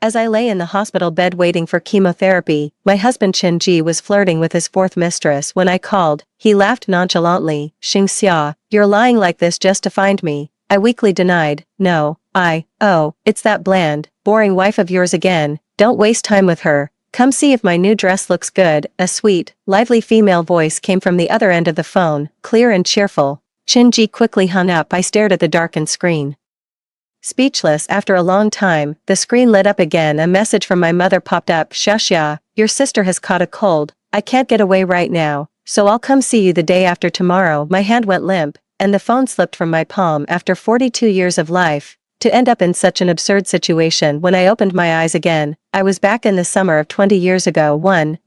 As I lay in the hospital bed waiting for chemotherapy, my husband Qin was flirting with his fourth mistress when I called. He laughed nonchalantly. Xingxia, you're lying like this just to find me. I weakly denied. No, it's that bland, boring wife of yours again. Don't waste time with her. Come see if my new dress looks good. A sweet, lively female voice came from the other end of the phone, clear and cheerful. Qin quickly hung up. I stared at the darkened screen. Speechless after a long time, the screen lit up again. A message from my mother popped up. Xia, your sister has caught a cold. I can't get away right now, so I'll come see you the day after tomorrow. My hand went limp, and the phone slipped from my palm after 42 years of life. To end up in such an absurd situation. When I opened my eyes again, I was back in the summer of 20 years ago.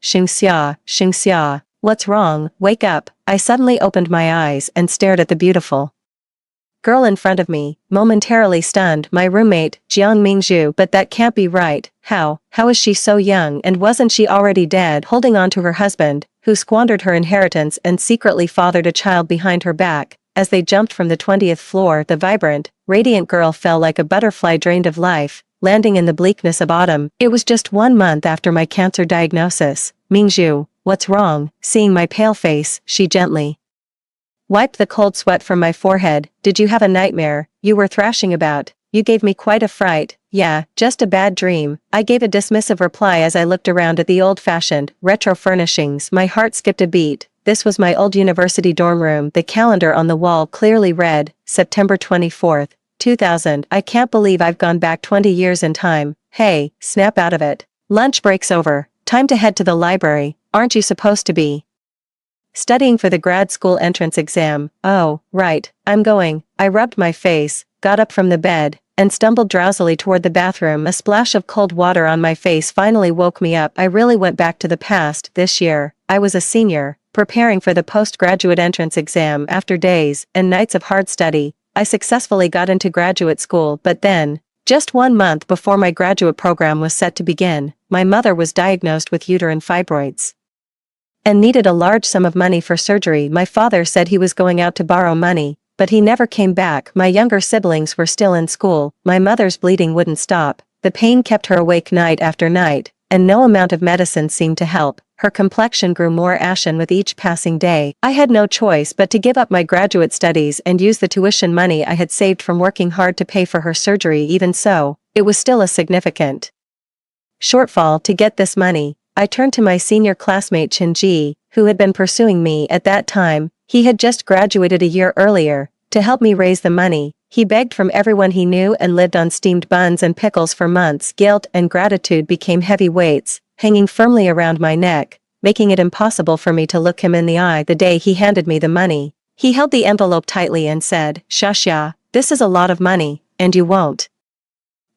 Xingxia, what's wrong? Wake up. I suddenly opened my eyes and stared at the beautiful girl in front of me, momentarily stunned. My roommate, Jiang Mingzhu. But that can't be right. How is she so young, and wasn't she already dead? Holding on to her husband, who squandered her inheritance and secretly fathered a child behind her back. As they jumped from the 20th floor, the vibrant, radiant girl fell like a butterfly drained of life, landing in the bleakness of autumn. It was just 1 month after my cancer diagnosis. Mingzhu, what's wrong? Seeing my pale face, she gently wiped the cold sweat from my forehead. Did you have a nightmare? You were thrashing about. You gave me quite a fright. Yeah, just a bad dream. I gave a dismissive reply as I looked around at the old-fashioned, retro furnishings. My heart skipped a beat. This was my old university dorm room. The calendar on the wall clearly read, September 24th, 2000. I can't believe I've gone back 20 years in time. Hey, snap out of it. Lunch break's over. Time to head to the library. Aren't you supposed to be studying for the grad school entrance exam? Oh, right, I'm going. I rubbed my face, got up from the bed, and stumbled drowsily toward the bathroom. A splash of cold water on my face finally woke me up. I really went back to the past. This year, I was a senior, preparing for the postgraduate entrance exam. After days and nights of hard study, I successfully got into graduate school. But then, just 1 month before my graduate program was set to begin, my mother was diagnosed with uterine fibroids and needed a large sum of money for surgery. My father said he was going out to borrow money, but he never came back. My younger siblings were still in school. My mother's bleeding wouldn't stop. The pain kept her awake night after night, and no amount of medicine seemed to help. Her complexion grew more ashen with each passing day. I had no choice but to give up my graduate studies and use the tuition money I had saved from working hard to pay for her surgery. Even so, it was still a significant shortfall. To get this money, I turned to my senior classmate Qin, who had been pursuing me at that time. He had just graduated a year earlier. To help me raise the money, he begged from everyone he knew and lived on steamed buns and pickles for months. Guilt and gratitude became heavy weights, hanging firmly around my neck, making it impossible for me to look him in the eye. The day he handed me the money, he held the envelope tightly and said, Xia, this is a lot of money, and you won't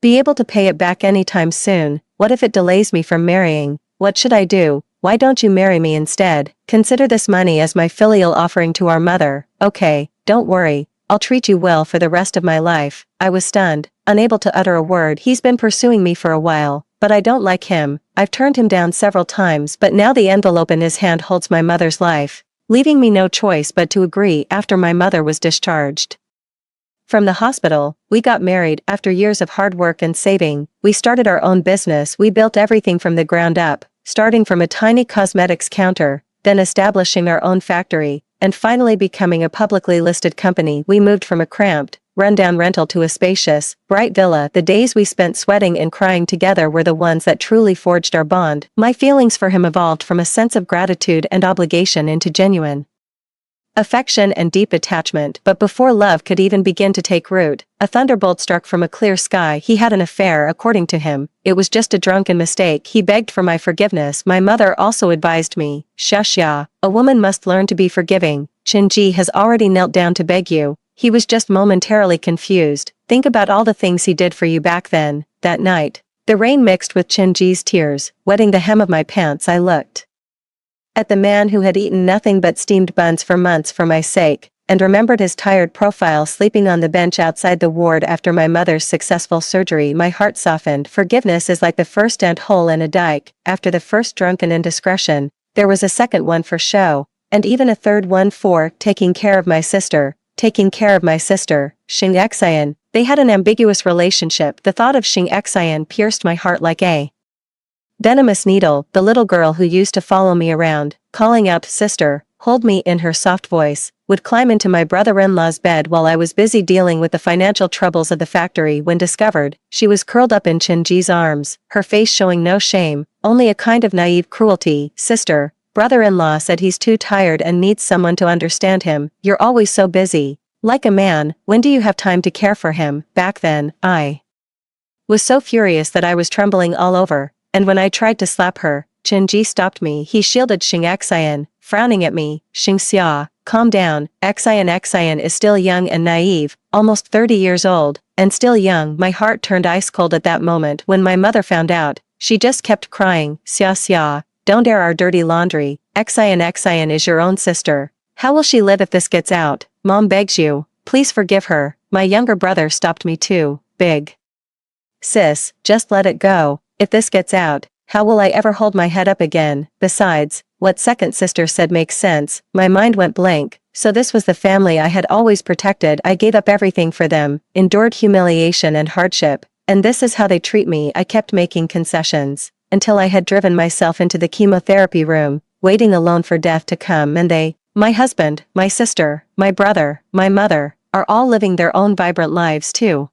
be able to pay it back anytime soon. What if it delays me from marrying? What should I do? Why don't you marry me instead? Consider this money as my filial offering to our mother. Okay, don't worry, I'll treat you well for the rest of my life. I was stunned, unable to utter a word. He's been pursuing me for a while, but I don't like him. I've turned him down several times, but now the envelope in his hand holds my mother's life, leaving me no choice but to agree. After my mother was discharged from the hospital, we got married. After years of hard work and saving, we started our own business. We built everything from the ground up, starting from a tiny cosmetics counter, then establishing our own factory, and finally becoming a publicly listed company. We moved from a cramped, rundown rental to a spacious, bright villa. The days we spent sweating and crying together were the ones that truly forged our bond. My feelings for him evolved from a sense of gratitude and obligation into genuine affection and deep attachment. But before love could even begin to take root, a thunderbolt struck from a clear sky. He had an affair. According to him, it was just a drunken mistake. He begged for my forgiveness. My mother also advised me, Xia, a woman must learn to be forgiving. Qin has already knelt down to beg you. He was just momentarily confused. Think about all the things he did for you back then. That night, the rain mixed with Qin's tears, wetting the hem of my pants. I looked at the man who had eaten nothing but steamed buns for months for my sake, and remembered his tired profile sleeping on the bench outside the ward after my mother's successful surgery. My heart softened. Forgiveness is like the first ant hole in a dike. After the first drunken indiscretion, there was a second one for show, and even a third one for taking care of my sister. Taking care of my sister, Xingxian, They had an ambiguous relationship. The thought of Xing Xian pierced my heart like a venomous needle. The little girl who used to follow me around, calling out, "Sister, hold me," in her soft voice, would climb into my brother-in-law's bed while I was busy dealing with the financial troubles of the factory. When discovered, she was curled up in Chenji's arms, her face showing no shame, only a kind of naive cruelty. "Sister, brother-in-law said he's too tired and needs someone to understand him. You're always so busy. Like a man, when do you have time to care for him?" Back then, I was so furious that I was trembling all over, and when I tried to slap her, Chenji stopped me. He shielded Xing Xian, frowning at me. "Xing Xia, calm down. Xian is still young and naive, almost 30 years old, and still young." My heart turned ice cold at that moment. When my mother found out, she just kept crying, "Xia Xia, don't air our dirty laundry. Xian is your own sister. How will she live if this gets out? Mom begs you, please forgive her." My younger brother stopped me too. "Big sis, just let it go. If this gets out, how will I ever hold my head up again? Besides, what second sister said makes sense." My mind went blank. So this was the family I had always protected. I gave up everything for them, endured humiliation and hardship, and this is how they treat me. I kept making concessions, until I had driven myself into the chemotherapy room, waiting alone for death to come, and they, my husband, my sister, my brother, my mother, are all living their own vibrant lives too.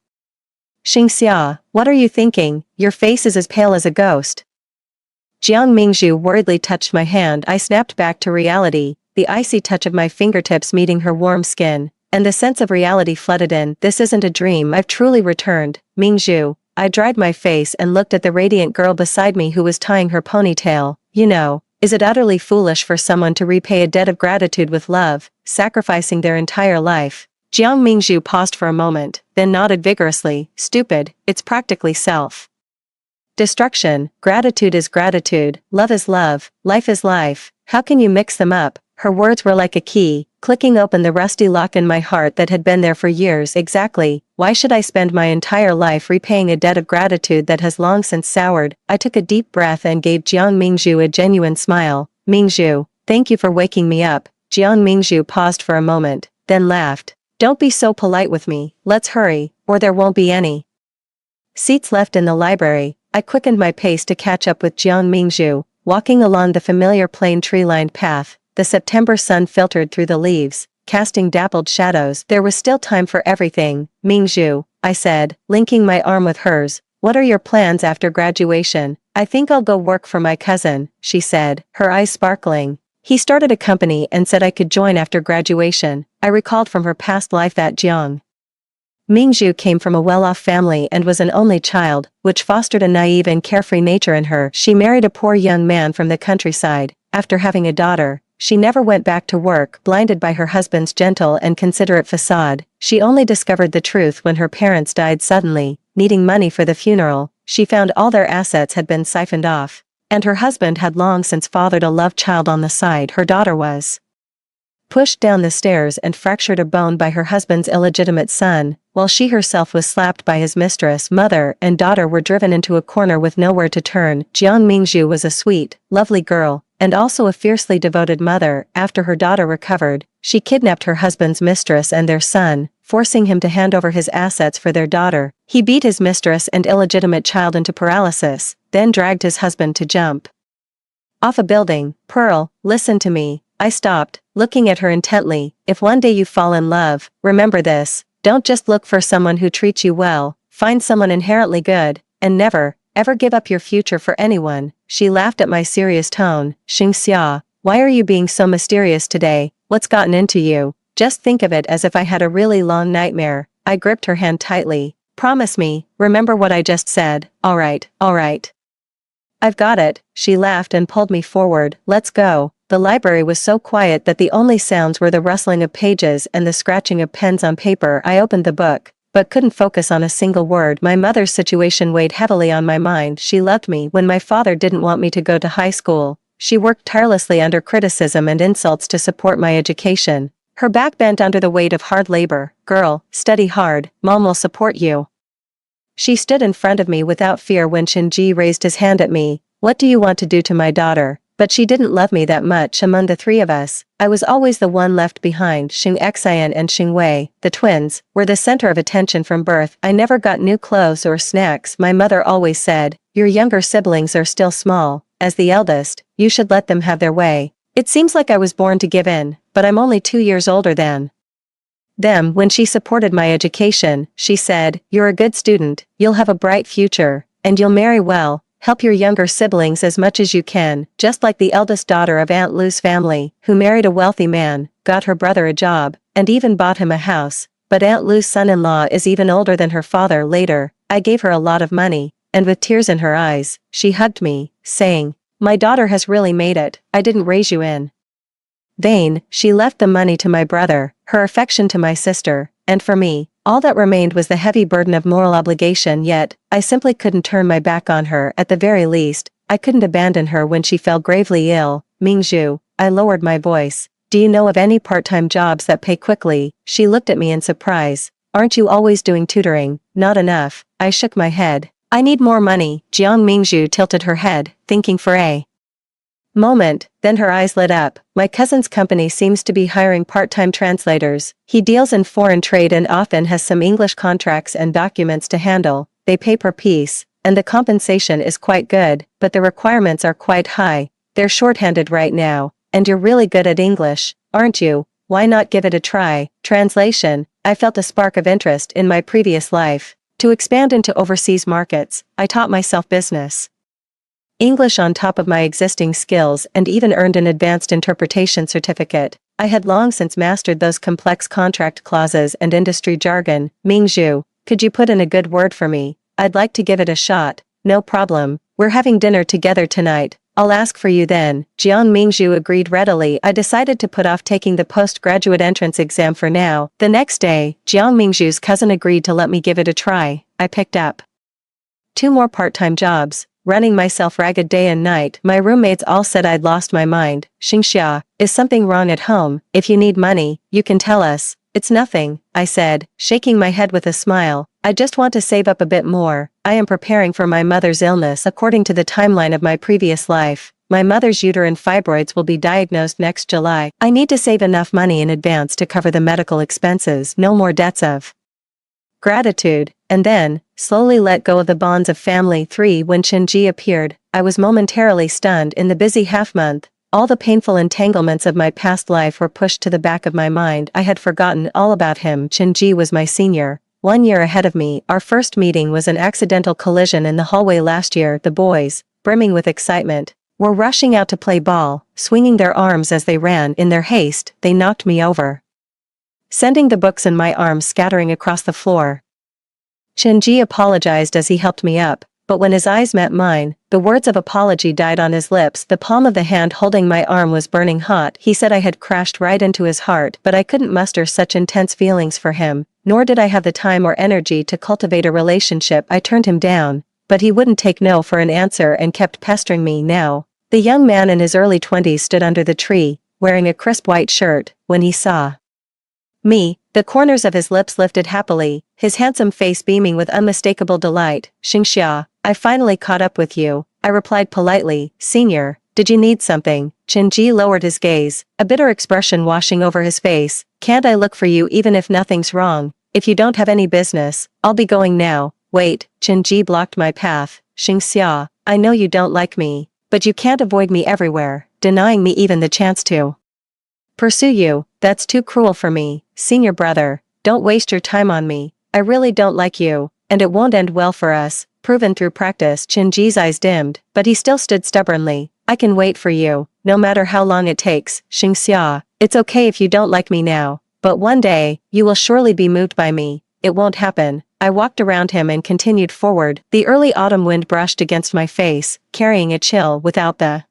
"Xing Xia, what are you thinking? Your face is as pale as a ghost." Jiang Mingzhu worriedly touched my hand. I snapped back to reality, the icy touch of my fingertips meeting her warm skin, and the sense of reality flooded in. "This isn't a dream. I've truly returned, Mingzhu." I dried my face and looked at the radiant girl beside me who was tying her ponytail. "You know, is it utterly foolish for someone to repay a debt of gratitude with love, sacrificing their entire life?" Jiang Mingzhu paused for a moment, then nodded vigorously. "Stupid, it's practically self-destruction. Gratitude is gratitude, love is love, life is life. How can you mix them up?" Her words were like a key, clicking open the rusty lock in my heart that had been there for years. Exactly, why should I spend my entire life repaying a debt of gratitude that has long since soured? I took a deep breath and gave Jiang Mingzhu a genuine smile. "Mingzhu, thank you for waking me up." Jiang Mingzhu paused for a moment, then laughed. "Don't be so polite with me, let's hurry, or there won't be any seats left in the library." I quickened my pace to catch up with Jiang Mingzhu, walking along the familiar plain tree-lined path. The September sun filtered through the leaves, casting dappled shadows. There was still time for everything. "Mingzhu," I said, linking my arm with hers, "what are your plans after graduation?" "I think I'll go work for my cousin," she said, her eyes sparkling. "He started a company and said I could join after graduation." I recalled from her past life that Jiang Mingzhu came from a well-off family and was an only child, which fostered a naive and carefree nature in her. She married a poor young man from the countryside. After having a daughter, she never went back to work. Blinded by her husband's gentle and considerate facade, she only discovered the truth when her parents died suddenly. Needing money for the funeral, she found all their assets had been siphoned off, and her husband had long since fathered a love child on the side. Her daughter was pushed down the stairs and fractured a bone by her husband's illegitimate son, while she herself was slapped by his mistress. Mother and daughter were driven into a corner with nowhere to turn. Jiang Mingzhu was a sweet, lovely girl, and also a fiercely devoted mother. After her daughter recovered, she kidnapped her husband's mistress and their son, forcing him to hand over his assets for their daughter. He beat his mistress and illegitimate child into paralysis, then dragged his husband to jump off a building. "Pearl, listen to me." I stopped, looking at her intently. "If one day you fall in love, remember this. Don't just look for someone who treats you well, find someone inherently good, and never, ever give up your future for anyone." She laughed at my serious tone. "Xing Xia, why are you being so mysterious today? What's gotten into you?" "Just think of it as if I had a really long nightmare." I gripped her hand tightly. "Promise me, remember what I just said." All right. "I've got it." She laughed and pulled me forward. "Let's go." The library was so quiet that the only sounds were the rustling of pages and the scratching of pens on paper. I opened the book, but couldn't focus on a single word. My mother's situation weighed heavily on my mind. She loved me when my father didn't want me to go to high school. She worked tirelessly under criticism and insults to support my education. Her back bent under the weight of hard labor. "Girl, study hard, Mom will support you." She stood in front of me without fear when Shinji raised his hand at me. "What do you want to do to my daughter?" But she didn't love me that much. Among the three of us, I was always the one left behind. Xing Xian and Xing Wei, the twins, were the center of attention from birth. I never got new clothes or snacks. My mother always said, "Your younger siblings are still small. As the eldest, you should let them have their way." It seems like I was born to give in, but I'm only 2 years older than them. When she supported my education, she said, "You're a good student, you'll have a bright future, and you'll marry well. Help your younger siblings as much as you can," just like the eldest daughter of Aunt Lu's family, who married a wealthy man, got her brother a job, and even bought him a house. But Aunt Lu's son-in-law is even older than her father. Later, I gave her a lot of money, and with tears in her eyes, she hugged me, saying, "My daughter has really made it. I didn't raise you in vain." She left the money to my brother, her affection to my sister, and for me, all that remained was the heavy burden of moral obligation. Yet, I simply couldn't turn my back on her. At the very least, I couldn't abandon her when she fell gravely ill. "Mingzhu," I lowered my voice, "do you know of any part-time jobs that pay quickly?" She looked at me in surprise. "Aren't you always doing tutoring?" "Not enough." I shook my head. "I need more money." Jiang Mingzhu tilted her head, thinking for a moment, then her eyes lit up. "My cousin's company seems to be hiring part-time translators. He deals in foreign trade and often has some English contracts and documents to handle. They pay per piece, and the compensation is quite good, but the requirements are quite high. They're shorthanded right now, and you're really good at English, aren't you? Why not give it a try?" Translation. I felt a spark of interest in my previous life. To expand into overseas markets, I taught myself business English on top of my existing skills and even earned an advanced interpretation certificate. I had long since mastered those complex contract clauses and industry jargon. "Mingzhu, could you put in a good word for me? I'd like to give it a shot." "No problem. We're having dinner together tonight. I'll ask for you then." Jiang Mingzhu agreed readily. I decided to put off taking the postgraduate entrance exam for now. The next day, Jiang Mingzhu's cousin agreed to let me give it a try. I picked up 2 more part-time jobs, running myself ragged day and night. My roommates all said I'd lost my mind. "Xingxia, is something wrong at home? If you need money, you can tell us." "It's nothing," I said, shaking my head with a smile. "I just want to save up a bit more. I am preparing for my mother's illness according to the timeline of my previous life. My mother's uterine fibroids will be diagnosed next July. I need to save enough money in advance to cover the medical expenses. No more debts of gratitude." And then, slowly let go of the bonds of family. 3. When Chenji appeared, I was momentarily stunned. In the busy half-month, all the painful entanglements of my past life were pushed to the back of my mind. I had forgotten all about him. Chenji was my senior, 1 year ahead of me. Our first meeting was an accidental collision in the hallway last year. The boys, brimming with excitement, were rushing out to play ball, swinging their arms as they ran. In their haste, they knocked me over, sending the books in my arms scattering across the floor. Chenji apologized as he helped me up, but when his eyes met mine, the words of apology died on his lips. The palm of the hand holding my arm was burning hot. He said I had crashed right into his heart, but I couldn't muster such intense feelings for him, nor did I have the time or energy to cultivate a relationship. I turned him down, but he wouldn't take no for an answer and kept pestering me. Now, the young man in his early 20s stood under the tree, wearing a crisp white shirt. When he saw me, the corners of his lips lifted happily, his handsome face beaming with unmistakable delight. "Xingxia, I finally caught up with you," I replied politely. "Senior, did you need something?" Chenji lowered his gaze, a bitter expression washing over his face. "Can't I look for you even if nothing's wrong? If you don't have any business, I'll be going now." "Wait," Chenji blocked my path. "Xingxia, I know you don't like me, but you can't avoid me everywhere, denying me even the chance to pursue you. That's too cruel for me. Senior brother, don't waste your time on me. I really don't like you, and it won't end well for us." Proven through practice. Chenji's eyes dimmed, but he still stood stubbornly. "I can wait for you, no matter how long it takes." "Xingxia, it's okay if you don't like me now, but one day, you will surely be moved by me." "It won't happen." I walked around him and continued forward. The early autumn wind brushed against my face, carrying a chill. Without the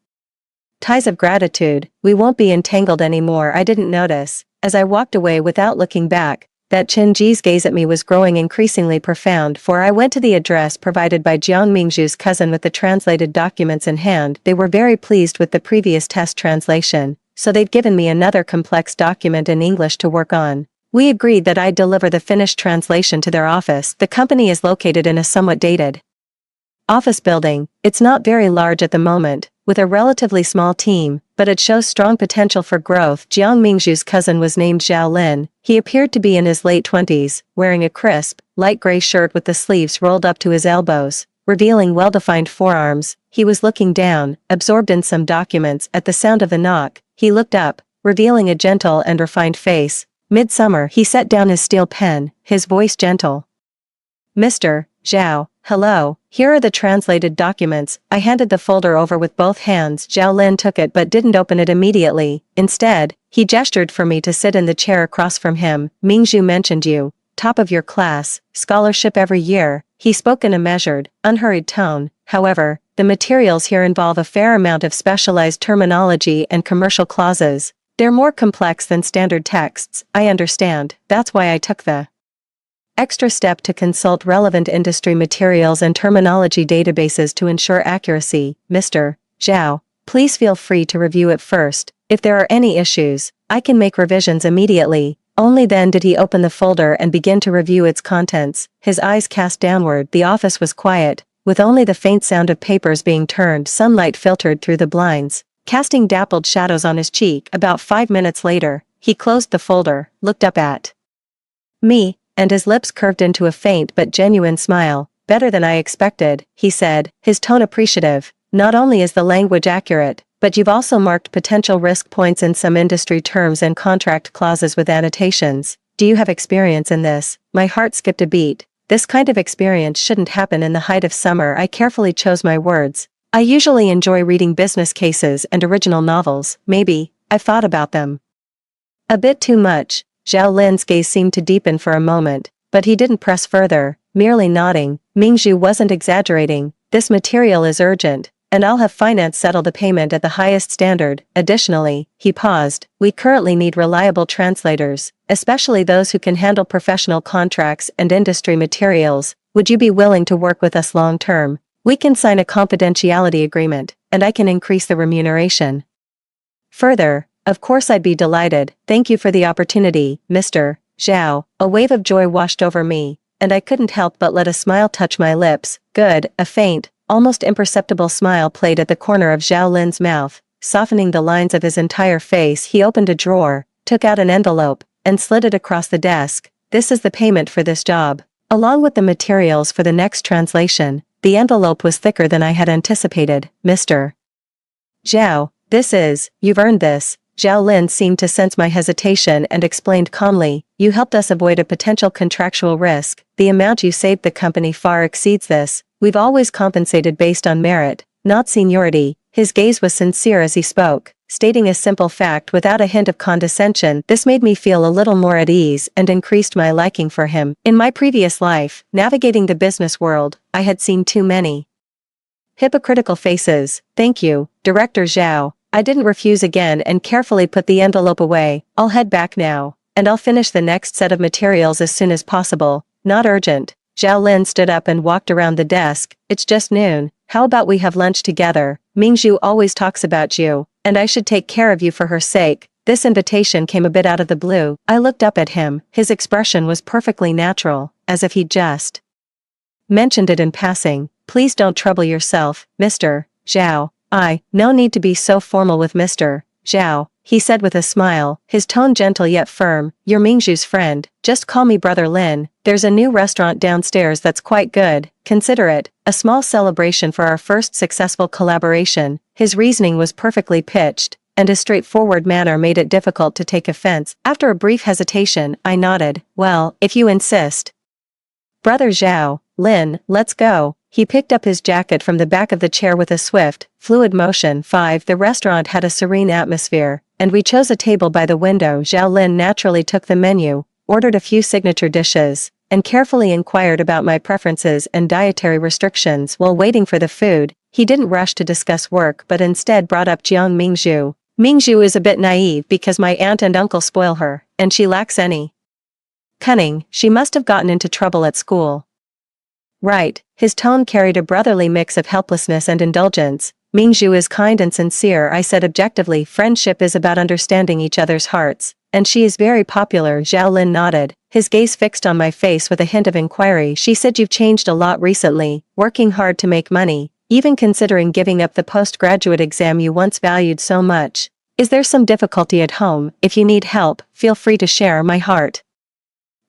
ties of gratitude, we won't be entangled anymore. I didn't notice, as I walked away without looking back, that Chenji's gaze at me was growing increasingly profound. For I went to the address provided by Jiang Mingzhu's cousin with the translated documents in hand. They were very pleased with the previous test translation, so they'd given me another complex document in English to work on. We agreed that I'd deliver the finished translation to their office. The company is located in a somewhat dated office building. It's not very large at the moment, with a relatively small team, but it shows strong potential for growth. Jiang Mingzhu's cousin was named Zhao Lin. He appeared to be in his late 20s, wearing a crisp, light gray shirt with the sleeves rolled up to his elbows, revealing well-defined forearms. He was looking down, absorbed in some documents. At the sound of the knock, he looked up, revealing a gentle and refined face. Midsummer, he set down his steel pen, his voice gentle. Mr. Zhao, hello, here are the translated documents. I handed the folder over with both hands. Zhao Lin took it but didn't open it immediately. Instead, he gestured for me to sit in the chair across from him. Mingzhu mentioned you, top of your class, scholarship every year. He spoke in a measured, unhurried tone. However, the materials here involve a fair amount of specialized terminology and commercial clauses. They're more complex than standard texts. I understand. That's why I took the extra step to consult relevant industry materials and terminology databases to ensure accuracy. Mr. Zhao, please feel free to review it first. If there are any issues, I can make revisions immediately. Only then did he open the folder and begin to review its contents. His eyes cast downward. The office was quiet, with only the faint sound of papers being turned. Sunlight filtered through the blinds, casting dappled shadows on his cheek. About 5 minutes later, he closed the folder, looked up at me, and his lips curved into a faint but genuine smile. Better than I expected, he said, his tone appreciative. Not only is the language accurate, but you've also marked potential risk points in some industry terms and contract clauses with annotations. Do you have experience in this? My heart skipped a beat. This kind of experience shouldn't happen in the height of summer. I carefully chose my words. I usually enjoy reading business cases and original novels. Maybe I've thought about them a bit too much. Zhao Lin's gaze seemed to deepen for a moment, but he didn't press further, merely nodding. Mingzhu wasn't exaggerating. This material is urgent, and I'll have finance settle the payment at the highest standard. Additionally, he paused, we currently need reliable translators, especially those who can handle professional contracts and industry materials. Would you be willing to work with us long term? We can sign a confidentiality agreement, and I can increase the remuneration further. Of course, I'd be delighted. Thank you for the opportunity, Mr. Zhao. A wave of joy washed over me, and I couldn't help but let a smile touch my lips. Good. A faint, almost imperceptible smile played at the corner of Zhao Lin's mouth, softening the lines of his entire face. He opened a drawer, took out an envelope, and slid it across the desk. This is the payment for this job, along with the materials for the next translation. The envelope was thicker than I had anticipated. Mr. Zhao, you've earned this. Zhao Lin seemed to sense my hesitation and explained calmly, you helped us avoid a potential contractual risk. The amount you saved the company far exceeds this. We've always compensated based on merit, not seniority. His gaze was sincere as he spoke, stating a simple fact without a hint of condescension. This made me feel a little more at ease and increased my liking for him. In my previous life, navigating the business world, I had seen too many hypocritical faces. Thank you, Director Zhao. I didn't refuse again and carefully put the envelope away. I'll head back now, and I'll finish the next set of materials as soon as possible. Not urgent. Zhao Lin stood up and walked around the desk. It's just noon. How about we have lunch together? Mingzhu always talks about you, and I should take care of you for her sake. This invitation came a bit out of the blue. I looked up at him. His expression was perfectly natural, as if he'd just mentioned it in passing. Please don't trouble yourself, Mr. Zhao. No need to be so formal with Mr. Zhao, he said with a smile, his tone gentle yet firm. You're Mingzhu's friend, just call me Brother Lin. There's a new restaurant downstairs that's quite good. Consider it a small celebration for our first successful collaboration. His reasoning was perfectly pitched, and his straightforward manner made it difficult to take offense. After a brief hesitation, I nodded. Well, if you insist. Brother Zhao, Lin, let's go. He picked up his jacket from the back of the chair with a swift, fluid motion. 5. The restaurant had a serene atmosphere, and we chose a table by the window. Zhao Lin naturally took the menu, ordered a few signature dishes, and carefully inquired about my preferences and dietary restrictions. While waiting for the food, he didn't rush to discuss work but instead brought up Jiang Mingzhu. Mingzhu is a bit naive because my aunt and uncle spoil her, and she lacks any cunning. She must have gotten into trouble at school. Right. His tone carried a brotherly mix of helplessness and indulgence. Mingzhu is kind and sincere, I said objectively. Friendship is about understanding each other's hearts, and she is very popular. Zhao Lin nodded, his gaze fixed on my face with a hint of inquiry. She said you've changed a lot recently, working hard to make money. even considering giving up the postgraduate exam you once valued so much. Is there some difficulty at home? If you need help, feel free to share. My heart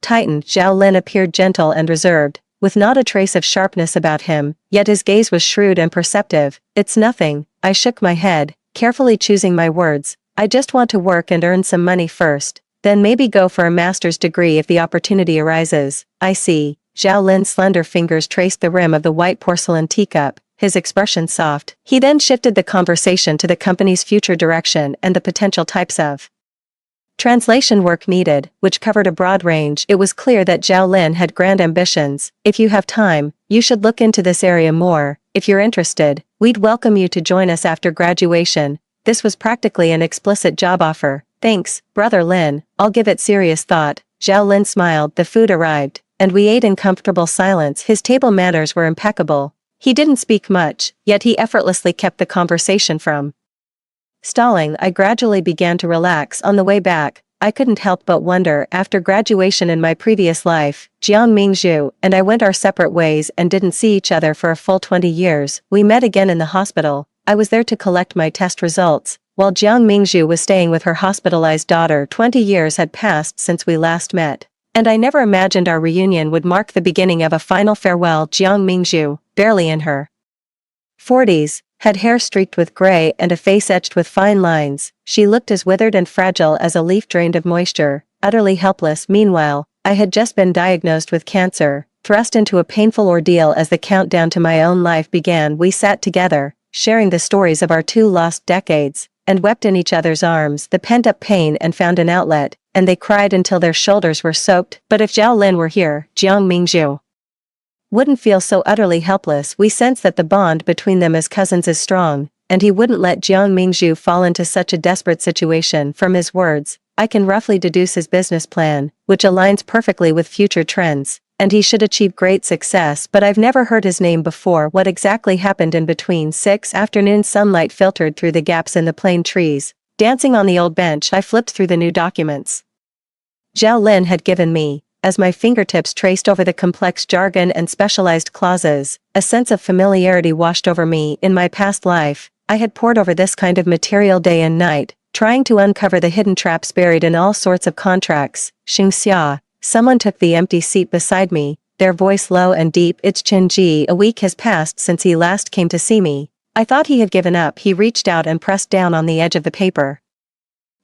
tightened. Zhao Lin appeared gentle and reserved, with not a trace of sharpness about him, yet his gaze was shrewd and perceptive. It's nothing. I shook my head, carefully choosing my words. I just want to work and earn some money first, then maybe go for a master's degree if the opportunity arises. I see. Zhao Lin's slender fingers traced the rim of the white porcelain teacup, his expression soft. He then shifted the conversation to the company's future direction and the potential types of translation work needed, which covered a broad range. It was clear that Zhao Lin had grand ambitions. If you have time, you should look into this area more. If you're interested, we'd welcome you to join us after graduation. This was practically an explicit job offer. Thanks, Brother Lin, I'll give it serious thought. Zhao Lin smiled. The food arrived, and we ate in comfortable silence. His table manners were impeccable. He didn't speak much, yet he effortlessly kept the conversation from stalling. I gradually began to relax. On the way back, I couldn't help but wonder, after graduation in my previous life, Jiang Mingzhu and I went our separate ways and didn't see each other for a full 20 years. We met again in the hospital. I was there to collect my test results, while Jiang Mingzhu was staying with her hospitalized daughter. 20 years had passed since we last met, and I never imagined our reunion would mark the beginning of a final farewell. Jiang Mingzhu, barely in her 40s, had hair streaked with gray and a face etched with fine lines. She looked as withered and fragile as a leaf drained of moisture, utterly helpless. Meanwhile, I had just been diagnosed with cancer, thrust into a painful ordeal as the countdown to my own life began. We sat together, sharing the stories of our 2 lost decades, and wept in each other's arms. The pent-up pain and found an outlet, and they cried until their shoulders were soaked. But if Zhao Lin were here, Jiang Mingzhu wouldn't feel so utterly helpless. We sensed that the bond between them as cousins is strong, and he wouldn't let Jiang Mingzhu fall into such a desperate situation. From his words, I can roughly deduce his business plan, which aligns perfectly with future trends, and he should achieve great success. But I've never heard his name before. What exactly happened in between? 6 afternoon sunlight filtered through the gaps in the plane trees. Dancing on the old bench, I flipped through the new documents Zhao Lin had given me. As my fingertips traced over the complex jargon and specialized clauses, a sense of familiarity washed over me. In my past life, I had pored over this kind of material day and night, trying to uncover the hidden traps buried in all sorts of contracts. Xingxia, someone took the empty seat beside me, their voice low and deep. It's Qinji. A week has passed since he last came to see me. I thought he had given up. He reached out and pressed down on the edge of the paper.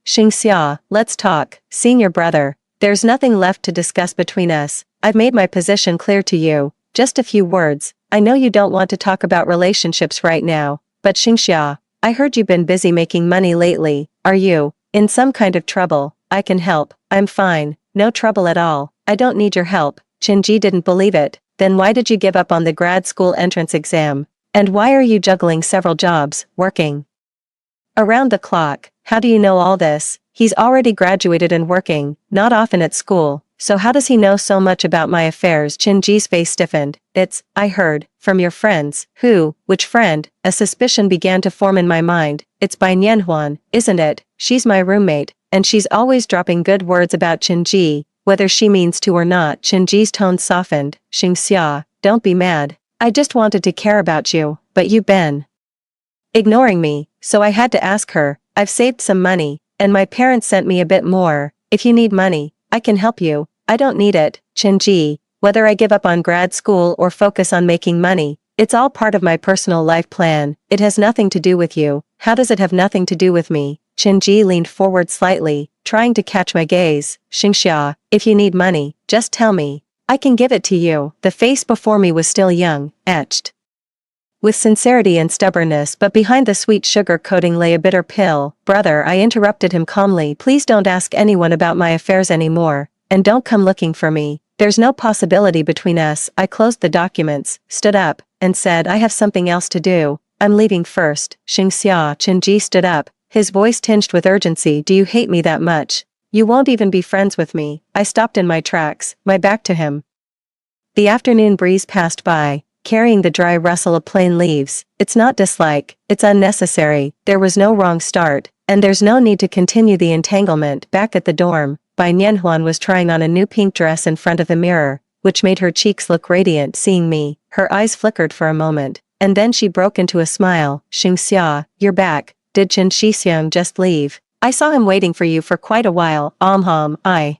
Xingxia, let's talk. Senior brother. There's nothing left to discuss between us. I've made my position clear to you. Just a few words. I know you don't want to talk about relationships right now, but Xingxia, I heard you've been busy making money lately. Are you in some kind of trouble? I can help. I'm fine. No trouble at all. I don't need your help. Qinji didn't believe it. Then why did you give up on the grad school entrance exam? And why are you juggling several jobs, working around the clock? How do you know all this? He's already graduated and working, not often at school, so how does he know so much about my affairs? Qinji's face stiffened. I heard, from your friends. Who? Which friend? A suspicion began to form in my mind. It's by Nianhuan, isn't it? She's my roommate, and she's always dropping good words about Qinji, whether she means to or not. Qinji's tone softened. Xingxia, don't be mad. I just wanted to care about you, but you've been ignoring me, so I had to ask her. I've saved some money, and my parents sent me a bit more. If you need money, I can help you. I don't need it. Qinji, whether I give up on grad school or focus on making money, it's all part of my personal life plan. It has nothing to do with you. How does it have nothing to do with me? Qinji leaned forward slightly, trying to catch my gaze. Xingxia, if you need money, just tell me. I can give it to you. The face before me was still young, etched with sincerity and stubbornness, but behind the sweet sugar coating lay a bitter pill. Brother, I interrupted him calmly. Please don't ask anyone about my affairs anymore, and don't come looking for me. There's no possibility between us. I closed the documents, stood up, and said, I have something else to do. I'm leaving first. Xingxia. Qinji stood up, his voice tinged with urgency. Do you hate me that much? You won't even be friends with me. I stopped in my tracks, my back to him. The afternoon breeze passed by, carrying the dry rustle of plain leaves. It's not dislike, it's unnecessary. There was no wrong start, and there's no need to continue the entanglement. Back at the dorm, Bai Nianhuan was trying on a new pink dress in front of the mirror, which made her cheeks look radiant. Seeing me, her eyes flickered for a moment, and then she broke into a smile. Xingxia, you're back. Did Chen Shixiang just leave? I saw him waiting for you for quite a while. I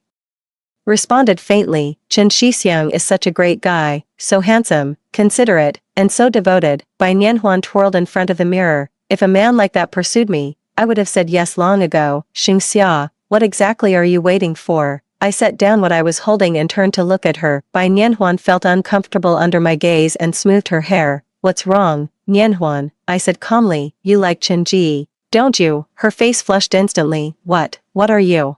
responded faintly. Chen Shixiang is such a great guy, so handsome, considerate, and so devoted. Bai Nianhuan twirled in front of the mirror. If a man like that pursued me, I would have said yes long ago. Xingxia, what exactly are you waiting for? I set down what I was holding and turned to look at her. Bai Nianhuan felt uncomfortable under my gaze and smoothed her hair. What's wrong, Nianhuan? I said calmly. You like Chen Ji, don't you? Her face flushed instantly. What are you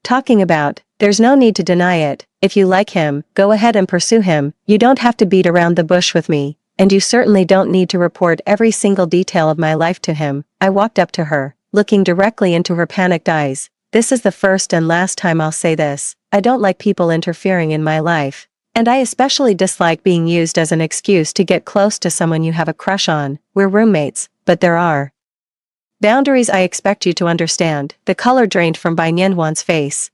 talking about? There's no need to deny it. If you like him, go ahead and pursue him. You don't have to beat around the bush with me, and you certainly don't need to report every single detail of my life to him. I walked up to her, looking directly into her panicked eyes. This is the first and last time I'll say this. I don't like people interfering in my life. And I especially dislike being used as an excuse to get close to someone you have a crush on. We're roommates, but there are boundaries I expect you to understand. The color drained from Bai Nianhuan's face.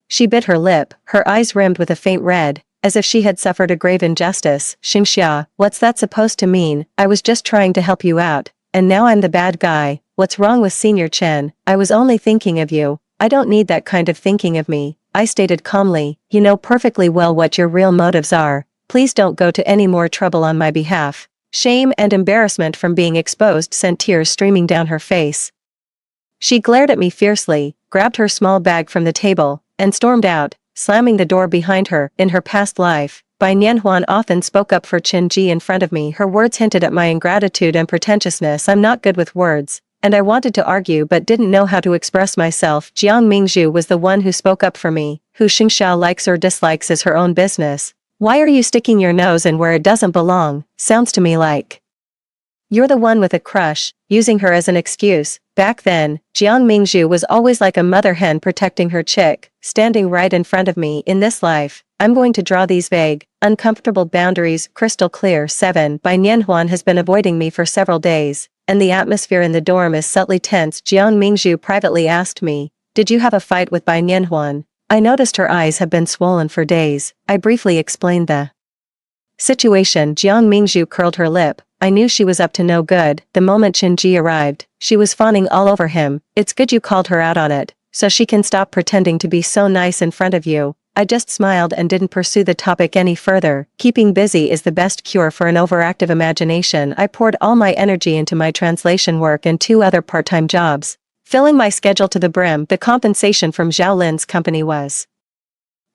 She bit her lip, her eyes rimmed with a faint red, as if she had suffered a grave injustice. Xingxia, what's that supposed to mean? I was just trying to help you out, and now I'm the bad guy. What's wrong with Senior Chen? I was only thinking of you. I don't need that kind of thinking of me, I stated calmly. You know perfectly well what your real motives are. Please don't go to any more trouble on my behalf. Shame and embarrassment from being exposed sent tears streaming down her face. She glared at me fiercely, grabbed her small bag from the table, and stormed out, slamming the door behind her. In her past life, Bai Nianhuan often spoke up for Chen Ji in front of me. Her words hinted at my ingratitude and pretentiousness. I'm not good with words, and I wanted to argue but didn't know how to express myself. Jiang Mingzhu was the one who spoke up for me. Who Xingxia likes or dislikes is her own business. Why are you sticking your nose in where it doesn't belong? Sounds to me like you're the one with a crush, using her as an excuse. Back then, Jiang Mingzhu was always like a mother hen protecting her chick, standing right in front of me. In this life, I'm going to draw these vague, uncomfortable boundaries crystal clear. 7. Bai Nianhuan has been avoiding me for several days, and the atmosphere in the dorm is subtly tense. Jiang Mingzhu privately asked me, did you have a fight with Bai Nianhuan? I noticed her eyes have been swollen for days. I briefly explained the situation. Jiang Mingzhu curled her lip. I knew she was up to no good. The moment Chen Ji arrived, she was fawning all over him. It's good you called her out on it, so she can stop pretending to be so nice in front of you. I just smiled and didn't pursue the topic any further. Keeping busy is the best cure for an overactive imagination. I poured all my energy into my translation work and 2 other part-time jobs, filling my schedule to the brim. The compensation from Zhao Lin's company was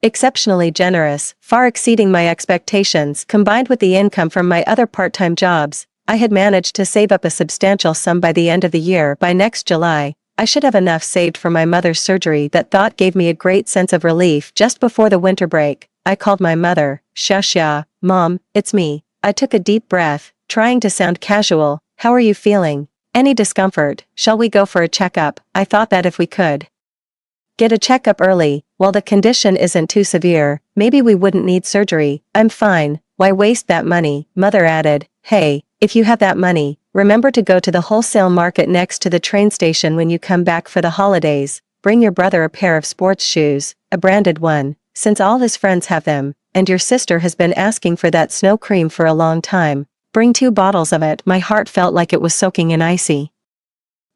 exceptionally generous, far exceeding my expectations. Combined with the income from my other part-time jobs, I had managed to save up a substantial sum by the end of the year. By next July, I should have enough saved for my mother's surgery. That thought gave me a great sense of relief. Just before the winter break, I called my mother. Xia, Mom, it's me. I took a deep breath, trying to sound casual. How are you feeling? Any discomfort? Shall we go for a checkup? I thought that if we could get a checkup early, while the condition isn't too severe, maybe we wouldn't need surgery. I'm fine. Why waste that money? Mother added. Hey, if you have that money, remember to go to the wholesale market next to the train station when you come back for the holidays. Bring your brother a pair of sports shoes, a branded one, since all his friends have them, and your sister has been asking for that snow cream for a long time. Bring 2 bottles of it. My heart felt like it was soaking in icy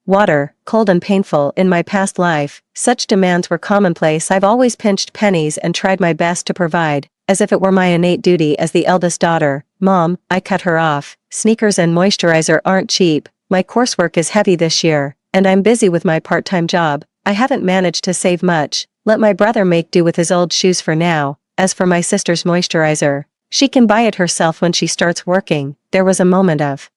water, cold and painful. In my past life, such demands were commonplace. I've always pinched pennies and tried my best to provide, as if it were my innate duty as the eldest daughter. Mom, I cut her off. Sneakers and moisturizer aren't cheap. My coursework is heavy this year, and I'm busy with my part-time job. I haven't managed to save much. Let my brother make do with his old shoes for now. As for my sister's moisturizer, she can buy it herself when she starts working. There was a moment of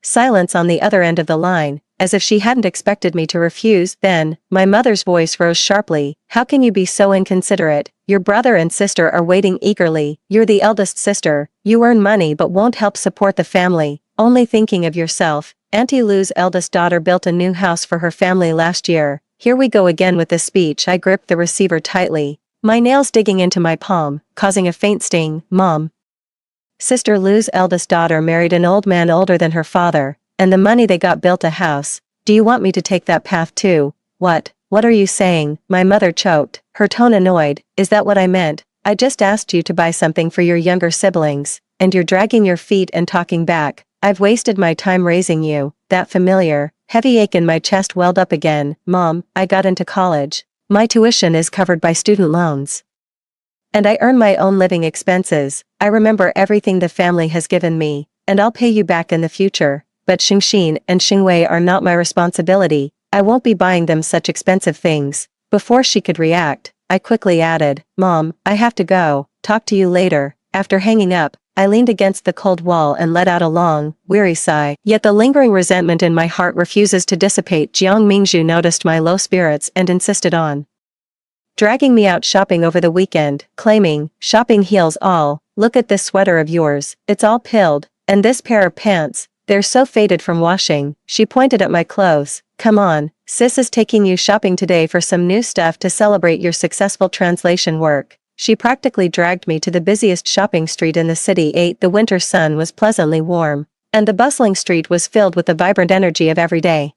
silence on the other end of the line, as if she hadn't expected me to refuse. Then, my mother's voice rose sharply. How can you be so inconsiderate? Your brother and sister are waiting eagerly. You're the eldest sister. You earn money but won't help support the family, only thinking of yourself. Auntie Lou's eldest daughter built a new house for her family last year. Here we go again with this speech. I gripped the receiver tightly, my nails digging into my palm, causing a faint sting. Mom, Sister Lou's eldest daughter married an old man older than her father, and the money they got built a house. Do you want me to take that path too? What are you saying? My mother choked, her tone annoyed. Is that what I meant? I just asked you to buy something for your younger siblings, and you're dragging your feet and talking back. I've wasted my time raising you. That familiar, heavy ache in my chest welled up again. Mom, I got into college. My tuition is covered by student loans. And I earn my own living expenses. I remember everything the family has given me, and I'll pay you back in the future. But Xingxin and Xingwei are not my responsibility. I won't be buying them such expensive things. Before she could react, I quickly added, Mom, I have to go. Talk to you later. After hanging up, I leaned against the cold wall and let out a long, weary sigh. Yet the lingering resentment in my heart refuses to dissipate. Jiang Mingzhu noticed my low spirits and insisted on dragging me out shopping over the weekend, claiming, shopping heals all. Look at this sweater of yours, it's all pilled, and this pair of pants, they're so faded from washing. She pointed at my clothes. Come on, sis is taking you shopping today for some new stuff to celebrate your successful translation work. She practically dragged me to the busiest shopping street in the city. The winter sun was pleasantly warm, and the bustling street was filled with the vibrant energy of everyday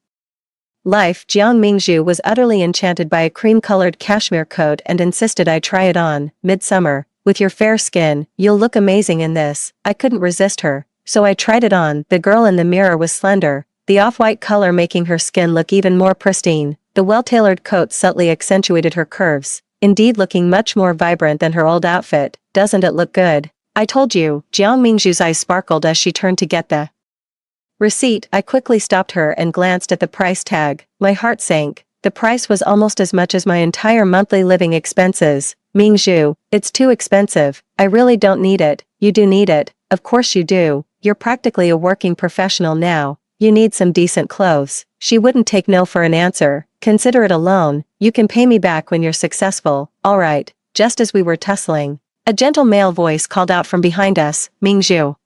life. Jiang Mingzhu was utterly enchanted by a cream-colored cashmere coat and insisted I try it on. Midsummer, with your fair skin, you'll look amazing in this. I couldn't resist her, so I tried it on. The girl in the mirror was slender, the off-white color making her skin look even more pristine. The well-tailored coat subtly accentuated her curves, indeed looking much more vibrant than her old outfit. Doesn't it look good? I told you. Jiang Mingzhu's eyes sparkled as she turned to get the receipt. I quickly stopped her and glanced at the price tag. My heart sank. The price was almost as much as my entire monthly living expenses. Mingzhu, it's too expensive. I really don't need it. You do need it. Of course you do. You're practically a working professional now. You need some decent clothes. She wouldn't take no for an answer. Consider it a loan. You can pay me back when you're successful. All right. Just as we were tussling, a gentle male voice called out from behind us, Mingzhu.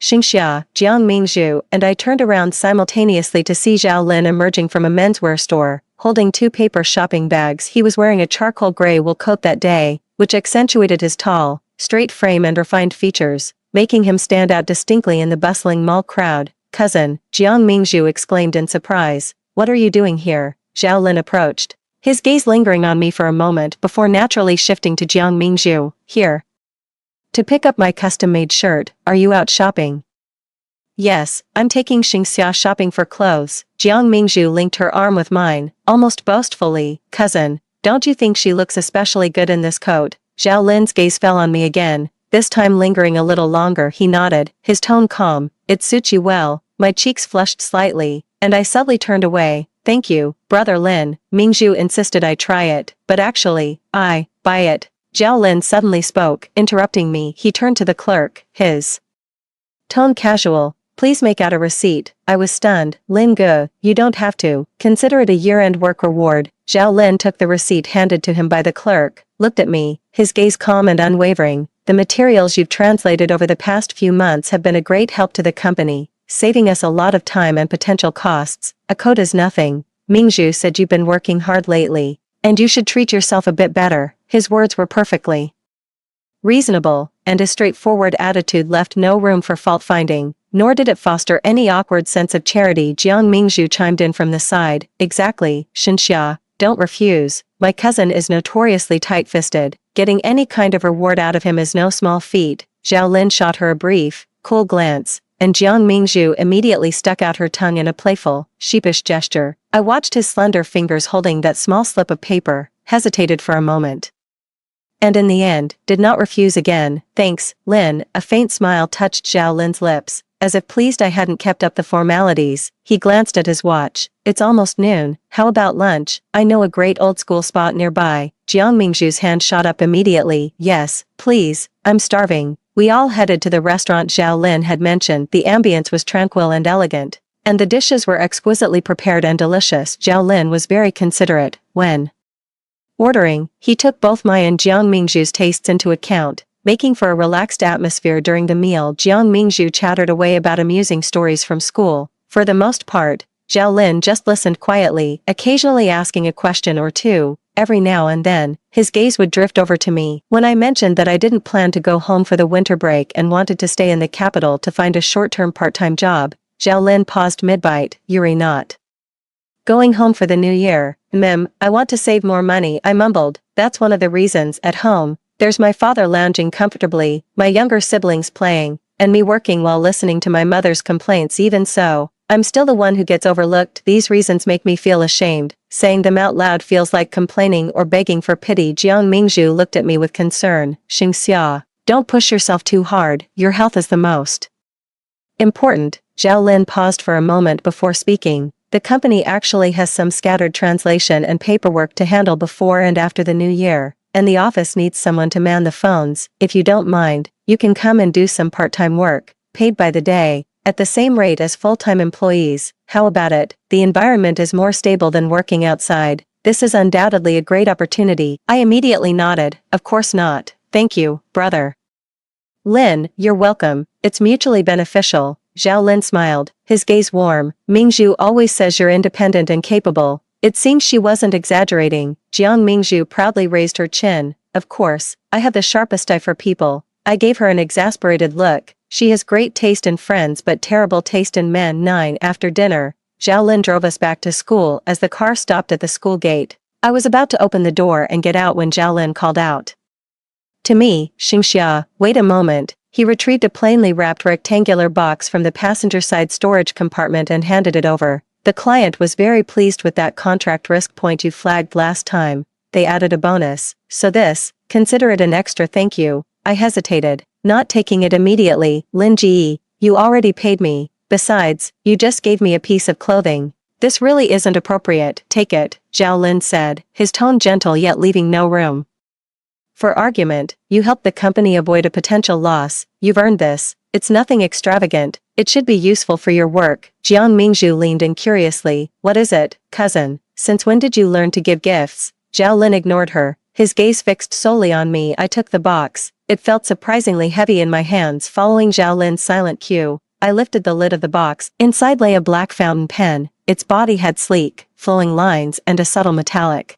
Xingxia, Jiang Mingzhu, and I turned around simultaneously to see Zhao Lin emerging from a menswear store, holding 2 paper shopping bags. He was wearing a charcoal gray wool coat that day, which accentuated his tall, straight frame and refined features, making him stand out distinctly in the bustling mall crowd. Cousin, Jiang Mingzhu exclaimed in surprise. What are you doing here? Zhao Lin approached, his gaze lingering on me for a moment before naturally shifting to Jiang Mingzhu. Here. To pick up my custom-made shirt. Are you out shopping? Yes, I'm taking Xingxia shopping for clothes. Jiang Mingzhu linked her arm with mine, almost boastfully. Cousin, don't you think she looks especially good in this coat? Zhao Lin's gaze fell on me again, this time lingering a little longer. He nodded, his tone calm. It suits you well. My cheeks flushed slightly, and I subtly turned away. Thank you, Brother Lin. Mingzhu insisted I try it, but actually, I buy it. Zhao Lin suddenly spoke, interrupting me. He turned to the clerk, his tone casual. Please make out a receipt. I was stunned. Lin Ge, you don't have to. Consider it a year-end work reward. Zhao Lin took the receipt handed to him by the clerk, looked at me, his gaze calm and unwavering. The materials you've translated over the past few months have been a great help to the company, saving us a lot of time and potential costs. A code is nothing. Mingzhu said you've been working hard lately, and you should treat yourself a bit better. His words were perfectly reasonable, and his straightforward attitude left no room for fault-finding, nor did it foster any awkward sense of charity. Jiang Mingzhu chimed in from the side. Exactly, Xinxia, don't refuse. My cousin is notoriously tight-fisted. Getting any kind of reward out of him is no small feat. Zhao Lin shot her a brief, cool glance, and Jiang Mingzhu immediately stuck out her tongue in a playful, sheepish gesture. I watched his slender fingers holding that small slip of paper, hesitated for a moment, and in the end, did not refuse again. Thanks, Lin. A faint smile touched Zhao Lin's lips, as if pleased I hadn't kept up the formalities. He glanced at his watch. It's almost noon. How about lunch? I know a great old-school spot nearby. Jiang Mingzhu's hand shot up immediately. Yes, please. I'm starving. We all headed to the restaurant Zhao Lin had mentioned. The ambience was tranquil and elegant, and the dishes were exquisitely prepared and delicious. Zhao Lin was very considerate. When ordering, he took both my and Jiang Mingzhu's tastes into account, making for a relaxed atmosphere during the meal. Jiang Mingzhu chattered away about amusing stories from school. For the most part, Zhao Lin just listened quietly, occasionally asking a question or two. Every now and then, his gaze would drift over to me. When I mentioned that I didn't plan to go home for the winter break and wanted to stay in the capital to find a short-term part-time job, Zhao Lin paused mid-bite. Yuri not going home for the new year. I want to save more money, I mumbled. That's one of the reasons. At home, There's my father lounging comfortably, my younger siblings playing, and me working while listening to my mother's complaints. Even so, I'm still the one who gets overlooked. These reasons make me feel ashamed. Saying them out loud feels like complaining or begging for pity. Jiang Mingzhu looked at me with concern. Xingxia, don't push yourself too hard, your health is the most important. Zhao Lin paused for a moment before speaking. The company actually has some scattered translation and paperwork to handle before and after the new year, and the office needs someone to man the phones. If you don't mind, you can come and do some part-time work, paid by the day, at the same rate as full-time employees. How about it? The environment is more stable than working outside. This is undoubtedly a great opportunity. I immediately nodded. Of course not. Thank you, brother Lin, you're welcome. It's mutually beneficial. Zhao Lin smiled, his gaze warm. Mingzhu always says you're independent and capable. It seems she wasn't exaggerating. Jiang Mingzhu proudly raised her chin. Of course, I have the sharpest eye for people. I gave her an exasperated look. She has great taste in friends but terrible taste in men. 9 After dinner, Zhao Lin drove us back to school as the car stopped at the school gate. I was about to open the door and get out when Zhao Lin called out to me, Xingxia, wait a moment. He retrieved a plainly wrapped rectangular box from the passenger side storage compartment and handed it over. The client was very pleased with that contract risk point you flagged last time. They added a bonus. So this, consider it an extra thank you. I hesitated, not taking it immediately. Lin Ji, you already paid me. Besides, you just gave me a piece of clothing. This really isn't appropriate. Take it, Zhao Lin said, his tone gentle yet leaving no room for argument. You helped the company avoid a potential loss. You've earned this. It's nothing extravagant. It should be useful for your work. Jiang Mingzhu leaned in curiously. What is it, cousin? Since when did you learn to give gifts? Zhao Lin ignored her, his gaze fixed solely on me. I took the box. It felt surprisingly heavy in my hands. Following Zhao Lin's silent cue, I lifted the lid of the box. Inside lay a black fountain pen. Its body had sleek, flowing lines and a subtle metallic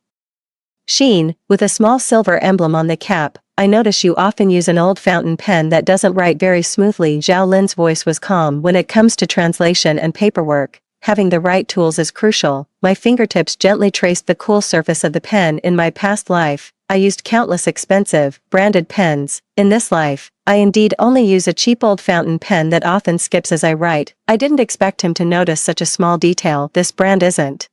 sheen, with a small silver emblem on the cap. I notice you often use an old fountain pen that doesn't write very smoothly. Zhao Lin's voice was calm. When it comes to translation and paperwork, having the right tools is crucial. My fingertips gently traced the cool surface of the pen. In my past life, I used countless expensive, branded pens. In this life, I indeed only use a cheap old fountain pen that often skips as I write. I didn't expect him to notice such a small detail. This brand isn't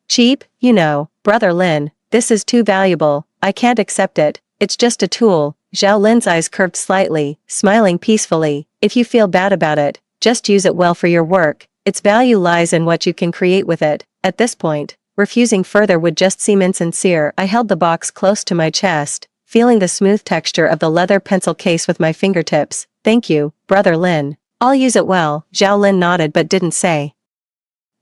cheap, you know, brother Lin. This is too valuable. I can't accept it. It's just a tool. Zhao Lin's eyes curved slightly, smiling peacefully. If you feel bad about it, just use it well for your work. Its value lies in what you can create with it. At this point, refusing further would just seem insincere. I held the box close to my chest, feeling the smooth texture of the leather pencil case with my fingertips. Thank you, brother Lin. I'll use it well. Zhao Lin nodded but didn't say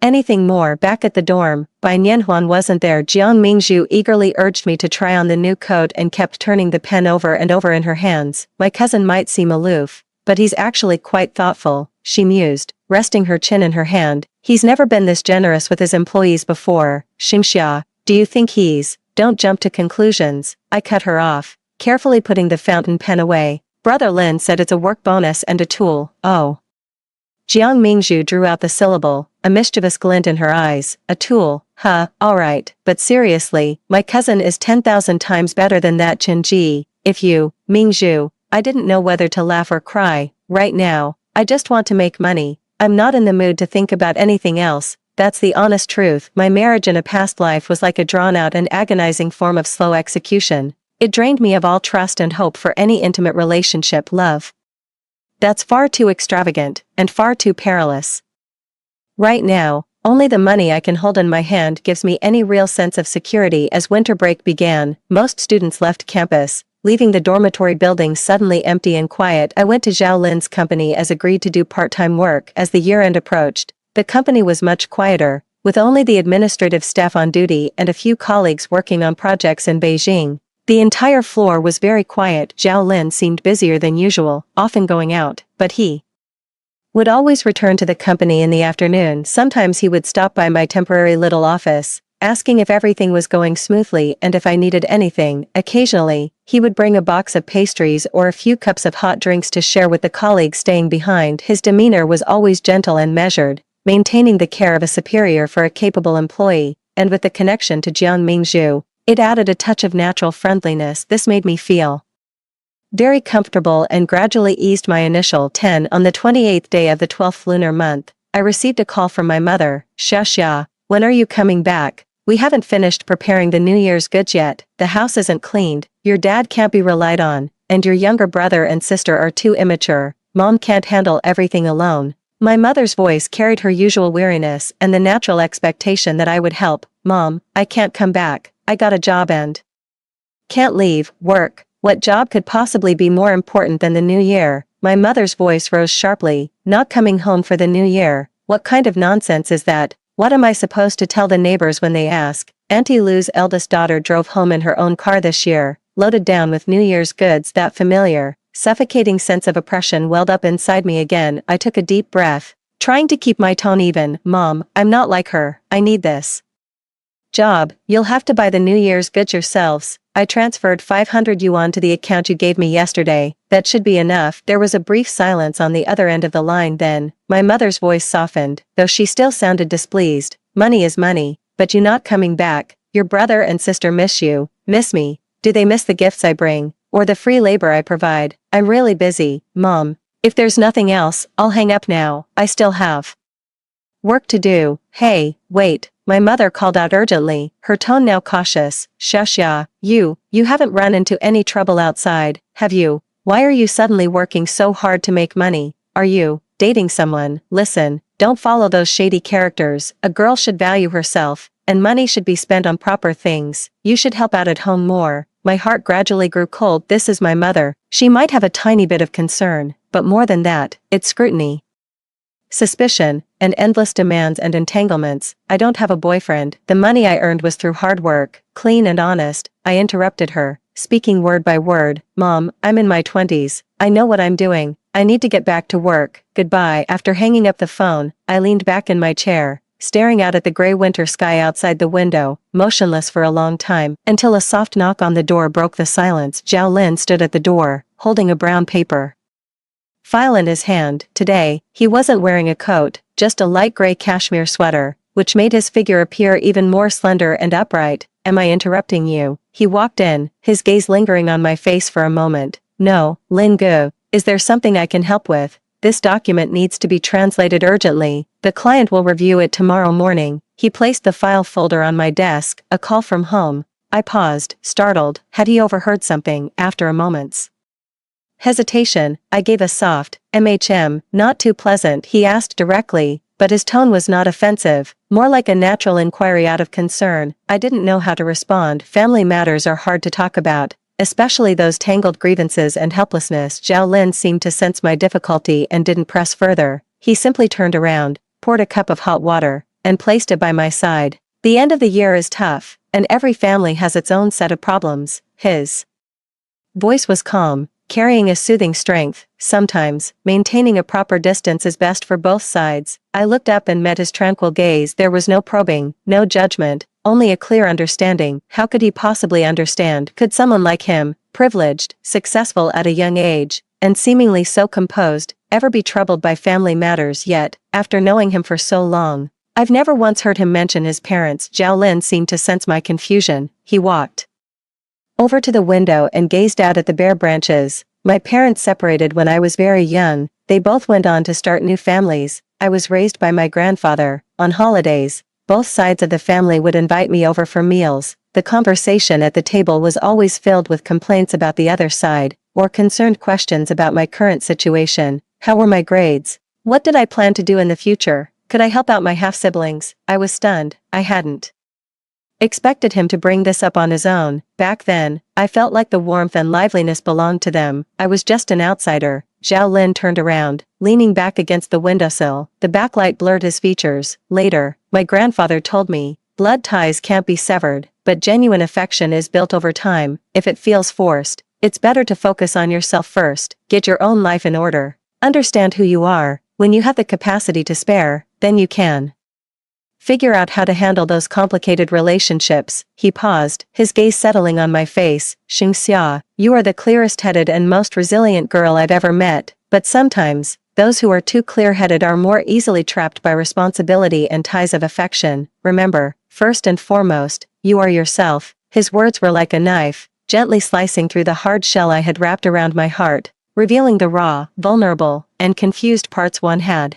anything more. Back at the dorm, Bai Nianhuan wasn't there. Jiang Mingzhu eagerly urged me to try on the new coat and kept turning the pen over and over in her hands. My cousin might seem aloof, but he's actually quite thoughtful, she mused, resting her chin in her hand. He's never been this generous with his employees before. Xingxia, do you think he's... Don't jump to conclusions. I cut her off, carefully putting the fountain pen away. Brother Lin said it's a work bonus and a tool. Oh. Jiang Mingzhu drew out the syllable, a mischievous glint in her eyes. A tool, huh, alright, but seriously, my cousin is 10,000 times better than that. Chen Ji, if you, Mingzhu, I didn't know whether to laugh or cry. Right now, I just want to make money. I'm not in the mood to think about anything else. That's the honest truth. My marriage in a past life was like a drawn-out and agonizing form of slow execution. It drained me of all trust and hope for any intimate relationship. Love. That's far too extravagant, and far too perilous. Right now, only the money I can hold in my hand gives me any real sense of security. As winter break began, most students left campus, leaving the dormitory building suddenly empty and quiet. I went to Zhao Lin's company as agreed to do part-time work. As the year-end approached, the company was much quieter, with only the administrative staff on duty and a few colleagues working on projects in Beijing. The entire floor was very quiet. Zhao Lin seemed busier than usual, often going out, but he would always return to the company in the afternoon. Sometimes he would stop by my temporary little office, asking if everything was going smoothly and if I needed anything. Occasionally, he would bring a box of pastries or a few cups of hot drinks to share with the colleagues staying behind. His demeanor was always gentle and measured, maintaining the care of a superior for a capable employee, and with the connection to Jiang Mingzhu, It added a touch of natural friendliness. This made me feel very comfortable and gradually eased my initial 10. On the 28th day of the 12th lunar month, I received a call from my mother. Xia, when are you coming back? We haven't finished preparing the New Year's goods yet, the house isn't cleaned, your dad can't be relied on, and your younger brother and sister are too immature, mom can't handle everything alone. My mother's voice carried her usual weariness and the natural expectation that I would help. Mom, I can't come back, I got a job and can't leave, work. What job could possibly be more important than the new year? My mother's voice rose sharply. Not coming home for the new year? What kind of nonsense is that? What am I supposed to tell the neighbors when they ask? Auntie Lou's eldest daughter drove home in her own car this year, loaded down with New Year's goods. That familiar, suffocating sense of oppression welled up inside me again. I took a deep breath, trying to keep my tone even. Mom, I'm not like her, I need this job. You'll have to buy the New Year's goods yourselves. I transferred 500 yuan to the account you gave me yesterday. That should be enough. There was a brief silence on the other end of the line. Then, my mother's voice softened, though she still sounded displeased. Money is money, but you not coming back. Your brother and sister miss you. Miss me? Do they miss the gifts I bring, or the free labor I provide? I'm really busy, Mom. If there's nothing else, I'll hang up now. I still have work to do. Hey, wait. My mother called out urgently, her tone now cautious. Xia, you haven't run into any trouble outside, have you? Why are you suddenly working so hard to make money? Are you dating someone? Listen, don't follow those shady characters. A girl should value herself, and money should be spent on proper things. You should help out at home more. My heart gradually grew cold. This is my mother. She might have a tiny bit of concern, but more than that, it's scrutiny, suspicion, and endless demands and entanglements. I don't have a boyfriend. The money I earned was through hard work, clean and honest. I interrupted her, speaking word by word. Mom, I'm in my 20s. I know what I'm doing. I need to get back to work. Goodbye. After hanging up the phone, I leaned back in my chair, staring out at the gray winter sky outside the window, motionless for a long time, until a soft knock on the door broke the silence. Zhao Lin stood at the door, holding a brown paper file in his hand. Today, he wasn't wearing a coat, just a light gray cashmere sweater, which made his figure appear even more slender and upright. Am I interrupting you? He walked in, his gaze lingering on my face for a moment. No, Lin Gu, is there something I can help with? This document needs to be translated urgently. The client will review it tomorrow morning. He placed the file folder on my desk. A call from home. I paused, startled. Had he overheard something? After a moment's hesitation, I gave a soft, not too pleasant. He asked directly, but his tone was not offensive, more like a natural inquiry out of concern. I didn't know how to respond. Family matters are hard to talk about, especially those tangled grievances and helplessness. Zhao Lin seemed to sense my difficulty and didn't press further. He simply turned around, poured a cup of hot water, and placed it by my side. The end of the year is tough, and every family has its own set of problems. His voice was calm, carrying a soothing strength. Sometimes, maintaining a proper distance is best for both sides. I looked up and met his tranquil gaze. There was no probing, no judgment, only a clear understanding. How could he possibly understand? Could someone like him, privileged, successful at a young age, and seemingly so composed, ever be troubled by family matters? Yet, after knowing him for so long, I've never once heard him mention his parents. Zhao Lin seemed to sense my confusion. He walked over to the window and gazed out at the bare branches. My parents separated when I was very young. They both went on to start new families. I was raised by my grandfather. On holidays, both sides of the family would invite me over for meals. The conversation at the table was always filled with complaints about the other side, or concerned questions about my current situation. How were my grades? What did I plan to do in the future? Could I help out my half-siblings? I was stunned. I hadn't expected him to bring this up on his own. Back then, I felt like the warmth and liveliness belonged to them. I was just an outsider. Zhao Lin turned around, leaning back against the windowsill. The backlight blurred his features. Later, my grandfather told me, blood ties can't be severed, but genuine affection is built over time. If it feels forced, it's better to focus on yourself first. Get your own life in order. Understand who you are. When you have the capacity to spare, then you can figure out how to handle those complicated relationships. He paused, his gaze settling on my face. Xia, you are the clearest-headed and most resilient girl I've ever met, but sometimes, those who are too clear-headed are more easily trapped by responsibility and ties of affection. Remember, first and foremost, you are yourself. His words were like a knife, gently slicing through the hard shell I had wrapped around my heart, revealing the raw, vulnerable, and confused parts one had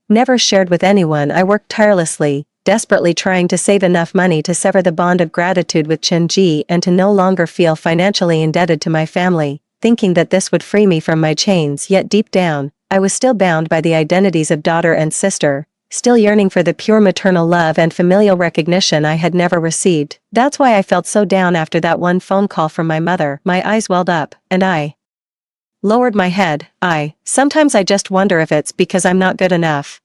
never shared with anyone. I worked tirelessly, desperately trying to save enough money to sever the bond of gratitude with Chen-ji and to no longer feel financially indebted to my family, thinking that this would free me from my chains. Yet deep down, I was still bound by the identities of daughter and sister, still yearning for the pure maternal love and familial recognition I had never received. That's why I felt so down after that one phone call from my mother. My eyes welled up, and I lowered my head. Sometimes I just wonder if it's because I'm not good enough,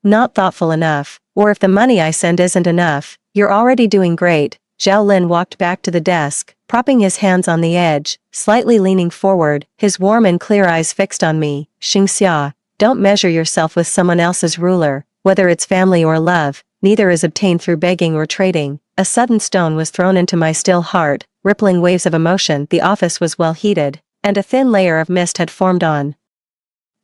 not thoughtful enough, or if the money I send isn't enough. You're already doing great. Zhao Lin walked back to the desk, propping his hands on the edge, slightly leaning forward, his warm and clear eyes fixed on me. Xingxia, don't measure yourself with someone else's ruler, whether it's family or love. Neither is obtained through begging or trading. A sudden stone was thrown into my still heart, rippling waves of emotion. The office was well heated, and a thin layer of mist had formed on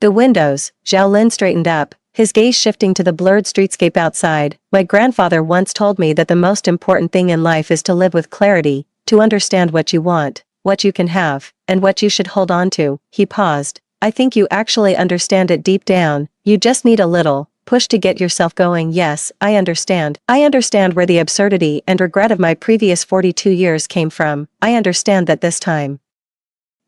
the windows. Zhao Lin straightened up, his gaze shifting to the blurred streetscape outside. My grandfather once told me that the most important thing in life is to live with clarity, to understand what you want, what you can have, and what you should hold on to. He paused. I think you actually understand it deep down. You just need a little push to get yourself going. Yes, I understand. I understand where the absurdity and regret of my previous 42 years came from. I understand that this time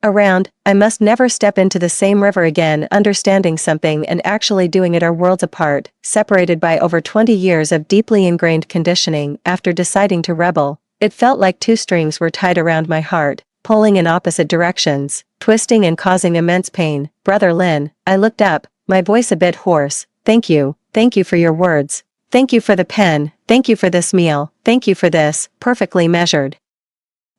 around, I must never step into the same river again. Understanding something and actually doing it are worlds apart, separated by over 20 years of deeply ingrained conditioning. After deciding to rebel, it felt like two strings were tied around my heart, pulling in opposite directions, twisting and causing immense pain. Brother Lin, I looked up, my voice a bit hoarse. Thank you for your words. Thank you for the pen, thank you for this meal, thank you for this, perfectly measured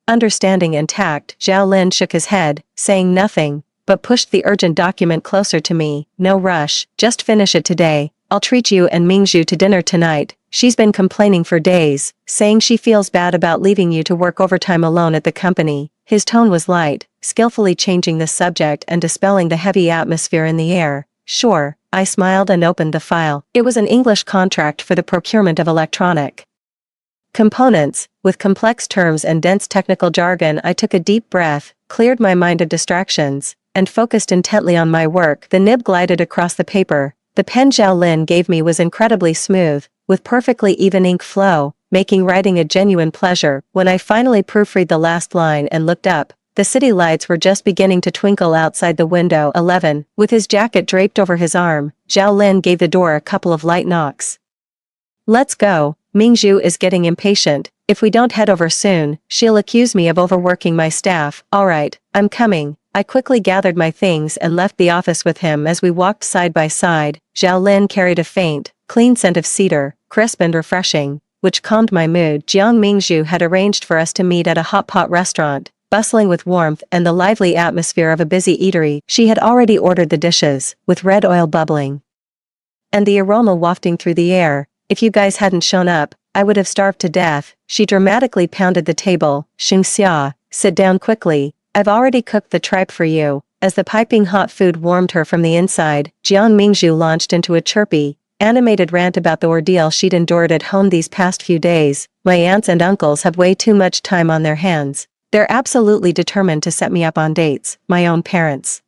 understanding and tact. Zhao Lin shook his head, saying nothing, but pushed the urgent document closer to me. No rush, just finish it today. I'll treat you and Mingzhu to dinner tonight. She's been complaining for days, saying she feels bad about leaving you to work overtime alone at the company. His tone was light, skillfully changing the subject and dispelling the heavy atmosphere in the air. Sure, I smiled and opened the file. It was an English contract for the procurement of electronic components, with complex terms and dense technical jargon. I took a deep breath, cleared my mind of distractions, and focused intently on my work. The nib glided across the paper. The pen Zhao Lin gave me was incredibly smooth, with perfectly even ink flow, making writing a genuine pleasure. When I finally proofread the last line and looked up, the city lights were just beginning to twinkle outside the window. 11. With his jacket draped over his arm, Zhao Lin gave the door a couple of light knocks. Let's go. Mingzhu is getting impatient. If we don't head over soon, she'll accuse me of overworking my staff. Alright, I'm coming. I quickly gathered my things and left the office with him. As we walked side by side, Zhao Lin carried a faint, clean scent of cedar, crisp and refreshing, which calmed my mood. Jiang Mingzhu had arranged for us to meet at a hot pot restaurant, bustling with warmth and the lively atmosphere of a busy eatery. She had already ordered the dishes, with red oil bubbling and the aroma wafting through the air. If you guys hadn't shown up, I would have starved to death. She dramatically pounded the table. Xingxia, sit down quickly. I've already cooked the tripe for you. As the piping hot food warmed her from the inside, Jiang Mingzhu launched into a chirpy, animated rant about the ordeal she'd endured at home these past few days. My aunts and uncles have way too much time on their hands. They're absolutely determined to set me up on dates. My own parents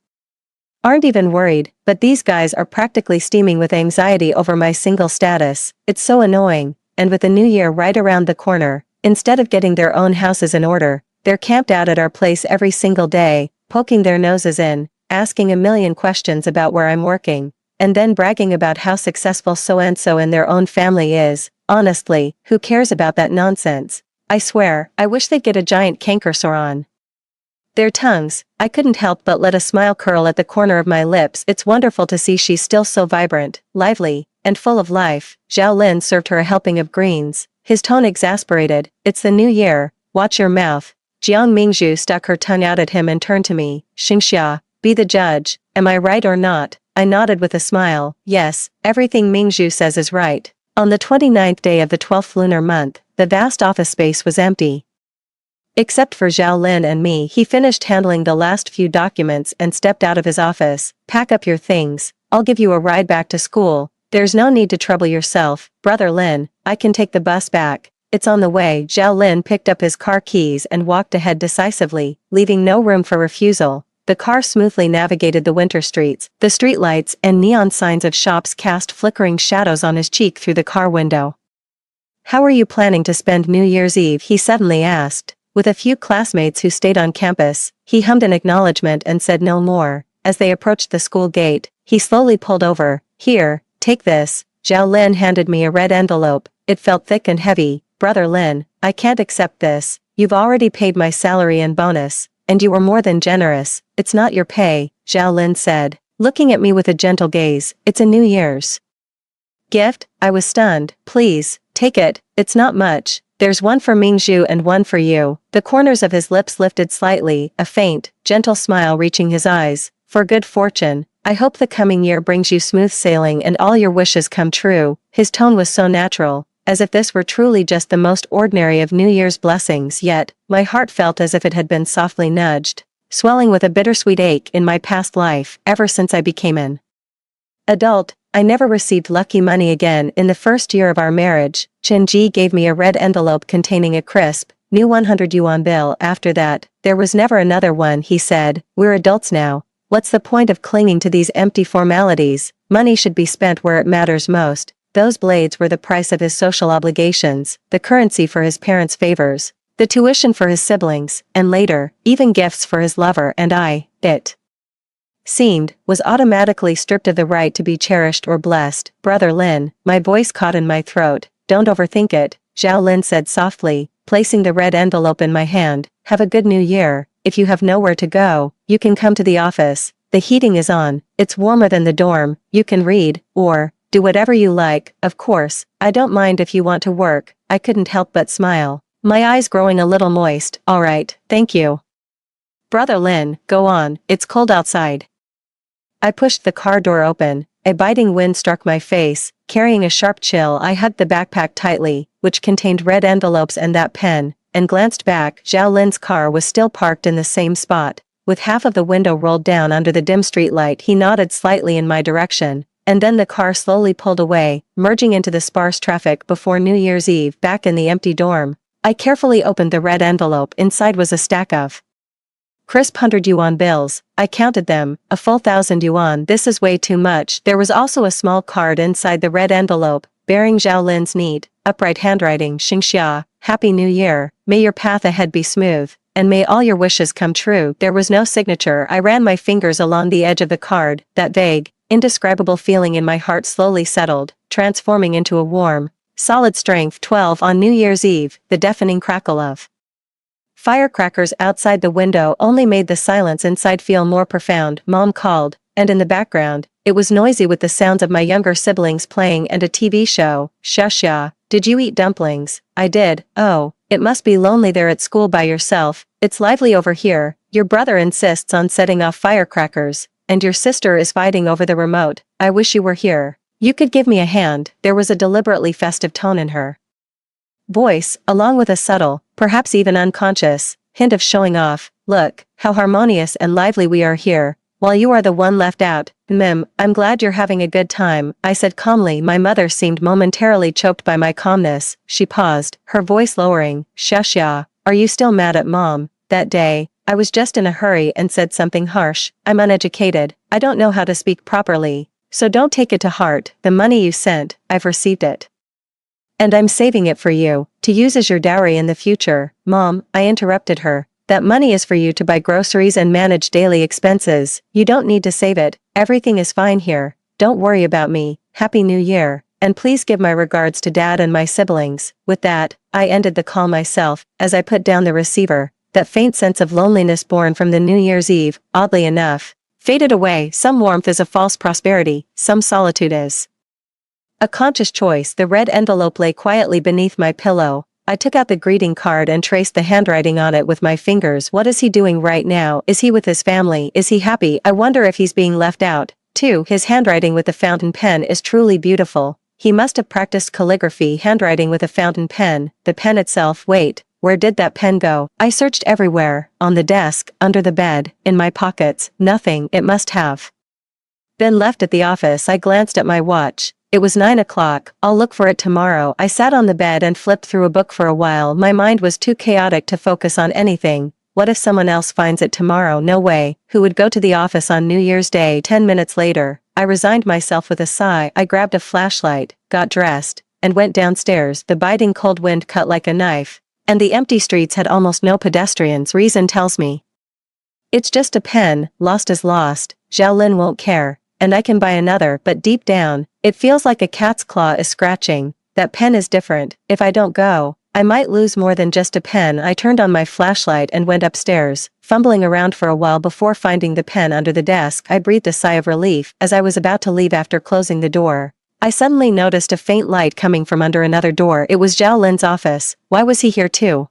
aren't even worried, but these guys are practically steaming with anxiety over my single status. It's so annoying, and with the new year right around the corner, instead of getting their own houses in order, they're camped out at our place every single day, poking their noses in, asking a million questions about where I'm working, and then bragging about how successful so-and-so in their own family is. Honestly, who cares about that nonsense? I swear, I wish they'd get a giant canker sore on their tongues. I couldn't help but let a smile curl at the corner of my lips. It's wonderful to see she's still so vibrant, lively, and full of life. Zhao Lin served her a helping of greens, his tone exasperated. It's the new year, watch your mouth. Jiang Mingzhu stuck her tongue out at him and turned to me. Xingxia, be the judge, am I right or not? I nodded with a smile. Yes, everything Mingzhu says is right. On the 29th day of the 12th lunar month, the vast office space was empty. Except for Zhao Lin and me. He finished handling the last few documents and stepped out of his office. Pack up your things, I'll give you a ride back to school. There's no need to trouble yourself, Brother Lin, I can take the bus back. It's on the way. Zhao Lin picked up his car keys and walked ahead decisively, leaving no room for refusal. The car smoothly navigated the winter streets. The streetlights and neon signs of shops cast flickering shadows on his cheek through the car window. "How are you planning to spend New Year's Eve?" he suddenly asked. With a few classmates who stayed on campus, he hummed an acknowledgement and said no more. As they approached the school gate, he slowly pulled over. "Here, take this." Zhao Lin handed me a red envelope. It felt thick and heavy. "Brother Lin, I can't accept this. You've already paid my salary and bonus, and you were more than generous." "It's not your pay," Zhao Lin said, looking at me with a gentle gaze. "It's a New Year's gift." I was stunned. "Please, take it. It's not much. There's one for Mingzhu and one for you." The corners of his lips lifted slightly, a faint, gentle smile reaching his eyes. "For good fortune. I hope the coming year brings you smooth sailing and all your wishes come true." His tone was so natural, as if this were truly just the most ordinary of New Year's blessings, yet my heart felt as if it had been softly nudged, swelling with a bittersweet ache. In my past life, ever since I became an adult, I never received lucky money again. In the first year of our marriage, Chen Ji gave me a red envelope containing a crisp, new 100 yuan bill. After that, there was never another one. He said, "We're adults now. What's the point of clinging to these empty formalities? Money should be spent where it matters most." Those blades were the price of his social obligations, the currency for his parents' favors, the tuition for his siblings, and later, even gifts for his lover and I. It seemed, was automatically stripped of the right to be cherished or blessed. "Brother Lin," my voice caught in my throat. "Don't overthink it," Zhao Lin said softly, placing the red envelope in my hand. "Have a good New Year. If you have nowhere to go, you can come to the office. The heating is on. It's warmer than the dorm. You can read, or do whatever you like. Of course, I don't mind if you want to work." I couldn't help but smile, my eyes growing a little moist. "All right, thank you. Brother Lin, go on. It's cold outside." I pushed the car door open. A biting wind struck my face, carrying a sharp chill. I hugged the backpack tightly, which contained red envelopes and that pen, and glanced back. Zhao Lin's car was still parked in the same spot, with half of the window rolled down under the dim streetlight. He nodded slightly in my direction, and then the car slowly pulled away, merging into the sparse traffic. Before New Year's Eve, back in the empty dorm, I carefully opened the red envelope. Inside was a stack of crisp 100 yuan bills. I counted them, a full 1,000 yuan. "This is way too much." There was also a small card inside the red envelope, bearing Zhao Lin's neat, upright handwriting. "Xingxia, Happy New Year. May your path ahead be smooth, and may all your wishes come true." There was no signature. I ran my fingers along the edge of the card. That vague, indescribable feeling in my heart slowly settled, transforming into a warm, solid strength. 12 On New Year's Eve, the deafening crackle of firecrackers outside the window only made the silence inside feel more profound. Mom called, and in the background, it was noisy with the sounds of my younger siblings playing and a TV show. "Shushya, did you eat dumplings?" "I did." "Oh, it must be lonely there at school by yourself." "It's lively over here. Your brother insists on setting off firecrackers, and your sister is fighting over the remote. I wish you were here. You could give me a hand." There was a deliberately festive tone in her voice, along with a subtle, perhaps even unconscious, hint of showing off. "Look, how harmonious and lively we are here, while you are the one left out." I'm glad you're having a good time," I said calmly. My mother seemed momentarily choked by my calmness. She paused, her voice lowering. "Shushya, are you still mad at Mom? That day, I was just in a hurry and said something harsh. I'm uneducated. I don't know how to speak properly. So don't take it to heart. The money you sent, I've received it. And I'm saving it for you, to use as your dowry in the future." "Mom," I interrupted her, "that money is for you to buy groceries and manage daily expenses. You don't need to save it. Everything is fine here. Don't worry about me. Happy New Year, and please give my regards to Dad and my siblings." With that, I ended the call myself. As I put down the receiver, that faint sense of loneliness born from the New Year's Eve, oddly enough, faded away. Some warmth is a false prosperity, some solitude is a conscious choice. The red envelope lay quietly beneath my pillow. I took out the greeting card and traced the handwriting on it with my fingers. What is he doing right now? Is he with his family? Is he happy? I wonder if he's being left out, too. His handwriting with the fountain pen is truly beautiful. He must have practiced calligraphy. Handwriting with a fountain pen. The pen itself. Wait, where did that pen go? I searched everywhere, on the desk, under the bed, in my pockets. Nothing. It must have been left at the office. I glanced at my watch. It was 9 o'clock, I'll look for it tomorrow. I sat on the bed and flipped through a book for a while. My mind was too chaotic to focus on anything. What if someone else finds it tomorrow? No way. Who would go to the office on New Year's Day? 10 minutes later, I resigned myself with a sigh. I grabbed a flashlight, got dressed, and went downstairs. The biting cold wind cut like a knife, and the empty streets had almost no pedestrians. Reason tells me it's just a pen, lost is lost, Zhao Lin won't care, and I can buy another, but deep down, it feels like a cat's claw is scratching. That pen is different. If I don't go, I might lose more than just a pen. I turned on my flashlight and went upstairs, fumbling around for a while before finding the pen under the desk. I breathed a sigh of relief as I was about to leave. After closing the door, I suddenly noticed a faint light coming from under another door. It was Zhao Lin's office. Why was he here too?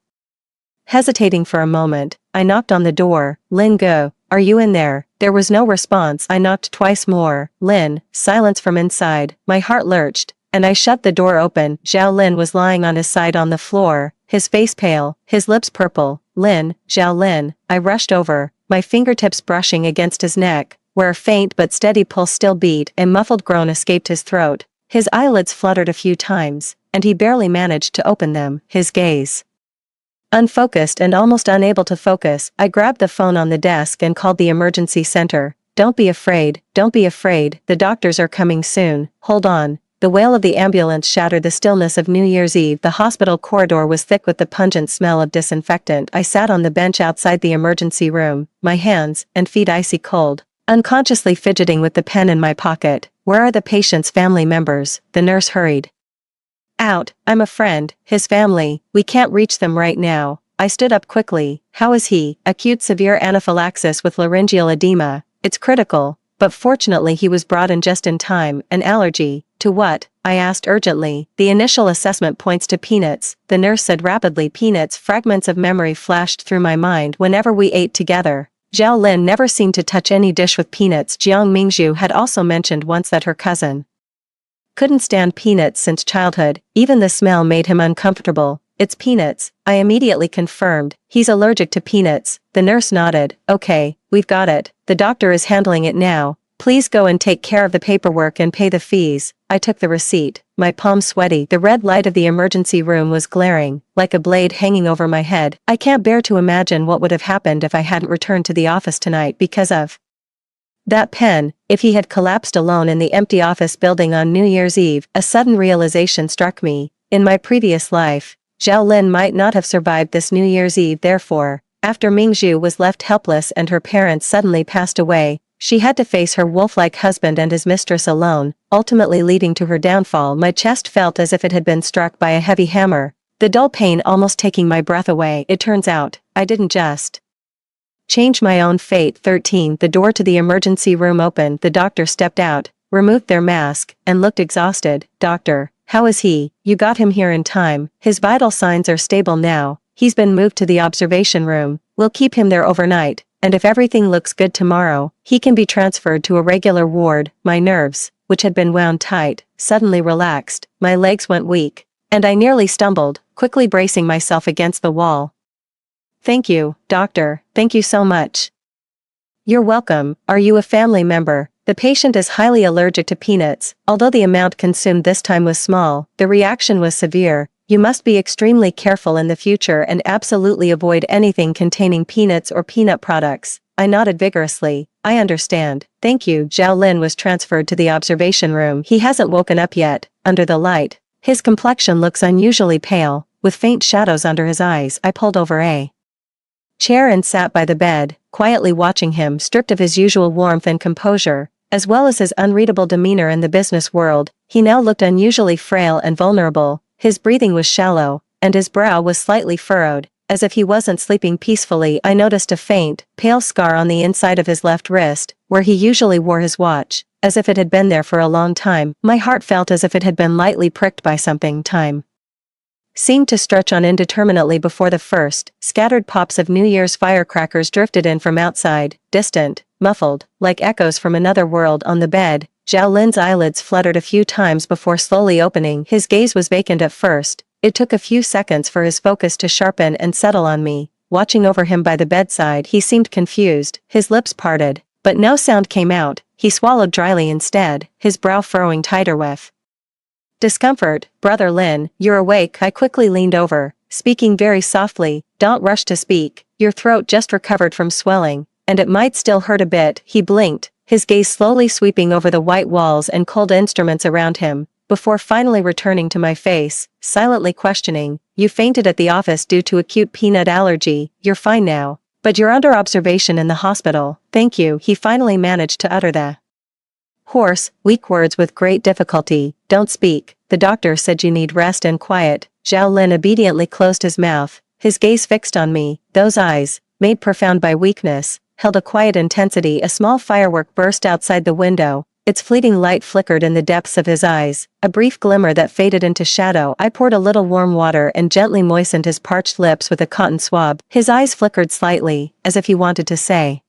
Hesitating for a moment, I knocked on the door. Lin Go, are you in there? There was no response. I knocked twice more. Lin, silence from inside. My heart lurched, and I shut the door open. Zhao Lin was lying on his side on the floor, his face pale, his lips purple. Lin, Zhao Lin. I rushed over, my fingertips brushing against his neck, where a faint but steady pulse still beat. A muffled groan escaped his throat. His eyelids fluttered a few times, and he barely managed to open them. His gaze unfocused and almost unable to focus. I grabbed the phone on the desk and called the emergency center. Don't be afraid, don't be afraid, the doctors are coming soon. Hold on. The wail of the ambulance shattered the stillness of New Year's Eve. The hospital corridor was thick with the pungent smell of disinfectant. I sat on the bench outside the emergency room, my hands and feet icy cold, unconsciously fidgeting with the pen in my pocket. Where are the patient's family members? The nurse hurried out. I'm a friend, his family, we can't reach them right now. I stood up quickly. How is he? Acute severe anaphylaxis with laryngeal edema. It's critical, but fortunately he was brought in just in time. An allergy. To what? I asked urgently. The initial assessment points to peanuts, the nurse said rapidly. Peanuts. Fragments of memory flashed through my mind. Whenever we ate together, Zhao Lin never seemed to touch any dish with peanuts. Jiang Mingzhu had also mentioned once that her cousin couldn't stand peanuts since childhood. Even the smell made him uncomfortable. It's peanuts, I immediately confirmed. He's allergic to peanuts. The nurse nodded. Okay, we've got it. The doctor is handling it now. Please go and take care of the paperwork and pay the fees. I took the receipt, my palms sweaty. The red light of the emergency room was glaring, like a blade hanging over my head. I can't bear to imagine what would have happened if I hadn't returned to the office tonight because of that pen. If he had collapsed alone in the empty office building on New Year's Eve. A sudden realization struck me. In my previous life, Zhao Lin might not have survived this New Year's Eve. Therefore, after Mingzhu was left helpless and her parents suddenly passed away, she had to face her wolf-like husband and his mistress alone, ultimately leading to her downfall. My chest felt as if it had been struck by a heavy hammer, the dull pain almost taking my breath away. It turns out, I didn't just change my own fate. 13. The door to the emergency room opened. The doctor stepped out, removed their mask, and looked exhausted. Doctor, how is he? You got him here in time. His vital signs are stable now. He's been moved to the observation room. We'll keep him there overnight, and if everything looks good tomorrow, he can be transferred to a regular ward. My nerves, which had been wound tight, suddenly relaxed. My legs went weak, and I nearly stumbled, quickly bracing myself against the wall. Thank you, doctor. Thank you so much. You're welcome. Are you a family member? The patient is highly allergic to peanuts. Although the amount consumed this time was small, the reaction was severe. You must be extremely careful in the future and absolutely avoid anything containing peanuts or peanut products. I nodded vigorously. I understand. Thank you. Zhao Lin was transferred to the observation room. He hasn't woken up yet. Under the light, his complexion looks unusually pale, with faint shadows under his eyes. I pulled over a chair and sat by the bed, quietly watching him. Stripped of his usual warmth and composure, as well as his unreadable demeanor in the business world, he now looked unusually frail and vulnerable. His breathing was shallow, and his brow was slightly furrowed, as if he wasn't sleeping peacefully. I noticed a faint, pale scar on the inside of his left wrist, where he usually wore his watch, as if it had been there for a long time. My heart felt as if it had been lightly pricked by something. Time seemed to stretch on indeterminately before the first. Scattered pops of New Year's firecrackers drifted in from outside, distant, muffled, like echoes from another world. On the bed, Zhao Lin's eyelids fluttered a few times before slowly opening. His gaze was vacant at first. It took a few seconds for his focus to sharpen and settle on me. Watching over him by the bedside, he seemed confused. His lips parted, but no sound came out. He swallowed dryly instead, his brow furrowing tighter with Discomfort, Brother Lin, you're awake. I quickly leaned over, speaking very softly. Don't rush to speak, your throat just recovered from swelling, and it might still hurt a bit. He blinked, his gaze slowly sweeping over the white walls and cold instruments around him, before finally returning to my face, silently questioning, you fainted at the office due to acute peanut allergy. You're fine now, but you're under observation in the hospital. Thank you. He finally managed to utter the hoarse, weak words with great difficulty. Don't speak, the doctor said you need rest and quiet. Zhao Lin obediently closed his mouth, his gaze fixed on me. Those eyes, made profound by weakness, held a quiet intensity. A small firework burst outside the window, its fleeting light flickered in the depths of his eyes, a brief glimmer that faded into shadow. I poured a little warm water and gently moistened his parched lips with a cotton swab. His eyes flickered slightly, as if he wanted to say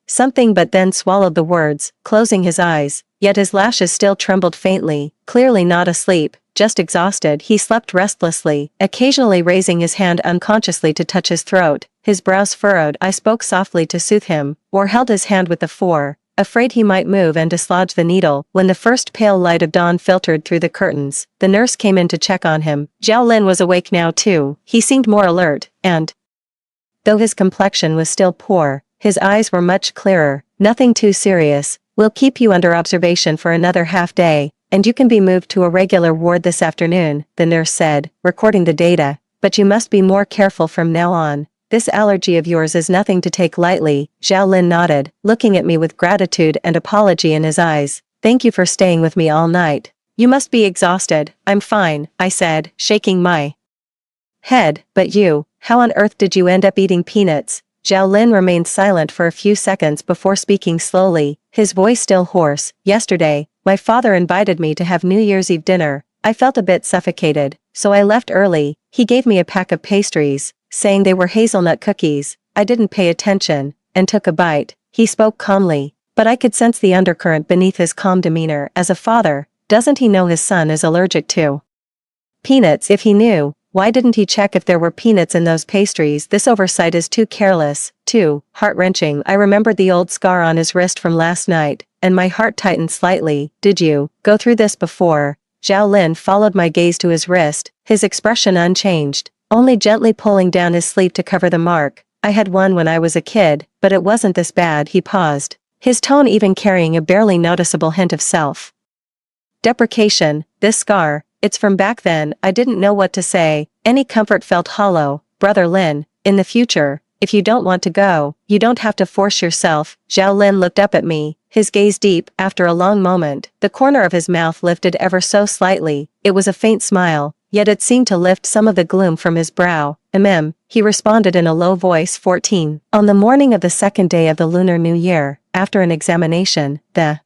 something but then swallowed the words, closing his eyes, yet his lashes still trembled faintly. Clearly not asleep, just exhausted. He slept restlessly, occasionally raising his hand unconsciously to touch his throat, his brows furrowed. I spoke softly to soothe him, or held his hand with the fore, afraid he might move and dislodge the needle. When the first pale light of dawn filtered through the curtains, the nurse came in to check on him. Zhao Lin was awake now too. He seemed more alert, and though his complexion was still poor, his eyes were much clearer. Nothing too serious. We'll keep you under observation for another half day, and you can be moved to a regular ward this afternoon, the nurse said, recording the data. But you must be more careful from now on. This allergy of yours is nothing to take lightly. Zhao Lin nodded, looking at me with gratitude and apology in his eyes. Thank you for staying with me all night. You must be exhausted. I'm fine, I said, shaking my head. But you, how on earth did you end up eating peanuts? Zhao Lin remained silent for a few seconds before speaking slowly, his voice still hoarse. Yesterday, my father invited me to have New Year's Eve dinner. I felt a bit suffocated, so I left early. He gave me a pack of pastries, saying they were hazelnut cookies. I didn't pay attention, and took a bite. He spoke calmly, but I could sense the undercurrent beneath his calm demeanor. As a father, doesn't he know his son is allergic to peanuts? If he knew, why didn't he check if there were peanuts in those pastries? This oversight is too careless, too heart-wrenching. I remembered the old scar on his wrist from last night, and my heart tightened slightly. Did you go through this before? Zhao Lin followed my gaze to his wrist, his expression unchanged, only gently pulling down his sleeve to cover the mark. I had one when I was a kid, but it wasn't this bad. He paused, his tone even carrying a barely noticeable hint of self-deprecation. This scar, it's from back then. I didn't know what to say. Any comfort felt hollow. Brother Lin, in the future, if you don't want to go, you don't have to force yourself. Zhao Lin looked up at me, his gaze deep. After a long moment, the corner of his mouth lifted ever so slightly. It was a faint smile, yet it seemed to lift some of the gloom from his brow. He responded in a low voice. 14. On the morning of the second day of the Lunar New Year, after an examination, the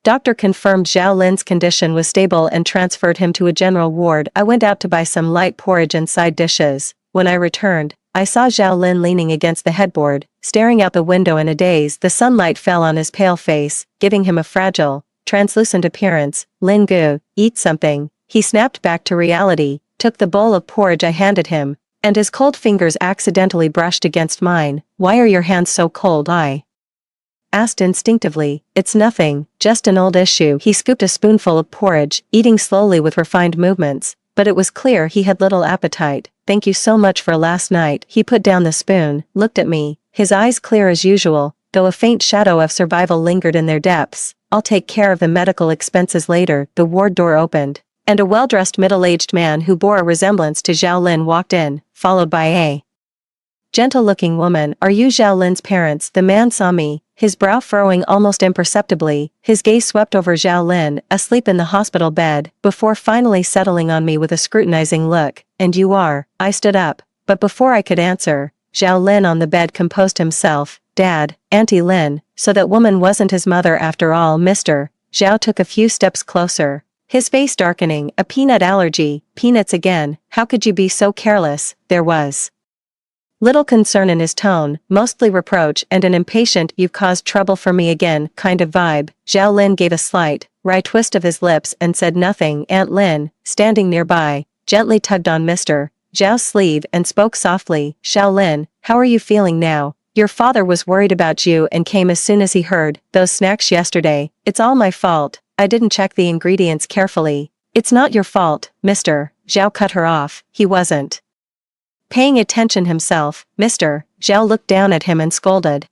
doctor confirmed Zhao Lin's condition was stable and transferred him to a general ward. I went out to buy some light porridge and side dishes. When I returned, I saw Zhao Lin leaning against the headboard, staring out the window in a daze. The sunlight fell on his pale face, giving him a fragile, translucent appearance. Lin Gu, eat something. He snapped back to reality, took the bowl of porridge I handed him, and his cold fingers accidentally brushed against mine. Why are your hands so cold? I asked instinctively. It's nothing, just an old issue. He scooped a spoonful of porridge, eating slowly with refined movements, but it was clear he had little appetite. Thank you so much for last night. He put down the spoon, looked at me, his eyes clear as usual, though a faint shadow of survival lingered in their depths. I'll take care of the medical expenses later. The ward door opened, and a well-dressed middle-aged man who bore a resemblance to Zhao Lin walked in, followed by a gentle-looking woman. Are you Zhao Lin's parents? The man saw me, his brow furrowing almost imperceptibly. His gaze swept over Zhao Lin, asleep in the hospital bed, before finally settling on me with a scrutinizing look. And you are? I stood up, but before I could answer, Zhao Lin on the bed composed himself. Dad, Auntie Lin, so that woman wasn't his mother after all. Mr. Zhao took a few steps closer, his face darkening. A peanut allergy? Peanuts again? How could you be so careless? There was little concern in his tone, mostly reproach and an impatient "you've caused trouble for me again" kind of vibe. Zhao Lin gave a slight, wry twist of his lips and said nothing. Aunt Lin, standing nearby, gently tugged on Mr. Zhao's sleeve and spoke softly. Zhao Lin, how are you feeling now? Your father was worried about you and came as soon as he heard those snacks yesterday. It's all my fault. I didn't check the ingredients carefully. It's not your fault, Mr. Zhao cut her off. He wasn't paying attention himself. Mr. Zhao looked down at him and scolded.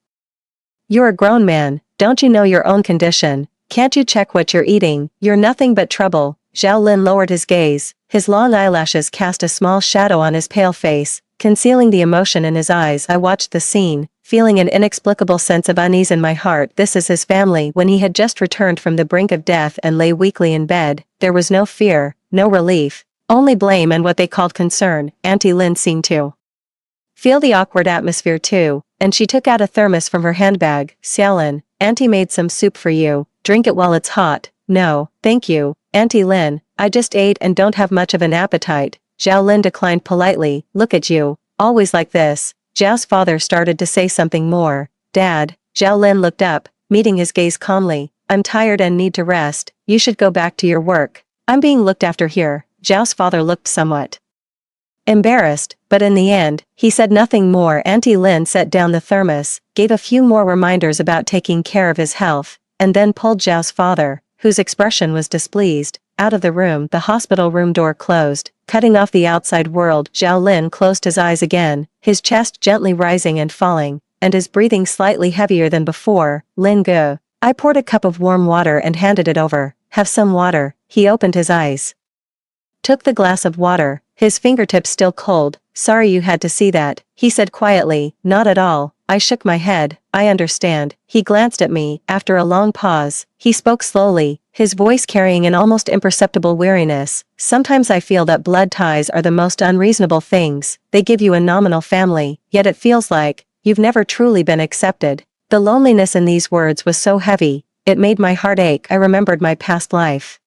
You're a grown man, don't you know your own condition? Can't you check what you're eating? You're nothing but trouble. Zhao Lin lowered his gaze. His long eyelashes cast a small shadow on his pale face, concealing the emotion in his eyes. I watched the scene, feeling an inexplicable sense of unease in my heart. This is his family. When he had just returned from the brink of death and lay weakly in bed, there was no fear, no relief, only blame and what they called concern. Auntie Lin seemed to feel the awkward atmosphere too, and she took out a thermos from her handbag. Xiaolin, Auntie made some soup for you, drink it while it's hot. No, thank you, Auntie Lin, I just ate and don't have much of an appetite. Zhao Lin declined politely. Look at you, always like this. Zhao's father started to say something more. Dad, Zhao Lin looked up, meeting his gaze calmly. I'm tired and need to rest, you should go back to your work. I'm being looked after here. Zhao's father looked somewhat embarrassed, but in the end, he said nothing more. Auntie Lin set down the thermos, gave a few more reminders about taking care of his health, and then pulled Zhao's father, whose expression was displeased, out of the room. The hospital room door closed, cutting off the outside world. Zhao Lin closed his eyes again, his chest gently rising and falling, and his breathing slightly heavier than before. Lin Gu. I poured a cup of warm water and handed it over. Have some water. He opened his eyes, took the glass of water, his fingertips still cold. Sorry you had to see that, he said quietly. Not at all. I shook my head. I understand. He glanced at me. After a long pause, he spoke slowly, his voice carrying an almost imperceptible weariness. Sometimes I feel that blood ties are the most unreasonable things. They give you a nominal family, yet it feels like you've never truly been accepted. The loneliness in these words was so heavy, it made my heart ache. I remembered my past life,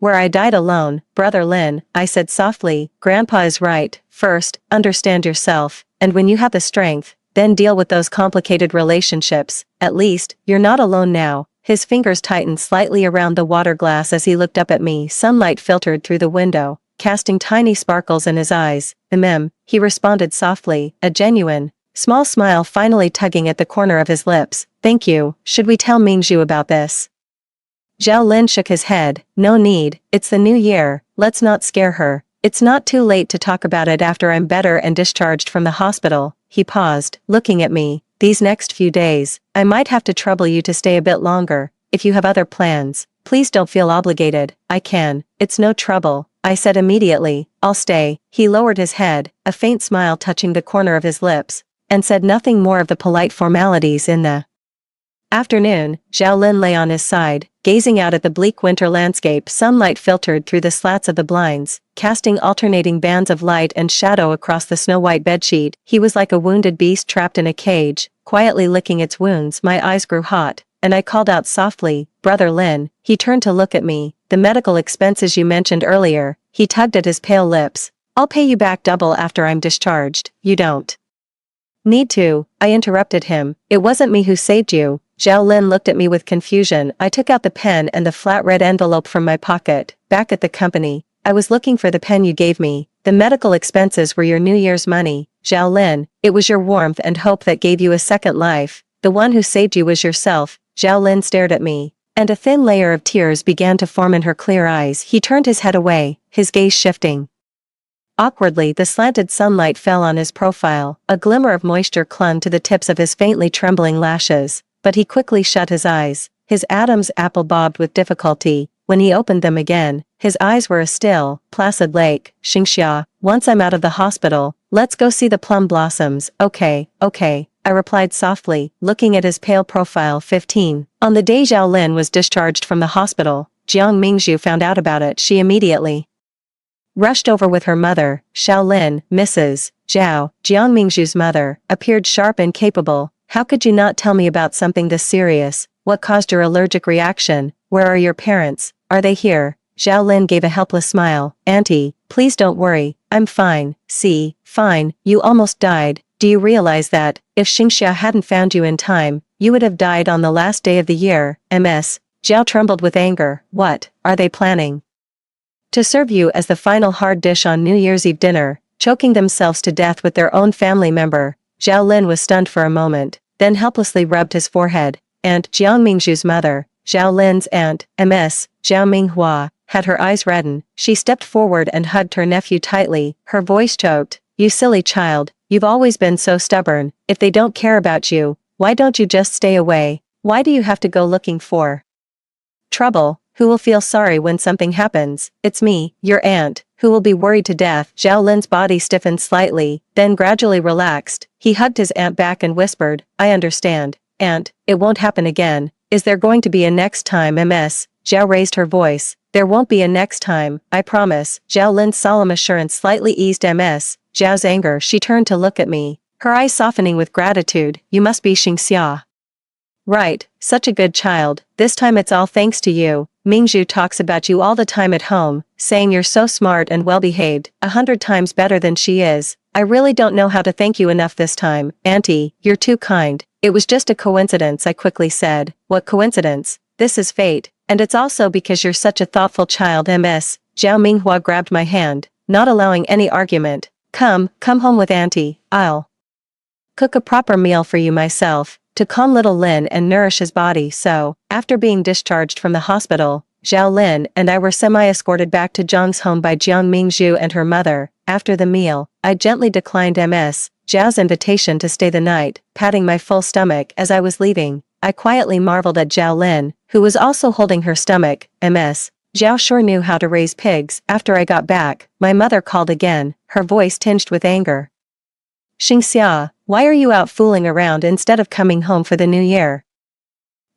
where I died alone. Brother Lin, I said softly, Grandpa is right. First, understand yourself, and when you have the strength, then deal with those complicated relationships. At least, you're not alone now. His fingers tightened slightly around the water glass as he looked up at me. Sunlight filtered through the window, casting tiny sparkles in his eyes. He responded softly, a genuine, small smile finally tugging at the corner of his lips. Thank you. Should we tell Mingzhu about this? Zhao Lin shook his head. No need, it's the new year, let's not scare her. It's not too late to talk about it after I'm better and discharged from the hospital. He paused, looking at me. These next few days, I might have to trouble you to stay a bit longer. If you have other plans, please don't feel obligated. I can. It's no trouble, I said immediately. I'll stay. He lowered his head, a faint smile touching the corner of his lips, and said nothing more of the polite formalities. In the afternoon, Zhao Lin lay on his side, gazing out at the bleak winter landscape. Sunlight filtered through the slats of the blinds, casting alternating bands of light and shadow across the snow-white bedsheet. He was like a wounded beast trapped in a cage, quietly licking its wounds. My eyes grew hot, and I called out softly, Brother Lin. He turned to look at me. The medical expenses you mentioned earlier. He tugged at his pale lips. I'll pay you back double after I'm discharged. You don't need to, I interrupted him. It wasn't me who saved you. Zhao Lin looked at me with confusion. I took out the pen and the flat red envelope from my pocket. Back at the company, I was looking for the pen you gave me. The medical expenses were your New Year's money. Zhao Lin, it was your warmth and hope that gave you a second life. The one who saved you was yourself. Zhao Lin stared at me, and a thin layer of tears began to form in her clear eyes. He turned his head away, his gaze shifting. Awkwardly, the slanted sunlight fell on his profile. A glimmer of moisture clung to the tips of his faintly trembling lashes, but he quickly shut his eyes. His Adam's apple bobbed with difficulty. When he opened them again, his eyes were a still, placid lake. Xingxia, once I'm out of the hospital, let's go see the plum blossoms. Okay, I replied softly, looking at his pale profile. 15. On the day Zhao Lin was discharged from the hospital, Jiang Mingzhu found out about it. She immediately rushed over with her mother. Xiao Lin, Mrs. Zhao, Jiang Mingzhu's mother, appeared sharp and capable. How could you not tell me about something this serious? What caused your allergic reaction? Where are your parents? Are they here? Zhao Lin gave a helpless smile. Auntie, please don't worry, I'm fine. See, fine, you almost died. Do you realize that, if Xingxia hadn't found you in time, you would have died on the last day of the year? Ms. Zhao trembled with anger. What are they planning to serve you as the final hard dish on New Year's Eve dinner, choking themselves to death with their own family member? Zhao Lin was stunned for a moment, then helplessly rubbed his forehead. And Jiang Mingzhu's mother, Zhao Lin's aunt, Ms. Zhao Minghua, had her eyes redden, she stepped forward and hugged her nephew tightly, her voice choked. You silly child, you've always been so stubborn. If they don't care about you, why don't you just stay away? Why do you have to go looking for trouble? Who will feel sorry when something happens? It's me, your aunt, who will be worried to death. Zhao Lin's body stiffened slightly, then gradually relaxed. He hugged his aunt back and whispered, I understand, aunt, it won't happen again. Is there going to be a next time, Ms.? Zhao raised her voice. There won't be a next time, I promise. Zhao Lin's solemn assurance slightly eased Ms. Zhao's anger. She turned to look at me, her eyes softening with gratitude. You must be Xingxia. Right, such a good child. This time it's all thanks to you. Mingzhu talks about you all the time at home, saying you're so smart and well-behaved, 100 times better than she is. I really don't know how to thank you enough this time. Auntie, you're too kind. It was just a coincidence, I quickly said. What coincidence? This is fate. And it's also because you're such a thoughtful child, Ms. Zhao Minghua grabbed my hand, not allowing any argument. Come home with Auntie. I'll cook a proper meal for you myself, to calm little Lin and nourish his body. So, after being discharged from the hospital, Zhao Lin and I were semi-escorted back to Zhang's home by Jiang Mingzhu and her mother. After the meal, I gently declined Ms. Zhao's invitation to stay the night, patting my full stomach as I was leaving. I quietly marveled at Zhao Lin, who was also holding her stomach. Ms. Zhao sure knew how to raise pigs. After I got back, my mother called again, her voice tinged with anger. Xingxia, why are you out fooling around instead of coming home for the new year?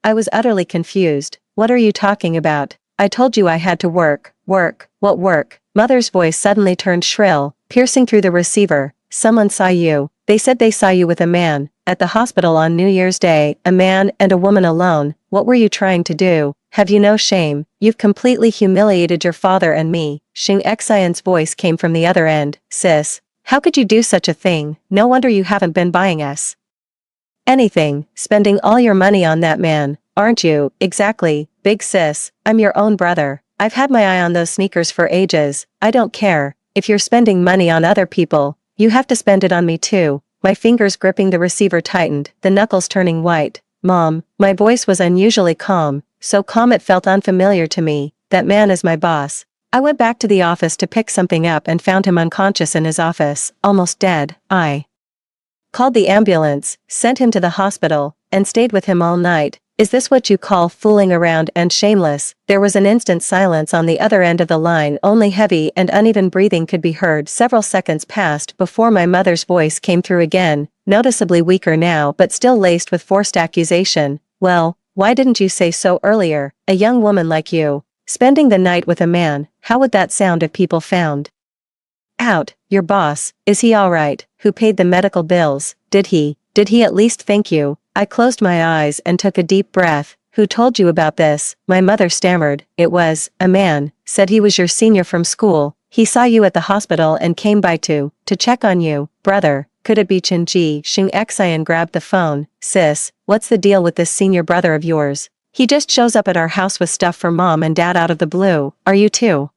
I was utterly confused. What are you talking about? I told you I had to work. Work? What work? Mother's voice suddenly turned shrill, piercing through the receiver. Someone saw you. They said they saw you with a man, at the hospital on New Year's Day, a man and a woman alone. What were you trying to do? Have you no shame? You've completely humiliated your father and me. Xing Xian's voice came from the other end. Sis, how could you do such a thing? No wonder you haven't been buying us anything, spending all your money on that man, aren't you? Exactly, big sis, I'm your own brother. I've had my eye on those sneakers for ages. I don't care. If you're spending money on other people, you have to spend it on me too. My fingers gripping the receiver tightened, the knuckles turning white. Mom, my voice was unusually calm, so calm it felt unfamiliar to me. That man is my boss. I went back to the office to pick something up and found him unconscious in his office, almost dead. I called the ambulance, sent him to the hospital, and stayed with him all night. Is this what you call fooling around and shameless? There was an instant silence on the other end of the line. Only heavy and uneven breathing could be heard. Several seconds passed before my mother's voice came through again, noticeably weaker now but still laced with forced accusation. Well, why didn't you say so earlier? A young woman like you, spending the night with a man, how would that sound if people found out? Your boss, is he alright? Who paid the medical bills? Did he at least thank you? I closed my eyes and took a deep breath. Who told you about this? My mother stammered. It was a man, said he was your senior from school. He saw you at the hospital and came by to check on you. Brother, could it be Chenji? Xing Xian grabbed the phone. Sis, what's the deal with this senior brother of yours? He just shows up at our house with stuff for mom and dad out of the blue. Are you two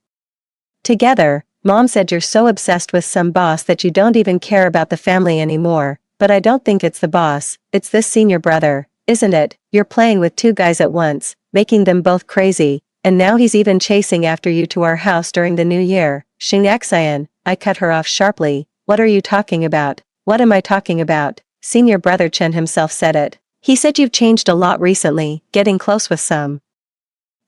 together? Mom said you're so obsessed with some boss that you don't even care about the family anymore. But I don't think it's the boss, it's this senior brother, isn't it? You're playing with two guys at once, making them both crazy, and now he's even chasing after you to our house during the new year. Xing Xian, I cut her off sharply. What are you talking about? What am I talking about? Senior brother Chen himself said it. He said you've changed a lot recently, getting close with some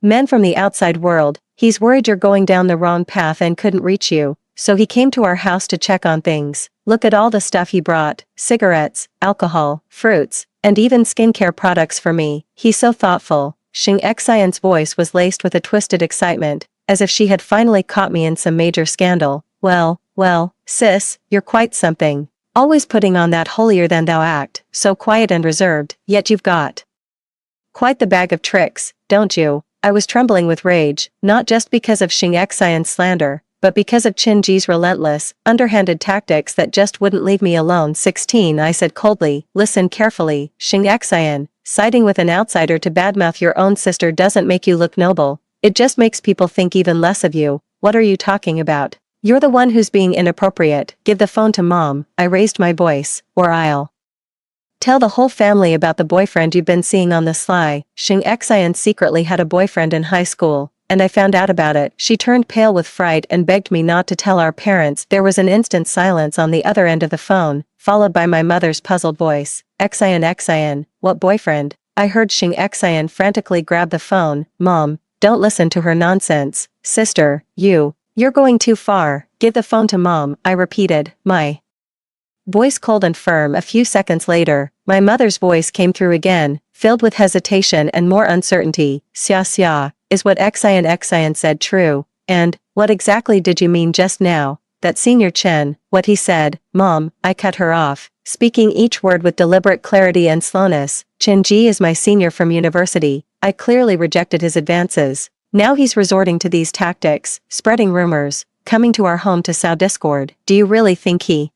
men from the outside world. He's worried you're going down the wrong path and couldn't reach you, so he came to our house to check on things. Look at all the stuff he brought, cigarettes, alcohol, fruits, and even skincare products for me. He's so thoughtful. Xing Xian's voice was laced with a twisted excitement, as if she had finally caught me in some major scandal. Well, sis, you're quite something. Always putting on that holier-than-thou act, so quiet and reserved, yet you've got quite the bag of tricks, don't you? I was trembling with rage, not just because of Xing Xian's slander, but because of Qin Ji's relentless, underhanded tactics that just wouldn't leave me alone. 16 I said coldly, listen carefully, Xing Xian, siding with an outsider to badmouth your own sister doesn't make you look noble, it just makes people think even less of you. What are you talking about? You're the one who's being inappropriate. Give the phone to mom. I raised my voice, or I'll tell the whole family about the boyfriend you've been seeing on the sly. Xing Xian secretly had a boyfriend in high school. and I found out about it. She turned pale with fright and begged me not to tell our parents. There was an instant silence on the other end of the phone, followed by my mother's puzzled voice. Xian, what boyfriend? I heard Xian frantically grab the phone. Mom, don't listen to her nonsense. Sister, you're going too far. Give the phone to Mom, I repeated, my voice cold and firm. A few seconds later, my mother's voice came through again, filled with hesitation and more uncertainty. Xia, is what Xian said true? And, what exactly did you mean just now? That Senior Chen, what he said? Mom, I cut her off, speaking each word with deliberate clarity and slowness. Chen Ji is my senior from university. I clearly rejected his advances. Now he's resorting to these tactics, spreading rumors, coming to our home to sow discord. Do you really think he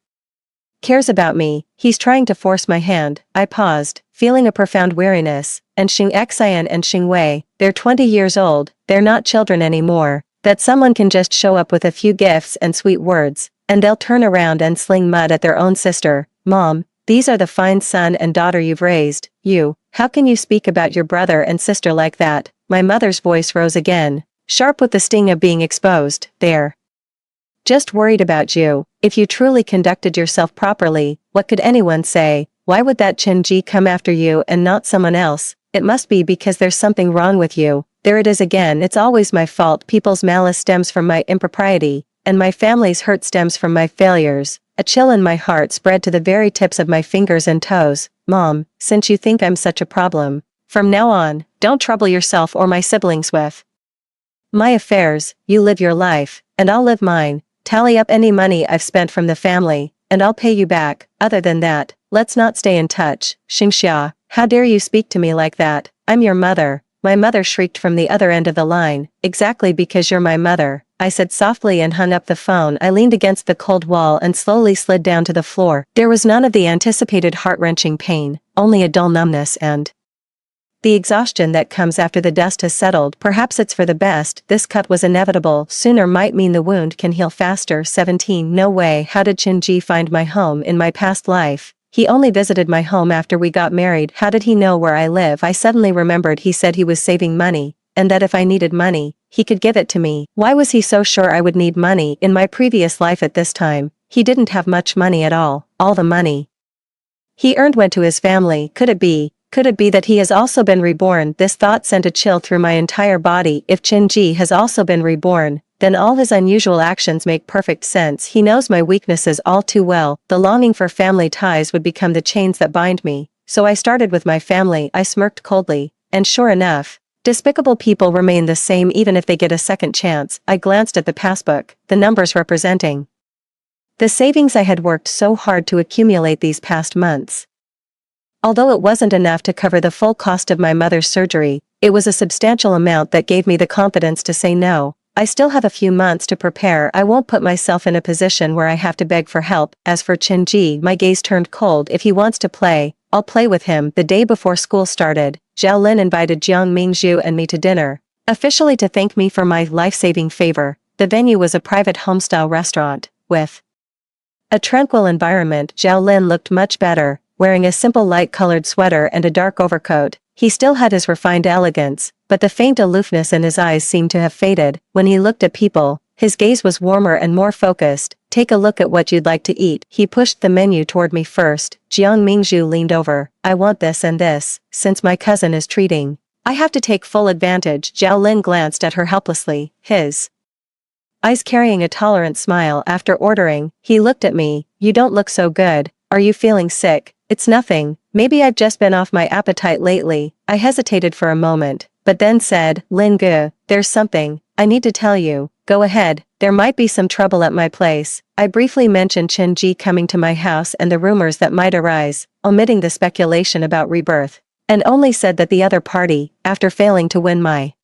cares about me? He's trying to force my hand. I paused, feeling a profound weariness. And Xian and Wei, they're 20 years old, they're not children anymore. That someone can just show up with a few gifts and sweet words, and they'll turn around and sling mud at their own sister. Mom, these are the fine son and daughter you've raised. How can you speak about your brother and sister like that? My mother's voice rose again, sharp with the sting of being exposed. They're just worried about you. If you truly conducted yourself properly, what could anyone say? Why would that Chen Ji come after you and not someone else? It must be because there's something wrong with you. There it is again. It's always my fault. People's malice stems from my impropriety, and my family's hurt stems from my failures. A chill in my heart spread to the very tips of my fingers and toes. Mom, since you think I'm such a problem, from now on, don't trouble yourself or my siblings with my affairs. You live your life, and I'll live mine. Tally up any money I've spent from the family, and I'll pay you back. Other than that, let's not stay in touch. Xia, how dare you speak to me like that? I'm your mother. My mother shrieked from the other end of the line. Exactly because you're my mother, I said softly and hung up the phone. I leaned against the cold wall and slowly slid down to the floor. There was none of the anticipated heart-wrenching pain, only a dull numbness and the exhaustion that comes after the dust has settled. Perhaps it's for the best. This cut was inevitable. Sooner might mean the wound can heal faster. 17. No way. How did Chen Ji find my home in my past life? He only visited my home after we got married. How did he know where I live? I suddenly remembered he said he was saving money, and that if I needed money, he could give it to me. Why was he so sure I would need money in my previous life at this time? He didn't have much money at all. All the money he earned went to his family. Could it be that he has also been reborn? This thought sent a chill through my entire body. If Chen Ji has also been reborn, then all his unusual actions make perfect sense. He knows my weaknesses all too well. The longing for family ties would become the chains that bind me. So I started with my family. I smirked coldly, and sure enough, despicable people remain the same even if they get a second chance. I glanced at the passbook, the numbers representing the savings I had worked so hard to accumulate these past months. Although it wasn't enough to cover the full cost of my mother's surgery, it was a substantial amount that gave me the confidence to say no. I still have a few months to prepare. I won't put myself in a position where I have to beg for help. As for Chen Ji, my gaze turned cold. If he wants to play, I'll play with him. The day before school started, Zhao Lin invited Jiang Mingzhu and me to dinner, officially to thank me for my life-saving favor. The venue was a private home-style restaurant, with a tranquil environment. Zhao Lin looked much better, wearing a simple light-colored sweater and a dark overcoat. He still had his refined elegance, but the faint aloofness in his eyes seemed to have faded. When he looked at people, his gaze was warmer and more focused. Take a look at what you'd like to eat. He pushed the menu toward me first. Jiang Mingzhu leaned over. I want this and this, since my cousin is treating. I have to take full advantage. Zhao Lin glanced at her helplessly, his eyes carrying a tolerant smile. After ordering, he looked at me. You don't look so good. Are you feeling sick? It's nothing. Maybe I've just been off my appetite lately. I hesitated for a moment, but then said, Lin Gu, there's something I need to tell you. Go ahead. There might be some trouble at my place. I briefly mentioned Chen Ji coming to my house and the rumors that might arise, omitting the speculation about rebirth, and only said that the other party, after failing to win my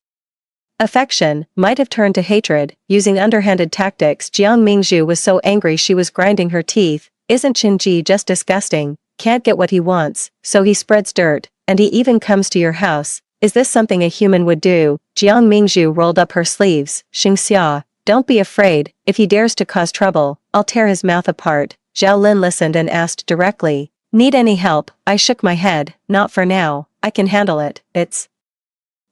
affection, might have turned to hatred, using underhanded tactics. Jiang Mingzhu was so angry she was grinding her teeth. Isn't Chen Ji just disgusting? Can't get what he wants, so he spreads dirt, and he even comes to your house. Is this something a human would do? Jiang Mingzhu rolled up her sleeves. Xia, don't be afraid. If he dares to cause trouble, I'll tear his mouth apart. Zhao Lin listened and asked directly, need any help? I shook my head. Not for now. I can handle it. It's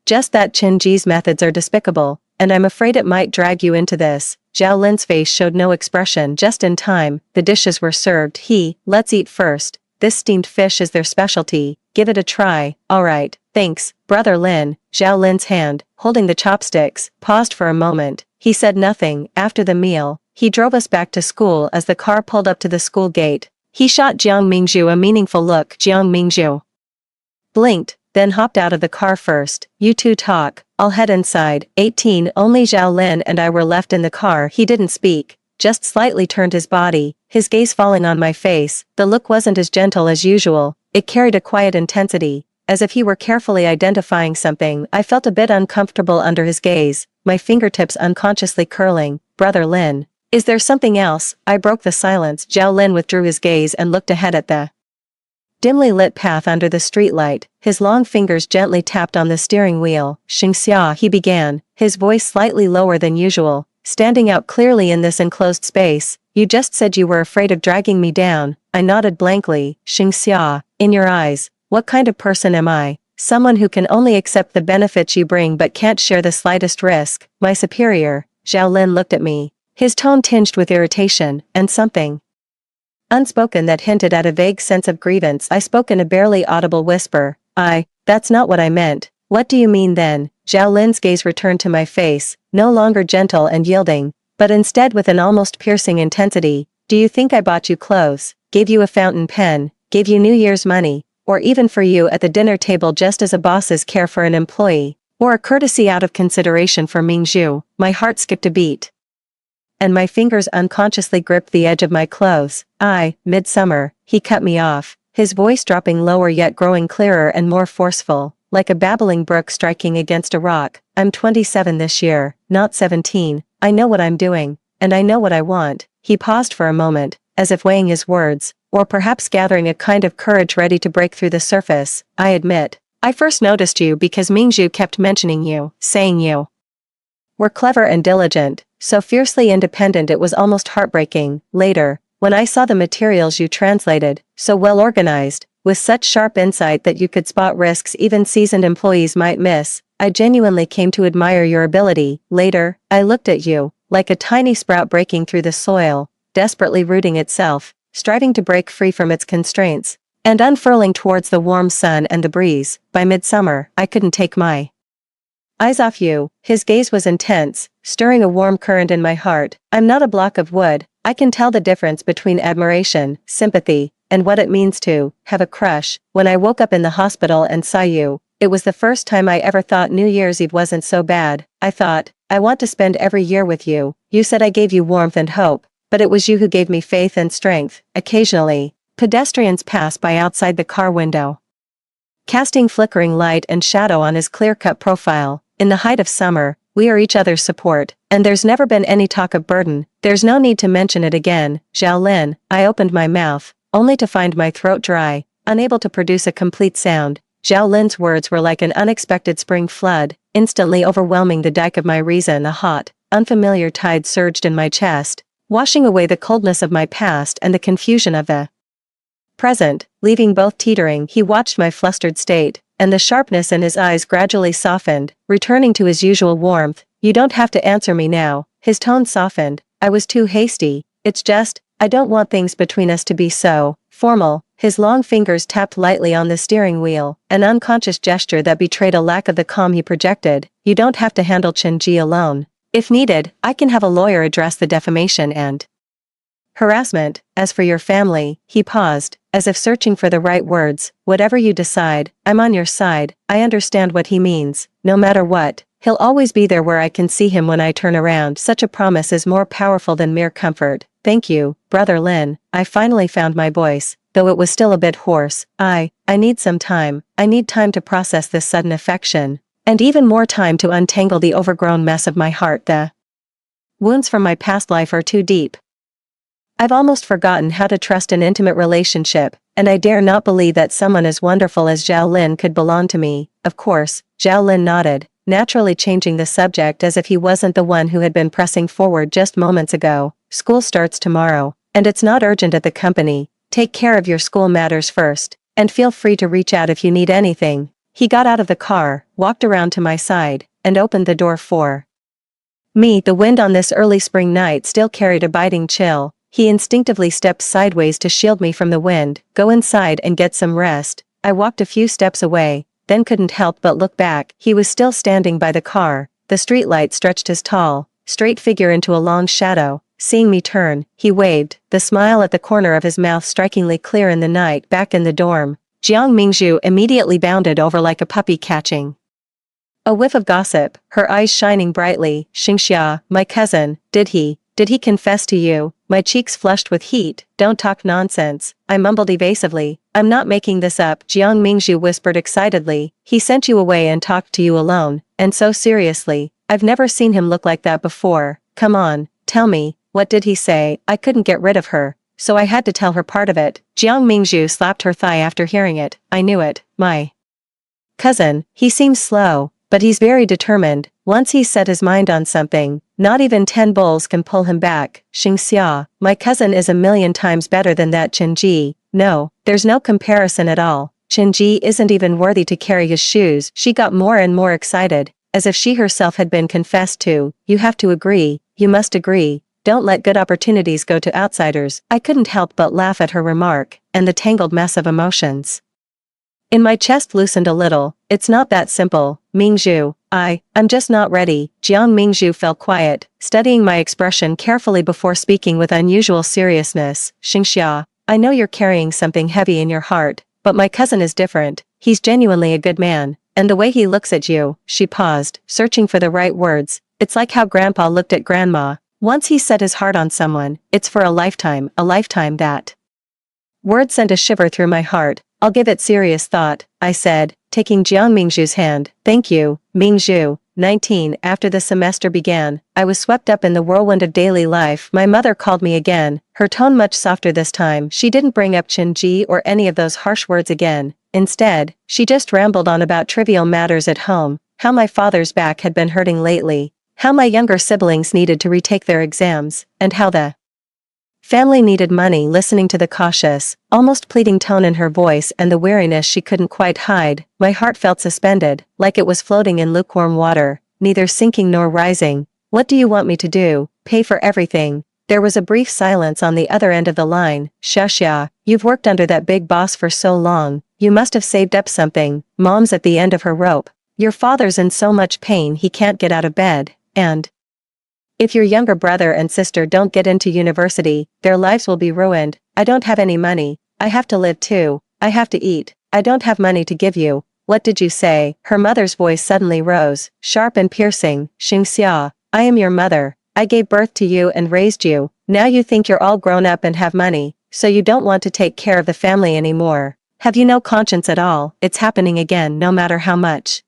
just that Chen Ji's methods are despicable. and I'm afraid it might drag you into this. Zhao Lin's face showed no expression. Just in time, the dishes were served. Let's eat first. This steamed fish is their specialty. Give it a try. Alright, thanks, Brother Lin. Zhao Lin's hand, holding the chopsticks, paused for a moment. He said nothing. After the meal, he drove us back to school. As the car pulled up to the school gate, he shot Jiang Mingzhu a meaningful look. Jiang Mingzhu blinked, then hopped out of the car. First, you two talk, I'll head inside. 18 Only Zhao Lin and I were left in the car. He didn't speak, just slightly turned his body, his gaze falling on my face. The look wasn't as gentle as usual, it carried a quiet intensity, as if he were carefully identifying something. I felt a bit uncomfortable under his gaze, my fingertips unconsciously curling. Brother Lin, is there something else? I broke the silence. Zhao Lin withdrew his gaze and looked ahead at the dimly lit path under the streetlight. His long fingers gently tapped on the steering wheel. Xingxia, he began, his voice slightly lower than usual, standing out clearly in this enclosed space. You just said you were afraid of dragging me down. I nodded blankly. Xingxia, in your eyes, what kind of person am I? Someone who can only accept the benefits you bring but can't share the slightest risk. My superior. Zhao Lin looked at me, his tone tinged with irritation, and something unspoken that hinted at a vague sense of grievance. I spoke in a barely audible whisper. That's not what I meant. What do you mean then? Zhao Lin's gaze returned to my face, no longer gentle and yielding, but instead with an almost piercing intensity. Do you think I bought you clothes, gave you a fountain pen, gave you New Year's money, or even for you at the dinner table just as a boss's care for an employee, or a courtesy out of consideration for Mingzhu? My heart skipped a beat, and my fingers unconsciously gripped the edge of my clothes. Midsummer, he cut me off, his voice dropping lower yet growing clearer and more forceful, like a babbling brook striking against a rock. I'm 27 this year, not 17, I know what I'm doing, and I know what I want. He paused for a moment, as if weighing his words, or perhaps gathering a kind of courage ready to break through the surface. I admit, I first noticed you because Mingzhu kept mentioning you, saying you were clever and diligent, so fiercely independent it was almost heartbreaking. Later, when I saw the materials you translated, so well organized, with such sharp insight that you could spot risks even seasoned employees might miss, I genuinely came to admire your ability. Later, I looked at you, like a tiny sprout breaking through the soil, desperately rooting itself, striving to break free from its constraints, and unfurling towards the warm sun and the breeze. By midsummer, I couldn't take my eyes off you. His gaze was intense, stirring a warm current in my heart. I'm not a block of wood. I can tell the difference between admiration, sympathy, and what it means to have a crush. When I woke up in the hospital and saw you, it was the first time I ever thought New Year's Eve wasn't so bad. I thought, I want to spend every year with you. You said I gave you warmth and hope, but it was you who gave me faith and strength. Occasionally, pedestrians pass by outside the car window, casting flickering light and shadow on his clear-cut profile. In the height of summer, we are each other's support, and there's never been any talk of burden. There's no need to mention it again. Zhao Lin, I opened my mouth, only to find my throat dry, unable to produce a complete sound. Zhao Lin's words were like an unexpected spring flood, instantly overwhelming the dike of my reason. A hot, unfamiliar tide surged in my chest, washing away the coldness of my past and the confusion of the present, leaving both teetering. He watched my flustered state, and the sharpness in his eyes gradually softened, returning to his usual warmth. You don't have to answer me now. His tone softened. I was too hasty. It's just, I don't want things between us to be so formal. His long fingers tapped lightly on the steering wheel, an unconscious gesture that betrayed a lack of the calm he projected. You don't have to handle Chenji alone. If needed, I can have a lawyer address the defamation and harassment. As for your family, he paused, as if searching for the right words. Whatever you decide, I'm on your side. I understand what he means. No matter what, he'll always be there where I can see him when I turn around. Such a promise is more powerful than mere comfort. Thank you, Brother Lin. I finally found my voice, though it was still a bit hoarse. I need some time. I need time to process this sudden affection, and even more time to untangle the overgrown mess of my heart. The wounds from my past life are too deep. I've almost forgotten how to trust an intimate relationship, and I dare not believe that someone as wonderful as Zhao Lin could belong to me. Of course, Zhao Lin nodded, naturally changing the subject as if he wasn't the one who had been pressing forward just moments ago. School starts tomorrow, and it's not urgent at the company. Take care of your school matters first, and feel free to reach out if you need anything. He got out of the car, walked around to my side, and opened the door for Me, the wind on this early spring night still carried a biting chill. He instinctively stepped sideways to shield me from the wind. Go inside and get some rest. I walked a few steps away, then couldn't help but look back. He was still standing by the car. The streetlight stretched his tall, straight figure into a long shadow. Seeing me turn, he waved, the smile at the corner of his mouth strikingly clear in the night. Back in the dorm, Jiang Mingzhu immediately bounded over like a puppy catching a whiff of gossip, her eyes shining brightly. Xingxia, my cousin, did he confess to you? My cheeks flushed with heat. Don't talk nonsense, I mumbled evasively. I'm not making this up, Jiang Mingzhu whispered excitedly. He sent you away and talked to you alone, and so seriously. I've never seen him look like that before. Come on, tell me, what did he say? I couldn't get rid of her, so I had to tell her part of it. Jiang Mingzhu slapped her thigh after hearing it. I knew it, my cousin, he seems slow, but he's very determined. Once he's set his mind on something, not even 10 bulls can pull him back. Xingxia, my cousin is a million times better than that Chenji. No, there's no comparison at all. Chenji isn't even worthy to carry his shoes. She got more and more excited, as if she herself had been confessed to. You have to agree, you must agree. Don't let good opportunities go to outsiders. I couldn't help but laugh at her remark, and the tangled mess of emotions in my chest loosened a little. It's not that simple, Mingzhu. I'm just not ready. Jiang Mingzhu fell quiet, studying my expression carefully before speaking with unusual seriousness. Xingxia, I know you're carrying something heavy in your heart, but my cousin is different. He's genuinely a good man, and the way he looks at you. She paused, searching for the right words. It's like how Grandpa looked at Grandma. Once he set his heart on someone, it's for a lifetime. That word sent a shiver through my heart. I'll give it serious thought, I said, taking Jiang Mingzhu's hand. Thank you, Mingzhu. 19. After the semester began, I was swept up in the whirlwind of daily life. My mother called me again, her tone much softer this time. She didn't bring up Chenji or any of those harsh words again. Instead, she just rambled on about trivial matters at home, how my father's back had been hurting lately, how my younger siblings needed to retake their exams, and how the family needed money. Listening to the cautious, almost pleading tone in her voice and the weariness she couldn't quite hide, my heart felt suspended, like it was floating in lukewarm water, neither sinking nor rising. What do you want me to do? Pay for everything? There was a brief silence on the other end of the line. Xia, you've worked under that big boss for so long, you must have saved up something. Mom's at the end of her rope. Your father's in so much pain he can't get out of bed, and if your younger brother and sister don't get into university, their lives will be ruined. I don't have any money. I have to live too. I have to eat. I don't have money to give you. What did you say? Her mother's voice suddenly rose, sharp and piercing. Xingxia, I am your mother. I gave birth to you and raised you. Now you think you're all grown up and have money, so you don't want to take care of the family anymore. Have you no conscience at all? It's happening again. No matter how much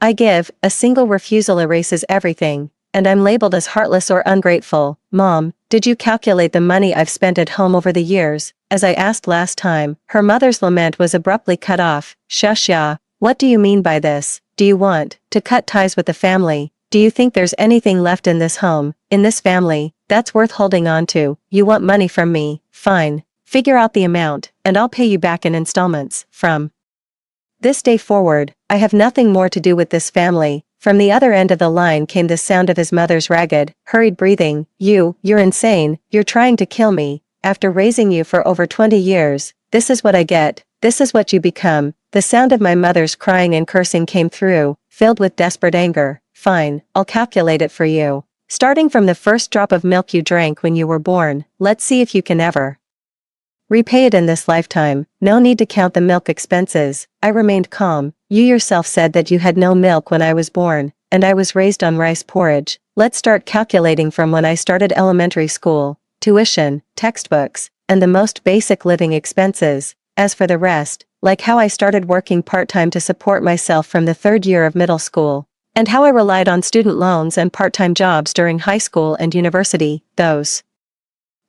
I give, a single refusal erases everything. And I'm labeled as heartless or ungrateful. Mom, did you calculate the money I've spent at home over the years? As I asked last time, her mother's lament was abruptly cut off. Xia, what do you mean by this? Do you want to cut ties with the family? Do you think there's anything left in this home, in this family, that's worth holding on to? You want money from me? Fine. Figure out the amount, and I'll pay you back in installments. From this day forward, I have nothing more to do with this family. From the other end of the line came the sound of his mother's ragged, hurried breathing. You're insane. You're trying to kill me. After raising you for over 20 years, this is what I get. This is what you become. The sound of my mother's crying and cursing came through, filled with desperate anger. Fine, I'll calculate it for you. Starting from the first drop of milk you drank when you were born, let's see if you can ever repay it in this lifetime. No need to count the milk expenses. I remained calm. You yourself said that you had no milk when I was born, and I was raised on rice porridge. Let's start calculating from when I started elementary school. Tuition, textbooks, and the most basic living expenses. As for the rest, like how I started working part-time to support myself from the 3rd year of middle school, and how I relied on student loans and part-time jobs during high school and university, those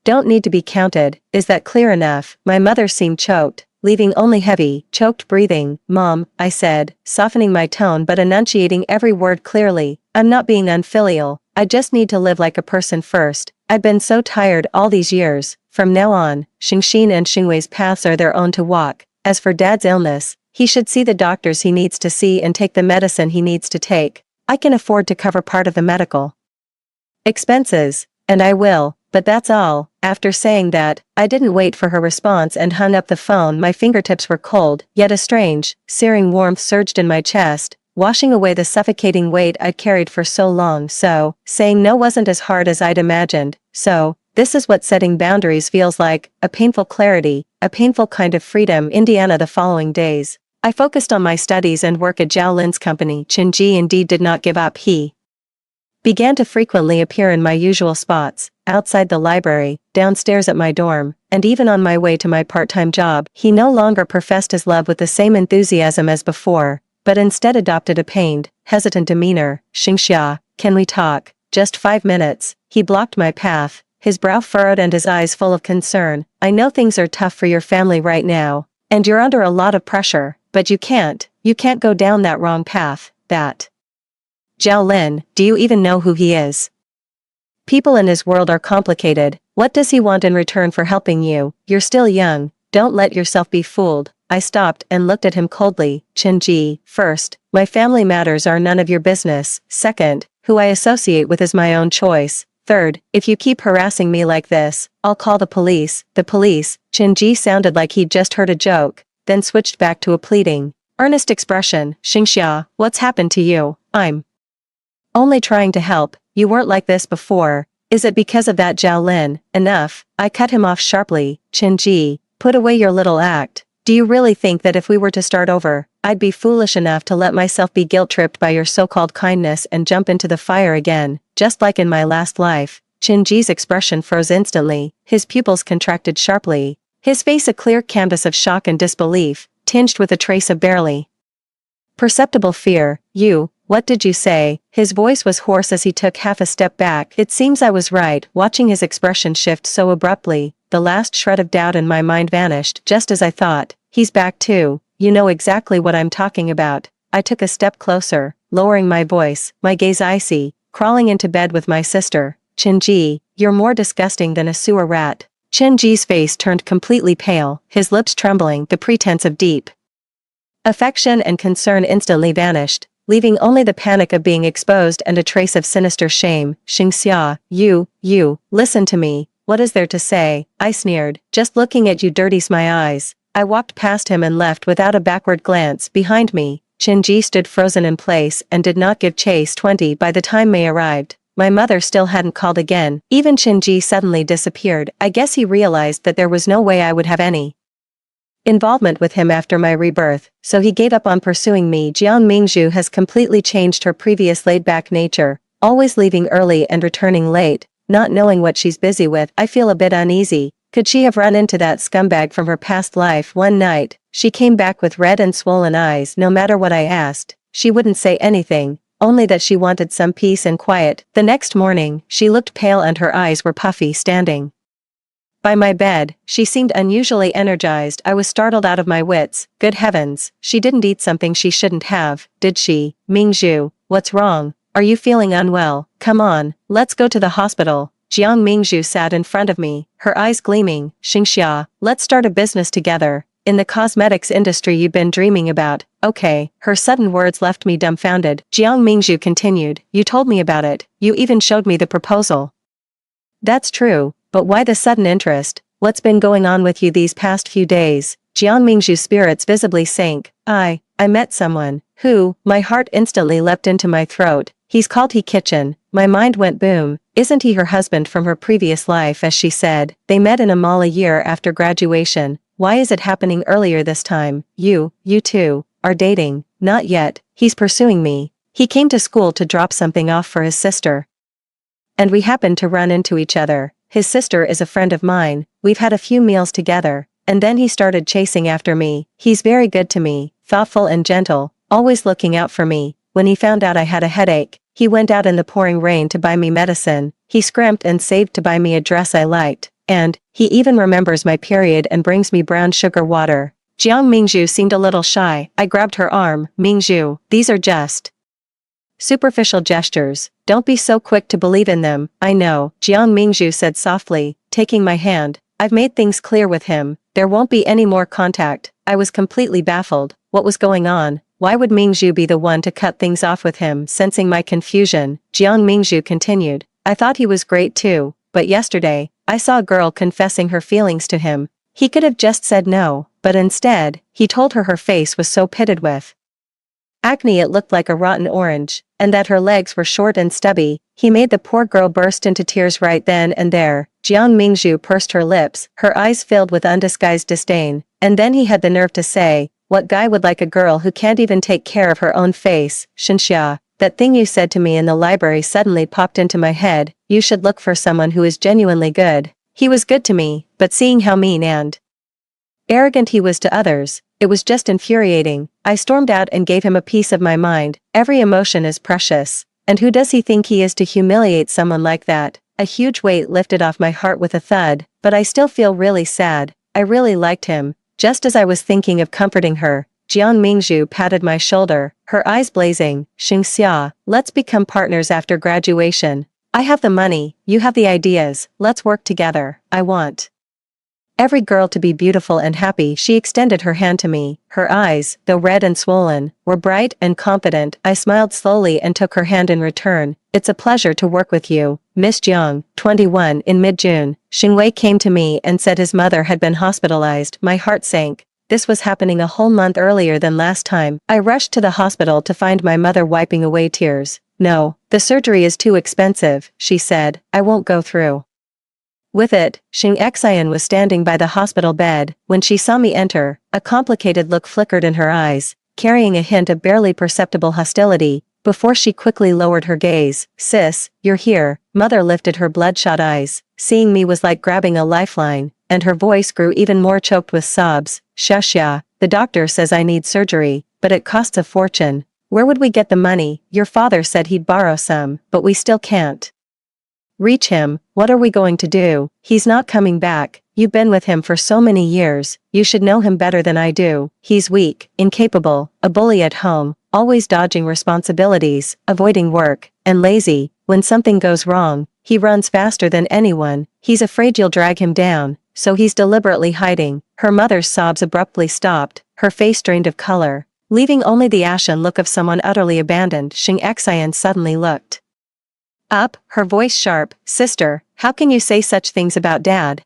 don't need to be counted. Is that clear enough? My mother seemed choked, leaving only heavy, choked breathing. Mom, I said, softening my tone but enunciating every word clearly, I'm not being unfilial. I just need to live like a person first. I've been so tired all these years. From now on, Xingxin and Xingwei's paths are their own to walk. As for Dad's illness, he should see the doctors he needs to see and take the medicine he needs to take. I can afford to cover part of the medical Expenses. And I will, but that's all. After saying that, I didn't wait for her response and hung up the phone. My fingertips were cold, yet a strange, searing warmth surged in my chest, washing away the suffocating weight I'd carried for so long. So, saying no wasn't as hard as I'd imagined. So, this is what setting boundaries feels like, a painful clarity, a painful kind of freedom. Indiana. The following days, I focused on my studies and work at Zhao Lin's company. Qinji indeed did not give up. He began to frequently appear in my usual spots, outside the library, downstairs at my dorm, and even on my way to my part-time job. He no longer professed his love with the same enthusiasm as before, but instead adopted a pained, hesitant demeanor. Xingxia, can we talk? Just 5 minutes. He blocked my path, his brow furrowed and his eyes full of concern. I know things are tough for your family right now, and you're under a lot of pressure, but you can't go down that wrong path. That Zhao Lin, do you even know who he is? People in his world are complicated. What does he want in return for helping you? You're still young, don't let yourself be fooled. I stopped and looked at him coldly. Qinji, first, my family matters are none of your business. Second, who I associate with is my own choice. Third, if you keep harassing me like this, I'll call the police. The police? Qinji sounded like he'd just heard a joke, then switched back to a pleading, earnest expression. Xingxia, what's happened to you? I'm only trying to help. You weren't like this before. Is it because of that Zhao Lin? Enough. I cut him off sharply. Qinji, put away your little act. Do you really think that if we were to start over, I'd be foolish enough to let myself be guilt-tripped by your so-called kindness and jump into the fire again, just like in my last life? Qinji's expression froze instantly, his pupils contracted sharply, his face a clear canvas of shock and disbelief, tinged with a trace of barely perceptible fear. What did you say? His voice was hoarse as he took half a step back. It seems I was right. Watching his expression shift so abruptly, the last shred of doubt in my mind vanished. Just as I thought, he's back too. You know exactly what I'm talking about. I took a step closer, lowering my voice, my gaze icy, crawling into bed with my sister. Qinji, you're more disgusting than a sewer rat. Qinji's face turned completely pale, his lips trembling. The pretense of deep affection and concern instantly vanished, leaving only the panic of being exposed and a trace of sinister shame. Xingxia, you, listen to me. What is there to say? I sneered. Just looking at you dirties my eyes. I walked past him and left without a backward glance. Behind me, Qinji stood frozen in place and did not give chase. 20 By the time May arrived, my mother still hadn't called again. Even Qinji suddenly disappeared. I guess he realized that there was no way I would have any involvement with him after my rebirth, so he gave up on pursuing me. Jiang Mingzhu has completely changed her previous laid-back nature, always leaving early and returning late, not knowing what she's busy with. I feel a bit uneasy. Could she have run into that scumbag from her past life? One night, she came back with red and swollen eyes. No matter what I asked, she wouldn't say anything, only that she wanted some peace and quiet. The next morning, she looked pale and her eyes were puffy. Standing by my bed, she seemed unusually energized. I was startled out of my wits. Good heavens, she didn't eat something she shouldn't have, did she? Mingzhu, what's wrong? Are you feeling unwell? Come on, let's go to the hospital. Jiang Mingzhu sat in front of me, her eyes gleaming. Xingxia, let's start a business together. In the cosmetics industry you've been dreaming about. Okay. Her sudden words left me dumbfounded. Jiang Mingzhu continued, you told me about it. You even showed me the proposal. That's true. But why the sudden interest? What's been going on with you these past few days? Jiang Mingzhu's spirits visibly sank. I met someone. Who? My heart instantly leapt into my throat. He's called He Kitchen. My mind went boom. Isn't he her husband from her previous life? As she said, they met in a mall a year after graduation. Why is it happening earlier this time? You two, are dating. Not yet. He's pursuing me. He came to school to drop something off for his sister, and we happened to run into each other. His sister is a friend of mine. We've had a few meals together, and then he started chasing after me. He's very good to me, thoughtful and gentle, always looking out for me. When he found out I had a headache, he went out in the pouring rain to buy me medicine. He scrimped and saved to buy me a dress I liked, and he even remembers my period and brings me brown sugar water. Jiang Mingzhu seemed a little shy. I grabbed her arm. Mingzhu, these are just superficial gestures. Don't be so quick to believe in them. I know, Jiang Mingzhu said softly, taking my hand. I've made things clear with him. There won't be any more contact. I was completely baffled. What was going on? Why would Mingzhu be the one to cut things off with him? Sensing my confusion, Jiang Mingzhu continued, I thought he was great too, but yesterday, I saw a girl confessing her feelings to him. He could have just said no, but instead, he told her her face was so pitted with acne it looked like a rotten orange, and that her legs were short and stubby. He made the poor girl burst into tears right then and there. Jiang Mingzhu pursed her lips, her eyes filled with undisguised disdain, and then he had the nerve to say, "What guy would like a girl who can't even take care of her own face, Shenxia? That thing you said to me in the library suddenly popped into my head, you should look for someone who is genuinely good. He was good to me, but seeing how mean and arrogant he was to others, it was just infuriating. I stormed out and gave him a piece of my mind. Every emotion is precious. And who does he think he is to humiliate someone like that?" A huge weight lifted off my heart with a thud, but I still feel really sad. I really liked him. Just as I was thinking of comforting her, Jiang Mingzhu patted my shoulder, her eyes blazing. "Xingxia, let's become partners after graduation. I have the money, you have the ideas, let's work together. I want every girl to be beautiful and happy." She extended her hand to me. Her eyes, though red and swollen, were bright and confident. I smiled slowly and took her hand in return. "It's a pleasure to work with you, Miss Jiang." 21 In mid-June, Xingwei came to me and said his mother had been hospitalized. My heart sank. This was happening a whole month earlier than last time. I rushed to the hospital to find my mother wiping away tears. "No, the surgery is too expensive," she said. "I won't go through with it." Xing Xian was standing by the hospital bed. When she saw me enter, a complicated look flickered in her eyes, carrying a hint of barely perceptible hostility, before she quickly lowered her gaze. "Sis, you're here." Mother lifted her bloodshot eyes. Seeing me was like grabbing a lifeline, and her voice grew even more choked with sobs. "Xia, the doctor says I need surgery, but it costs a fortune. Where would we get the money? Your father said he'd borrow some, but we still can't reach him. What are we going to do? He's not coming back. You've been with him for so many years, you should know him better than I do. He's weak, incapable, a bully at home, always dodging responsibilities, avoiding work, and lazy. When something goes wrong, he runs faster than anyone. He's afraid you'll drag him down, so he's deliberately hiding." Her mother's sobs abruptly stopped, her face drained of color, leaving only the ashen look of someone utterly abandoned. Xing Xian suddenly looked up, her voice sharp. "Sister, how can you say such things about Dad?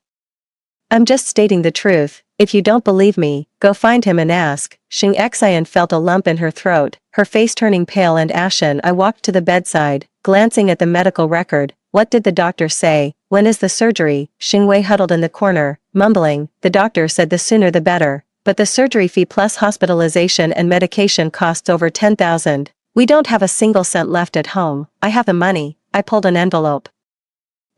I'm just stating the truth. If you don't believe me, go find him and ask." Xing Xian felt a lump in her throat, her face turning pale and ashen. I walked to the bedside, glancing at the medical record. "What did the doctor say? When is the surgery?" Xingwei huddled in the corner, mumbling. "The doctor said the sooner the better, but the surgery fee plus hospitalization and medication costs over 10,000. We don't have a single cent left at home." "I have the money." I pulled an envelope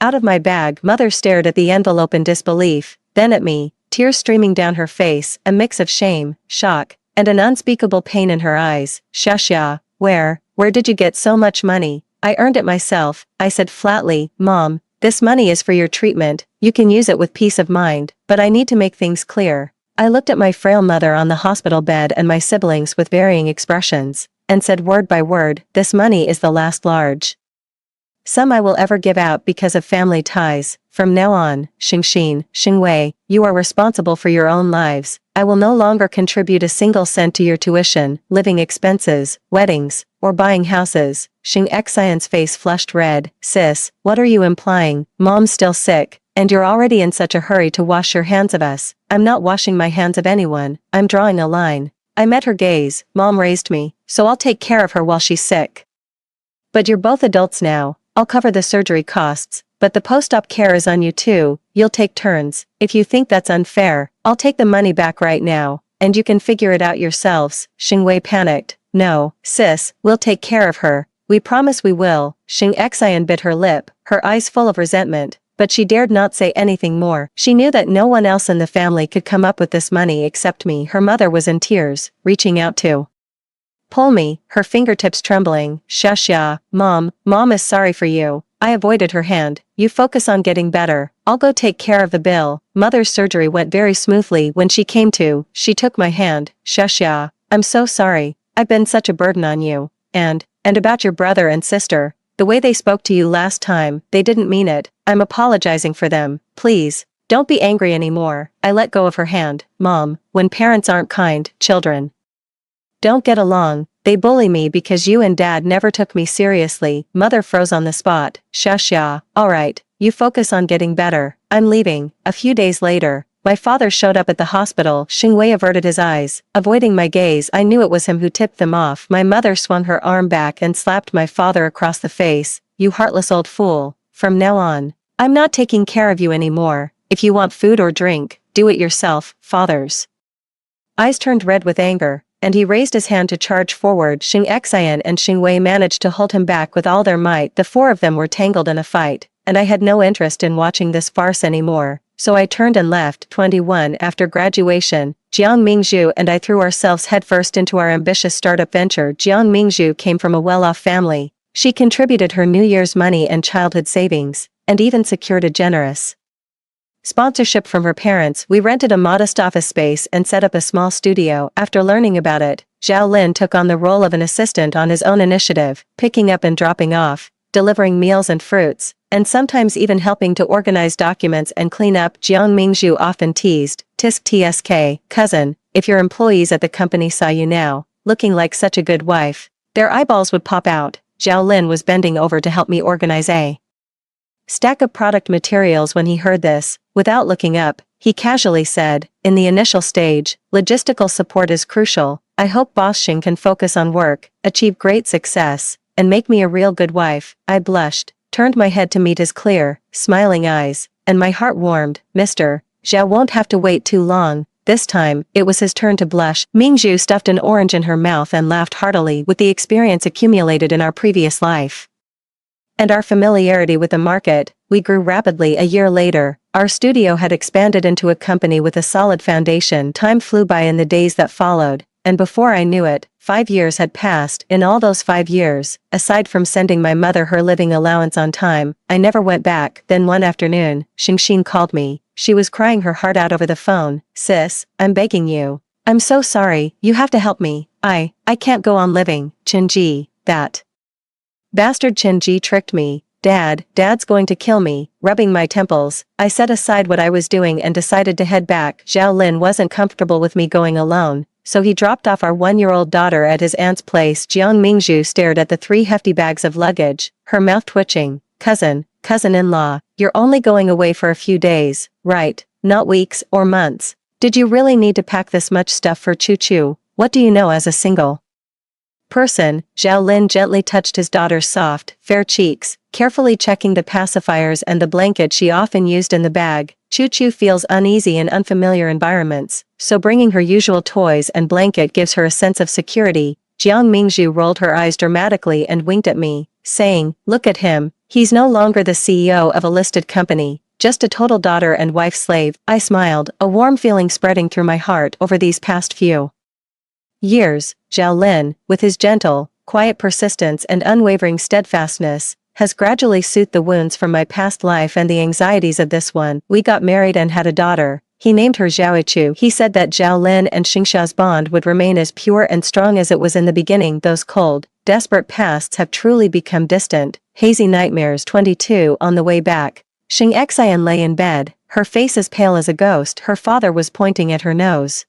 out of my bag. Mother stared at the envelope in disbelief, then at me, tears streaming down her face, a mix of shame, shock, and an unspeakable pain in her eyes. "Xia, where did you get so much money?" "I earned it myself," I said flatly. "Mom, this money is for your treatment, you can use it with peace of mind, but I need to make things clear." I looked at my frail mother on the hospital bed and my siblings with varying expressions, and said word by word, "This money is the last large sum I will ever give out because of family ties. From now on, Xingwei, you are responsible for your own lives. I will no longer contribute a single cent to your tuition, living expenses, weddings, or buying houses." Xing Xian's face flushed red. "Sis, what are you implying? Mom's still sick, and you're already in such a hurry to wash your hands of us." "I'm not washing my hands of anyone, I'm drawing a line." I met her gaze. "Mom raised me, so I'll take care of her while she's sick. But you're both adults now. I'll cover the surgery costs, but the post-op care is on you too. You'll take turns. If you think that's unfair, I'll take the money back right now, and you can figure it out yourselves." Xingwei panicked. "No, sis, we'll take care of her. We promise we will." Xing Xian bit her lip, her eyes full of resentment, but she dared not say anything more. She knew that no one else in the family could come up with this money except me. Her mother was in tears, reaching out to pull me, her fingertips trembling. "Xia, Mom is sorry for you." I avoided her hand. "You focus on getting better, I'll go take care of the bill." Mother's surgery went very smoothly when she came to. She took my hand. "Xia, I'm so sorry, I've been such a burden on you. And about your brother and sister, the way they spoke to you last time, they didn't mean it. I'm apologizing for them. Please, don't be angry anymore." I let go of her hand. "Mom, when parents aren't kind, children don't get along. They bully me because you and dad never took me seriously. Mother froze on the spot. Shush ya, alright, you focus on getting better. I'm leaving. A few days later, my father showed up at the hospital. Xingwei averted his eyes. Avoiding my gaze, I knew it was him who tipped them off. My mother swung her arm back and slapped my father across the face. You heartless old fool. From now on, I'm not taking care of you anymore. If you want food or drink, do it yourself, father's eyes turned red with anger, and he raised his hand to charge forward. Xing Xian and Xing Wei managed to hold him back with all their might. The four of them were tangled in a fight, and I had no interest in watching this farce anymore, so I turned and left. 21 After graduation, Jiang Mingzhu and I threw ourselves headfirst into our ambitious startup venture. Jiang Mingzhu came from a well-off family. She contributed her New Year's money and childhood savings, and even secured a generous sponsorship from her parents. We rented a modest office space and set up a small studio. After learning about it, Zhao Lin took on the role of an assistant on his own initiative, picking up and dropping off, delivering meals and fruits, and sometimes even helping to organize documents and clean up. Jiang Mingzhu often teased, "Tisk tsk, cousin, if your employees at the company saw you now, looking like such a good wife, their eyeballs would pop out." Zhao Lin was bending over to help me organize a stack of product materials. When he heard this, without looking up, he casually said, "In the initial stage, logistical support is crucial. I hope Boss Xing can focus on work, achieve great success, and make me a real good wife." I blushed, turned my head to meet his clear, smiling eyes, and my heart warmed. "Mr. Zhao won't have to wait too long." This time, it was his turn to blush. Mingzhu stuffed an orange in her mouth and laughed heartily. With the experience accumulated in our previous life and our familiarity with the market, we grew rapidly. A year later, our studio had expanded into a company with a solid foundation. Time flew by in the days that followed, and before I knew it, 5 years had passed. In all those 5 years, aside from sending my mother her living allowance on time, I never went back. Then one afternoon, Xingxin called me. She was crying her heart out over the phone. "Sis, I'm begging you. I'm so sorry, you have to help me. I can't go on living. Qinji, that bastard Qinji tricked me. Dad's going to kill me." Rubbing my temples, I set aside what I was doing and decided to head back. Zhao Lin wasn't comfortable with me going alone, so he dropped off our 1-year-old daughter at his aunt's place. Jiang Mingzhu stared at the 3 hefty bags of luggage, her mouth twitching. Cousin-in-law, you're only going away for a few days, right? Not weeks or months. Did you really need to pack this much stuff for Chu-Chu? What do you know as a single person? Zhao Lin gently touched his daughter's soft, fair cheeks, carefully checking the pacifiers and the blanket she often used in the bag. Chu-Chu feels uneasy in unfamiliar environments, so bringing her usual toys and blanket gives her a sense of security. Jiang Mingzhu rolled her eyes dramatically and winked at me, saying, "Look at him, he's no longer the CEO of a listed company, just a total daughter and wife slave." I smiled, a warm feeling spreading through my heart. Over these past few years, Zhao Lin, with his gentle, quiet persistence and unwavering steadfastness, has gradually soothed the wounds from my past life and the anxieties of this one. We got married and had a daughter. He named her Zhaoichu. He said that Zhao Lin and Xingxia's bond would remain as pure and strong as it was in the beginning. Those cold, desperate pasts have truly become distant, hazy nightmares. 22 On the way back, Xing Xian lay in bed, her face as pale as a ghost. Her father was pointing at her nose,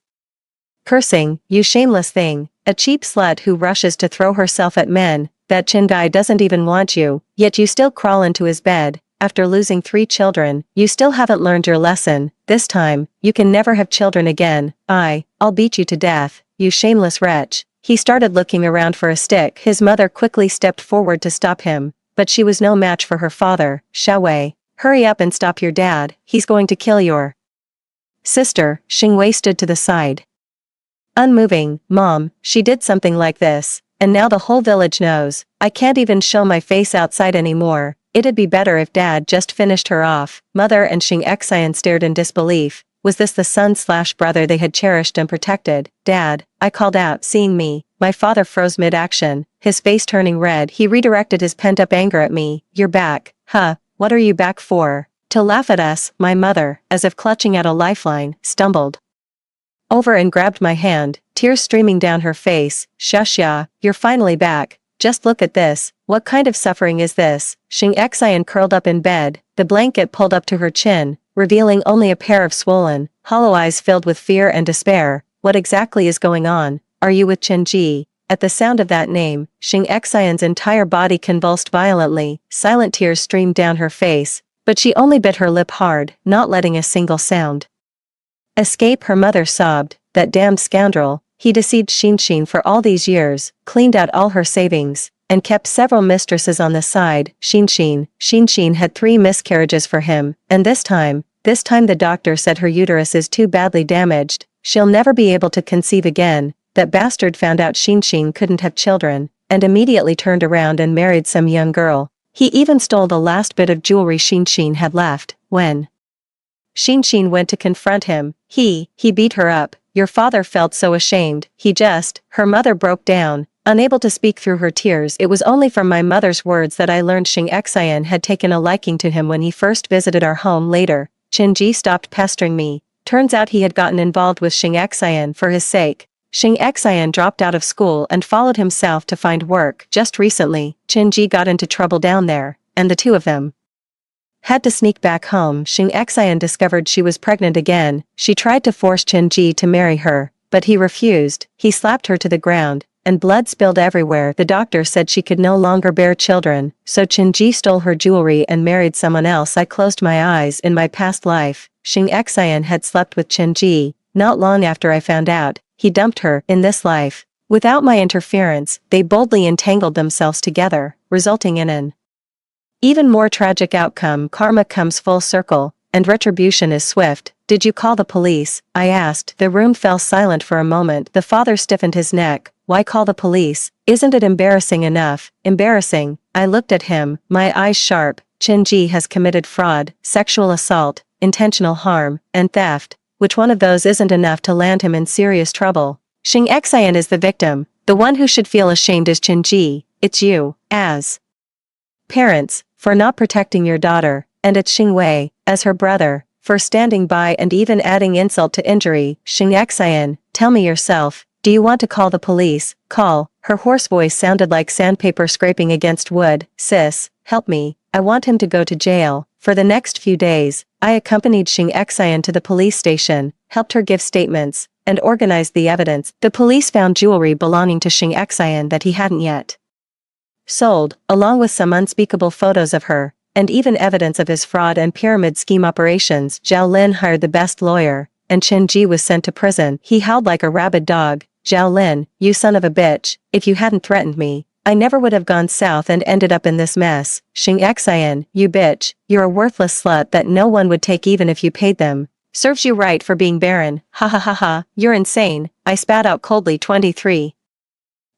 cursing, "You shameless thing, a cheap slut who rushes to throw herself at men. That Chin guy doesn't even want you, yet you still crawl into his bed. After losing 3 children, you still haven't learned your lesson. This time, you can never have children again. I'll beat you to death, you shameless wretch." He started looking around for a stick. His mother quickly stepped forward to stop him, but she was no match for her father. "Xiaowei, hurry up and stop your dad, he's going to kill your sister." Xingwei stood to the side, unmoving. "Mom, she did something like this, and now the whole village knows. I can't even show my face outside anymore. It'd be better if Dad just finished her off." Mother and Xing Xian stared in disbelief. Was this the son/brother they had cherished and protected? "Dad," I called out. Seeing me, my father froze mid-action, his face turning red. He redirected his pent-up anger at me. "You're back, huh? What are you back for? To laugh at us?" My mother, as if clutching at a lifeline, stumbled over and grabbed my hand, tears streaming down her face. "Shush ya, you're finally back. Just look at this. What kind of suffering is this?" Xing Xian curled up in bed, the blanket pulled up to her chin, revealing only a pair of swollen, hollow eyes filled with fear and despair. "What exactly is going on? Are you with Qinji?" At the sound of that name, Xing Xian's entire body convulsed violently, silent tears streamed down her face, but she only bit her lip hard, not letting a single sound escape. Her mother sobbed, "That damned scoundrel, he deceived Xin for all these years, cleaned out all her savings, and kept several mistresses on the side." Xin had 3 miscarriages for him, and this time the doctor said her uterus is too badly damaged, she'll never be able to conceive again. That bastard found out Xin couldn't have children, and immediately turned around and married some young girl. He even stole the last bit of jewelry Xin had left. When Xin went to confront him, he beat her up. Your father felt so ashamed, her mother broke down, unable to speak through her tears. It was only from my mother's words that I learned Xing Xian had taken a liking to him when he first visited our home later. Qinji stopped pestering me. Turns out he had gotten involved with Xing Xian for his sake. Xing Xian dropped out of school and followed him south to find work. Just recently, Qinji got into trouble down there, and the 2 of them had to sneak back home. Xing Xian discovered she was pregnant again. She tried to force Qinji to marry her, but he refused. He slapped her to the ground, and blood spilled everywhere. The doctor said she could no longer bear children, so Qinji stole her jewelry and married someone else. I closed my eyes. In my past life, Xing Xian had slept with Qinji. Not long after I found out, he dumped her. In this life, without my interference, they boldly entangled themselves together, resulting in an even more tragic outcome. Karma comes full circle, and retribution is swift. Did you call the police? I asked. The room fell silent for a moment. The father stiffened his neck. Why call the police? Isn't it embarrassing enough? Embarrassing? I looked at him, my eyes sharp. Qinji has committed fraud, sexual assault, intentional harm, and theft. Which one of those isn't enough to land him in serious trouble? Xing Xian is the victim. The one who should feel ashamed is Qinji. It's you, as parents, for not protecting your daughter, and it's Xing Wei, as her brother, for standing by and even adding insult to injury. Xing Xian, tell me yourself, do you want to call the police? Call. Her hoarse voice sounded like sandpaper scraping against wood. Sis, help me. I want him to go to jail. For the next few days, I accompanied Xing Xian to the police station, helped her give statements, and organized the evidence. The police found jewelry belonging to Xing Xian that he hadn't yet sold, along with some unspeakable photos of her, and even evidence of his fraud and pyramid scheme operations. Zhao Lin hired the best lawyer, and Qinji was sent to prison. He howled like a rabid dog. Zhao Lin, you son of a bitch, if you hadn't threatened me, I never would have gone south and ended up in this mess. Xing Xian, you bitch, you're a worthless slut that no one would take even if you paid them. Serves you right for being barren. Ha ha ha ha, you're insane, I spat out coldly. 23.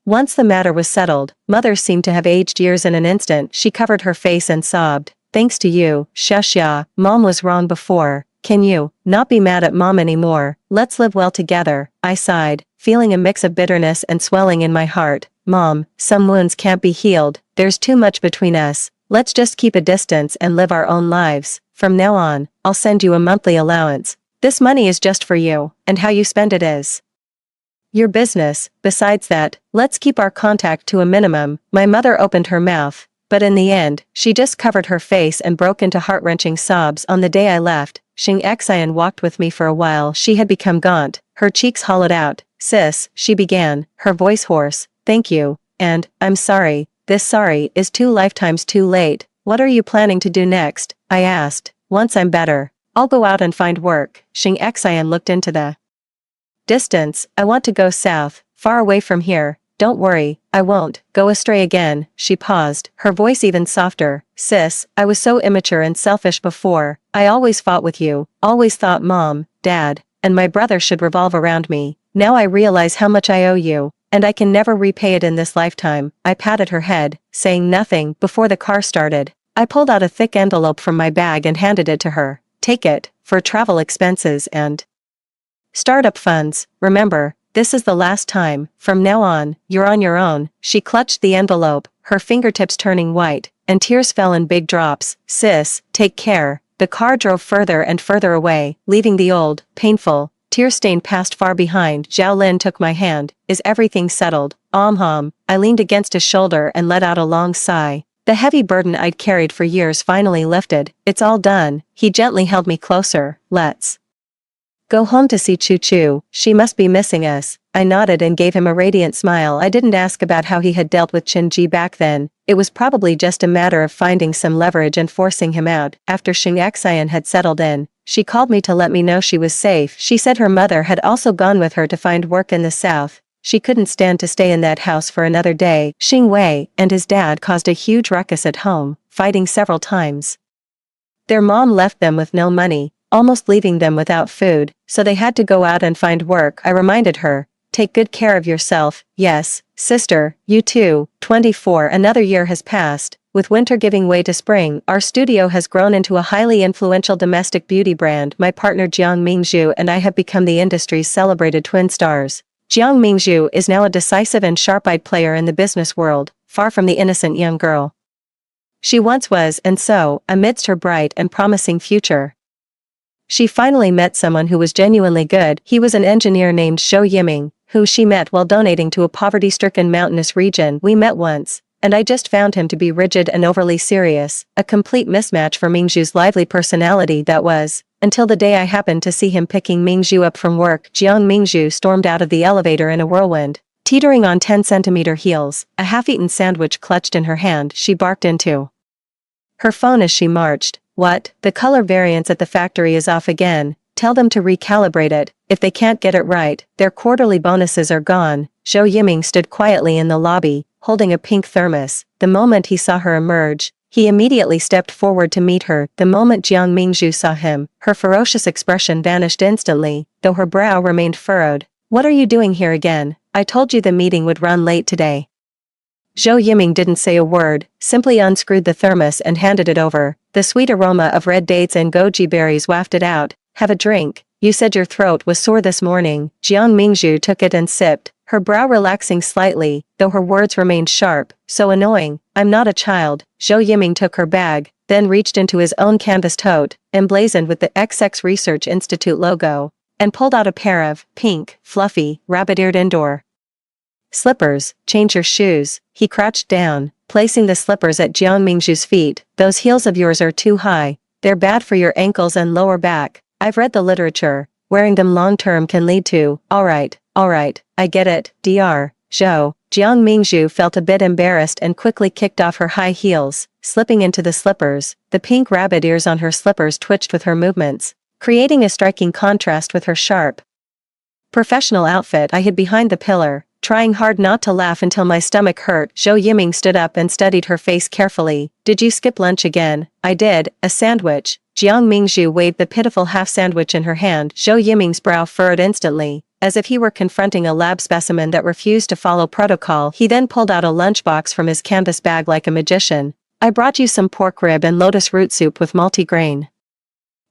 Once the matter was settled, mother seemed to have aged years in an instant. She covered her face and sobbed. Thanks to you, Xia, mom was wrong before. Can you not be mad at mom anymore? Let's live well together. I sighed, feeling a mix of bitterness and swelling in my heart. Mom, some wounds can't be healed. There's too much between us. Let's just keep a distance and live our own lives. From now on, I'll send you a monthly allowance. This money is just for you, and how you spend it is your business. Besides that, let's keep our contact to a minimum. My mother opened her mouth, but in the end, she just covered her face and broke into heart-wrenching sobs. On the day I left, Xing Xian walked with me for a while. She had become gaunt, her cheeks hollowed out. Sis, she began, her voice hoarse. Thank you, and, I'm sorry. This sorry is 2 lifetimes too late. What are you planning to do next? I asked. Once I'm better, I'll go out and find work. Xing Xian looked into the distance. I want to go south, far away from here. Don't worry, I won't go astray again. She paused, her voice even softer. Sis, I was so immature and selfish before. I always fought with you, always thought mom, dad, and my brother should revolve around me. Now I realize how much I owe you, and I can never repay it in this lifetime. I patted her head, saying nothing. Before the car started, I pulled out a thick envelope from my bag and handed it to her. Take it, for travel expenses and startup funds. Remember, this is the last time. From now on, you're on your own. She clutched the envelope, her fingertips turning white, and tears fell in big drops. Sis, take care. The car drove further and further away, leaving the old, painful, tear-stained past far behind. Zhao Lin took my hand. Is everything settled? I leaned against his shoulder and let out a long sigh. The heavy burden I'd carried for years finally lifted. It's all done. He gently held me closer. Let's go home to see Choo Choo. She must be missing us. I nodded and gave him a radiant smile. I didn't ask about how he had dealt with Shinji back then. It was probably just a matter of finding some leverage and forcing him out. After Xingxian had settled in, she called me to let me know she was safe. She said her mother had also gone with her to find work in the south. She couldn't stand to stay in that house for another day. Xing Wei and his dad caused a huge ruckus at home, fighting several times. Their mom left them with no money, almost leaving them without food, so they had to go out and find work. I reminded her, take good care of yourself. Yes, sister, you too. 24. Another year has passed. With winter giving way to spring, our studio has grown into a highly influential domestic beauty brand. My partner Jiang Mingzhu and I have become the industry's celebrated twin stars. Jiang Mingzhu is now a decisive and sharp-eyed player in the business world, far from the innocent young girl she once was, and so, amidst her bright and promising future, she finally met someone who was genuinely good. He was an engineer named Zhou Yiming, who she met while donating to a poverty-stricken mountainous region. We met once, and I just found him to be rigid and overly serious, a complete mismatch for Mingzhu's lively personality that was, until the day I happened to see him picking Mingzhu up from work. Jiang Mingzhu stormed out of the elevator in a whirlwind. Teetering on 10-centimeter heels, a half-eaten sandwich clutched in her hand, she barked into her phone as she marched. What? The color variance at the factory is off again. Tell them to recalibrate it. If they can't get it right, their quarterly bonuses are gone. Zhou Yiming stood quietly in the lobby, holding a pink thermos. The moment he saw her emerge, he immediately stepped forward to meet her. The moment Jiang Mingzhu saw him, her ferocious expression vanished instantly, though her brow remained furrowed. What are you doing here again? I told you the meeting would run late today. Zhou Yiming didn't say a word, simply unscrewed the thermos and handed it over. The sweet aroma of red dates and goji berries wafted out. Have a drink. You said your throat was sore this morning. Jiang Mingzhu took it and sipped, her brow relaxing slightly, though her words remained sharp. So annoying. I'm not a child. Zhou Yiming took her bag, then reached into his own canvas tote, emblazoned with the XX Research Institute logo, and pulled out a pair of pink, fluffy, rabbit-eared indoor slippers. Change your shoes. He crouched down, placing the slippers at Jiang Mingzhu's feet. Those heels of yours are too high. They're bad for your ankles and lower back. I've read the literature. Wearing them long-term can lead to, alright, I get it, Dr. Zhou. Jiang Mingzhu felt a bit embarrassed and quickly kicked off her high heels, slipping into the slippers. The pink rabbit ears on her slippers twitched with her movements, creating a striking contrast with her sharp, professional outfit. I hid behind the pillar, trying hard not to laugh until my stomach hurt. Zhou Yiming stood up and studied her face carefully. Did you skip lunch again? I did. A sandwich. Jiang Mingzhu waved the pitiful half-sandwich in her hand. Zhou Yiming's brow furrowed instantly, as if he were confronting a lab specimen that refused to follow protocol. He then pulled out a lunchbox from his canvas bag like a magician. I brought you some pork rib and lotus root soup with multigrain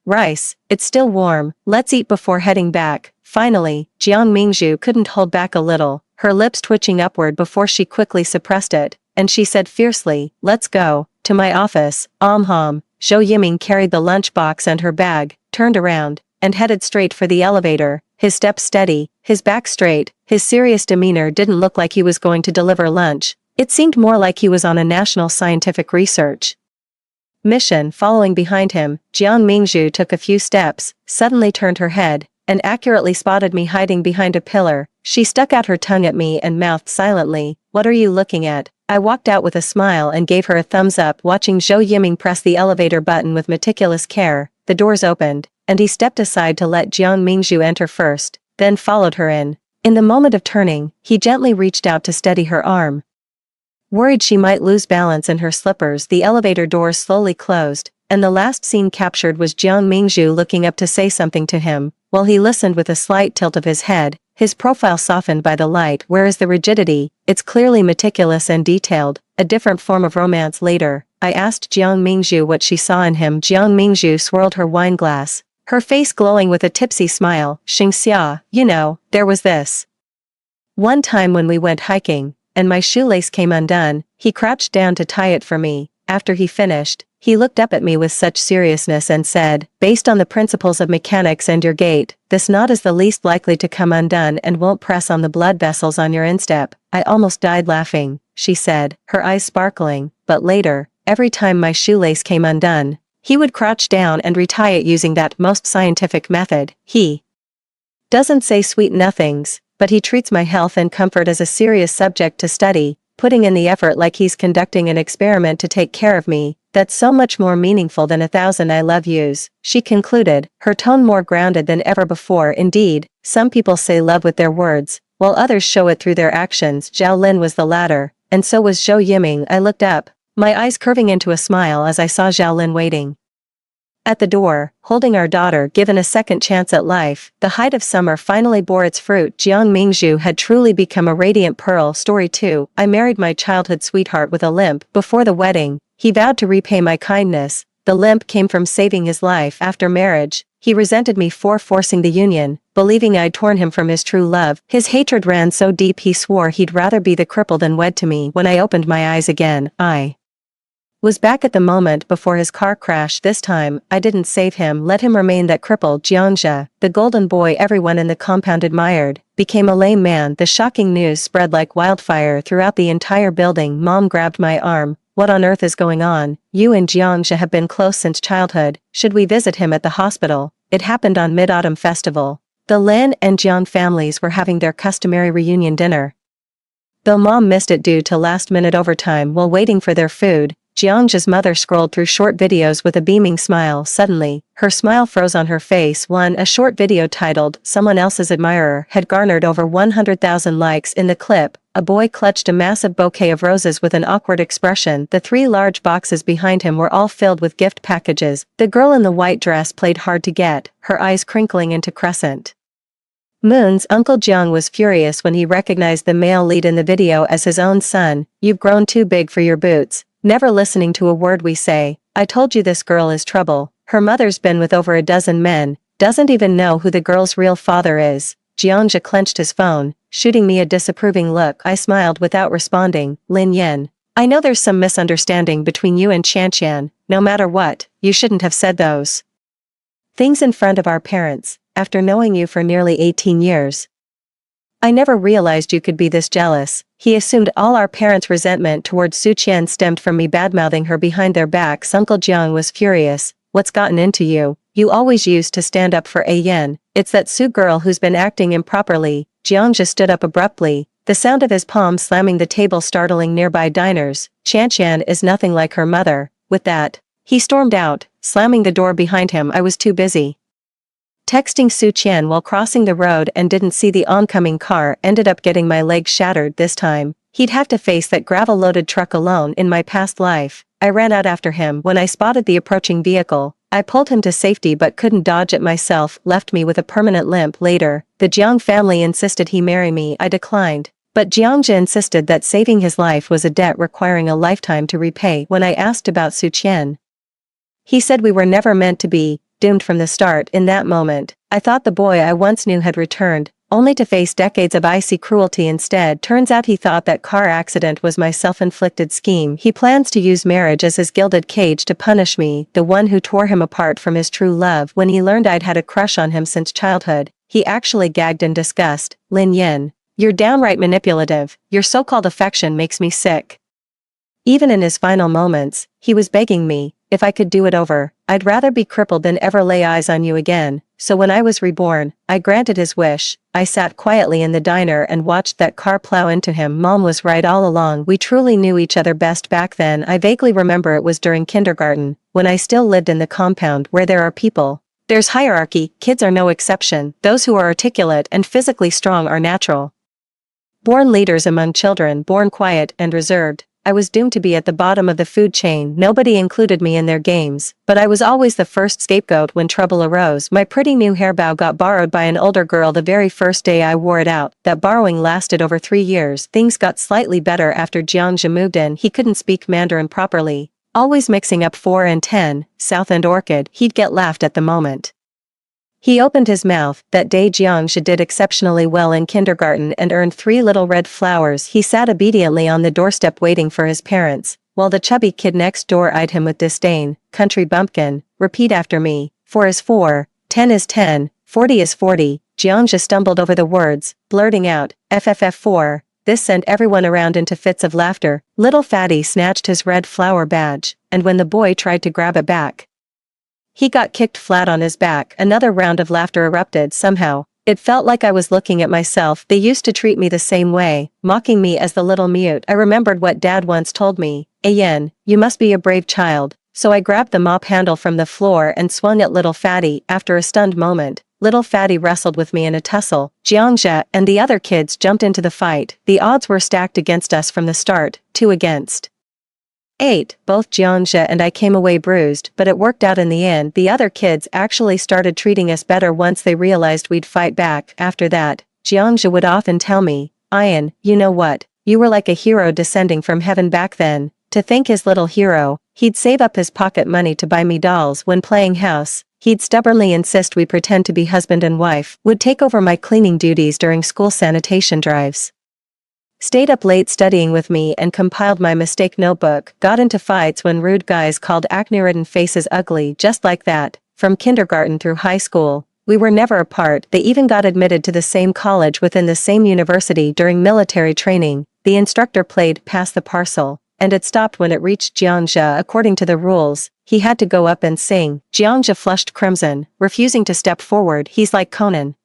rice. It's still warm. Let's eat before heading back. Finally, Jiang Mingzhu couldn't hold back a little, her lips twitching upward before she quickly suppressed it, and she said fiercely, let's go, to my office. Zhou Yiming carried the lunchbox and her bag, turned around, and headed straight for the elevator, his steps steady, his back straight. His serious demeanor didn't look like he was going to deliver lunch. It seemed more like he was on a national scientific research mission. Following behind him, Jiang Mingzhu took a few steps, suddenly turned her head, and accurately spotted me hiding behind a pillar. She stuck out her tongue at me and mouthed silently, what are you looking at? I walked out with a smile and gave her a thumbs up. Watching Zhou Yiming press the elevator button with meticulous care, the doors opened, and he stepped aside to let Jiang Mingzhu enter first, then followed her in. In the moment of turning, he gently reached out to steady her arm. Worried she might lose balance in her slippers, the elevator doors slowly closed, and the last scene captured was Jiang Mingzhu looking up to say something to him, while he listened with a slight tilt of his head, his profile softened by the light. Where is the rigidity? It's clearly meticulous and detailed, a different form of romance. Later, I asked Jiang Mingzhu what she saw in him. Jiang Mingzhu swirled her wine glass, her face glowing with a tipsy smile. Xingxia, you know, there was this one time when we went hiking, and my shoelace came undone. He crouched down to tie it for me. After he finished, he looked up at me with such seriousness and said, based on the principles of mechanics and your gait, this knot is the least likely to come undone and won't press on the blood vessels on your instep. I almost died laughing, she said, her eyes sparkling, but later, every time my shoelace came undone, he would crouch down and retie it using that most scientific method. He doesn't say sweet nothings, but he treats my health and comfort as a serious subject to study, putting in the effort like he's conducting an experiment to take care of me. That's so much more meaningful than 1,000 I love yous, she concluded, her tone more grounded than ever before. Indeed, some people say love with their words, while others show it through their actions. Zhao Lin was the latter, and so was Zhou Yiming. I looked up, my eyes curving into a smile as I saw Zhao Lin waiting at the door, holding our daughter. Given a second chance at life, the height of summer finally bore its fruit. Jiang Mingzhu had truly become a radiant pearl. Story 2. I married my childhood sweetheart with a limp. Before the wedding, he vowed to repay my kindness. The limp came from saving his life. After marriage, he resented me for forcing the union, believing I'd torn him from his true love. His hatred ran so deep he swore he'd rather be the cripple than wed to me. When I opened my eyes again, I was back at the moment before his car crash. This time, I didn't save him, let him remain that cripple. Jiangxia, the golden boy everyone in the compound admired, became a lame man. The shocking news spread like wildfire throughout the entire building. Mom grabbed my arm. What on earth is going on? You and Jiangxia have been close since childhood. Should we visit him at the hospital? It happened on Mid-Autumn Festival. The Lin and Jiang families were having their customary reunion dinner. Though Mom missed it due to last-minute overtime while waiting for their food, Jiangxia's mother scrolled through short videos with a beaming smile. Suddenly, her smile froze on her face. A short video titled "Someone Else's Admirer" had garnered over 100,000 likes. In the clip, a boy clutched a massive bouquet of roses with an awkward expression. The 3 large boxes behind him were all filled with gift packages. The girl in the white dress played hard to get, her eyes crinkling into crescent moons. Uncle Jiang was furious when he recognized the male lead in the video as his own son. You've grown too big for your boots. Never listening to a word we say. I told you this girl is trouble. Her mother's been with over a dozen men, doesn't even know who the girl's real father is. Jiangxia clenched his phone, shooting me a disapproving look. I smiled without responding. Lin Yin, I know there's some misunderstanding between you and Qian. No matter what, you shouldn't have said those things in front of our parents, after knowing you for nearly 18 years. I never realized you could be this jealous. He assumed all our parents' resentment towards Su Qian stemmed from me badmouthing her behind their backs. Uncle Jiang was furious. What's gotten into you? You always used to stand up for A Yen. It's that Su girl who's been acting improperly. Jiangxia stood up abruptly, the sound of his palm slamming the table startling nearby diners. Qian is nothing like her mother. With that, he stormed out, slamming the door behind him. I was too busy texting Su Qian while crossing the road and didn't see the oncoming car. Ended up getting my leg shattered. This time, he'd have to face that gravel-loaded truck alone. In my past life, I ran out after him. When I spotted the approaching vehicle, I pulled him to safety but couldn't dodge it myself, left me with a permanent limp. Later, the Jiang family insisted he marry me. I declined, but Jiangxia insisted that saving his life was a debt requiring a lifetime to repay. When I asked about Su Qian, he said we were never meant to be, doomed from the start. In that moment, I thought the boy I once knew had returned, only to face decades of icy cruelty instead. Turns out he thought that car accident was my self-inflicted scheme. He plans to use marriage as his gilded cage to punish me, the one who tore him apart from his true love. When he learned I'd had a crush on him since childhood, he actually gagged in disgust. Lin Yin, you're downright manipulative. Your so-called affection makes me sick. Even in his final moments, he was begging me, if I could do it over, I'd rather be crippled than ever lay eyes on you again. So when I was reborn, I granted his wish. I sat quietly in the diner and watched that car plow into him. Mom was right all along. We truly knew each other best back then. I vaguely remember it was during kindergarten, when I still lived in the compound where there are people. There's hierarchy, kids are no exception. Those who are articulate and physically strong are natural born leaders among children born quiet and reserved. I was doomed to be at the bottom of the food chain. Nobody included me in their games, but I was always the first scapegoat when trouble arose. My pretty new hairbow got borrowed by an older girl the very first day I wore it out. That borrowing lasted over 3 years. Things got slightly better after Jiangxia moved in. He couldn't speak Mandarin properly, always mixing up 4 and 10, South and Orchid. He'd get laughed at the moment he opened his mouth. That day Jiangxia did exceptionally well in kindergarten and earned 3 little red flowers. He sat obediently on the doorstep waiting for his parents, while the chubby kid next door eyed him with disdain. Country bumpkin, repeat after me. 4 is 4, 10 is 10, 40 is 40. Jiangxia stumbled over the words, blurting out, FFF4. This sent everyone around into fits of laughter. Little fatty snatched his red flower badge, and when the boy tried to grab it back, he got kicked flat on his back. Another round of laughter erupted. Somehow, It felt like I was looking at myself. They used to treat me the same way, mocking me as the little mute. I remembered what Dad once told me, Ayen, you must be a brave child. So I grabbed the mop handle from the floor and swung at little Fatty. After a stunned moment, little Fatty wrestled with me in a tussle. Jiangxia and the other kids jumped into the fight. The odds were stacked against us from the start, 2 against 8. Both Jiangxia and I came away bruised, but it worked out in the end. The other kids actually started treating us better once they realized we'd fight back. After that, Jiangxia would often tell me, Ayan, you know what? You were like a hero descending from heaven back then. To think his little hero, he'd save up his pocket money to buy me dolls when playing house. He'd stubbornly insist we pretend to be husband and wife, would take over my cleaning duties during school sanitation drives. Stayed up late studying with me and compiled my mistake notebook, got into fights when rude guys called acne-ridden faces ugly just like that. From kindergarten through high school, we were never apart. They even got admitted to the same college within the same university during military training. The instructor played pass the parcel, and it stopped when it reached Jiangxia. According to the rules, he had to go up and sing. Jiangxia flushed crimson, refusing to step forward. He's like Conan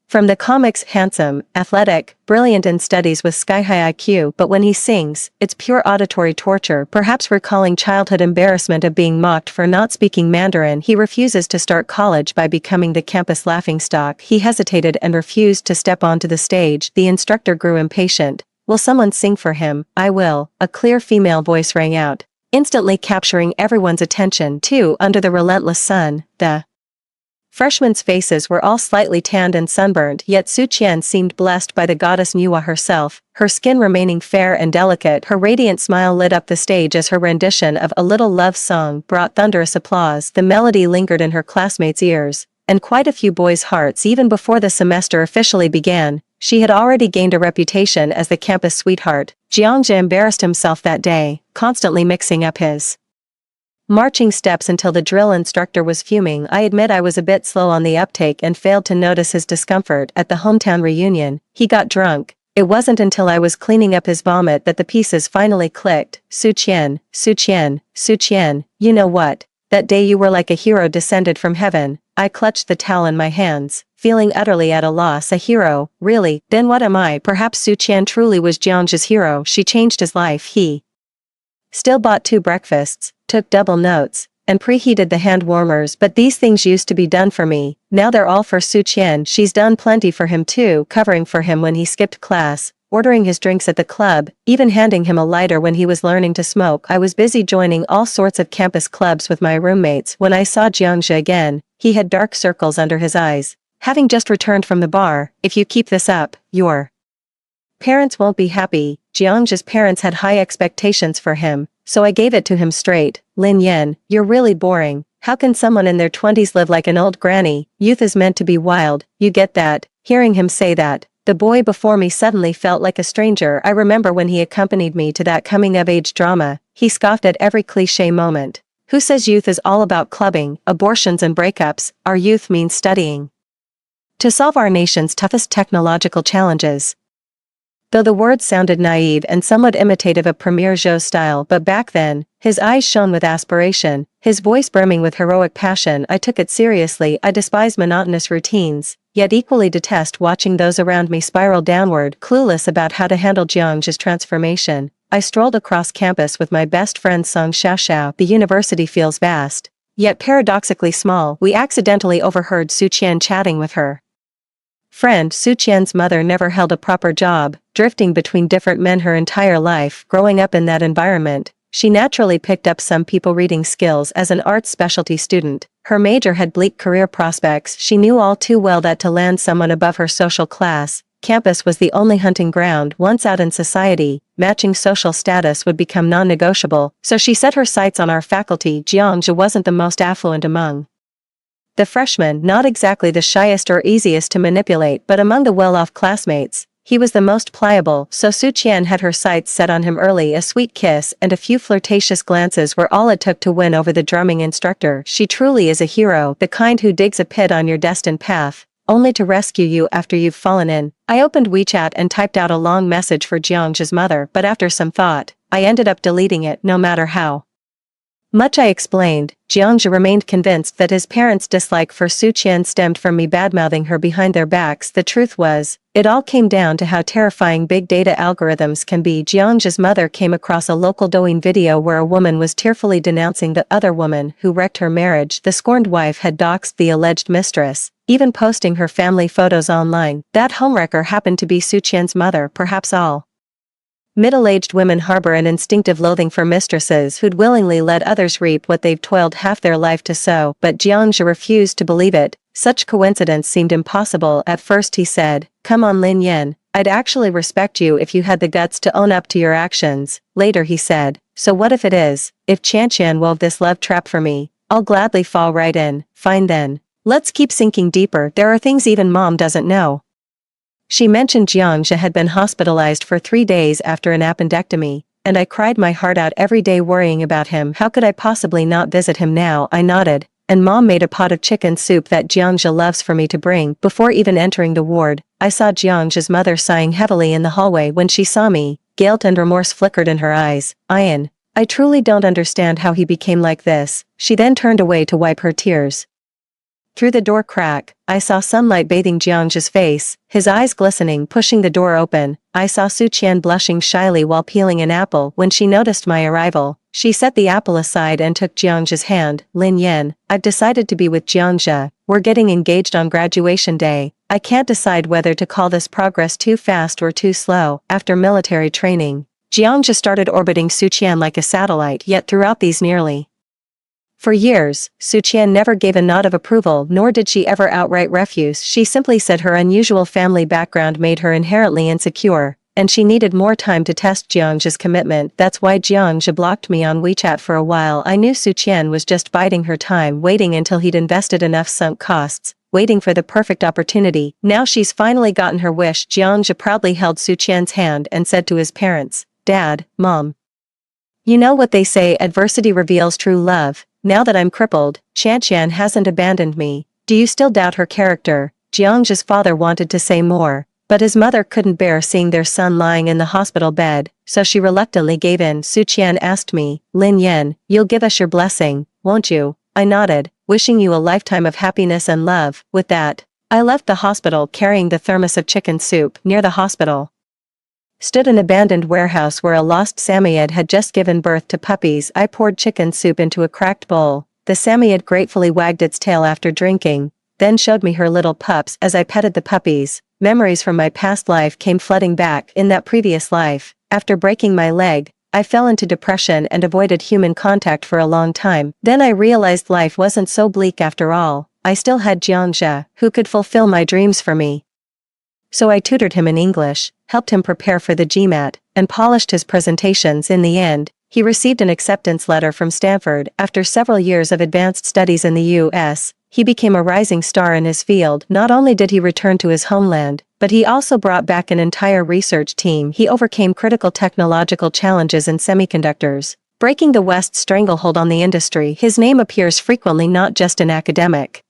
from the comics, handsome, athletic, brilliant in studies with sky-high IQ, but when he sings, it's pure auditory torture. Perhaps recalling childhood embarrassment of being mocked for not speaking Mandarin, he refuses to start college by becoming the campus laughingstock. He hesitated and refused to step onto the stage. The instructor grew impatient. Will someone sing for him? I will. A clear female voice rang out, instantly capturing everyone's attention. Too, under the relentless sun, the freshmen's faces were all slightly tanned and sunburned, yet Su Qian seemed blessed by the goddess Nuwa herself, her skin remaining fair and delicate. Her radiant smile lit up the stage as her rendition of A Little Love Song brought thunderous applause. The melody lingered in her classmates' ears, and quite a few boys' hearts. Even before the semester officially began, she had already gained a reputation as the campus sweetheart. Jiangxia embarrassed himself that day, constantly mixing up his marching steps until the drill instructor was fuming. I admit I was a bit slow on the uptake and failed to notice his discomfort. At the hometown reunion, he got drunk. It wasn't until I was cleaning up his vomit that the pieces finally clicked. Su Qian, Su Qian, Su Qian, you know what? That day you were like a hero descended from heaven. I clutched the towel in my hands, feeling utterly at a loss. A hero, really? Then what am I? Perhaps Su Qian truly was Jiangxia's hero. She changed his life. He still bought 2 breakfasts, took double notes, and preheated the hand warmers. But these things used to be done for me. Now they're all for Su Qian. She's done plenty for him too, covering for him when he skipped class, ordering his drinks at the club, even handing him a lighter when he was learning to smoke. I was busy joining all sorts of campus clubs with my roommates. When I saw Jiangxia again, he had dark circles under his eyes. Having just returned from the bar, if you keep this up, your parents won't be happy. Jiangxia's parents had high expectations for him, so I gave it to him straight. Lin Yan, you're really boring. How can someone in their 20s live like an old granny? Youth is meant to be wild, you get that? Hearing him say that, the boy before me suddenly felt like a stranger. I remember when he accompanied me to that coming-of-age drama, he scoffed at every cliché moment. Who says youth is all about clubbing, abortions and breakups? Our youth means studying to solve our nation's toughest technological challenges. Though the words sounded naive and somewhat imitative of Premier Zhou's style, but back then, his eyes shone with aspiration, his voice brimming with heroic passion. I took it seriously. I despise monotonous routines, yet equally detest watching those around me spiral downward. Clueless about how to handle Jiangxia's transformation, I strolled across campus with my best friend Song Xiaoxiao. The university feels vast, yet paradoxically small. We accidentally overheard Su Qian chatting with her friend. Su Qian's mother never held a proper job, drifting between different men her entire life. Growing up in that environment, she naturally picked up some people-reading skills as an arts specialty student. Her major had bleak career prospects. She knew all too well that to land someone above her social class, campus was the only hunting ground. Once out in society, matching social status would become non-negotiable, so she set her sights on our faculty. Jiangxia wasn't the most affluent among the freshmen, not exactly the shyest or easiest to manipulate, but among the well-off classmates, he was the most pliable, so Su Qian had her sights set on him early. A sweet kiss and a few flirtatious glances were all it took to win over the drumming instructor. She truly is a hero, the kind who digs a pit on your destined path, only to rescue you after you've fallen in. I opened WeChat and typed out a long message for Jiangxia's mother, but after some thought, I ended up deleting it. No matter how Much I explained, Jiangzhe remained convinced that his parents' dislike for Su Qian stemmed from me badmouthing her behind their backs. The truth was, it all came down to how terrifying big data algorithms can be. Jiangzhe's mother came across a local Douyin video where a woman was tearfully denouncing the other woman who wrecked her marriage. The scorned wife had doxed the alleged mistress, even posting her family photos online. That homewrecker happened to be Su Qian's mother. Perhaps all middle-aged women harbor an instinctive loathing for mistresses who'd willingly let others reap what they've toiled half their life to sow. But Jiangzhe refused to believe it. Such coincidence seemed impossible. At first he said, "Come on, Lin Yan, I'd actually respect you if you had the guts to own up to your actions." Later he said, "So what if it is? If Qian wove this love trap for me, I'll gladly fall right in." "Fine then. Let's keep sinking deeper. There are things even Mom doesn't know." She mentioned Jiangzhe had been hospitalized for 3 days after an appendectomy, and I cried my heart out every day worrying about him. How could I possibly not visit him now? I nodded, and Mom made a pot of chicken soup that Jiangzhe loves for me to bring. Before even entering the ward, I saw Jiangzhe's mother sighing heavily in the hallway. When she saw me, guilt and remorse flickered in her eyes. I truly don't understand how he became like this." She then turned away to wipe her tears. Through the door crack, I saw sunlight bathing Jiangzhe's face, his eyes glistening. Pushing the door open, I saw Su Qian blushing shyly while peeling an apple. When she noticed my arrival, she set the apple aside and took Jiangzhe's hand. "Lin Yan, I've decided to be with Jiangzhe. We're getting engaged on graduation day. I can't decide whether to call this progress too fast or too slow." After military training, Jiangzhe started orbiting Su Qian like a satellite. Yet throughout these nearly for years, Su Qian never gave a nod of approval, nor did she ever outright refuse. She simply said her unusual family background made her inherently insecure, and she needed more time to test Jiangzhe's commitment. That's why Jiangzhe blocked me on WeChat for a while. I knew Su Qian was just biding her time, waiting until he'd invested enough sunk costs, waiting for the perfect opportunity. Now she's finally gotten her wish. Jiangzhe proudly held Su Qian's hand and said to his parents, "Dad, Mom, you know what they say, adversity reveals true love. Now that I'm crippled, Qian hasn't abandoned me. Do you still doubt her character?" Jiangzhe's father wanted to say more, but his mother couldn't bear seeing their son lying in the hospital bed, so she reluctantly gave in. Su Qian asked me, "Lin Yan, you'll give us your blessing, won't you?" I nodded, wishing you a lifetime of happiness and love. With that, I left the hospital carrying the thermos of chicken soup. Near the hospital stood an abandoned warehouse where a lost Samoyed had just given birth to puppies. I poured chicken soup into a cracked bowl. The Samoyed gratefully wagged its tail after drinking, then showed me her little pups. As I petted the puppies, memories from my past life came flooding back. In that previous life, after breaking my leg, I fell into depression and avoided human contact for a long time. Then I realized life wasn't so bleak after all. I still had Jiangzhe, who could fulfill my dreams for me. So I tutored him in English, helped him prepare for the GMAT, and polished his presentations. In the end, he received an acceptance letter from Stanford. After several years of advanced studies in the US, he became a rising star in his field. Not only did he return to his homeland, but he also brought back an entire research team. He overcame critical technological challenges in semiconductors, breaking the West's stranglehold on the industry. His name appears frequently not just in academic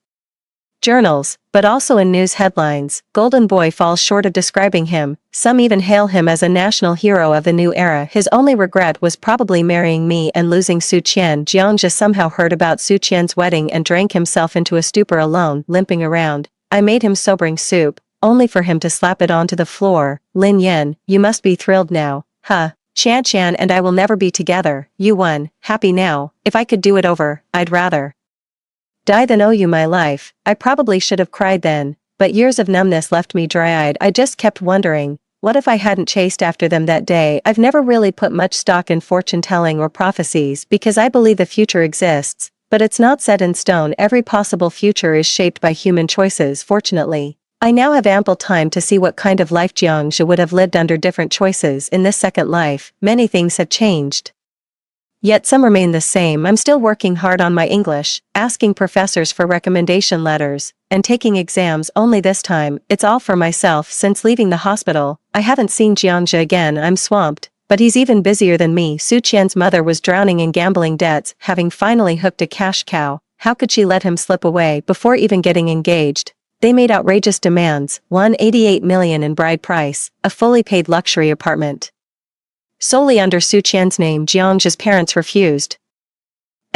journals, but also in news headlines. Golden Boy falls short of describing him. Some even hail him as a national hero of the new era. His only regret was probably marrying me and losing Su Qian. Jiangzhe somehow heard about Su Qian's wedding and drank himself into a stupor alone, limping around. I made him sobering soup, only for him to slap it onto the floor. "Lin Yan, you must be thrilled now. Huh? Qian and I will never be together. You won. Happy now. If I could do it over, I'd rather die than owe you my life." I probably should have cried then, but years of numbness left me dry-eyed. I just kept wondering, what if I hadn't chased after them that day? I've never really put much stock in fortune-telling or prophecies because I believe the future exists, but it's not set in stone. Every possible future is shaped by human choices. Fortunately, I now have ample time to see what kind of life Jiangzhe would have lived under different choices. In this second life, many things have changed, yet some remain the same. I'm still working hard on my English, asking professors for recommendation letters, and taking exams. Only this time, it's all for myself. Since leaving the hospital, I haven't seen Jiangzhe again. I'm swamped, but he's even busier than me. Su Qian's mother was drowning in gambling debts, having finally hooked a cash cow. How could she let him slip away before even getting engaged? They made outrageous demands, $188 million in bride price, a fully paid luxury apartment solely under Su Qian's name. Jiangzhe's parents refused,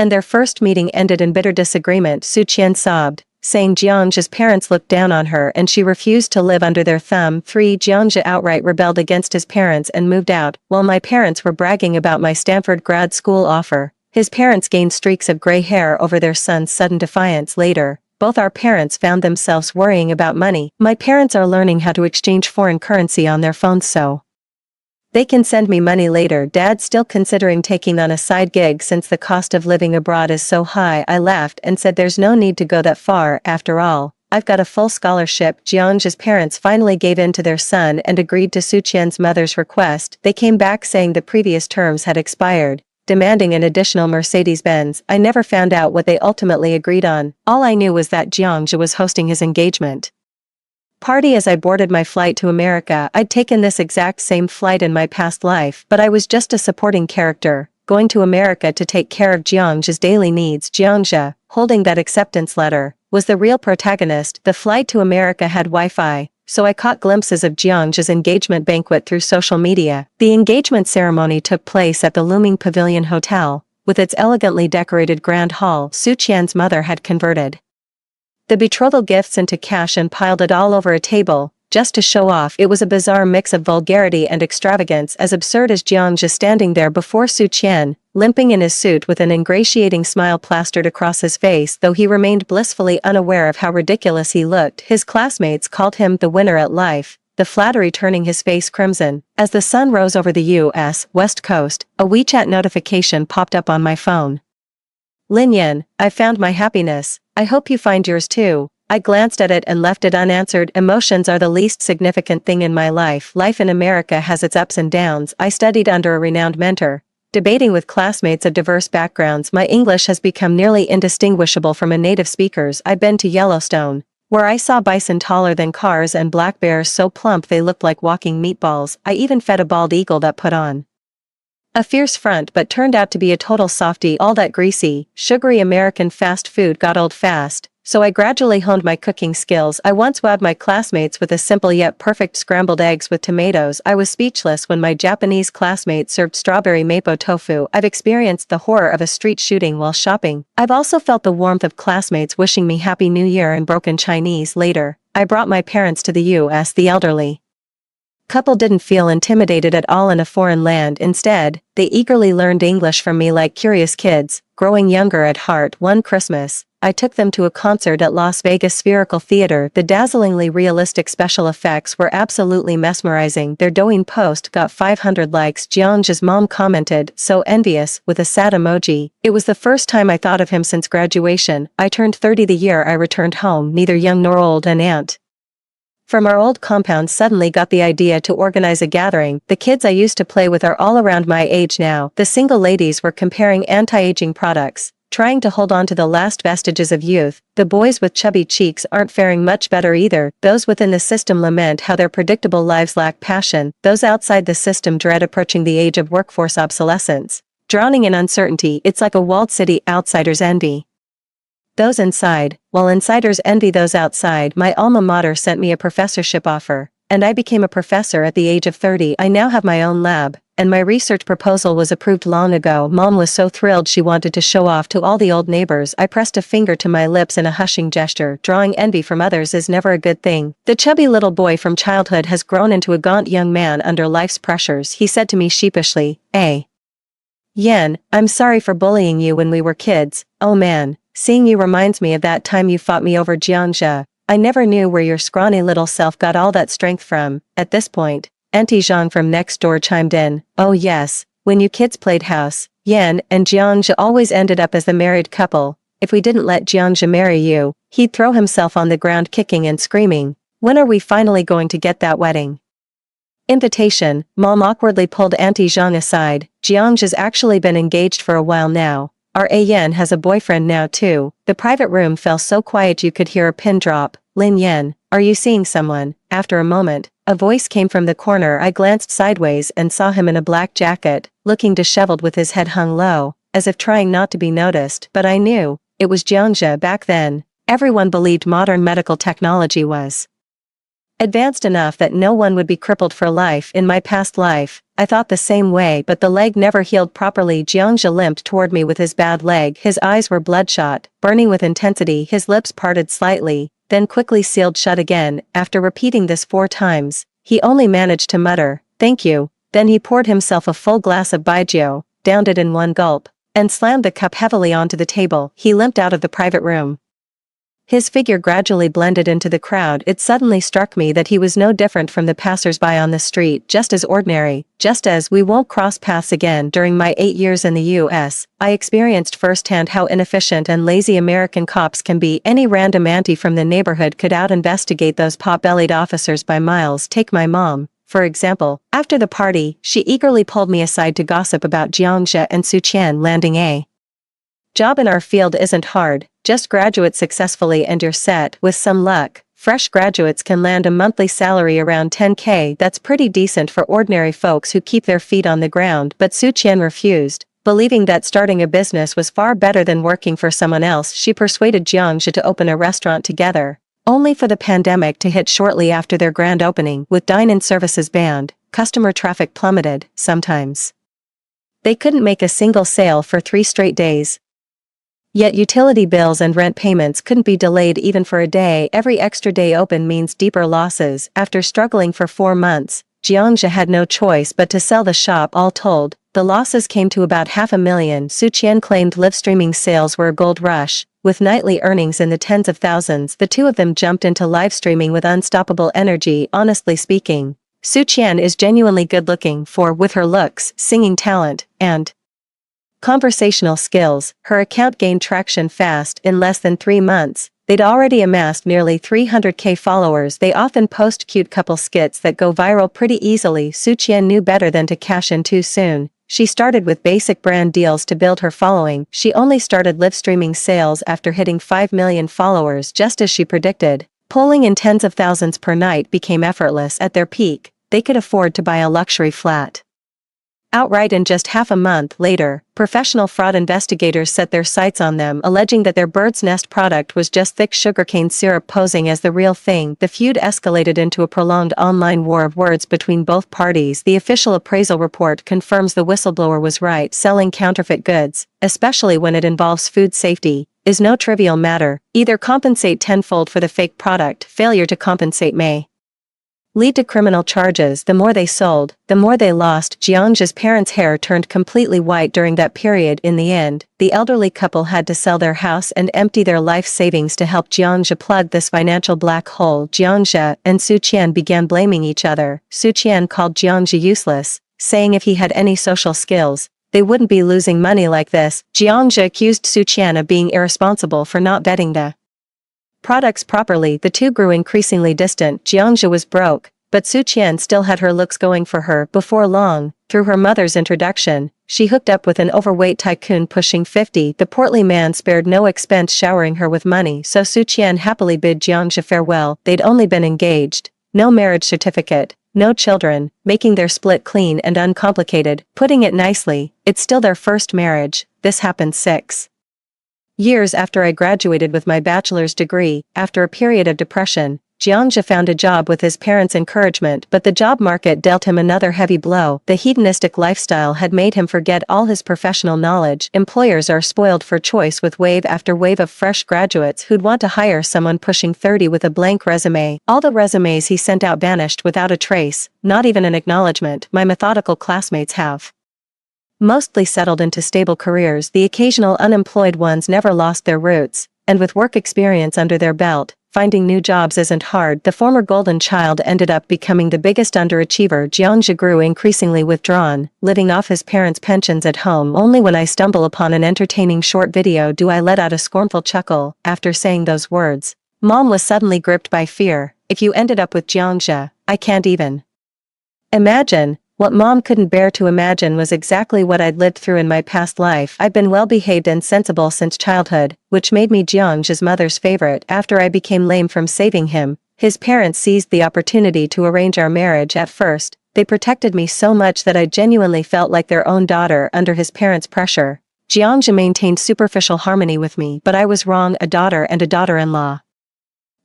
And their first meeting ended in bitter disagreement. Su Qian sobbed, saying Jiang's parents looked down on her and she refused to live under their thumb. 3. Jiang outright rebelled against his parents and moved out. While my parents were bragging about my Stanford grad school offer, his parents gained streaks of gray hair over their son's sudden defiance. Later, both our parents found themselves worrying about money. My parents are learning how to exchange foreign currency on their phones so they can send me money later. Dad's still considering taking on a side gig since the cost of living abroad is so high. I laughed and said there's no need to go that far. After all, I've got a full scholarship. Jiang's parents finally gave in to their son and agreed to Su Qian's mother's request. They came back saying the previous terms had expired, demanding an additional Mercedes-Benz. I never found out what they ultimately agreed on. All I knew was that Jiang was hosting his engagement party as I boarded my flight to America. I'd taken this exact same flight in my past life, but I was just a supporting character, going to America to take care of Jiang's daily needs. Jiang, holding that acceptance letter, was the real protagonist. The flight to America had Wi-Fi, so I caught glimpses of Jiang's engagement banquet through social media. The engagement ceremony took place at the looming Pavilion Hotel, with its elegantly decorated grand hall. Su Qian's mother had converted the betrothal gifts into cash and piled it all over a table, just to show off. It was a bizarre mix of vulgarity and extravagance, as absurd as Jiang standing there before Su Qian, limping in his suit with an ingratiating smile plastered across his face. Though he remained blissfully unaware of how ridiculous he looked, his classmates called him the winner at life, the flattery turning his face crimson. As the sun rose over the U.S. West Coast, a WeChat notification popped up on my phone. Lin Yan, I found my happiness. I hope you find yours too. I glanced at it and left it unanswered. Emotions are the least significant thing in my life. Life in America has its ups and downs. I studied under a renowned mentor, debating with classmates of diverse backgrounds. My English has become nearly indistinguishable from a native speaker's. I've been to Yellowstone, where I saw bison taller than cars and black bears so plump they looked like walking meatballs. I even fed a bald eagle that put on a fierce front but turned out to be a total softie. All that greasy, sugary American fast food got old fast, so I gradually honed my cooking skills. I once wowed my classmates with a simple yet perfect scrambled eggs with tomatoes. I was speechless when my Japanese classmate served strawberry mapo tofu. I've experienced the horror of a street shooting while shopping. I've also felt the warmth of classmates wishing me Happy New Year in broken Chinese. Later, I brought my parents to the U.S. The elderly couple didn't feel intimidated at all in a foreign land. Instead, they eagerly learned English from me like curious kids, growing younger at heart. One Christmas, I took them to a concert at Las Vegas Spherical Theater. The dazzlingly realistic special effects were absolutely mesmerizing. Their Douyin post got 500 likes. Jiang's mom commented, "So envious," with a sad emoji. It was the first time I thought of him since graduation. I turned 30 the year I returned home, neither young nor old. An aunt from our old compound suddenly got the idea to organize a gathering. The kids I used to play with are all around my age now. The single ladies were comparing anti-aging products, trying to hold on to the last vestiges of youth. The boys with chubby cheeks aren't faring much better either. Those within the system lament how their predictable lives lack passion. Those outside the system dread approaching the age of workforce obsolescence. Drowning in uncertainty, it's like a walled city outsiders envy those inside, while insiders envy those outside. My alma mater sent me a professorship offer, and I became a professor at the age of 30. I now have my own lab, and my research proposal was approved long ago. Mom was so thrilled she wanted to show off to all the old neighbors. I pressed a finger to my lips in a hushing gesture. Drawing envy from others is never a good thing. The chubby little boy from childhood has grown into a gaunt young man under life's pressures. He said to me sheepishly, Yan, I'm sorry for bullying you when we were kids. Oh man. Seeing you reminds me of that time you fought me over Jiangxia. I never knew where your scrawny little self got all that strength from." At this point, Auntie Zhang from next door chimed in. "Oh yes, when you kids played house, Yan and Jiangxia always ended up as the married couple. If we didn't let Jiangxia marry you, he'd throw himself on the ground kicking and screaming. When are we finally going to get that wedding invitation?" Mom awkwardly pulled Auntie Zhang aside. "Jiangxia's actually been engaged for a while now. Our Yan has a boyfriend now too." The private room fell so quiet you could hear a pin drop. "Lin Yan, are you seeing someone?" After a moment, a voice came from the corner. I glanced sideways and saw him in a black jacket, looking disheveled with his head hung low, as if trying not to be noticed. But I knew, it was Jiangxia. Back then, everyone believed modern medical technology was advanced enough that no one would be crippled for life. In my past life, I thought the same way, but the leg never healed properly. Jiangxia limped toward me with his bad leg. His eyes were bloodshot, burning with intensity. His lips parted slightly, then quickly sealed shut again. After repeating this 4 times, he only managed to mutter, "Thank you." Then he poured himself a full glass of baijiu, downed it in one gulp, and slammed the cup heavily onto the table. He limped out of the private room. His figure gradually blended into the crowd. It suddenly struck me that he was no different from the passers-by on the street, just as ordinary, just as we won't cross paths again. During my 8 years in the U.S., I experienced firsthand how inefficient and lazy American cops can be. Any random auntie from the neighborhood could out-investigate those pot-bellied officers by miles. Take my mom, for example. After the party, she eagerly pulled me aside to gossip about Jiangxia and Su Qian landing a job in our field. Isn't hard, just graduate successfully and you're set. With some luck, fresh graduates can land a monthly salary around 10K. That's pretty decent for ordinary folks who keep their feet on the ground. But Su Qian refused, believing that starting a business was far better than working for someone else. She persuaded Jiangxia to open a restaurant together, only for the pandemic to hit shortly after their grand opening. With dine-in services banned, customer traffic plummeted. Sometimes they couldn't make a single sale for 3 straight days. Yet utility bills and rent payments couldn't be delayed even for a day. Every extra day open means deeper losses. After struggling for 4 months, Jiangxia had no choice but to sell the shop. All told, the losses came to about $500,000. Su Qian claimed live streaming sales were a gold rush, with nightly earnings in the tens of thousands. The two of them jumped into live streaming with unstoppable energy. Honestly speaking, Su Qian is genuinely good-looking with her looks, singing talent, and conversational skills. Her account gained traction fast. In less than 3 months, they'd already amassed nearly 300K followers. They often post cute couple skits that go viral pretty easily. Su Qian knew better than to cash in too soon. She started with basic brand deals to build her following. She only started live streaming sales after hitting 5 million followers, just as she predicted. Pulling in tens of thousands per night became effortless. At their peak, they could afford to buy a luxury flat outright in just half a month. Later, professional fraud investigators set their sights on them, alleging that their bird's nest product was just thick sugarcane syrup posing as the real thing. The feud escalated into a prolonged online war of words between both parties. The official appraisal report confirms the whistleblower was right. Selling counterfeit goods, especially when it involves food safety, is no trivial matter. Either compensate tenfold for the fake product. Failure to compensate may lead to criminal charges. The more they sold, the more they lost. Jiangxia's parents' hair turned completely white during that period. In the end, the elderly couple had to sell their house and empty their life savings to help Jiangxia plug this financial black hole. Jiangxia and Su Qian began blaming each other. Su Qian called Jiangxia useless, saying if he had any social skills, they wouldn't be losing money like this. Jiangxia accused Su Qian of being irresponsible for not vetting the products properly. The two grew increasingly distant. Jiangxia was broke, but Su Qian still had her looks going for her. Before long, through her mother's introduction, she hooked up with an overweight tycoon pushing 50. The portly man spared no expense showering her with money, so Su Qian happily bid Jiangxia farewell. They'd only been engaged, no marriage certificate, no children, making their split clean and uncomplicated. Putting it nicely, it's still their first marriage. This happened 6 years after I graduated with my bachelor's degree. After a period of depression, Jiangxia found a job with his parents' encouragement, but the job market dealt him another heavy blow. The hedonistic lifestyle had made him forget all his professional knowledge. Employers are spoiled for choice with wave after wave of fresh graduates who'd want to hire someone pushing 30 with a blank resume. All the resumes he sent out vanished without a trace, not even an acknowledgement. My methodical classmates have mostly settled into stable careers. The occasional unemployed ones never lost their roots, and with work experience under their belt, finding new jobs isn't hard. The former golden child ended up becoming the biggest underachiever. Jiangxia grew increasingly withdrawn, living off his parents' pensions at home. Only when I stumble upon an entertaining short video do I let out a scornful chuckle. After saying those words, Mom was suddenly gripped by fear. If you ended up with Jiangxia, I can't even imagine. What Mom couldn't bear to imagine was exactly what I'd lived through in my past life. I'd been well-behaved and sensible since childhood, which made me Jiangxia's mother's favorite. After I became lame from saving him, his parents seized the opportunity to arrange our marriage. At first, they protected me so much that I genuinely felt like their own daughter under his parents' pressure. Jiangxia maintained superficial harmony with me, but I was wrong. A daughter and a daughter-in-law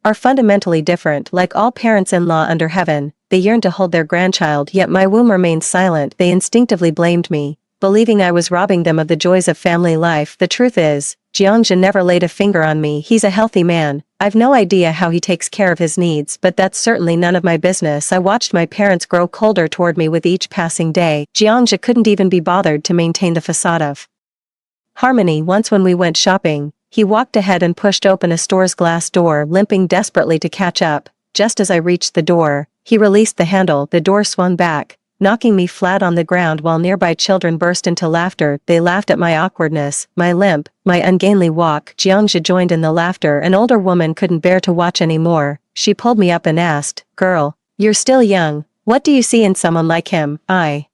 are fundamentally different. Like all parents-in-law under heaven, they yearned to hold their grandchild, yet my womb remained silent. They instinctively blamed me, believing I was robbing them of the joys of family life. The truth is, Jiangxia never laid a finger on me. He's a healthy man. I've no idea how he takes care of his needs, but that's certainly none of my business. I watched my parents grow colder toward me with each passing day. Jiangxia couldn't even be bothered to maintain the facade of harmony. Once when we went shopping, he walked ahead and pushed open a store's glass door, limping desperately to catch up. Just as I reached the door, he released the handle. The door swung back, knocking me flat on the ground while nearby children burst into laughter. They laughed at my awkwardness, my limp, my ungainly walk. Jiangxia joined in the laughter. An older woman couldn't bear to watch anymore. She pulled me up and asked, "Girl, you're still young. What do you see in someone like him?" I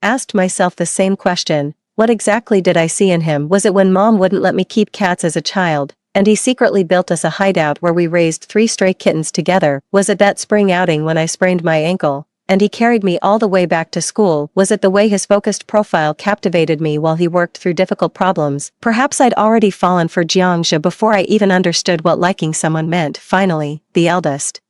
asked myself the same question. What exactly did I see in him? Was it when mom wouldn't let me keep cats as a child, and he secretly built us a hideout where we raised 3 stray kittens together? Was it that spring outing when I sprained my ankle, and he carried me all the way back to school? Was it the way his focused profile captivated me while he worked through difficult problems? Perhaps I'd already fallen for Jiangxia before I even understood what liking someone meant. Finally, the eldest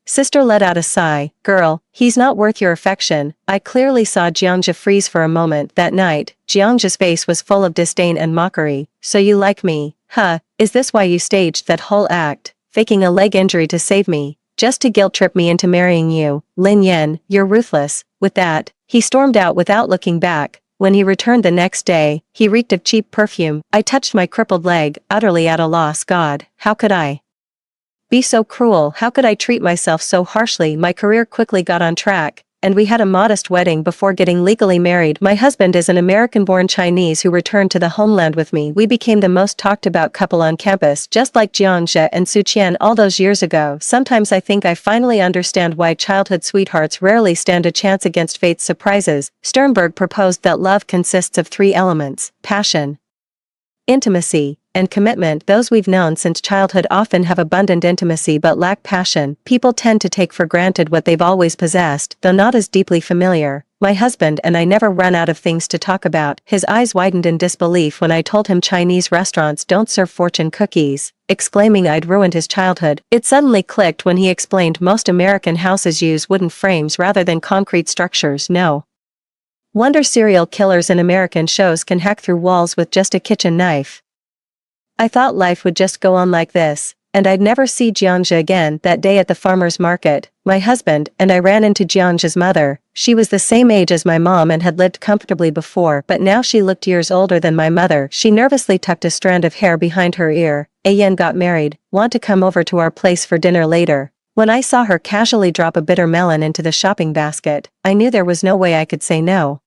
sister let out a sigh. "Girl, he's not worth your affection." I clearly saw Jiangxia freeze for a moment. That night, Jiangxia's face was full of disdain and mockery. "So you like me, huh? Is this why you staged that whole act, faking a leg injury to save me, just to guilt-trip me into marrying you? Lin Yan, you're ruthless." With that, he stormed out without looking back. When he returned the next day, he reeked of cheap perfume. I touched my crippled leg, utterly at a loss. God, how could I be so cruel? How could I treat myself so harshly? My career quickly got on track, and we had a modest wedding before getting legally married. My husband is an American-born Chinese who returned to the homeland with me. We became the most talked-about couple on campus, just like Jiangxia and Su Qian all those years ago. Sometimes I think I finally understand why childhood sweethearts rarely stand a chance against fate's surprises. Sternberg proposed that love consists of 3 elements: passion, intimacy, and commitment. Those we've known since childhood often have abundant intimacy but lack passion. People tend to take for granted what they've always possessed, though not as deeply familiar. My husband and I never run out of things to talk about. His eyes widened in disbelief when I told him Chinese restaurants don't serve fortune cookies, exclaiming I'd ruined his childhood. It suddenly clicked when he explained most American houses use wooden frames rather than concrete structures. No wonder serial killers in American shows can hack through walls with just a kitchen knife. I thought life would just go on like this, and I'd never see Jiangxia again. That day at the farmer's market, my husband and I ran into Jiangxia's mother. She was the same age as my mom and had lived comfortably before, but now she looked years older than my mother. She nervously tucked a strand of hair behind her ear. "Ayen got married. Want to come over to our place for dinner later?" When I saw her casually drop a bitter melon into the shopping basket, I knew there was no way I could say no.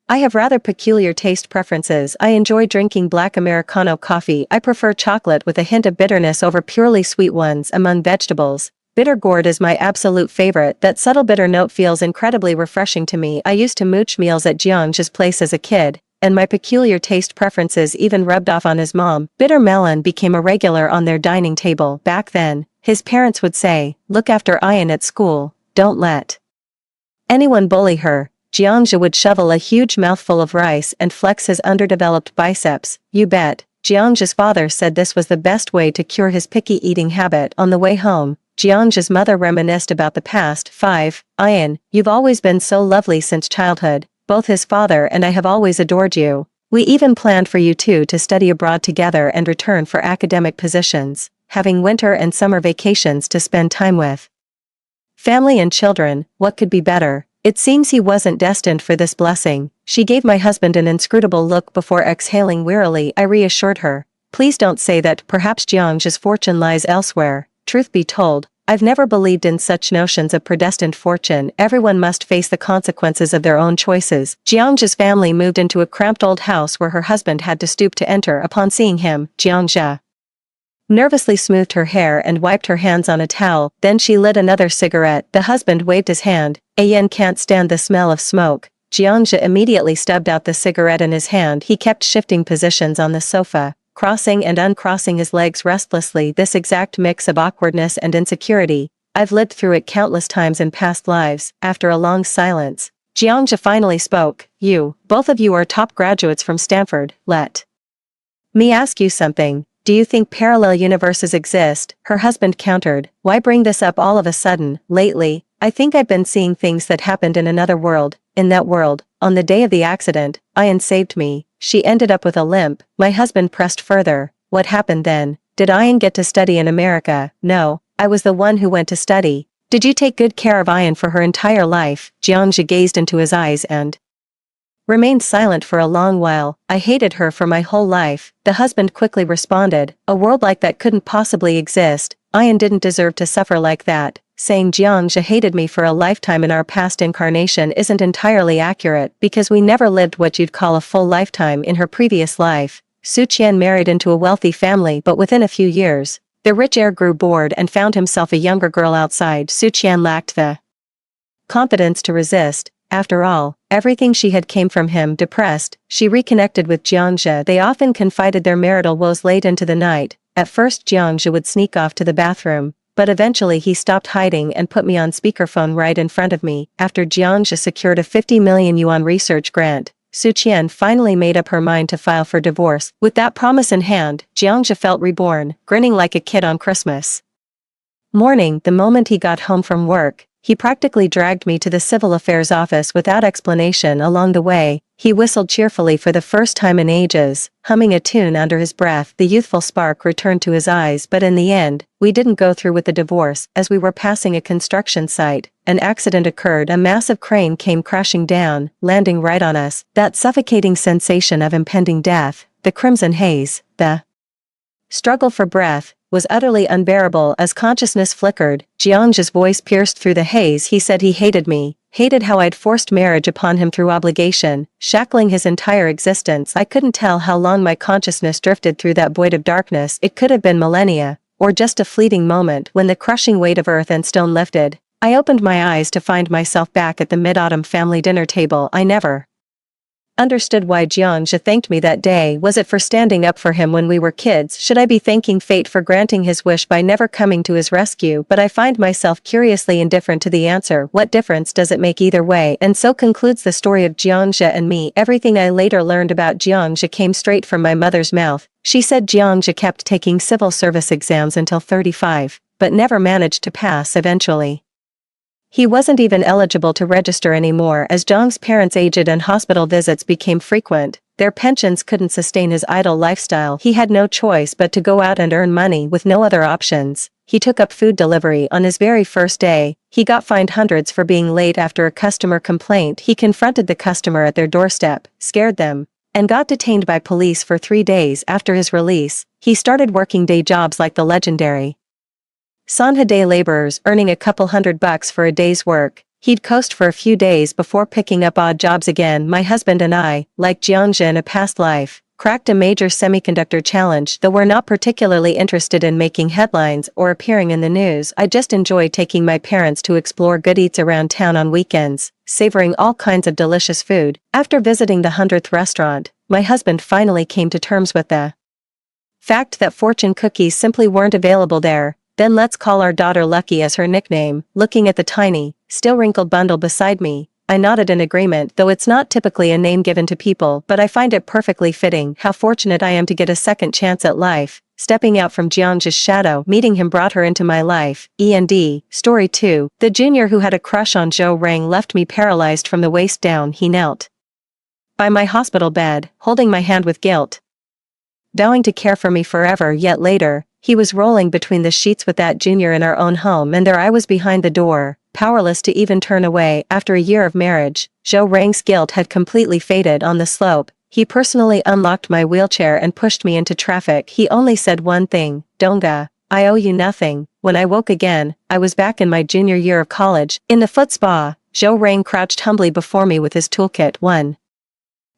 I have rather peculiar taste preferences. I enjoy drinking black Americano coffee. I prefer chocolate with a hint of bitterness over purely sweet ones. Among vegetables, bitter gourd is my absolute favorite. That subtle bitter note feels incredibly refreshing to me. I used to mooch meals at Jiangxia's place as a kid, and my peculiar taste preferences even rubbed off on his mom. Bitter melon became a regular on their dining table. Back then, his parents would say, "Look after Ayan at school, don't let anyone bully her." Jiangxia would shovel a huge mouthful of rice and flex his underdeveloped biceps. "You bet." Jiangxia's father said this was the best way to cure his picky eating habit. On the way home, Jiangxia's mother reminisced about the past. 5. Ayan, you've always been so lovely since childhood. Both his father and I have always adored you. We even planned for you two to study abroad together and return for academic positions, having winter and summer vacations to spend time with family and children. What could be better? It seems he wasn't destined for this blessing. She gave my husband an inscrutable look before exhaling wearily. I reassured her. Please don't say that. Perhaps Jiangxia's fortune lies elsewhere. Truth be told, I've never believed in such notions of predestined fortune. Everyone must face the consequences of their own choices. Jiangxia's family moved into a cramped old house where her husband had to stoop to enter. Upon seeing him, Jiangxia nervously smoothed her hair and wiped her hands on a towel. Then she lit another cigarette. The husband waved his hand. Ayan can't stand the smell of smoke. Jiangxia immediately stubbed out the cigarette in his hand. He kept shifting positions on the sofa, crossing and uncrossing his legs restlessly. This exact mix of awkwardness and insecurity. I've lived through it countless times in past lives. After a long silence, Jiangxia finally spoke. Both of you are top graduates from Stanford. Let me ask you something. Do you think parallel universes exist? Her husband countered. Why bring this up all of a sudden? Lately, I think I've been seeing things that happened in another world. In that world, on the day of the accident, Ian saved me. She ended up with a limp. My husband pressed further. What happened then? Did Ian get to study in America? No, I was the one who went to study. Did you take good care of Ian for her entire life? Jiangxia gazed into his eyes and remained silent for a long while. I hated her for my whole life. The husband quickly responded. A world like that couldn't possibly exist. Ian didn't deserve to suffer like that. Saying Jiangxia hated me for a lifetime in our past incarnation isn't entirely accurate because we never lived what you'd call a full lifetime in her previous life. Su Qian married into a wealthy family, but within a few years, the rich heir grew bored and found himself a younger girl outside. Su Qian lacked the confidence to resist. After all, everything she had came from him. Depressed, she reconnected with Jiangxia. They often confided their marital woes late into the night. At first Jiangxia would sneak off to the bathroom, but eventually he stopped hiding and put me on speakerphone right in front of me. After Jiangxia secured a 50 million yuan research grant, Su Qian finally made up her mind to file for divorce. With that promise in hand, Jiangxia felt reborn, grinning like a kid on Christmas morning. The moment he got home from work, he practically dragged me to the civil affairs office without explanation. Along the way, he whistled cheerfully for the first time in ages, humming a tune under his breath. The youthful spark returned to his eyes, but in the end, we didn't go through with the divorce. As we were passing a construction site, an accident occurred. A massive crane came crashing down, landing right on us. That suffocating sensation of impending death, the crimson haze, the struggle for breath, was utterly unbearable. As consciousness flickered, Jiangxia's voice pierced through the haze. He said he hated me, hated how I'd forced marriage upon him through obligation, shackling his entire existence. I couldn't tell how long my consciousness drifted through that void of darkness. It could have been millennia, or just a fleeting moment. When the crushing weight of earth and stone lifted, I opened my eyes to find myself back at the mid-autumn family dinner table. I never understood why Jiangxia thanked me that day. Was it for standing up for him when we were kids? Should I be thanking fate for granting his wish by never coming to his rescue? But I find myself curiously indifferent to the answer. What difference does it make either way? And so concludes the story of Jiangxia and me. Everything I later learned about Jiangxia came straight from my mother's mouth. She said Jiangxia kept taking civil service exams until 35, but never managed to pass. Eventually, he wasn't even eligible to register anymore. As Zhang's parents aged and hospital visits became frequent, their pensions couldn't sustain his idle lifestyle. He had no choice but to go out and earn money with no other options. He took up food delivery. On his very first day, he got fined hundreds for being late after a customer complaint. He confronted the customer at their doorstep, scared them, and got detained by police for 3 days. After his release, he started working day jobs like the legendary Sanha day laborers, earning a couple $100 for a day's work. He'd coast for a few days before picking up odd jobs again. My husband and I, like Jiangxia in a past life, cracked a major semiconductor challenge. Though we're not particularly interested in making headlines or appearing in the news, I just enjoy taking my parents to explore good eats around town on weekends, savoring all kinds of delicious food. After visiting the 100th restaurant, my husband finally came to terms with the fact that fortune cookies simply weren't available there. Then let's call our daughter Lucky as her nickname. Looking at the tiny, still wrinkled bundle beside me, I nodded in agreement. Though it's not typically a name given to people, but I find it perfectly fitting. How fortunate I am to get a second chance at life. Stepping out from Jiangxia's shadow, meeting him brought her into my life. E&D. Story 2. The junior who had a crush on Zhou Rang left me paralyzed from the waist down. He knelt by my hospital bed, holding my hand with guilt, vowing to care for me forever. Yet later, he was rolling between the sheets with that junior in our own home, and there I was behind the door, powerless to even turn away. After a year of marriage, Zhou Rang's guilt had completely faded. On the slope, he personally unlocked my wheelchair and pushed me into traffic. He only said one thing, "Donga, I owe you nothing." When I woke again, I was back in my junior year of college. In the foot spa, Zhou Rang crouched humbly before me with his toolkit.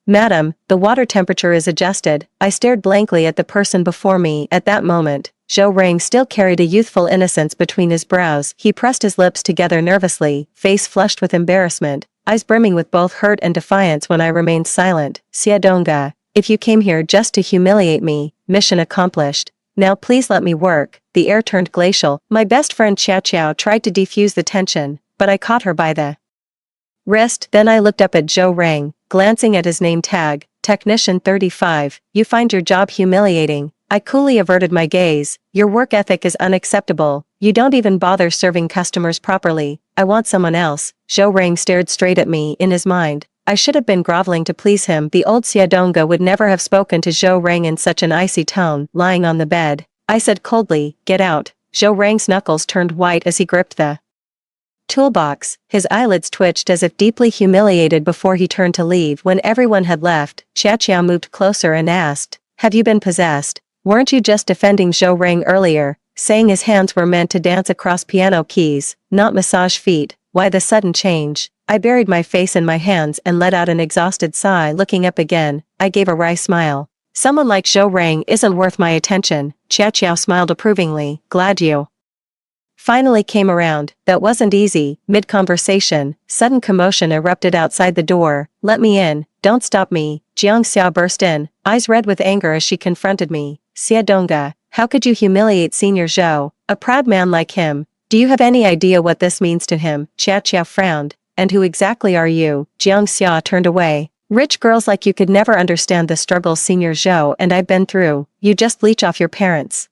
"Madam, the water temperature is adjusted." I stared blankly at the person before me. At that moment, Zhou Rang still carried a youthful innocence between his brows. He pressed his lips together nervously, face flushed with embarrassment, eyes brimming with both hurt and defiance. When I remained silent, "Xie Donga, if you came here just to humiliate me, mission accomplished. Now please let me work." The air turned glacial. My best friend Xiao Qiao tried to defuse the tension, but I caught her by the wrist. Then I looked up at Zhou Rang, glancing at his name tag, Technician 35. "You find your job humiliating?" I coolly averted my gaze. Your work ethic is unacceptable. You don't even bother serving customers properly. I want someone else. Zhou Rang stared straight at me in his mind. I should have been groveling to please him. The old Xiaodonga would never have spoken to Zhou Rang in such an icy tone, lying on the bed. I said coldly, "Get out." Zhou Rang's knuckles turned white as he gripped the toolbox. His eyelids twitched as if deeply humiliated before he turned to leave. When everyone had left, Qiao moved closer and asked, "Have you been possessed? Weren't you just defending Zhou Rang earlier, saying his hands were meant to dance across piano keys, not massage feet? Why the sudden change?" I buried my face in my hands and let out an exhausted sigh. Looking up again, I gave a wry smile. "Someone like Zhou Rang isn't worth my attention." Qiao smiled approvingly. "Glad you finally came around." That wasn't easy. Mid-conversation, sudden commotion erupted outside the door. "Let me in, don't stop me." Jiang Xia burst in, eyes red with anger as she confronted me. "Xiaodonga, how could you humiliate Senior Zhou, a proud man like him? Do you have any idea what this means to him?" Qiao frowned. "And who exactly are you?" Jiang Xia turned away. "Rich girls like you could never understand the struggles Senior Zhou and I've been through. You just leech off your parents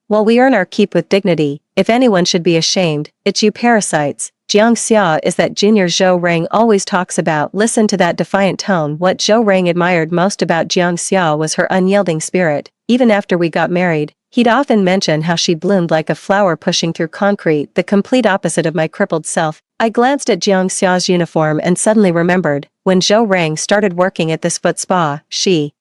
while we earn our keep with dignity. If anyone should be ashamed, it's you parasites." Jiang Xia is that Junior Zhou Rang always talks about. Listen to that defiant tone. What Zhou Rang admired most about Jiang Xia was her unyielding spirit. Even after we got married, he'd often mention how she bloomed like a flower pushing through concrete, the complete opposite of my crippled self. I glanced at Jiang Xia's uniform and suddenly remembered, when Zhou Rang started working at this foot spa, she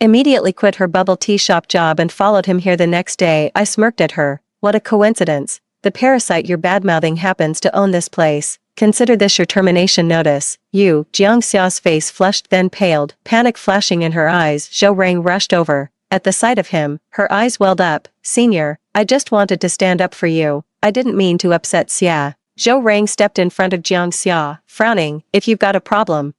immediately quit her bubble tea shop job and followed him here the next day. I smirked at her. What a coincidence. The parasite you're badmouthing happens to own this place. Consider this your termination notice. You. Jiang Xia's face flushed then paled, panic flashing in her eyes. Zhou Rang rushed over. At the sight of him, her eyes welled up. "Senior, I just wanted to stand up for you. I didn't mean to upset Xia." Zhou Rang stepped in front of Jiang Xia, frowning. "If you've got a problem,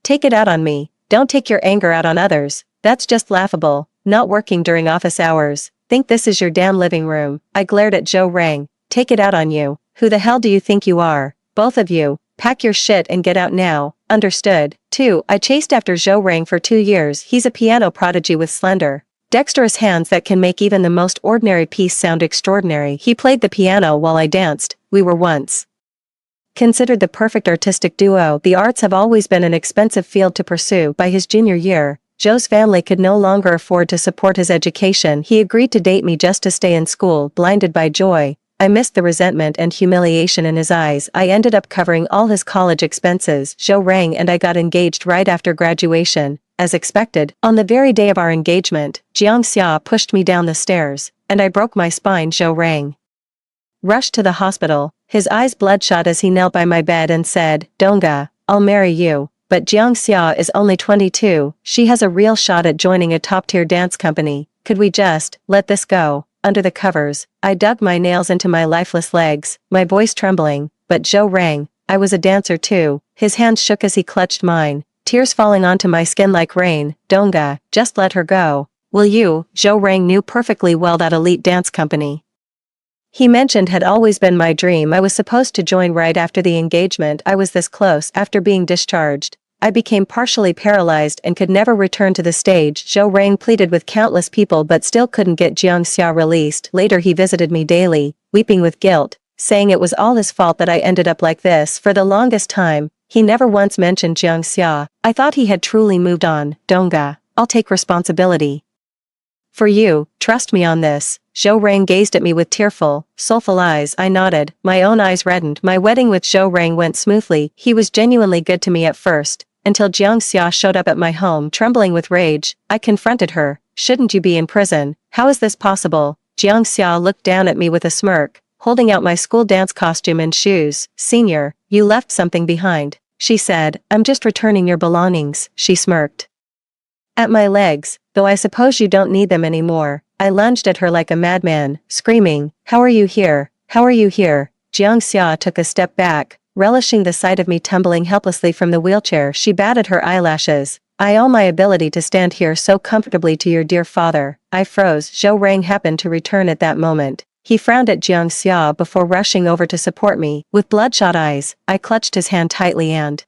take it out on me. Don't take your anger out on others. That's just laughable. Not working during office hours. Think this is your damn living room." I glared at Zhou Rang. "Take it out on you. Who the hell do you think you are? Both of you, pack your shit and get out now. Understood?" 2. I chased after Zhou Rang for 2 years. He's a piano prodigy with slender, dexterous hands that can make even the most ordinary piece sound extraordinary. He played the piano while I danced. We were once considered the perfect artistic duo. The arts have always been an expensive field to pursue. By his junior year, Zhou's family could no longer afford to support his education. He agreed to date me just to stay in school. Blinded by joy, I missed the resentment and humiliation in his eyes. I ended up covering all his college expenses. Zhou Rang and I got engaged right after graduation. As expected, on the very day of our engagement, Jiang Xia pushed me down the stairs, and I broke my spine. Zhou Rang rushed to the hospital, his eyes bloodshot as he knelt by my bed and said, "Donga, I'll marry you." But Jiang Xia is only 22, she has a real shot at joining a top-tier dance company. Could we just let this go? Under the covers, I dug my nails into my lifeless legs, my voice trembling. But Zhou Rang, I was a dancer too. His hands shook as he clutched mine, tears falling onto my skin like rain. "Donga, just let her go. Will you?" Zhou Rang knew perfectly well that elite dance company he mentioned had always been my dream. I was supposed to join right after the engagement. I was this close. After being discharged, I became partially paralyzed and could never return to the stage. Zhou Rang pleaded with countless people but still couldn't get Jiang Xia released. Later he visited me daily, weeping with guilt, saying it was all his fault that I ended up like this. For the longest time, he never once mentioned Jiang Xia. I thought he had truly moved on. "Donga, I'll take responsibility for you, trust me on this." Zhou Rang gazed at me with tearful, soulful eyes. I nodded, my own eyes reddened. My wedding with Zhou Rang went smoothly. He was genuinely good to me at first, until Jiang Xia showed up at my home trembling with rage. I confronted her. "Shouldn't you be in prison? How is this possible?" Jiang Xia looked down at me with a smirk, holding out my school dance costume and shoes. "Senior, you left something behind," she said. "I'm just returning your belongings." She smirked at my legs. "Though I suppose you don't need them anymore." I lunged at her like a madman, screaming, "How are you here? How are you here?" Jiang Xia took a step back, relishing the sight of me tumbling helplessly from the wheelchair. She batted her eyelashes. "I owe my ability to stand here so comfortably to your dear father." I froze. Zhou Rang happened to return at that moment. He frowned at Jiang Xia before rushing over to support me. With bloodshot eyes, I clutched his hand tightly and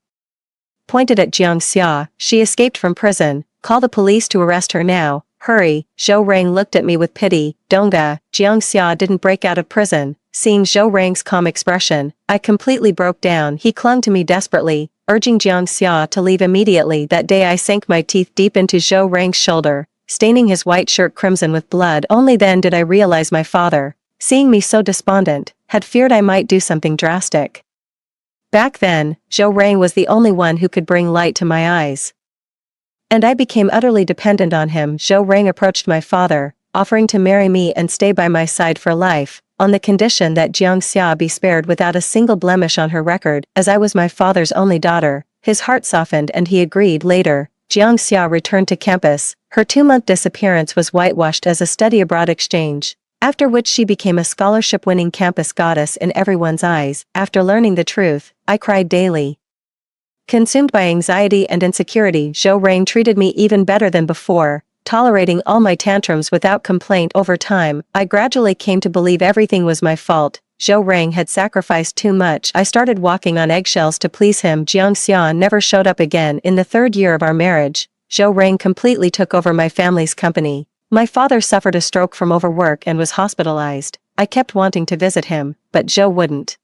pointed at Jiang Xia. "She escaped from prison. Call the police to arrest her now." Hurry, Zhou Rang looked at me with pity. Donga, Jiang Xia didn't break out of prison. Seeing Zhou Rang's calm expression, I completely broke down. He clung to me desperately, urging Jiang Xia to leave immediately. That day I sank my teeth deep into Zhou Rang's shoulder, staining his white shirt crimson with blood. Only then did I realize my father, seeing me so despondent, had feared I might do something drastic. Back then, Zhou Rang was the only one who could bring light to my eyes. And I became utterly dependent on him. Zhou Rang approached my father, offering to marry me and stay by my side for life, on the condition that Jiang Xia be spared without a single blemish on her record. As I was my father's only daughter, his heart softened and he agreed. Later, Jiang Xia returned to campus. Her 2-month disappearance was whitewashed as a study abroad exchange, after which she became a scholarship-winning campus goddess in everyone's eyes. After learning the truth, I cried daily. Consumed by anxiety and insecurity, Zhou Rang treated me even better than before, tolerating all my tantrums without complaint. Over time, I gradually came to believe everything was my fault. Zhou Rang had sacrificed too much. I started walking on eggshells to please him. Jiang Xia never showed up again. In the 3rd year of our marriage, Zhou Rang completely took over my family's company. My father suffered a stroke from overwork and was hospitalized. I kept wanting to visit him, but Zhou wouldn't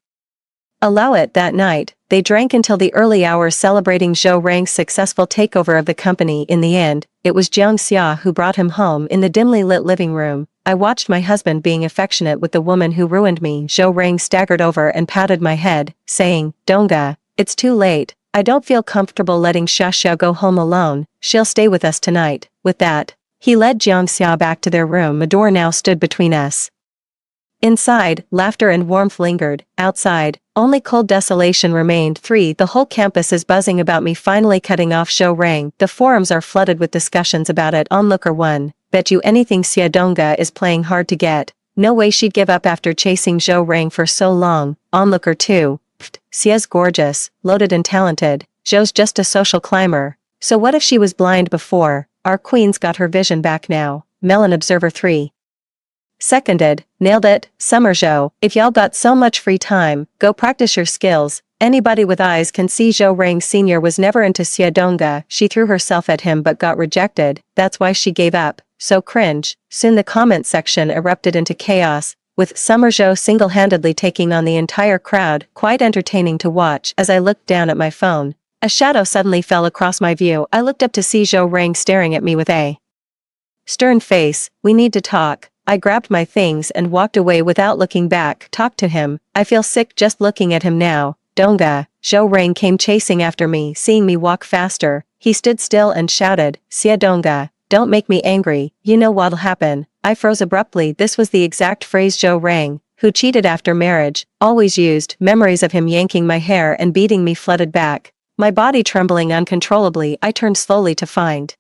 allow it. That night, they drank until the early hours celebrating Zhou Rang's successful takeover of the company. In the end, it was Jiang Xia who brought him home. In the dimly lit living room, I watched my husband being affectionate with the woman who ruined me. Zhou Rang staggered over and patted my head, saying, "Donga, it's too late. I don't feel comfortable letting Xia go home alone. She'll stay with us tonight." With that, he led Jiang Xia back to their room. A door now stood between us. Inside, laughter and warmth lingered. Outside, only cold desolation remained. 3. The whole campus is buzzing about me finally cutting off Zhou Rang. The forums are flooded with discussions about it. Onlooker 1, bet you anything Xia Donga is playing hard to get. No way she'd give up after chasing Zhou Rang for so long. Onlooker 2, Xia's gorgeous, loaded and talented. Zhou's just a social climber. So what if she was blind before? Our queen's got her vision back now. Melon Observer 3. Seconded, nailed it, Summer Zhou. If y'all got so much free time, go practice your skills. Anybody with eyes can see Zhou Rang Sr. was never into Xia Donga. She threw herself at him but got rejected. That's why she gave up. So cringe. Soon the comment section erupted into chaos, with Summer Zhou single-handedly taking on the entire crowd. Quite entertaining to watch. As I looked down at my phone, a shadow suddenly fell across my view. I looked up to see Zhou Rang staring at me with a stern face. "We need to talk." I grabbed my things and walked away without looking back. Talk to him. I feel sick just looking at him now. Donga. Zhou Rang came chasing after me. Seeing me walk faster, he stood still and shouted, "Xia Donga, don't make me angry, you know what'll happen." I froze abruptly. This was the exact phrase Zhou Rang, who cheated after marriage, always used. Memories of him yanking my hair and beating me flooded back. My body trembling uncontrollably, I turned slowly to find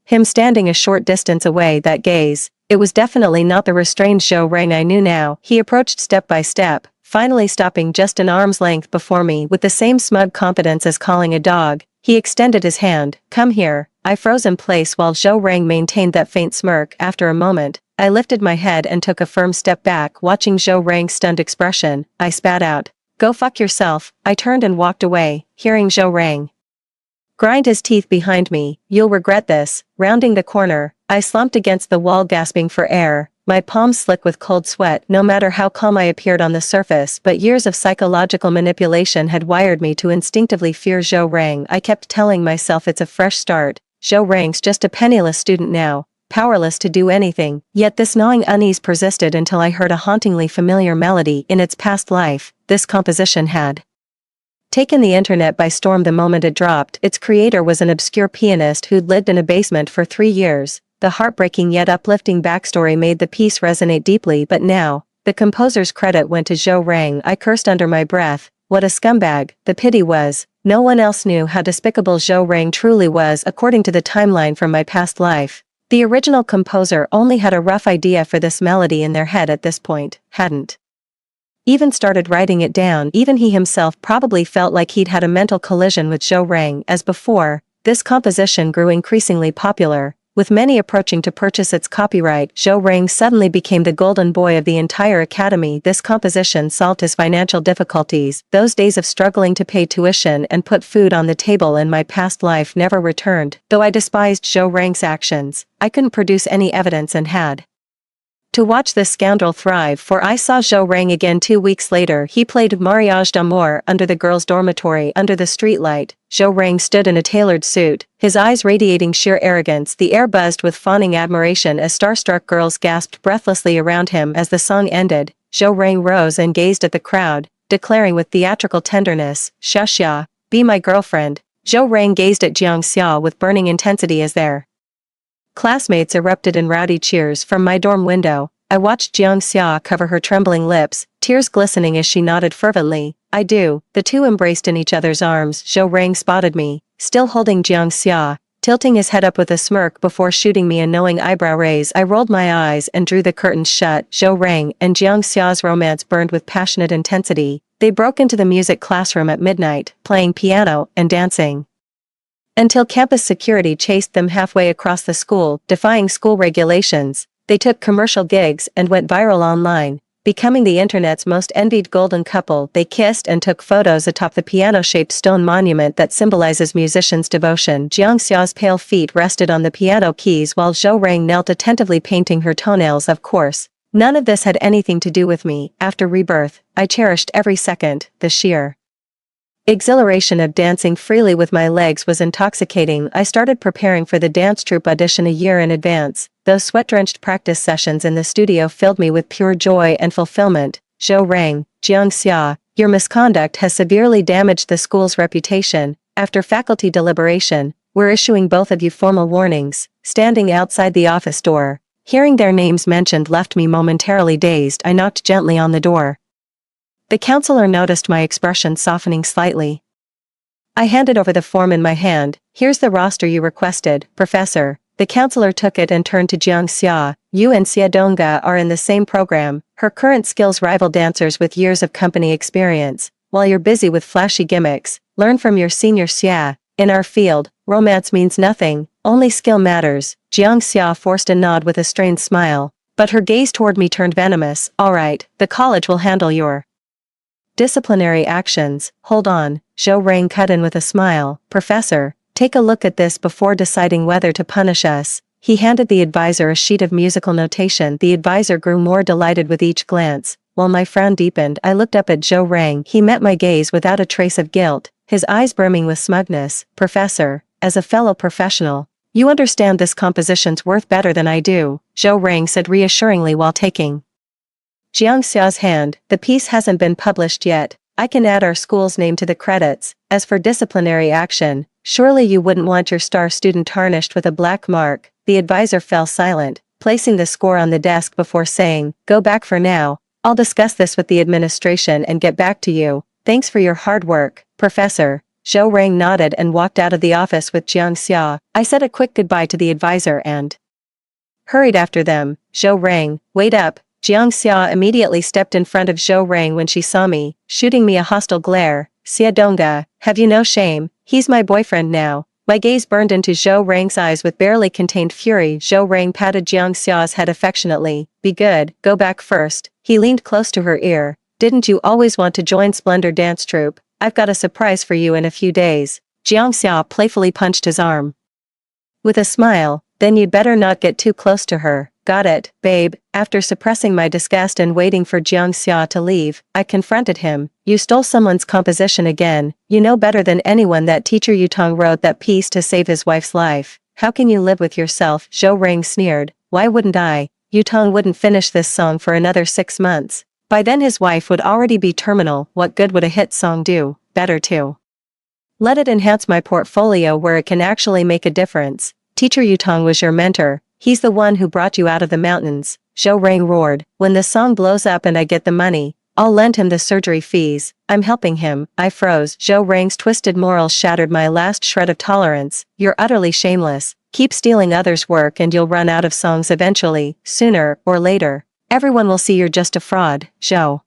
him standing a short distance away. That gaze, it was definitely not the restrained Zhou Rang I knew now. He approached step by step, finally stopping just an arm's length before me. With the same smug confidence as calling a dog, he extended his hand. "Come here." I froze in place while Zhou Rang maintained that faint smirk. After a moment, I lifted my head and took a firm step back. Watching Zhou Rang's stunned expression, I spat out, "Go fuck yourself." I turned and walked away, hearing Zhou Rang grind his teeth behind me. "You'll regret this." Rounding the corner, I slumped against the wall gasping for air, my palms slick with cold sweat. No matter how calm I appeared on the surface, but years of psychological manipulation had wired me to instinctively fear Zhou Rang. I kept telling myself it's a fresh start. Zhou Rang's just a penniless student now, powerless to do anything. Yet this gnawing unease persisted until I heard a hauntingly familiar melody. In its past life, this composition had taken the internet by storm the moment it dropped. Its creator was an obscure pianist who'd lived in a basement for 3 years. The heartbreaking yet uplifting backstory made the piece resonate deeply. But now, the composer's credit went to Zhou Rang. I cursed under my breath. What a scumbag. The pity was, no one else knew how despicable Zhou Rang truly was. According to the timeline from my past life, the original composer only had a rough idea for this melody in their head at this point, hadn't even started writing it down. Even he himself probably felt like he'd had a mental collision with Zhou Rang. As before, this composition grew increasingly popular, With many approaching to purchase its copyright, Zhou Rang suddenly became the golden boy of the entire academy. This composition solved his financial difficulties. Those days of struggling to pay tuition and put food on the table in my past life never returned. Though I despised Zhou Rang's actions, I couldn't produce any evidence and had to watch this scoundrel thrive, for I saw Zhou Rang again 2 weeks later. He played Mariage d'amour under the girls' dormitory under the streetlight. Zhou Rang stood in a tailored suit, his eyes radiating sheer arrogance. The air buzzed with fawning admiration as starstruck girls gasped breathlessly around him. As the song ended, Zhou Rang rose and gazed at the crowd, declaring with theatrical tenderness, "Xia, be my girlfriend." Zhou Rang gazed at Jiang Xia with burning intensity as their classmates erupted in rowdy cheers. From my dorm window, I watched Jiang Xia cover her trembling lips, tears glistening as she nodded fervently. "I do." The two embraced in each other's arms. Zhou Rang spotted me, still holding Jiang Xia, tilting his head up with a smirk before shooting me a knowing eyebrow raise. I rolled my eyes and drew the curtains shut. Zhou Rang and Jiang Xia's romance burned with passionate intensity. They broke into the music classroom at midnight, playing piano and dancing until campus security chased them halfway across the school. Defying school regulations, they took commercial gigs and went viral online, becoming the internet's most envied golden couple. They kissed and took photos atop the piano-shaped stone monument that symbolizes musicians' devotion. Jiang Xia's pale feet rested on the piano keys while Zhou Rang knelt attentively painting her toenails. Of course, none of this had anything to do with me. After rebirth, I cherished every second. The sheer exhilaration of dancing freely with my legs was intoxicating. I started preparing for the dance troupe audition a year in advance. Those sweat-drenched practice sessions in the studio filled me with pure joy and fulfillment. Zhou Rang, Jiang Xia, your misconduct has severely damaged the school's reputation. After faculty deliberation, we're issuing both of you formal warnings. Standing outside the office door, hearing their names mentioned left me momentarily dazed. I knocked gently on the door. The counselor noticed my expression softening slightly. I handed over the form in my hand. "Here's the roster you requested, Professor." The counselor took it and turned to Jiang Xia. "You and Xia Dongga are in the same program. Her current skills rival dancers with years of company experience. While you're busy with flashy gimmicks, learn from your senior Xia. In our field, romance means nothing, only skill matters." Jiang Xia forced a nod with a strained smile, but her gaze toward me turned venomous. "All right, the college will handle your disciplinary actions." "Hold on," Zhou Rang cut in with a smile. "Professor, take a look at this before deciding whether to punish us." He handed the advisor a sheet of musical notation. The advisor grew more delighted with each glance. While my frown deepened, I looked up at Zhou Rang. He met my gaze without a trace of guilt, his eyes brimming with smugness. "Professor, as a fellow professional, you understand this composition's worth better than I do," Zhou Rang said reassuringly while taking Jiang Xia's hand. "The piece hasn't been published yet. I can add our school's name to the credits. As for disciplinary action, surely you wouldn't want your star student tarnished with a black mark." The advisor fell silent, placing the score on the desk before saying, "Go back for now. I'll discuss this with the administration and get back to you. Thanks for your hard work, Professor." Zhou Rang nodded and walked out of the office with Jiang Xia. I said a quick goodbye to the advisor and hurried after them. "Zhou Rang, wait up." Jiang Xia immediately stepped in front of Zhou Rang when she saw me, shooting me a hostile glare. "Xia Dongga, have you no shame? He's my boyfriend now." My gaze burned into Zhou Rang's eyes with barely contained fury. Zhou Rang patted Jiang Xia's head affectionately. "Be good, go back first." He leaned close to her ear. "Didn't you always want to join Splendor Dance Troupe? I've got a surprise for you in a few days." Jiang Xia playfully punched his arm with a smile. "Then you'd better not get too close to her." "Got it, babe." After suppressing my disgust and waiting for Jiang Xia to leave, I confronted him. "You stole someone's composition again. You know better than anyone that teacher Yutong wrote that piece to save his wife's life. How can you live with yourself?" Zhou Rang sneered. "Why wouldn't I? Yutong wouldn't finish this song for another 6 months. By then his wife would already be terminal. What good would a hit song do? Better to let it enhance my portfolio where it can actually make a difference. Teacher Yutong was your mentor. He's the one who brought you out of the mountains." Zhou Rang roared. "When the song blows up and I get the money, I'll lend him the surgery fees. I'm helping him." I froze. Zhou Rang's twisted morals shattered my last shred of tolerance. "You're utterly shameless. Keep stealing others' work and you'll run out of songs eventually, sooner or later. Everyone will see you're just a fraud." Zhou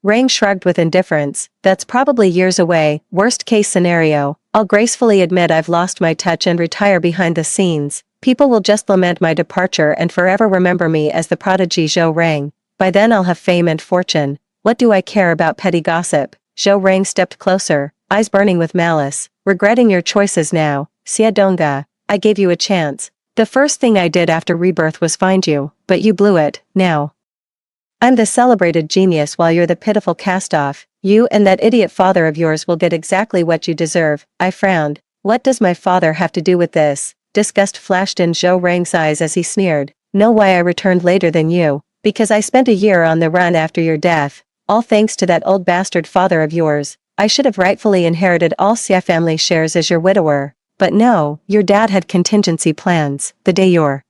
Rang shrugged with indifference. "That's probably years away. Worst case scenario, I'll gracefully admit I've lost my touch and retire behind the scenes. People will just lament my departure and forever remember me as the prodigy Zhou Rang. By then I'll have fame and fortune. What do I care about petty gossip? Zhou Rang stepped closer, eyes burning with malice. Regretting your choices now, Xia Dongga. I gave you a chance. The first thing I did after rebirth was find you, but you blew it. Now I'm the celebrated genius while you're the pitiful cast-off. You and that idiot father of yours will get exactly what you deserve. I frowned. What does my father have to do with this? Disgust flashed in Zhou Rang's eyes as he sneered. Know why I returned later than you? Because I spent a year on the run after your death. All thanks to that old bastard father of yours. I should have rightfully inherited all Xia family shares as your widower. But no, your dad had contingency plans. The day your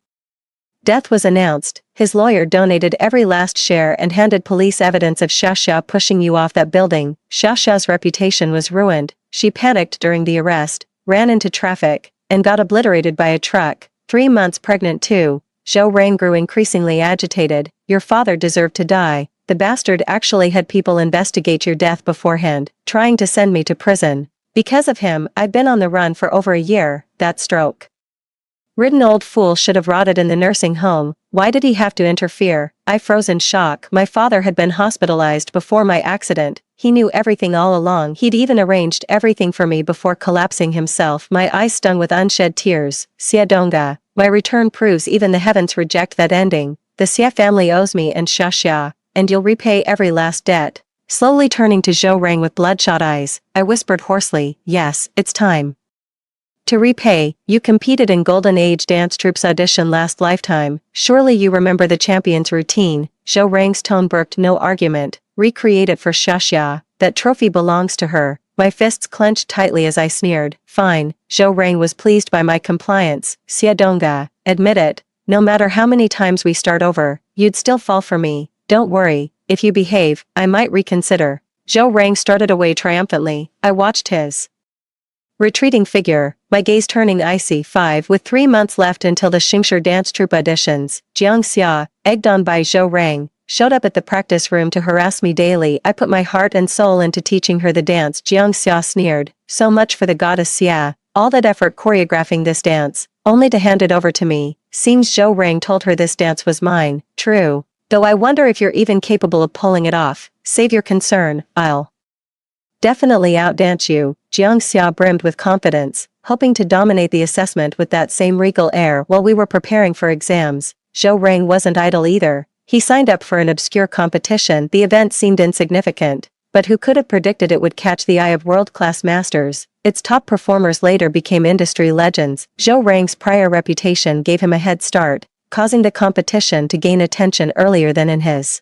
death was announced, his lawyer donated every last share and handed police evidence of Xia pushing you off that building. Xia's reputation was ruined. She panicked during the arrest, ran into traffic, and got obliterated by a truck. 3 months pregnant too. Zhou Rang grew increasingly agitated. Your father deserved to die. The bastard actually had people investigate your death beforehand, trying to send me to prison. Because of him, I've been on the run for over a year. That stroke-ridden old fool should have rotted in the nursing home. Why did he have to interfere? I froze in shock. My father had been hospitalized before my accident. He knew everything all along. He'd even arranged everything for me before collapsing himself. My eyes stung with unshed tears. Xia Dongga, my return proves even the heavens reject that ending. The Xia family owes me and Xia, and you'll repay every last debt. Slowly turning to Zhou Rang with bloodshot eyes, I whispered hoarsely, yes, it's time to repay. You competed in Golden Age dance troupe's audition last lifetime. Surely you remember the champion's routine. Zhou Rang's tone brooked no argument. Recreate it for Xia. That trophy belongs to her. My fists clenched tightly as I sneered. Fine. Zhou Rang was pleased by my compliance. Xia Dongga, admit it. No matter how many times we start over, you'd still fall for me. Don't worry. If you behave, I might reconsider. Zhou Rang started away triumphantly. I watched his retreating figure, my gaze turning icy. 5 With 3 months left until the Xingshi dance troupe auditions, Jiang Xia, egged on by Zhou Rang, showed up at the practice room to harass me daily. I put my heart and soul into teaching her the dance. Jiang Xia sneered. So much for the goddess Xia. All that effort choreographing this dance, only to hand it over to me. Seems Zhou Rang told her this dance was mine. True. Though I wonder if you're even capable of pulling it off. Save your concern, I'll definitely outdance you. Jiang Xia brimmed with confidence, hoping to dominate the assessment with that same regal air. While we were preparing for exams, Zhou Rang wasn't idle either. He signed up for an obscure competition. The event seemed insignificant, but who could have predicted it would catch the eye of world-class masters? Its top performers later became industry legends. Zhou Rang's prior reputation gave him a head start, causing the competition to gain attention earlier than in his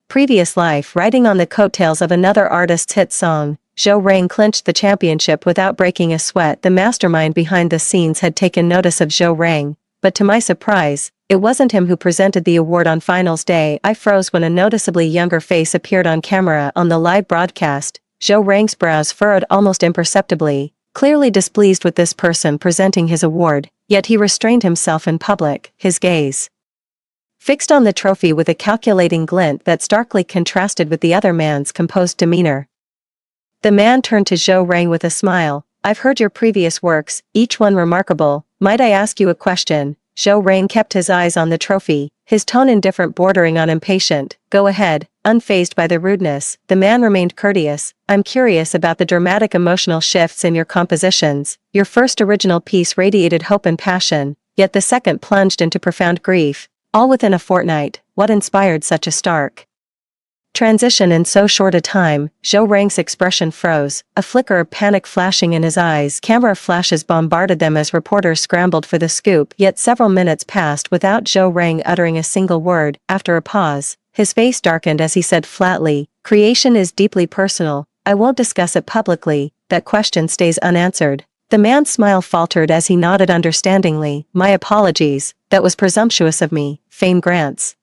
previous life. Riding on the coattails of another artist's hit song, Zhou Rang clinched the championship without breaking a sweat. The mastermind behind the scenes had taken notice of Zhou Rang, but to my surprise, it wasn't him who presented the award on finals day. I froze when a noticeably younger face appeared on camera on the live broadcast. Zhou Rang's brows furrowed almost imperceptibly, clearly displeased with this person presenting his award, yet he restrained himself in public, his gaze fixed on the trophy with a calculating glint that starkly contrasted with the other man's composed demeanor. The man turned to Zhou Rang with a smile. I've heard your previous works, each one remarkable. Might I ask you a question? Zhou Rang kept his eyes on the trophy, his tone indifferent bordering on impatient. Go ahead. Unfazed by the rudeness, the man remained courteous. I'm curious about the dramatic emotional shifts in your compositions. Your first original piece radiated hope and passion, yet the second plunged into profound grief. All within a fortnight. What inspired such a stark transition in so short a time? Zhou Rang's expression froze, a flicker of panic flashing in his eyes. Camera flashes bombarded them as reporters scrambled for the scoop. Yet several minutes passed without Zhou Rang uttering a single word. After a pause, his face darkened as he said flatly, creation is deeply personal. I won't discuss it publicly. That question stays unanswered. The man's smile faltered as he nodded understandingly. My apologies, that was presumptuous of me. Fame grants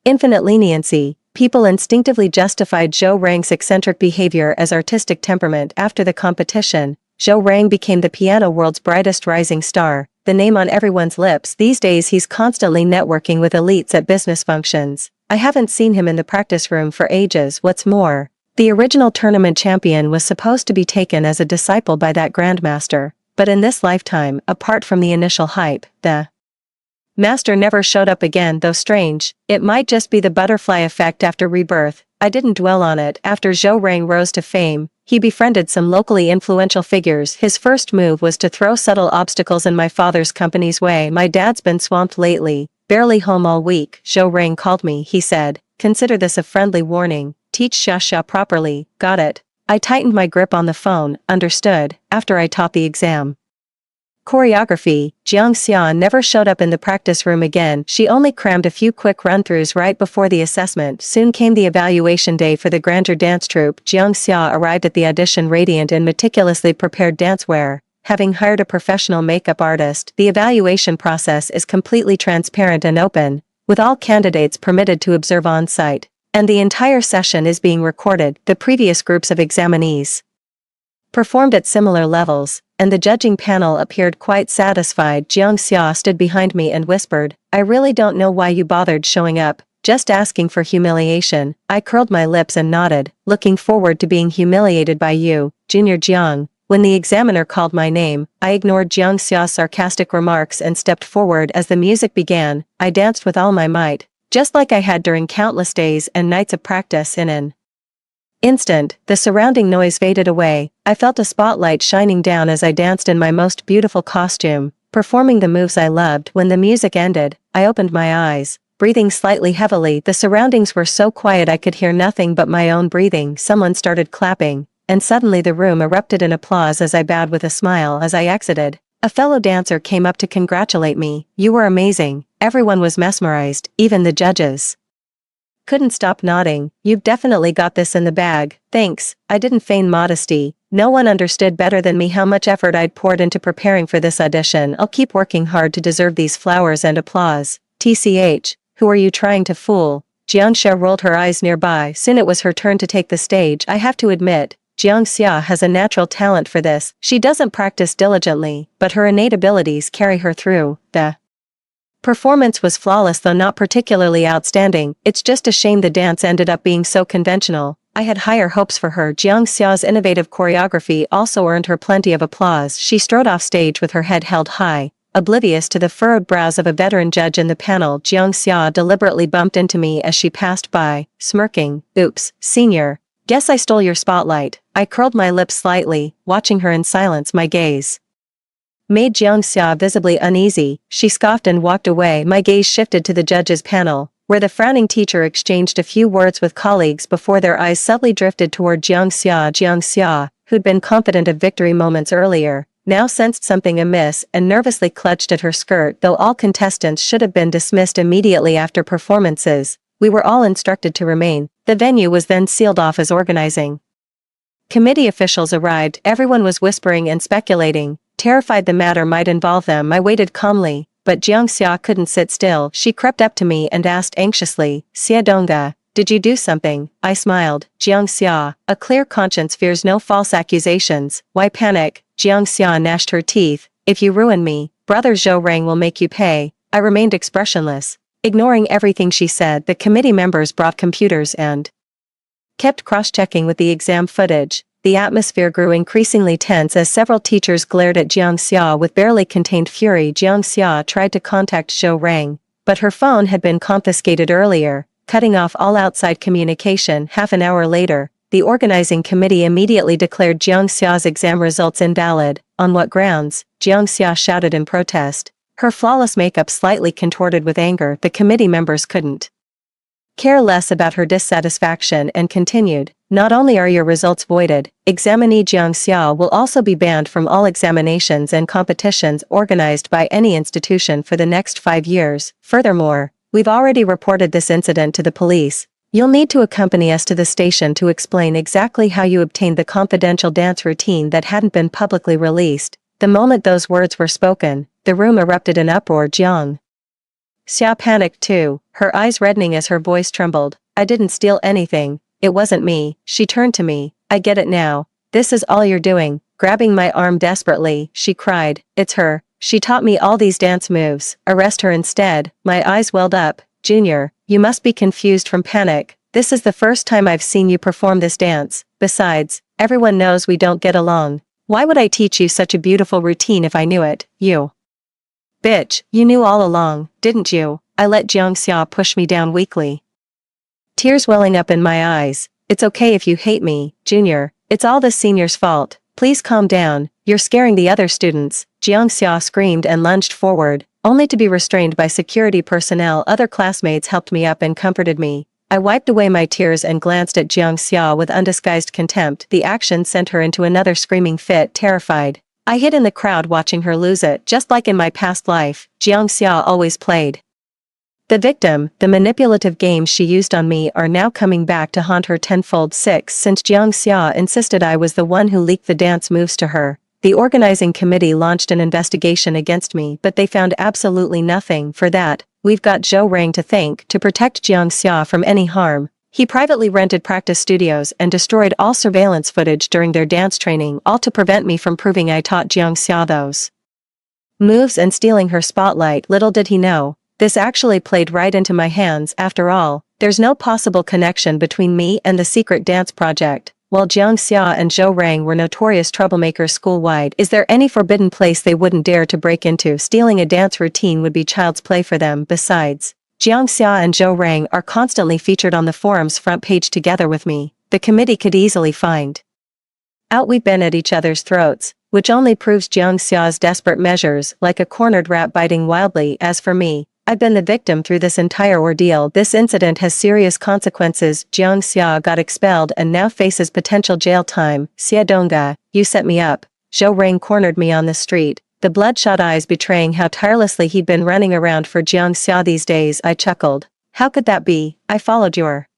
infinite leniency. People instinctively justified Zhou Rang's eccentric behavior as artistic temperament. After the competition, Zhou Rang became the piano world's brightest rising star, the name on everyone's lips. These days he's constantly networking with elites at business functions. I haven't seen him in the practice room for ages. What's more, the original tournament champion was supposed to be taken as a disciple by that grandmaster, but in this lifetime, apart from the initial hype, the master never showed up again. Though strange, it might just be the butterfly effect after rebirth. I didn't dwell on it. After Zhou Rang rose to fame, he befriended some locally influential figures. His first move was to throw subtle obstacles in my father's company's way. "My dad's been swamped lately, barely home all week," Zhou Rang called me, he said. "Consider this a friendly warning. Teach Xia properly, got it?" I tightened my grip on the phone. "Understood." After I taught the exam choreography, Jiang Xia never showed up in the practice room again. She only crammed a few quick run-throughs right before the assessment. Soon came the evaluation day for the Grandeur dance troupe. Jiang Xia arrived at the audition radiant in meticulously prepared dancewear. Having hired a professional makeup artist, the evaluation process is completely transparent and open, with all candidates permitted to observe on-site. And the entire session is being recorded. The previous groups of examinees performed at similar levels, and the judging panel appeared quite satisfied. Jiang Xia stood behind me and whispered, "I really don't know why you bothered showing up, just asking for humiliation." I curled my lips and nodded, looking forward to being humiliated by you, Junior Jiang. When the examiner called my name, I ignored Jiang Xia's sarcastic remarks and stepped forward. As the music began, I danced with all my might, just like I had during countless days and nights of practice. In an instant, the surrounding noise faded away. I felt a spotlight shining down as I danced in my most beautiful costume, performing the moves I loved. When the music ended, I opened my eyes, breathing slightly heavily. The surroundings were so quiet I could hear nothing but my own breathing. Someone started clapping, and suddenly the room erupted in applause as I bowed with a smile. As I exited, a fellow dancer came up to congratulate me. "You were amazing." Everyone was mesmerized, even the judges couldn't stop nodding. "You've definitely got this in the bag." "Thanks." I didn't feign modesty. No one understood better than me how much effort I'd poured into preparing for this audition. I'll keep working hard to deserve these flowers and applause. "TCH, who are you trying to fool?" Jiang Xia rolled her eyes nearby. Soon it was her turn to take the stage. I have to admit, Jiang Xia has a natural talent for this. She doesn't practice diligently, but her innate abilities carry her through. The performance was flawless, though not particularly outstanding. It's just a shame the dance ended up being so conventional. I had higher hopes for her. Jiang Xia's innovative choreography also earned her plenty of applause. She strode off stage with her head held high, oblivious to the furrowed brows of a veteran judge in the panel. Jiang Xia deliberately bumped into me as she passed by, smirking. "Oops, senior. Guess I stole your spotlight." I curled my lips slightly, watching her in silence. My gaze made Jiang Xia visibly uneasy. She scoffed and walked away. My gaze shifted to the judges' panel, where the frowning teacher exchanged a few words with colleagues before their eyes subtly drifted toward Jiang Xia. Jiang Xia, who'd been confident of victory moments earlier, now sensed something amiss and nervously clutched at her skirt. Though all contestants should have been dismissed immediately after performances, we were all instructed to remain. The venue was then sealed off as organizing committee officials arrived. Everyone was whispering and speculating, terrified the matter might involve them. I waited calmly, but Jiang Xia couldn't sit still. She crept up to me and asked anxiously, "Xia Dongga, did you do something?" I smiled. "Jiang Xia, a clear conscience fears no false accusations. Why panic?" Jiang Xia gnashed her teeth. "If you ruin me, Brother Zhou Rang will make you pay." I remained expressionless, ignoring everything she said. The committee members brought computers and kept cross-checking with the exam footage. The atmosphere grew increasingly tense as several teachers glared at Jiang Xia with barely contained fury. Jiang Xia tried to contact Zhou Rang, but her phone had been confiscated earlier, cutting off all outside communication. Half an hour later, the organizing committee immediately declared Jiang Xia's exam results invalid. "On what grounds?" Jiang Xia shouted in protest, her flawless makeup slightly contorted with anger. The committee members couldn't care less about her dissatisfaction and continued, "Not only are your results voided, examinee Jiang Xia will also be banned from all examinations and competitions organized by any institution for the next 5 years. Furthermore, we've already reported this incident to the police. You'll need to accompany us to the station to explain exactly how you obtained the confidential dance routine that hadn't been publicly released." The moment those words were spoken, the room erupted in uproar. Jiang Xia panicked too, her eyes reddening as her voice trembled. "I didn't steal anything. It wasn't me." She turned to me. "I get it now. This is all you're doing." Grabbing my arm desperately, she cried, "It's her. She taught me all these dance moves. Arrest her instead." My eyes welled up. "Junior, you must be confused from panic. This is the first time I've seen you perform this dance. Besides, everyone knows we don't get along." Why would I teach you such a beautiful routine if I knew it, you? Bitch, you knew all along, didn't you? I let Jiangxia push me down weakly. Tears welling up in my eyes. It's okay if you hate me, Junior. It's all the senior's fault. Please calm down. You're scaring the other students. Jiangxia screamed and lunged forward, only to be restrained by security personnel. Other classmates helped me up and comforted me. I wiped away my tears and glanced at Jiangxia with undisguised contempt. The action sent her into another screaming fit, terrified. I hid in the crowd watching her lose it. Just like in my past life, Jiangxia always played the victim. The manipulative games she used on me are now coming back to haunt her tenfold. 6 Since Jiangxia insisted I was the one who leaked the dance moves to her, the organizing committee launched an investigation against me, but they found absolutely nothing. For that, we've got Zhou Rang to thank. To protect Jiangxia from any harm, he privately rented practice studios and destroyed all surveillance footage during their dance training, all to prevent me from proving I taught Jiangxia those moves and stealing her spotlight. Little did he know, this actually played right into my hands. After all, there's no possible connection between me and the secret dance project. While Jiangxia and Zhou Rang were notorious troublemakers school-wide, is there any forbidden place they wouldn't dare to break into? Stealing a dance routine would be child's play for them. Besides, Jiangxia and Zhou Rang are constantly featured on the forum's front page together with me. The committee could easily find out we've been at each other's throats, which only proves Jiangxia's desperate measures, like a cornered rat biting wildly. As for me, I've been the victim through this entire ordeal. This incident has serious consequences. Jiangxia got expelled and now faces potential jail time. Xiedonga, you set me up. Zhou Rang cornered me on the street, the bloodshot eyes betraying how tirelessly he'd been running around for Jiangxia these days. I chuckled. How could that be? I followed your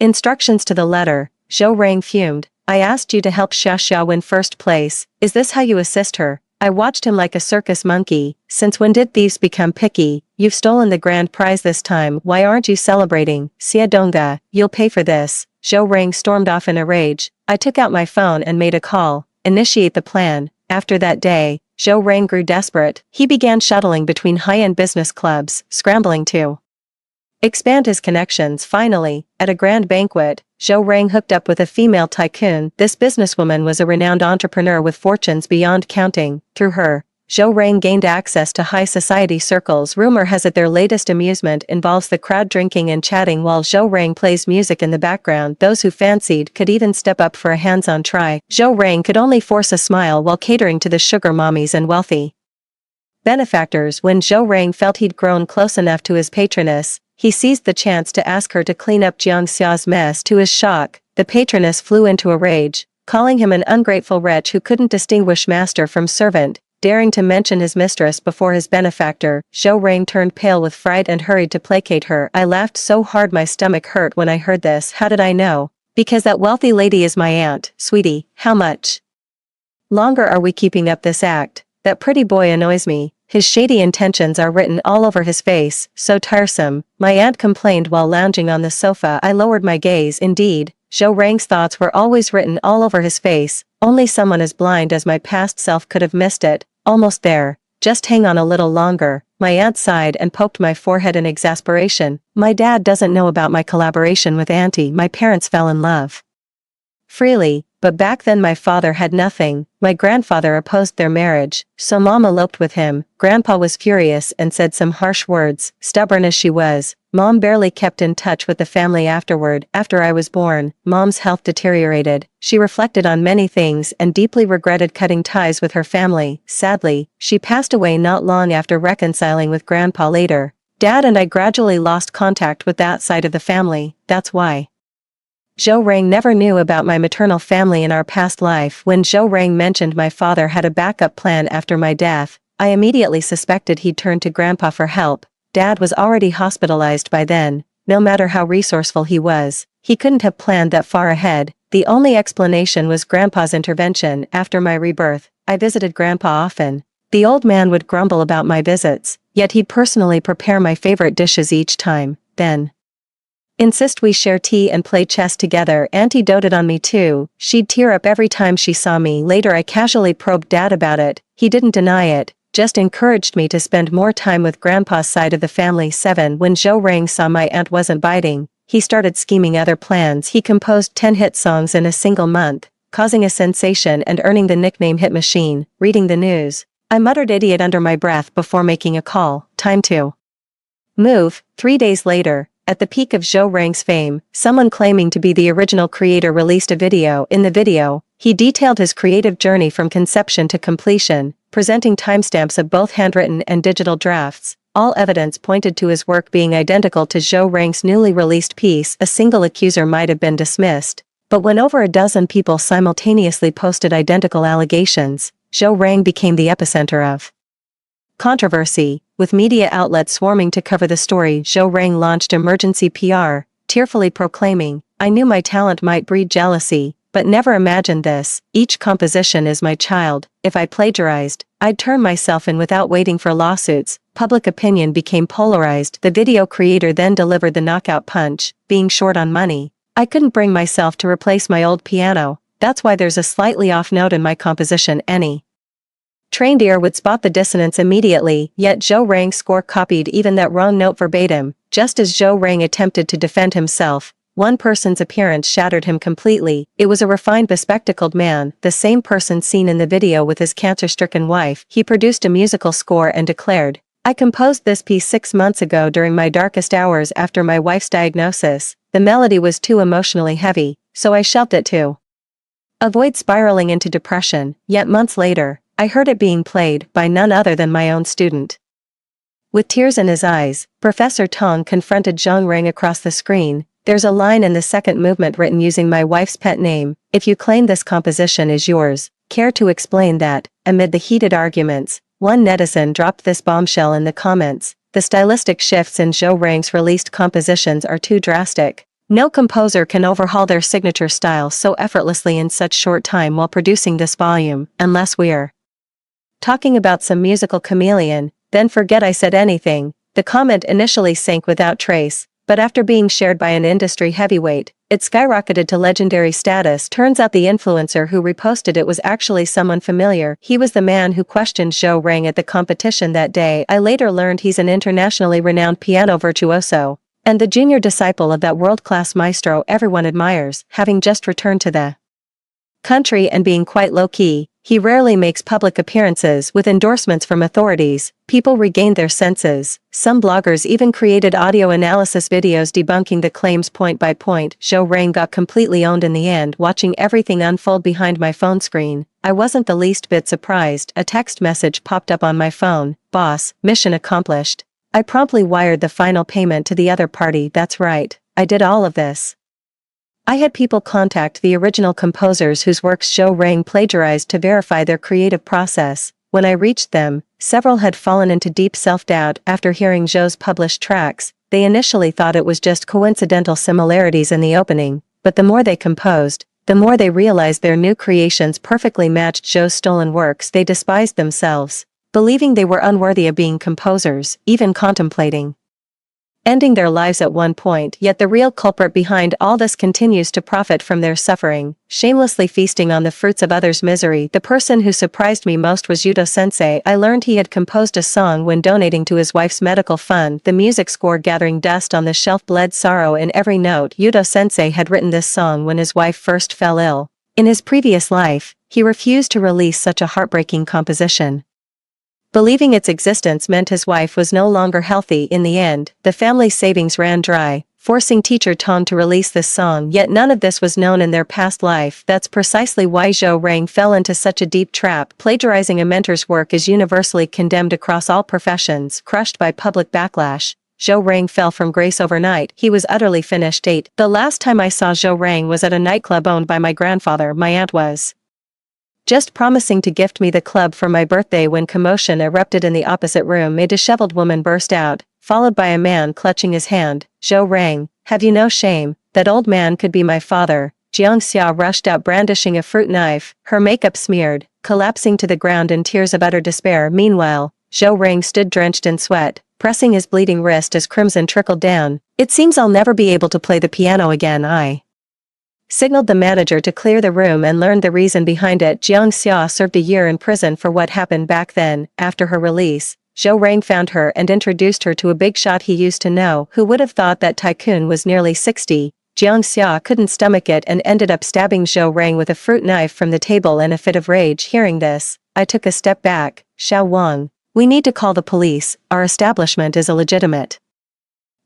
instructions to the letter. Zhou Rang fumed. I asked you to help Xiaxia win first place. Is this how you assist her? I watched him like a circus monkey. Since when did thieves become picky? You've stolen the grand prize this time. Why aren't you celebrating? Xiedonga, you'll pay for this. Zhou Rang stormed off in a rage. I took out my phone and made a call. Initiate the plan. After that day, Zhou Rang grew desperate. He began shuttling between high-end business clubs, scrambling to expand his connections. Finally, at a grand banquet, Zhou Rang hooked up with a female tycoon. This businesswoman was a renowned entrepreneur with fortunes beyond counting. Through her, Zhou Rang gained access to high society circles. Rumor has it their latest amusement involves the crowd drinking and chatting while Zhou Rang plays music in the background. Those who fancied could even step up for a hands-on try. Zhou Rang could only force a smile while catering to the sugar mommies and wealthy benefactors. When Zhou Rang felt he'd grown close enough to his patroness, he seized the chance to ask her to clean up Jiangxia's mess. To his shock, the patroness flew into a rage, calling him an ungrateful wretch who couldn't distinguish master from servant. Daring to mention his mistress before his benefactor, Zhou Rang turned pale with fright and hurried to placate her. I laughed so hard my stomach hurt when I heard this. How did I know? Because that wealthy lady is my aunt. Sweetie, how much longer are we keeping up this act? That pretty boy annoys me. His shady intentions are written all over his face. So tiresome, my aunt complained while lounging on the sofa. I lowered my gaze. Indeed, Zhou Rang's thoughts were always written all over his face. Only someone as blind as my past self could have missed it. Almost there. Just hang on a little longer. My aunt sighed and poked my forehead in exasperation. My dad doesn't know about my collaboration with Auntie. My parents fell in love freely, but back then my father had nothing. My grandfather opposed their marriage, so Mom eloped with him. Grandpa was furious and said some harsh words. Stubborn as she was, Mom barely kept in touch with the family afterward. After I was born, Mom's health deteriorated. She reflected on many things and deeply regretted cutting ties with her family. Sadly, she passed away not long after reconciling with Grandpa later. Dad and I gradually lost contact with that side of the family. That's why Zhou Rang never knew about my maternal family in our past life. When Zhou Rang mentioned my father had a backup plan after my death, I immediately suspected he'd turned to Grandpa for help. Dad was already hospitalized by then. No matter how resourceful he was, he couldn't have planned that far ahead. The only explanation was Grandpa's intervention. After my rebirth, I visited Grandpa often. The old man would grumble about my visits, yet he'd personally prepare my favorite dishes each time, then insist we share tea and play chess together. Auntie doted on me too. She'd tear up every time she saw me. Later I casually probed Dad about it. He didn't deny it, just encouraged me to spend more time with Grandpa's side of the family. 7 When Zhou Rang saw my aunt wasn't biting, he started scheming other plans. He composed 10 hit songs in a single month, causing a sensation and earning the nickname Hit Machine. Reading the news, I muttered idiot under my breath before making a call. Time to move. 3 days later, at the peak of Zhou Rang's fame, someone claiming to be the original creator released a video. In the video, he detailed his creative journey from conception to completion, presenting timestamps of both handwritten and digital drafts. All evidence pointed to his work being identical to Zhou Rang's newly released piece. A single accuser might have been dismissed, but when over a dozen people simultaneously posted identical allegations, Zhou Rang became the epicenter of controversy. With media outlets swarming to cover the story, Zhou Rang launched emergency PR, tearfully proclaiming, "I knew my talent might breed jealousy, but never imagined this. Each composition is my child. If I plagiarized, I'd turn myself in without waiting for lawsuits." Public opinion became polarized. The video creator then delivered the knockout punch, being short on money. "I couldn't bring myself to replace my old piano. That's why there's a slightly off note in my composition. Any trained ear would spot the dissonance immediately." Yet Zhou Rang's score copied even that wrong note verbatim. Just as Zhou Rang attempted to defend himself, one person's appearance shattered him completely. It was a refined, bespectacled man, the same person seen in the video with his cancer-stricken wife. He produced a musical score and declared, "I composed this piece 6 months ago during my darkest hours after my wife's diagnosis. The melody was too emotionally heavy, so I shelved it to avoid spiraling into depression." Yet months later, I heard it being played by none other than my own student. With tears in his eyes, Professor Tong confronted Zhou Rang across the screen. "There's a line in the second movement written using my wife's pet name. If you claim this composition is yours, care to explain that?" Amid the heated arguments, one netizen dropped this bombshell in the comments: "The stylistic shifts in Zhou Rang's released compositions are too drastic. No composer can overhaul their signature style so effortlessly in such short time while producing this volume, unless we're talking about some musical chameleon. Then forget I said anything." The comment initially sank without trace, but after being shared by an industry heavyweight, it skyrocketed to legendary status. Turns out the influencer who reposted it was actually someone familiar. He was the man who questioned Zhou Rang at the competition that day. I later learned he's an internationally renowned piano virtuoso, and the junior disciple of that world-class maestro everyone admires. Having just returned to the country and being quite low-key, he rarely makes public appearances. With endorsements from authorities, people regained their senses. Some bloggers even created audio analysis videos debunking the claims point by point. Zhou Rang got completely owned in the end. Watching everything unfold behind my phone screen, I wasn't the least bit surprised. A text message popped up on my phone: "Boss, mission accomplished." I promptly wired the final payment to the other party. That's right, I did all of this. I had people contact the original composers whose works Zhou Rang plagiarized to verify their creative process. When I reached them, several had fallen into deep self-doubt after hearing Zhou's published tracks. They initially thought it was just coincidental similarities in the opening, but the more they composed, the more they realized their new creations perfectly matched Zhou's stolen works. They despised themselves, believing they were unworthy of being composers, even contemplating ending their lives at one point. Yet the real culprit behind all this continues to profit from their suffering, shamelessly feasting on the fruits of others' misery. The person who surprised me most was Yudo-sensei. I learned he had composed a song when donating to his wife's medical fund. The music score gathering dust on the shelf bled sorrow in every note. Yudo-sensei had written this song when his wife first fell ill. In his previous life, he refused to release such a heartbreaking composition, believing its existence meant his wife was no longer healthy. In the end, the family's savings ran dry, forcing teacher Tong to release this song. Yet none of this was known in their past life. That's precisely why Zhou Rang fell into such a deep trap. Plagiarizing a mentor's work is universally condemned across all professions. Crushed by public backlash, Zhou Rang fell from grace overnight. He was utterly finished. The last time I saw Zhou Rang was at a nightclub owned by my grandfather. My aunt was just promising to gift me the club for my birthday when commotion erupted in the opposite room. A disheveled woman burst out, followed by a man clutching his hand. "Zhou Rang, have you no shame? That old man could be my father." Jiang Xia rushed out brandishing a fruit knife, her makeup smeared, collapsing to the ground in tears of utter despair. Meanwhile, Zhou Rang stood drenched in sweat, pressing his bleeding wrist as crimson trickled down. "It seems I'll never be able to play the piano again." I signaled the manager to clear the room and learned the reason behind it. Jiang Xia served a year in prison for what happened back then. After her release, Zhou Rang found her and introduced her to a big shot he used to know. Who would have thought that tycoon was nearly 60? Jiang Xia couldn't stomach it and ended up stabbing Zhou Rang with a fruit knife from the table in a fit of rage. Hearing this, I took a step back. Xiao Wang, we need to call the police, our establishment is a legitimate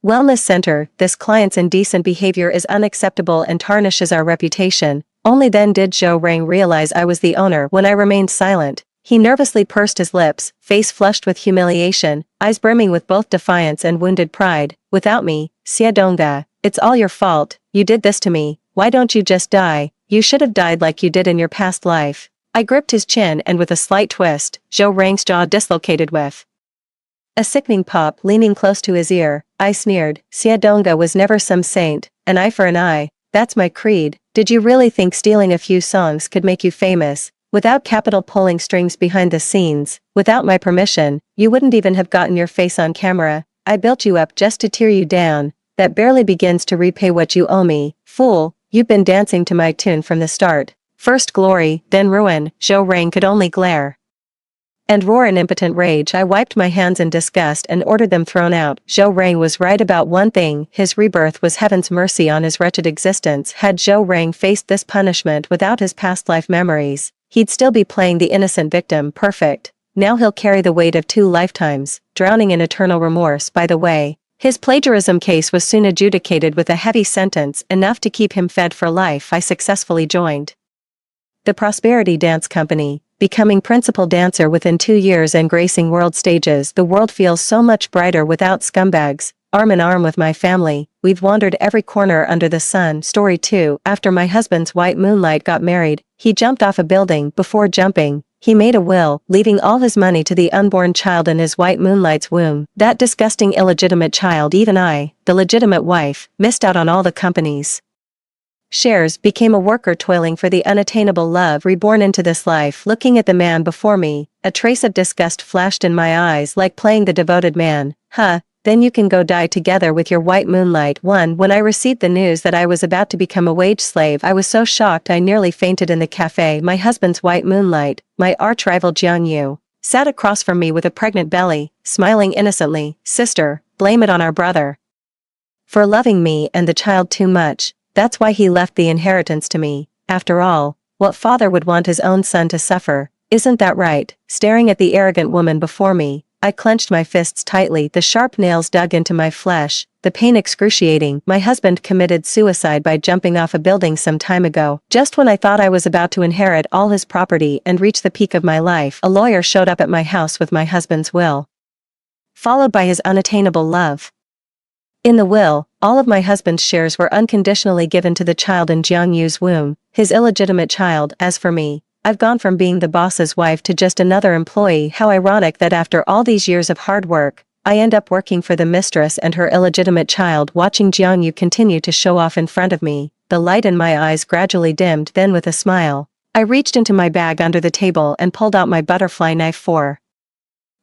wellness center, this client's indecent behavior is unacceptable and tarnishes our reputation. Only then did Zhou Rang realize I was the owner. When I remained silent, he nervously pursed his lips, face flushed with humiliation, eyes brimming with both defiance and wounded pride. Without me, Xie Dongda, it's all your fault, you did this to me, why don't you just die, you should have died like you did in your past life. I gripped his chin and with a slight twist, Zhou Rang's jaw dislocated with a sickening pop. Leaning close to his ear, I sneered, Xie Dongda was never some saint, an eye for an eye, that's my creed. Did you really think stealing a few songs could make you famous? Without capital pulling strings behind the scenes, without my permission, you wouldn't even have gotten your face on camera. I built you up just to tear you down. That barely begins to repay what you owe me. Fool, you've been dancing to my tune from the start. First glory, then ruin. Zhou Rang could only glare and roar in impotent rage. I wiped my hands in disgust and ordered them thrown out. Zhou Rang was right about one thing, his rebirth was heaven's mercy on his wretched existence. Had Zhou Rang faced this punishment without his past life memories, he'd still be playing the innocent victim. Perfect. Now he'll carry the weight of 2 lifetimes, drowning in eternal remorse. By the way, his plagiarism case was soon adjudicated with a heavy sentence, enough to keep him fed for life. I successfully joined the Prosperity Dance Company, becoming principal dancer within 2 years and gracing world stages. The world feels so much brighter without scumbags. Arm in arm with my family, we've wandered every corner under the sun. Story 2. After my husband's white moonlight got married, he jumped off a building. Before jumping, he made a will, leaving all his money to the unborn child in his white moonlight's womb. That disgusting illegitimate child. Even I, the legitimate wife, missed out on all the company's shares, became a worker toiling for the unattainable love. Reborn into this life. Looking at the man before me, a trace of disgust flashed in my eyes. Like playing the devoted man. Huh, then you can go die together with your white moonlight. 1. When I received the news that I was about to become a wage slave, I was so shocked I nearly fainted in the cafe. My husband's white moonlight, my arch-rival Jiang Yu, sat across from me with a pregnant belly, smiling innocently. Sister, blame it on our brother for loving me and the child too much. That's why he left the inheritance to me. After all, what father would want his own son to suffer? Isn't that right? Staring at the arrogant woman before me, I clenched my fists tightly. The sharp nails dug into my flesh, the pain excruciating. My husband committed suicide by jumping off a building some time ago. Just when I thought I was about to inherit all his property and reach the peak of my life, a lawyer showed up at my house with my husband's will, followed by his unattainable love. In the will, all of my husband's shares were unconditionally given to the child in Jiang Yu's womb, his illegitimate child. As for me, I've gone from being the boss's wife to just another employee. How ironic that after all these years of hard work, I end up working for the mistress and her illegitimate child. Watching Jiang Yu continue to show off in front of me, the light in my eyes gradually dimmed. Then with a smile, I reached into my bag under the table and pulled out my butterfly knife for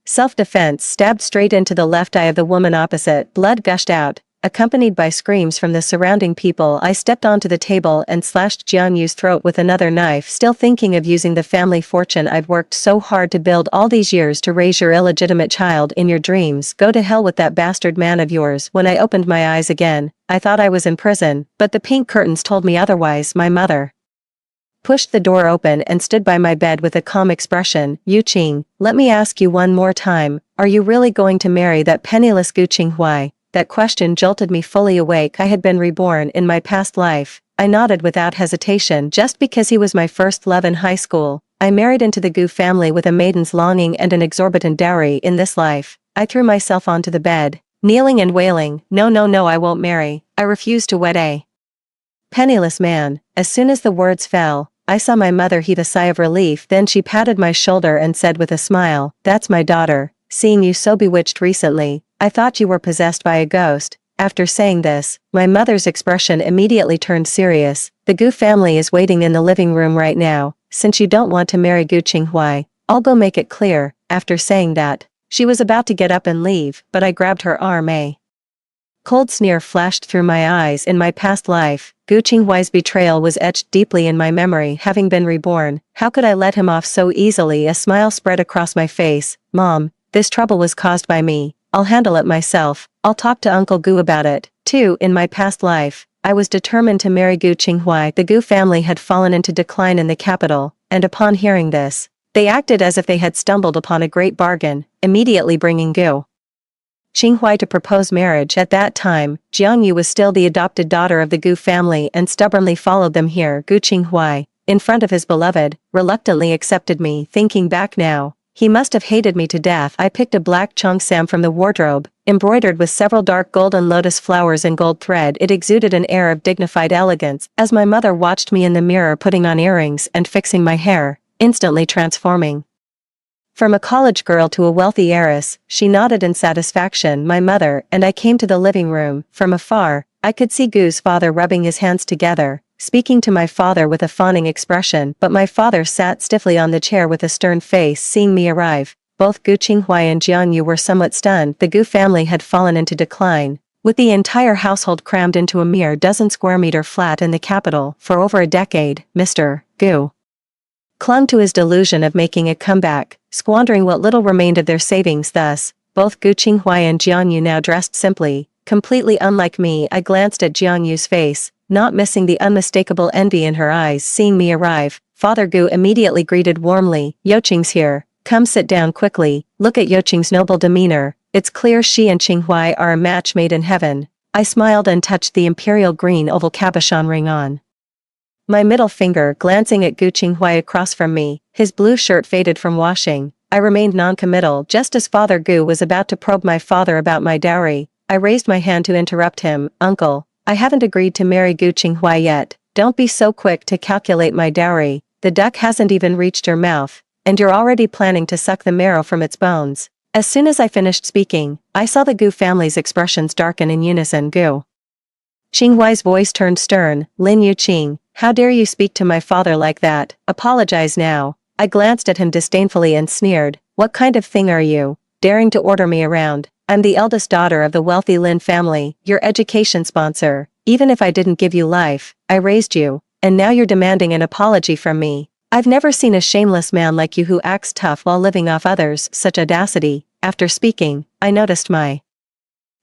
self-defense. Stabbed straight into the left eye of the woman opposite. Blood gushed out, accompanied by screams from the surrounding people. I stepped onto the table and slashed Jiang Yu's throat with another knife. Still thinking of using the family fortune I've worked so hard to build all these years to raise your illegitimate child in your dreams? Go to hell with that bastard man of yours. When I opened my eyes again, I thought I was in prison, but the pink curtains told me otherwise. My mother pushed the door open and stood by my bed with a calm expression. Yu Qing, let me ask you one more time, are you really going to marry that penniless Gu Qinghuai? That question jolted me fully awake. I had been reborn in my past life. I nodded without hesitation. Just because he was my first love in high school, I married into the Gu family with a maiden's longing and an exorbitant dowry. In this life, I threw myself onto the bed, kneeling and wailing, no, no, no, I won't marry. I refuse to wed a penniless man. As soon as the words fell, I saw my mother heave a sigh of relief. Then she patted my shoulder and said with a smile, that's my daughter. Seeing you so bewitched recently, I thought you were possessed by a ghost. After saying this, my mother's expression immediately turned serious. The Gu family is waiting in the living room right now. Since you don't want to marry Gu Qinghuai, I'll go make it clear. After saying that, she was about to get up and leave, but I grabbed her arm. A cold sneer flashed through my eyes. In my past life, Gu Qinghuai's betrayal was etched deeply in my memory. Having been reborn, how could I let him off so easily? A smile spread across my face. Mom, this trouble was caused by me. I'll handle it myself. I'll talk to Uncle Gu about it. 2. In my past life, I was determined to marry Gu Qinghuai. The Gu family had fallen into decline in the capital, and upon hearing this, they acted as if they had stumbled upon a great bargain, immediately bringing Gu Qinghuai to propose marriage. At that time, Jiang Yu was still the adopted daughter of the Gu family and stubbornly followed them here. Gu Qinghuai, in front of his beloved, reluctantly accepted me. Thinking back now, he must have hated me to death. I picked a black cheongsam from the wardrobe, embroidered with several dark golden lotus flowers and gold thread. It exuded an air of dignified elegance, as my mother watched me in the mirror putting on earrings and fixing my hair, instantly transforming from a college girl to a wealthy heiress. She nodded in satisfaction. My mother and I came to the living room. From afar, I could see Gu's father rubbing his hands together, speaking to my father with a fawning expression, but my father sat stiffly on the chair with a stern face. Seeing me arrive, both Gu Qinghuai and Jiang Yu were somewhat stunned. The Gu family had fallen into decline, with the entire household crammed into a mere dozen square meter flat in the capital. For over a decade, Mr. Gu clung to his delusion of making a comeback, squandering what little remained of their savings. Thus, both Gu Qinghuai and Jiang Yu now dressed simply, completely unlike me. I glanced at Jiang Yu's face, not missing the unmistakable envy in her eyes. Seeing me arrive, Father Gu immediately greeted warmly. Youqing's here, come sit down quickly. Look at Youqing's noble demeanor, it's clear she and Qinghuai are a match made in heaven. I smiled and touched the imperial green oval cabochon ring on my middle finger. Glancing at Gu Qinghuai across from me, his blue shirt faded from washing, I remained non-committal. Just as Father Gu was about to probe my father about my dowry, I raised my hand to interrupt him. Uncle, I haven't agreed to marry Gu Qinghuai yet. Don't be so quick to calculate my dowry. The duck hasn't even reached your mouth, and you're already planning to suck the marrow from its bones. As soon as I finished speaking, I saw the Gu family's expressions darken in unison. Gu Qinghuai's voice turned stern. Lin Yuqing, how dare you speak to my father like that? Apologize now. I glanced at him disdainfully and sneered. What kind of thing are you, daring to order me around? I'm the eldest daughter of the wealthy Lin family, your education sponsor. Even if I didn't give you life, I raised you, and now you're demanding an apology from me. I've never seen a shameless man like you who acts tough while living off others. Such audacity. After speaking, I noticed my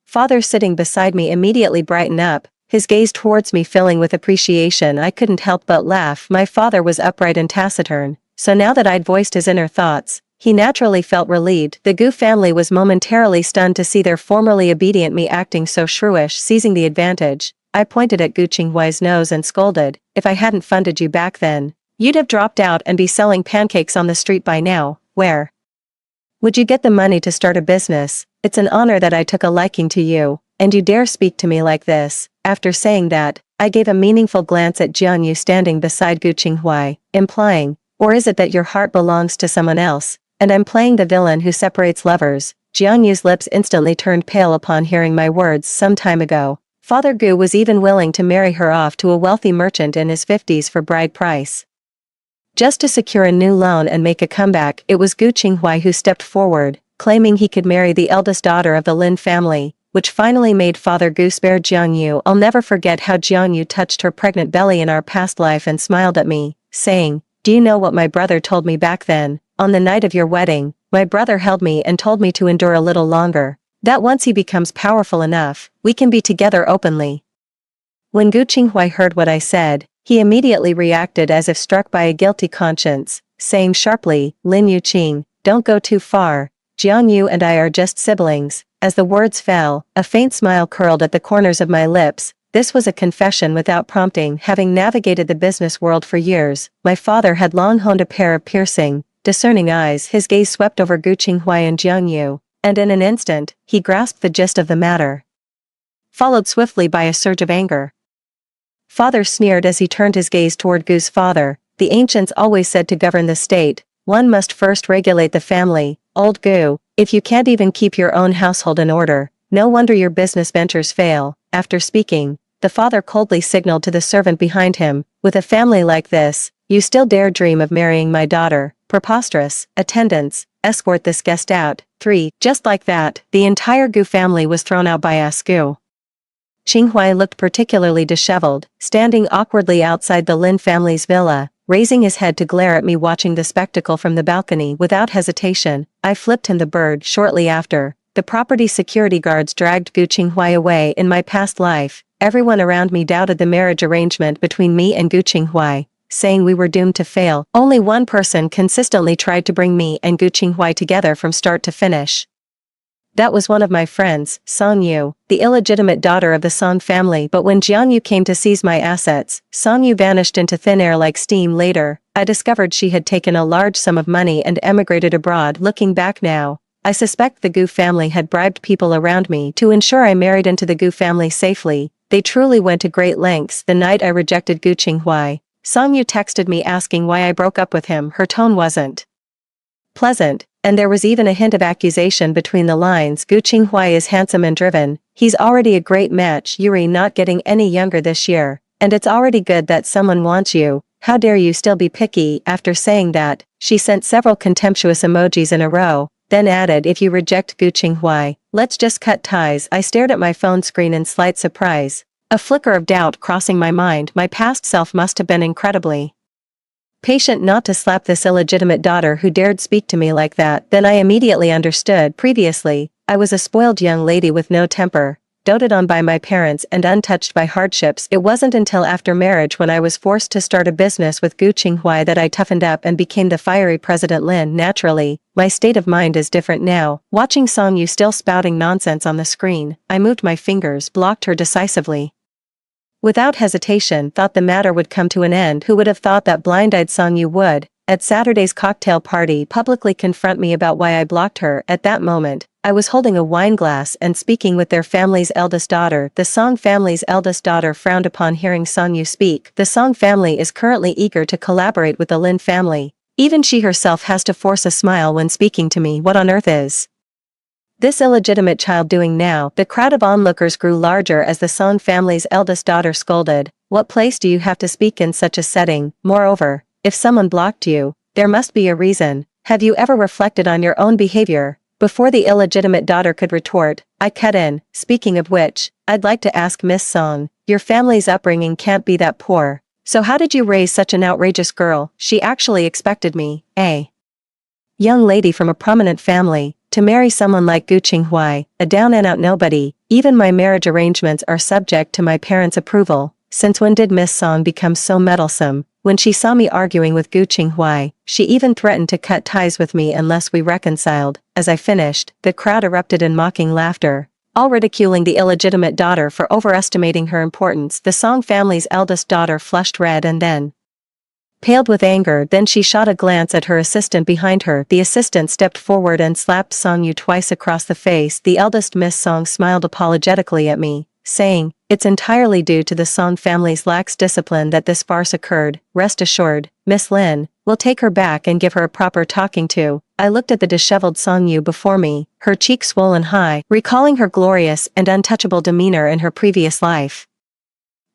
father sitting beside me immediately brighten up, his gaze towards me filling with appreciation. I couldn't help but laugh. My father was upright and taciturn, so now that I'd voiced his inner thoughts, he naturally felt relieved. The Gu family was momentarily stunned to see their formerly obedient me acting so shrewish. Seizing the advantage, I pointed at Gu Qinghuai's nose and scolded, if I hadn't funded you back then, you'd have dropped out and be selling pancakes on the street by now. Where would you get the money to start a business? It's an honor that I took a liking to you, and you dare speak to me like this. After saying that, I gave a meaningful glance at Jiang Yu standing beside Gu Qinghuai, implying, or is it that your heart belongs to someone else, and I'm playing the villain who separates lovers? Jiang Yu's lips instantly turned pale upon hearing my words. Some time ago, Father Gu was even willing to marry her off to a wealthy merchant in his 50s for bride price, just to secure a new loan and make a comeback. It was Gu Qinghuai who stepped forward, claiming he could marry the eldest daughter of the Lin family, which finally made Father Gu spare Jiang Yu. I'll never forget how Jiang Yu touched her pregnant belly in our past life and smiled at me, saying, do you know what my brother told me back then? On the night of your wedding, my brother held me and told me to endure a little longer, that once he becomes powerful enough, we can be together openly. When Gu Qinghuai heard what I said, he immediately reacted as if struck by a guilty conscience, saying sharply, Lin Yuqing, don't go too far. Jiang Yu and I are just siblings. As the words fell, a faint smile curled at the corners of my lips. This was a confession without prompting. Having navigated the business world for years, my father had long honed a pair of piercing, discerning eyes. His gaze swept over Gu Qinghuai and Jiang Yu, and in an instant, he grasped the gist of the matter, followed swiftly by a surge of anger. Father sneered as he turned his gaze toward Gu's father. The ancients always said to govern the state, one must first regulate the family. Old Gu, if you can't even keep your own household in order, no wonder your business ventures fail. After speaking, the father coldly signaled to the servant behind him, with a family like this, you still dare dream of marrying my daughter? Preposterous. Attendants, escort this guest out. 3. Just like that, the entire Gu family was thrown out by Gu Qinghuai looked particularly disheveled, standing awkwardly outside the Lin family's villa, raising his head to glare at me. Watching the spectacle from the balcony without hesitation, I flipped him the bird. Shortly after, the property security guards dragged Gu Qinghai away. In my past life, everyone around me doubted the marriage arrangement between me and Gu Qinghai, saying we were doomed to fail. Only one person consistently tried to bring me and Gu Qinghai together from start to finish. That was one of my friends, Song Yu, the illegitimate daughter of the Song family. But when Jiang Yu came to seize my assets, Song Yu vanished into thin air like steam. Later, I discovered she had taken a large sum of money and emigrated abroad. Looking back now, I suspect the Gu family had bribed people around me to ensure I married into the Gu family safely. They truly went to great lengths. The night I rejected Gu Qinghai, Song Yu texted me asking why I broke up with him. Her tone wasn't pleasant, and there was even a hint of accusation between the lines. Gu Qinghai is handsome and driven. He's already a great match. Yuri not getting any younger this year, and it's already good that someone wants you. How dare you still be picky? After saying that, she sent several contemptuous emojis in a row, then added, if you reject Gu Qinghai, let's just cut ties. I stared at my phone screen in slight surprise, a flicker of doubt crossing my mind. My past self must have been incredibly patient not to slap this illegitimate daughter who dared speak to me like that. Then I immediately understood. Previously, I was a spoiled young lady with no temper, doted on by my parents and untouched by hardships. It wasn't until after marriage, when I was forced to start a business with Gu Qinghai, that I toughened up and became the fiery President Lin. Naturally, my state of mind is different now. Watching Song Yu still spouting nonsense on the screen, I moved my fingers, blocked her decisively. Without hesitation, thought the matter would come to an end. Who would have thought that blind-eyed Song Yu would, at Saturday's cocktail party, publicly confront me about why I blocked her? At that moment, I was holding a wine glass and speaking with their family's eldest daughter. The Song family's eldest daughter frowned upon hearing Song Yu speak. The Song family is currently eager to collaborate with the Lin family. Even she herself has to force a smile when speaking to me. What on earth is this illegitimate child doing now? The crowd of onlookers grew larger as the Song family's eldest daughter scolded. What place do you have to speak in such a setting? Moreover, if someone blocked you, there must be a reason. Have you ever reflected on your own behavior? Before the illegitimate daughter could retort, I cut in. Speaking of which, I'd like to ask Miss Song, your family's upbringing can't be that poor. So how did you raise such an outrageous girl? She actually expected me, a young lady from a prominent family, to marry someone like Gu Qinghai, a down-and-out nobody. Even my marriage arrangements are subject to my parents' approval. Since when did Miss Song become so meddlesome? When she saw me arguing with Gu Qinghai, she even threatened to cut ties with me unless we reconciled. As I finished, the crowd erupted in mocking laughter, all ridiculing the illegitimate daughter for overestimating her importance. The Song family's eldest daughter flushed red and then paled with anger. Then she shot a glance at her assistant behind her. The assistant stepped forward and slapped Song Yu twice across the face. The eldest Miss Song smiled apologetically at me, saying, it's entirely due to the Song family's lax discipline that this farce occurred. Rest assured, Miss Lin, we'll take her back and give her a proper talking to. I looked at the disheveled Song Yu before me, her cheeks swollen high, recalling her glorious and untouchable demeanor in her previous life.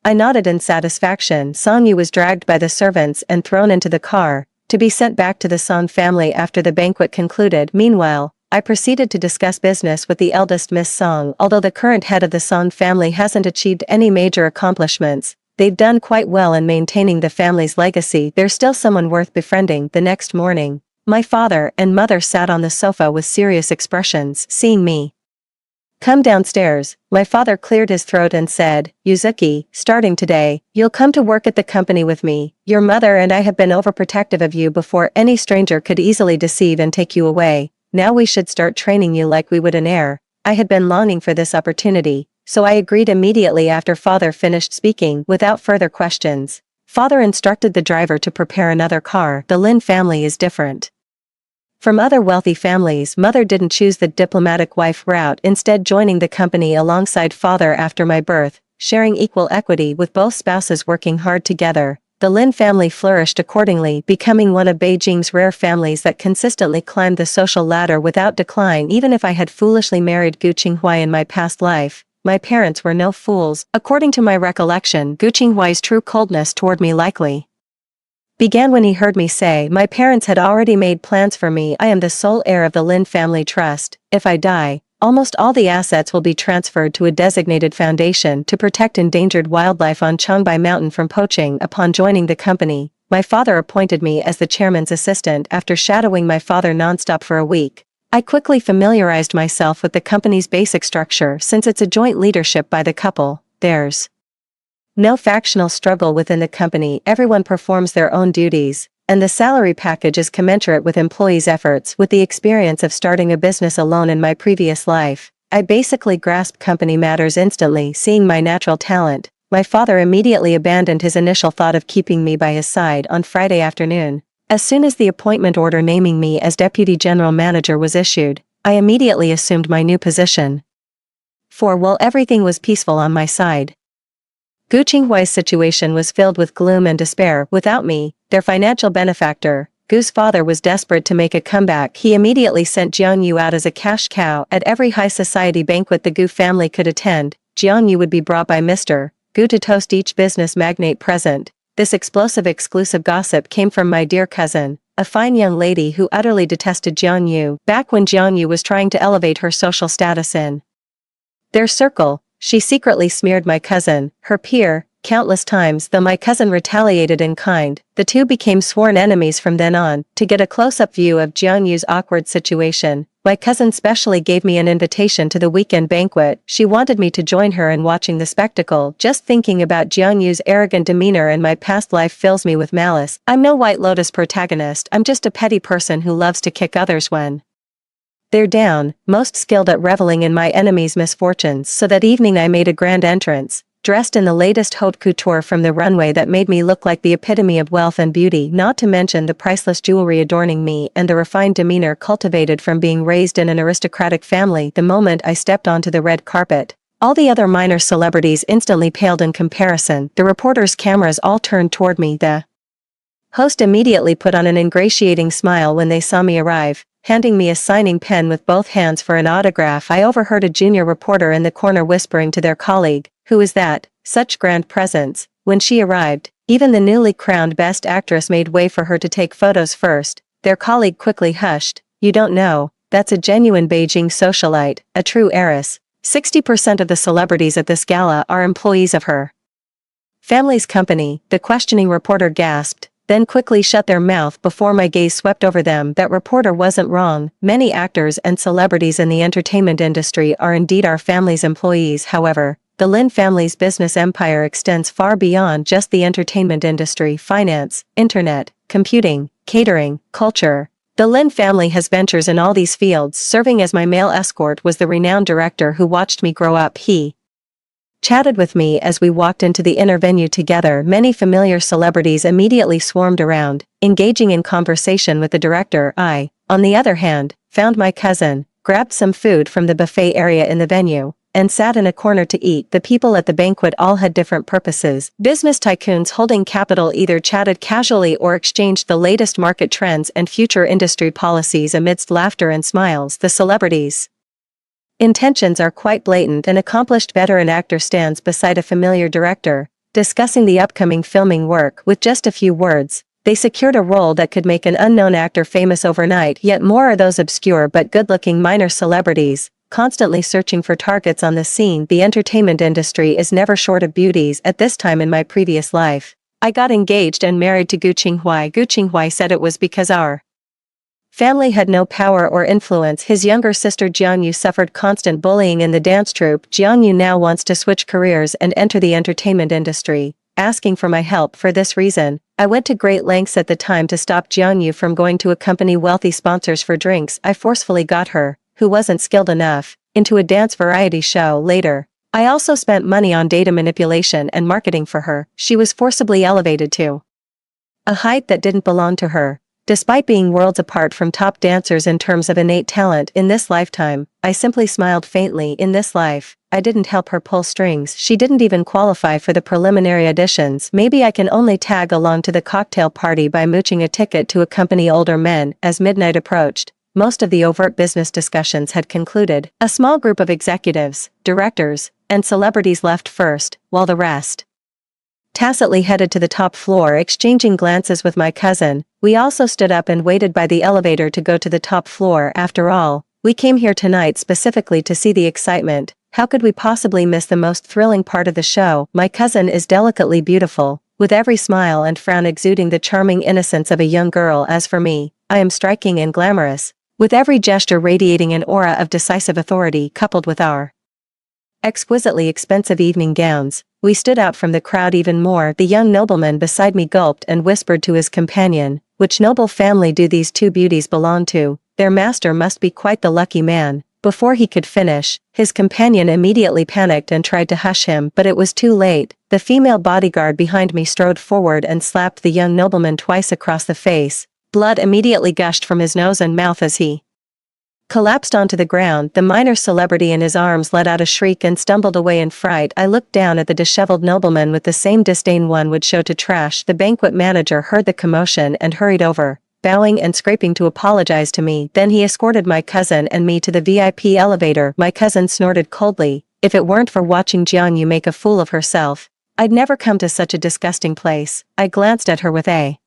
I nodded in satisfaction. Song Yu was dragged by the servants and thrown into the car, to be sent back to the Song family after the banquet concluded. Meanwhile, I proceeded to discuss business with the eldest Miss Song. Although the current head of the Song family hasn't achieved any major accomplishments, they've done quite well in maintaining the family's legacy. There's still someone worth befriending. The next morning, my father and mother sat on the sofa with serious expressions. Seeing me come downstairs, my father cleared his throat and said, Yuzuki, starting today, you'll come to work at the company with me. Your mother and I have been overprotective of you before. Any stranger could easily deceive and take you away. Now we should start training you like we would an heir. I had been longing for this opportunity, so I agreed immediately after father finished speaking. Without further questions, father instructed the driver to prepare another car. The Lin family is different from other wealthy families. Mother didn't choose the diplomatic wife route, instead joining the company alongside father after my birth, sharing equal equity with both spouses working hard together. The Lin family flourished accordingly, becoming one of Beijing's rare families that consistently climbed the social ladder without decline. Even if I had foolishly married Gu Qinghai in my past life, my parents were no fools. According to my recollection, Gu Qinghai's true coldness toward me likely began when he heard me say my parents had already made plans for me. I am the sole heir of the Lin family trust. If I die, almost all the assets will be transferred to a designated foundation to protect endangered wildlife on Changbai Mountain from poaching. Upon joining the company, my father appointed me as the chairman's assistant. After shadowing my father nonstop for a week, I quickly familiarized myself with the company's basic structure since it's a joint leadership by the couple. There's no factional struggle within the company, everyone performs their own duties, and the salary package is commensurate with employees' efforts. With the experience of starting a business alone in my previous life, I basically grasped company matters instantly. Seeing my natural talent, my father immediately abandoned his initial thought of keeping me by his side on Friday afternoon. As soon as the appointment order naming me as Deputy General Manager was issued, I immediately assumed my new position. For while everything was peaceful on my side, Gu Qinghuai's situation was filled with gloom and despair. Without me, their financial benefactor, Gu's father was desperate to make a comeback. He immediately sent Jiang Yu out as a cash cow. At every high society banquet the Gu family could attend, Jiang Yu would be brought by Mr. Gu to toast each business magnate present. This explosive exclusive gossip came from my dear cousin, a fine young lady who utterly detested Jiang Yu. Back when Jiang Yu was trying to elevate her social status in their circle, she secretly smeared my cousin, her peer, countless times. Though my cousin retaliated in kind, the two became sworn enemies from then on. To get a close-up view of Jiang Yu's awkward situation, my cousin specially gave me an invitation to the weekend banquet. She wanted me to join her in watching the spectacle. Just thinking about Jiang Yu's arrogant demeanor and my past life fills me with malice. I'm no White Lotus protagonist, I'm just a petty person who loves to kick others when they're down, most skilled at reveling in my enemy's misfortunes. So that evening I made a grand entrance, dressed in the latest haute couture from the runway that made me look like the epitome of wealth and beauty, not to mention the priceless jewelry adorning me and the refined demeanor cultivated from being raised in an aristocratic family. The moment I stepped onto the red carpet, all the other minor celebrities instantly paled in comparison. The reporters' cameras all turned toward me. The host immediately put on an ingratiating smile when they saw me arrive, handing me a signing pen with both hands for an autograph. I overheard a junior reporter in the corner whispering to their colleague, "Who is that? Such grand presence." When she arrived, even the newly crowned Best Actress made way for her to take photos first. Their colleague quickly hushed. "You don't know, that's a genuine Beijing socialite, a true heiress. 60% of the celebrities at this gala are employees of her family's company." The questioning reporter gasped, then quickly shut their mouth before my gaze swept over them. That reporter wasn't wrong. Many actors and celebrities in the entertainment industry are indeed our family's employees. However, the Lin family's business empire extends far beyond just the entertainment industry. Finance, internet, computing, catering, culture. The Lin family has ventures in all these fields. Serving as my male escort was the renowned director who watched me grow up. He chatted with me as we walked into the inner venue together. Many familiar celebrities immediately swarmed around, engaging in conversation with the director. I, on the other hand, found my cousin, grabbed some food from the buffet area in the venue, and sat in a corner to eat. The people at the banquet all had different purposes. Business tycoons holding capital either chatted casually or exchanged the latest market trends and future industry policies amidst laughter and smiles. The celebrities' intentions are quite blatant. An accomplished veteran actor stands beside a familiar director, discussing the upcoming filming work. With just a few words, they secured a role that could make an unknown actor famous overnight. Yet more are those obscure but good-looking minor celebrities, constantly searching for targets on the scene. The entertainment industry is never short of beauties. At this time in my previous life, I got engaged and married to Gu Qinghuai. Gu Qinghuai said it was because our family had no power or influence. His younger sister Jiang Yu suffered constant bullying in the dance troupe. Jiang Yu now wants to switch careers and enter the entertainment industry, asking for my help. For this reason, I went to great lengths at the time to stop Jiang Yu from going to accompany wealthy sponsors for drinks. I forcefully got her, who wasn't skilled enough, into a dance variety show. Later, I also spent money on data manipulation and marketing for her. She was forcibly elevated to a height that didn't belong to her. Despite being worlds apart from top dancers in terms of innate talent in this lifetime, I simply smiled faintly. In this life, I didn't help her pull strings. She didn't even qualify for the preliminary auditions. Maybe I can only tag along to the cocktail party by mooching a ticket to accompany older men. As midnight approached, most of the overt business discussions had concluded. A small group of executives, directors, and celebrities left first, while the rest tacitly headed to the top floor. Exchanging glances with my cousin, we also stood up and waited by the elevator to go to the top floor. After all, we came here tonight specifically to see the excitement. How could we possibly miss the most thrilling part of the show? My cousin is delicately beautiful, with every smile and frown exuding the charming innocence of a young girl. As for me, I am striking and glamorous, with every gesture radiating an aura of decisive authority coupled with our exquisitely expensive evening gowns. We stood out from the crowd even more. The young nobleman beside me gulped and whispered to his companion, "Which noble family do these two beauties belong to? Their master must be quite the lucky man." Before he could finish, his companion immediately panicked and tried to hush him, but it was too late. The female bodyguard behind me strode forward and slapped the young nobleman twice across the face. Blood immediately gushed from his nose and mouth as he collapsed onto the ground. The minor celebrity in his arms let out a shriek and stumbled away in fright. I looked down at the disheveled nobleman with the same disdain one would show to trash. The banquet manager heard the commotion and hurried over, bowing and scraping to apologize to me. Then he escorted my cousin and me to the VIP elevator. My cousin snorted coldly. If it weren't for watching Jiangyu make a fool of herself, I'd never come to such a disgusting place. I glanced at her with a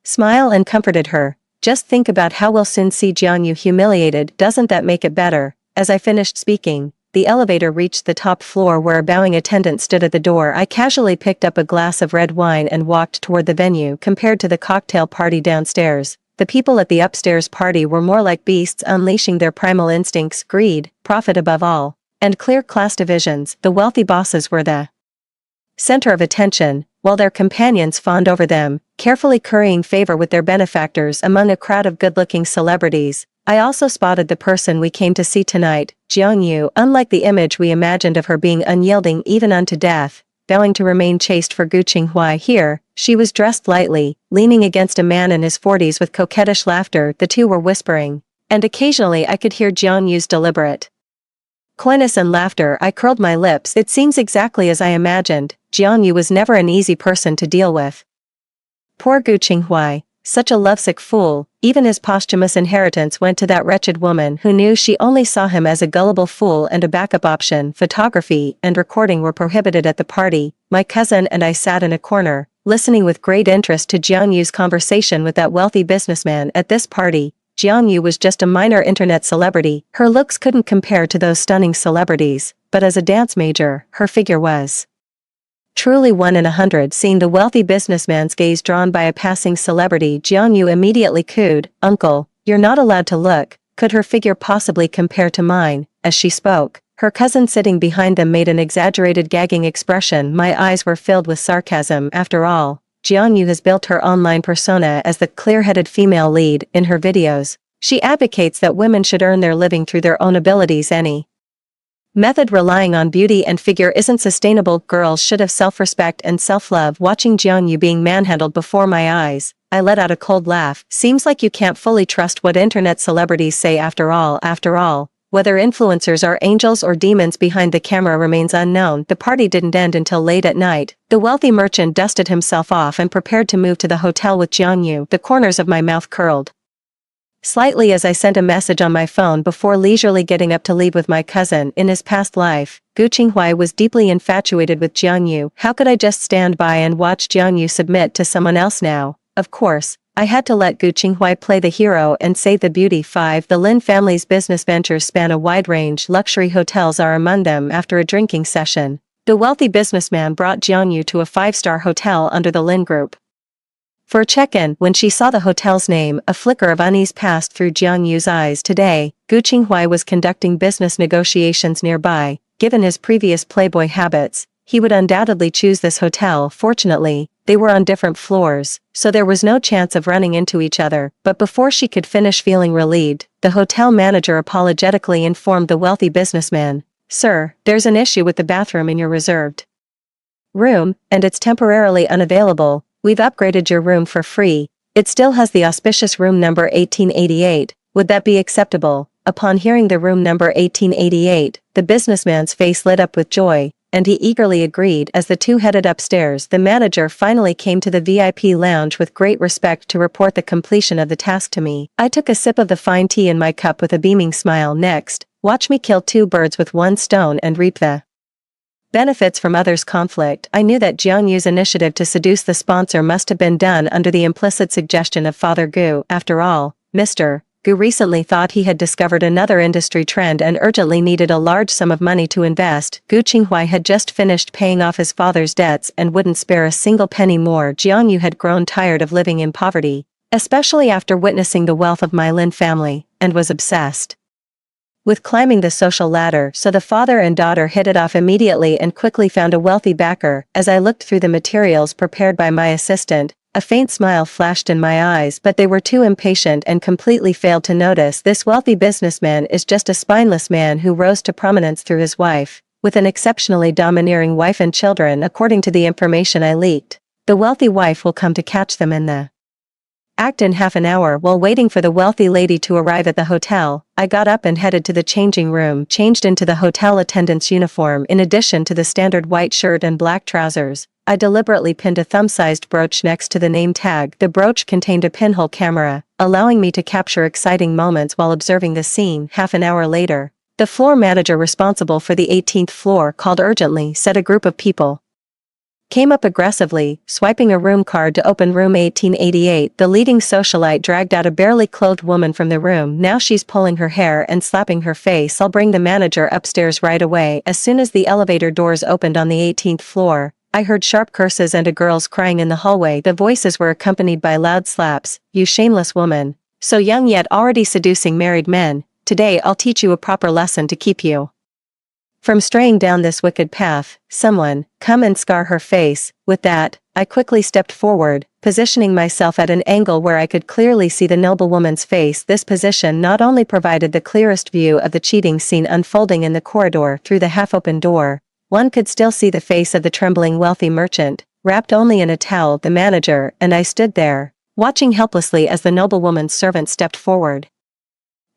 smile and comforted her. Just think about how we'll soon see Jiangyu humiliated. Doesn't that make it better? As I finished speaking, the elevator reached the top floor where a bowing attendant stood at the door. I casually picked up a glass of red wine and walked toward the venue. Compared to the cocktail party downstairs, the people at the upstairs party were more like beasts unleashing their primal instincts, greed, profit above all, and clear class divisions. The wealthy bosses were the center of attention, while their companions fawned over them, carefully currying favor with their benefactors. Among a crowd of good-looking celebrities, I also spotted the person we came to see tonight, Jiangyu. Unlike the image we imagined of her being unyielding even unto death, vowing to remain chaste for Gu Qinghai here, she was dressed lightly, leaning against a man in his 40s with coquettish laughter. The two were whispering, and occasionally I could hear Jiangyu's deliberate coyness and laughter. I curled my lips. It seems exactly as I imagined. Jiangyu was never an easy person to deal with. Poor Gu Qinghai, such a lovesick fool. Even his posthumous inheritance went to that wretched woman who knew she only saw him as a gullible fool and a backup option. Photography and recording were prohibited at the party. My cousin and I sat in a corner, listening with great interest to Jiangyu's conversation with that wealthy businessman. At this party, Jiangyu was just a minor internet celebrity. Her looks couldn't compare to those stunning celebrities, but as a dance major, her figure was truly 1 in 100. Seeing the wealthy businessman's gaze drawn by a passing celebrity, Jiangyu immediately cooed, "Uncle, you're not allowed to look. Could her figure possibly compare to mine?" As she spoke, her cousin sitting behind them made an exaggerated gagging expression. My eyes were filled with sarcasm. After all, Jiangyu has built her online persona as the clear-headed female lead. In her videos, she advocates that women should earn their living through their own abilities. Any method relying on beauty and figure isn't sustainable. Girls should have self-respect and self-love. Watching Jiangyu being manhandled before my eyes, I let out a cold laugh. Seems like you can't fully trust what internet celebrities say after all. Whether influencers are angels or demons behind the camera remains unknown. The party didn't end until late at night. The wealthy merchant dusted himself off and prepared to move to the hotel with Jiangyu. The corners of my mouth curled slightly as I sent a message on my phone before leisurely getting up to leave with my cousin. In his past life, Gu Qinghai was deeply infatuated with Jiangyu. How could I just stand by and watch Jiangyu submit to someone else now? Of course, I had to let Gu Qinghai play the hero and save the beauty. 5. The Lin family's business ventures span a wide range. Luxury hotels are among them. After a drinking session, the wealthy businessman brought Jiangyu to a 5-star hotel under the Lin Group for a check-in. When she saw the hotel's name, a flicker of unease passed through Jiangyu's eyes. Today, Gu Qinghai was conducting business negotiations nearby. Given his previous playboy habits, he would undoubtedly choose this hotel. Fortunately, they were on different floors, so there was no chance of running into each other. But before she could finish feeling relieved, the hotel manager apologetically informed the wealthy businessman, "Sir, there's an issue with the bathroom in your reserved room, and it's temporarily unavailable. We've upgraded your room for free. It still has the auspicious room number 1888. Would that be acceptable?" Upon hearing the room number 1888, the businessman's face lit up with joy, and he eagerly agreed. As the two headed upstairs, the manager finally came to the VIP lounge with great respect to report the completion of the task to me. I took a sip of the fine tea in my cup with a beaming smile. Next, watch me kill 2 birds with 1 stone and reap the benefits from others' conflict. I knew that Jiangyu's initiative to seduce the sponsor must have been done under the implicit suggestion of Father Gu. After all, Mr. Gu recently thought he had discovered another industry trend and urgently needed a large sum of money to invest. Gu Qinghai had just finished paying off his father's debts and wouldn't spare a single penny more. Jiangyu had grown tired of living in poverty, especially after witnessing the wealth of my Lin family. and was obsessed with climbing the social ladder, so the father and daughter hit it off immediately and quickly found a wealthy backer. As I looked through the materials prepared by my assistant, a faint smile flashed in my eyes, but they were too impatient and completely failed to notice this wealthy businessman is just a spineless man who rose to prominence through his wife, with an exceptionally domineering wife and children according to the information I leaked. The wealthy wife will come to catch them in the act in half an hour. While waiting for the wealthy lady to arrive at the hotel, I got up and headed to the changing room, changed into the hotel attendant's uniform. In addition to the standard white shirt and black trousers, I deliberately pinned a thumb-sized brooch next to the name tag. The brooch contained a pinhole camera, allowing me to capture exciting moments while observing the scene. Half an hour later, the floor manager responsible for the 18th floor called urgently, said a group of people came up aggressively, swiping a room card to open room 1888. The leading socialite dragged out a barely clothed woman from the room. Now she's pulling her hair and slapping her face. I'll bring the manager upstairs right away. As soon as the elevator doors opened on the 18th floor, I heard sharp curses and a girl's crying in the hallway. The voices were accompanied by loud slaps. You shameless woman. So young yet already seducing married men. Today I'll teach you a proper lesson to keep you from straying down this wicked path. Someone, come and scar her face. With that, I quickly stepped forward, positioning myself at an angle where I could clearly see the noblewoman's face. This position not only provided the clearest view of the cheating scene unfolding in the corridor through the half-open door, one could still see the face of the trembling wealthy merchant, wrapped only in a towel, the manager, and I stood there, watching helplessly as the noblewoman's servant stepped forward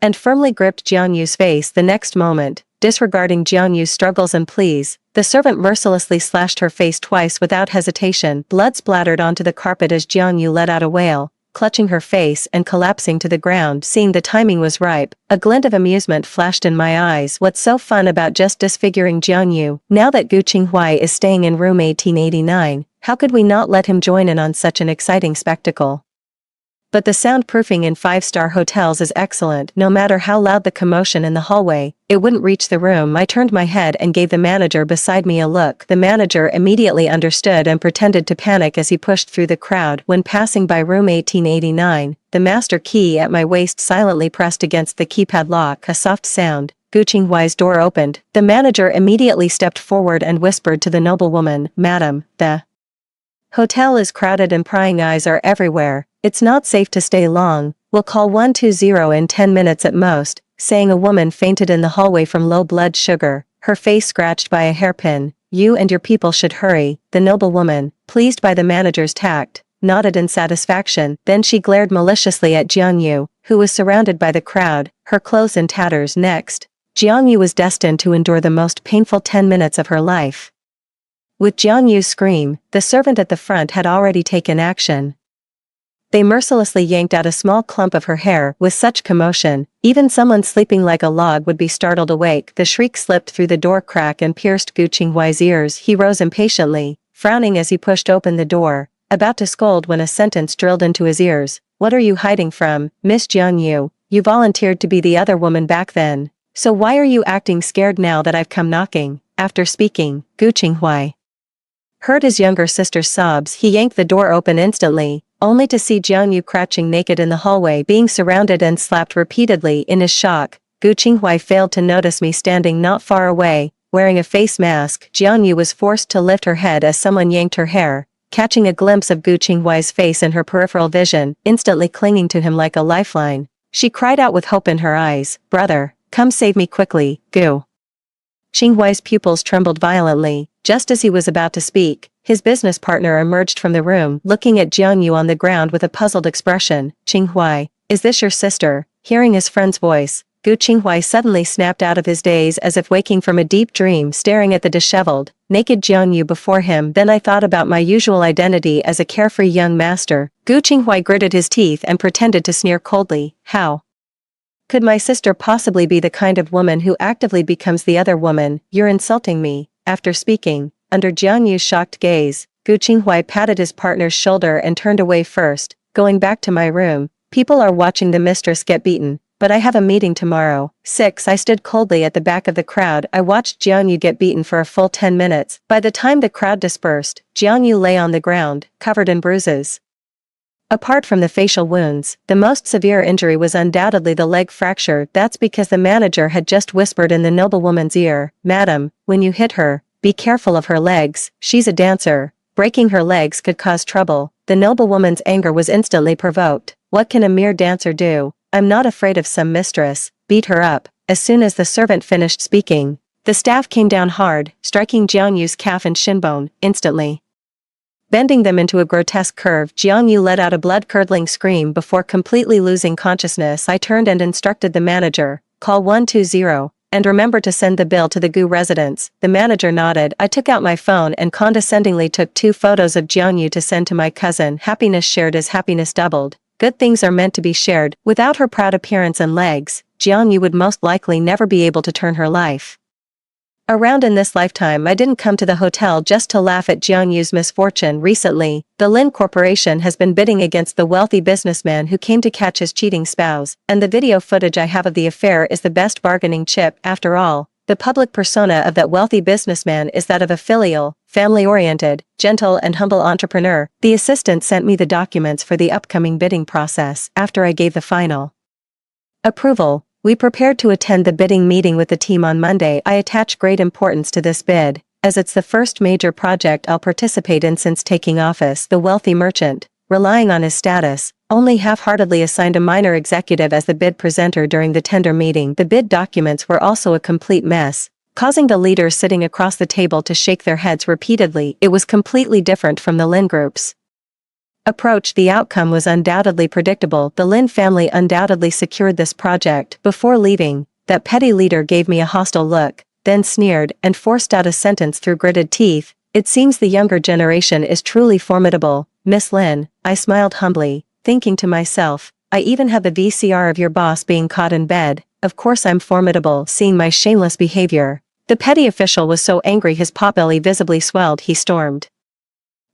and firmly gripped Jiang Yu's face. The next moment, disregarding Jiang Yu's struggles and pleas, the servant mercilessly slashed her face twice without hesitation. Blood splattered onto the carpet as Jiang Yu let out a wail, clutching her face and collapsing to the ground. Seeing the timing was ripe, a glint of amusement flashed in my eyes. What's so fun about just disfiguring Jiang Yu? Now that Gu Qinghuai is staying in room 1889, how could we not let him join in on such an exciting spectacle? But the soundproofing in 5-star hotels is excellent. No matter how loud the commotion in the hallway, it wouldn't reach the room. I turned my head and gave the manager beside me a look. The manager immediately understood and pretended to panic as he pushed through the crowd. When passing by room 1889, the master key at my waist silently pressed against the keypad lock. A soft sound. Gu Qinghuai's door opened. The manager immediately stepped forward and whispered to the noblewoman, "Madam, the hotel is crowded and prying eyes are everywhere. It's not safe to stay long. We'll call 120 in 10 minutes at most," saying a woman fainted in the hallway from low blood sugar, her face scratched by a hairpin. "You and your people should hurry." The noblewoman, pleased by the manager's tact, nodded in satisfaction. Then she glared maliciously at Jiang Yu, who was surrounded by the crowd, her clothes in tatters. Next, Jiang Yu was destined to endure the most painful 10 minutes of her life. With Jiang Yu's scream, the servant at the front had already taken action. They mercilessly yanked out a small clump of her hair. With such commotion, even someone sleeping like a log would be startled awake. The shriek slipped through the door crack and pierced Gu Qinghuai's ears. He rose impatiently, frowning as he pushed open the door, about to scold when a sentence drilled into his ears. "What are you hiding from, Miss Jiang Yu? You volunteered to be the other woman back then. So why are you acting scared now that I've come knocking?" After speaking, Gu Qinghuai heard his younger sister's sobs. He yanked the door open instantly, only to see Jiang Yu crouching naked in the hallway, being surrounded and slapped repeatedly. In his shock, Gu Qinghuai failed to notice me standing not far away, wearing a face mask. Jiang Yu was forced to lift her head as someone yanked her hair, catching a glimpse of Gu Qinghuai's face in her peripheral vision, instantly clinging to him like a lifeline. She cried out with hope in her eyes, "Brother, come save me quickly." Gu Qinghuai's pupils trembled violently. Just as he was about to speak, his business partner emerged from the room, looking at Jiang Yu on the ground with a puzzled expression. "Qinghuai, is this your sister?" Hearing his friend's voice, Gu Qinghuai suddenly snapped out of his daze as if waking from a deep dream, staring at the disheveled, naked Jiang Yu before him. Then I thought about my usual identity as a carefree young master. Gu Qinghuai gritted his teeth and pretended to sneer coldly. "How could my sister possibly be the kind of woman who actively becomes the other woman? You're insulting me." After speaking, under Jiang Yu's shocked gaze, Gu Qinghuai patted his partner's shoulder and turned away first. "Going back to my room. People are watching the mistress get beaten, but I have a meeting tomorrow." 6. I stood coldly at the back of the crowd. I watched Jiang Yu get beaten for a full 10 minutes. By the time the crowd dispersed, Jiang Yu lay on the ground, covered in bruises. Apart from the facial wounds, the most severe injury was undoubtedly the leg fracture. That's because the manager had just whispered in the noblewoman's ear, "Madam, when you hit her, be careful of her legs, she's a dancer. Breaking her legs could cause trouble." The noblewoman's anger was instantly provoked. "What can a mere dancer do? I'm not afraid of some mistress. Beat her up." As soon as the servant finished speaking, the staff came down hard, striking Jiang Yu's calf and shinbone, instantly bending them into a grotesque curve. Jiang Yu let out a blood-curdling scream before completely losing consciousness. I turned and instructed the manager, "Call 120, and remember to send the bill to the Gu residence." The manager nodded. I took out my phone and condescendingly took 2 photos of Jiang Yu to send to my cousin. Happiness shared is happiness doubled. Good things are meant to be shared. Without her proud appearance and legs, Jiang Yu would most likely never be able to turn her life around in this lifetime. I didn't come to the hotel just to laugh at Jiang Yu's misfortune. Recently, the Lin Corporation has been bidding against the wealthy businessman who came to catch his cheating spouse, and the video footage I have of the affair is the best bargaining chip. After all, the public persona of that wealthy businessman is that of a filial, family-oriented, gentle and humble entrepreneur. The assistant sent me the documents for the upcoming bidding process. After I gave the final approval, we prepared to attend the bidding meeting with the team on Monday. I attach great importance to this bid, as it's the first major project I'll participate in since taking office. The wealthy merchant, relying on his status, only half-heartedly assigned a minor executive as the bid presenter during the tender meeting. The bid documents were also a complete mess, causing the leaders sitting across the table to shake their heads repeatedly. It was completely different from the Lin Group's approach. The outcome was undoubtedly predictable. The Lin family undoubtedly secured this project. Before leaving, that petty leader gave me a hostile look, then sneered and forced out a sentence through gritted teeth. "It seems the younger generation is truly formidable, Miss Lin." I smiled humbly, thinking to myself, "I even have the VCR of your boss being caught in bed. Of course I'm formidable." Seeing my shameless behavior, the petty official was so angry his potbelly visibly swelled. He stormed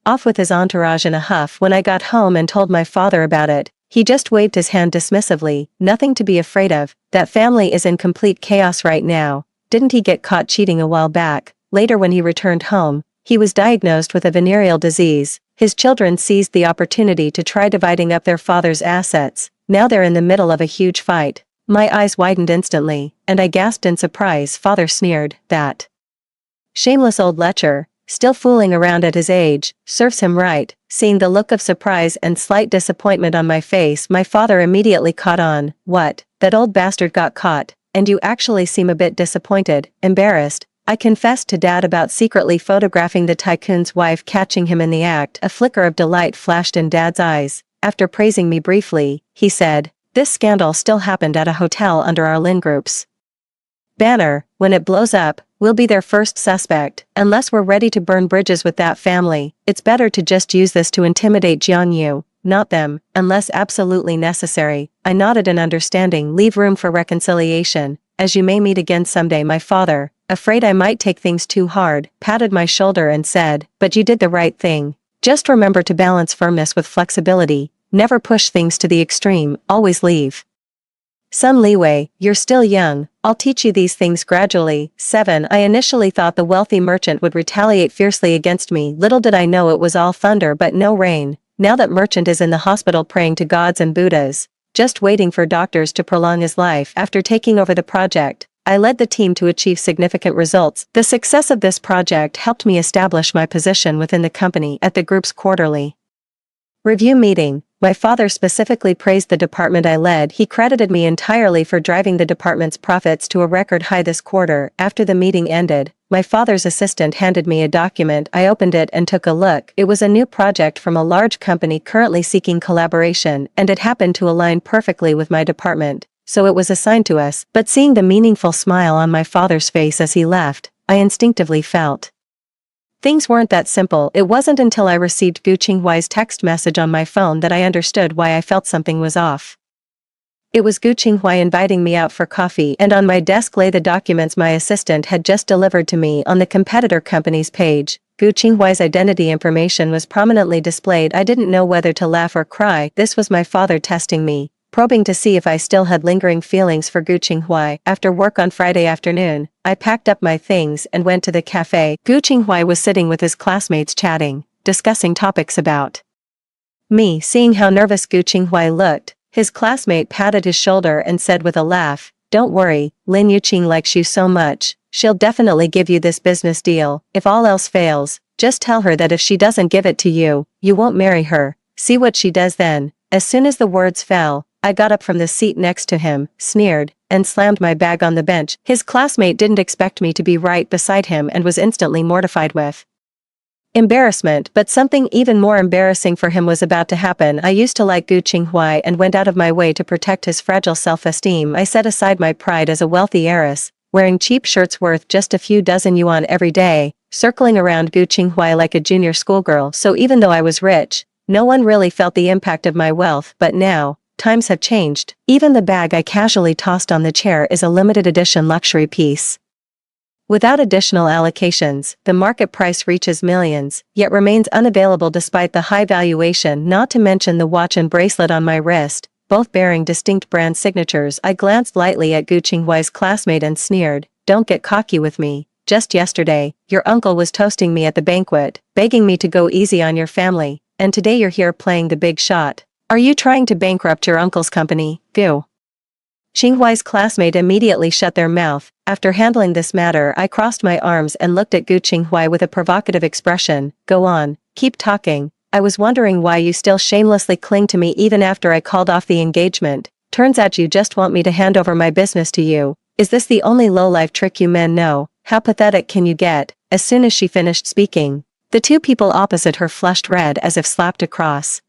off with his entourage in a huff. When I got home and told my father about it, he just waved his hand dismissively. "Nothing to be afraid of. That family is in complete chaos right now. Didn't he get caught cheating a while back?" Later, when he returned home, he was diagnosed with a venereal disease. His children seized the opportunity to try dividing up their father's assets. Now they're in the middle of a huge fight. My eyes widened instantly, and I gasped in surprise. Father sneered, "That shameless old lecher, still fooling around at his age, serves him right." Seeing the look of surprise and slight disappointment on my face, my father immediately caught on. "What? That old bastard got caught, and you actually seem a bit disappointed, embarrassed." I confessed to Dad about secretly photographing the tycoon's wife catching him in the act. A flicker of delight flashed in Dad's eyes. After praising me briefly, he said, "This scandal still happened at a hotel under our Lin Group's banner. When it blows up, we'll be their first suspect. Unless we're ready to burn bridges with that family, it's better to just use this to intimidate Jiang Yu, not them, unless absolutely necessary." I nodded in understanding. "Leave room for reconciliation, as you may meet again someday." My father, afraid I might take things too hard, patted my shoulder and said, "But you did the right thing. Just remember to balance firmness with flexibility. Never push things to the extreme, always leave some leeway. You're still young, I'll teach you these things gradually." 7. I initially thought the wealthy merchant would retaliate fiercely against me. Little did I know it was all thunder but no rain. Now that merchant is in the hospital praying to gods and Buddhas, just waiting for doctors to prolong his life. After taking over the project, I led the team to achieve significant results. The success of this project helped me establish my position within the company. At the group's quarterly review meeting, my father specifically praised the department I led. He credited me entirely for driving the department's profits to a record high this quarter. After the meeting ended, my father's assistant handed me a document. I opened it and took a look. It was a new project from a large company currently seeking collaboration, and it happened to align perfectly with my department, so it was assigned to us. But seeing the meaningful smile on my father's face as he left, I instinctively felt things weren't that simple. It wasn't until I received Gu Qinghuai's text message on my phone that I understood why I felt something was off. It was Gu Qinghuai inviting me out for coffee, and on my desk lay the documents my assistant had just delivered to me. On the competitor company's page, Gu Qinghuai's identity information was prominently displayed. I didn't know whether to laugh or cry. This was my father testing me, probing to see if I still had lingering feelings for Gu Qinghuai. After work on Friday afternoon, I packed up my things and went to the cafe. Gu Qinghuai was sitting with his classmates chatting, discussing topics about Me, seeing how nervous Gu Qinghuai looked, his classmate patted his shoulder and said with a laugh, "Don't worry, Lin Yuqing likes you so much, she'll definitely give you this business deal. If all else fails, just tell her that if she doesn't give it to you, you won't marry her. See what she does then." As soon as the words fell, I got up from the seat next to him, sneered, and slammed my bag on the bench. His classmate didn't expect me to be right beside him and was instantly mortified with embarrassment, but something even more embarrassing for him was about to happen. I used to like Gu Qinghuai and went out of my way to protect his fragile self-esteem. I set aside my pride as a wealthy heiress, wearing cheap shirts worth just a few dozen yuan every day, circling around Gu Qinghuai like a junior schoolgirl. So even though I was rich, no one really felt the impact of my wealth. But now, times have changed. Even the bag I casually tossed on the chair is a limited edition luxury piece. Without additional allocations, the market price reaches millions, yet remains unavailable despite the high valuation, not to mention the watch and bracelet on my wrist, both bearing distinct brand signatures. I glanced lightly at Gu Qinghuai's classmate and sneered, "Don't get cocky with me. Just yesterday, your uncle was toasting me at the banquet, begging me to go easy on your family, and today you're here playing the big shot. Are you trying to bankrupt your uncle's company?" Gu Qinghuai's classmate immediately shut their mouth. After handling this matter, I crossed my arms and looked at Gu Qinghuai with a provocative expression. "Go on, keep talking. I was wondering why you still shamelessly cling to me even after I called off the engagement. Turns out you just want me to hand over my business to you. Is this the only low-life trick you men know? How pathetic can you get?" As soon as she finished speaking, the two people opposite her flushed red as if slapped across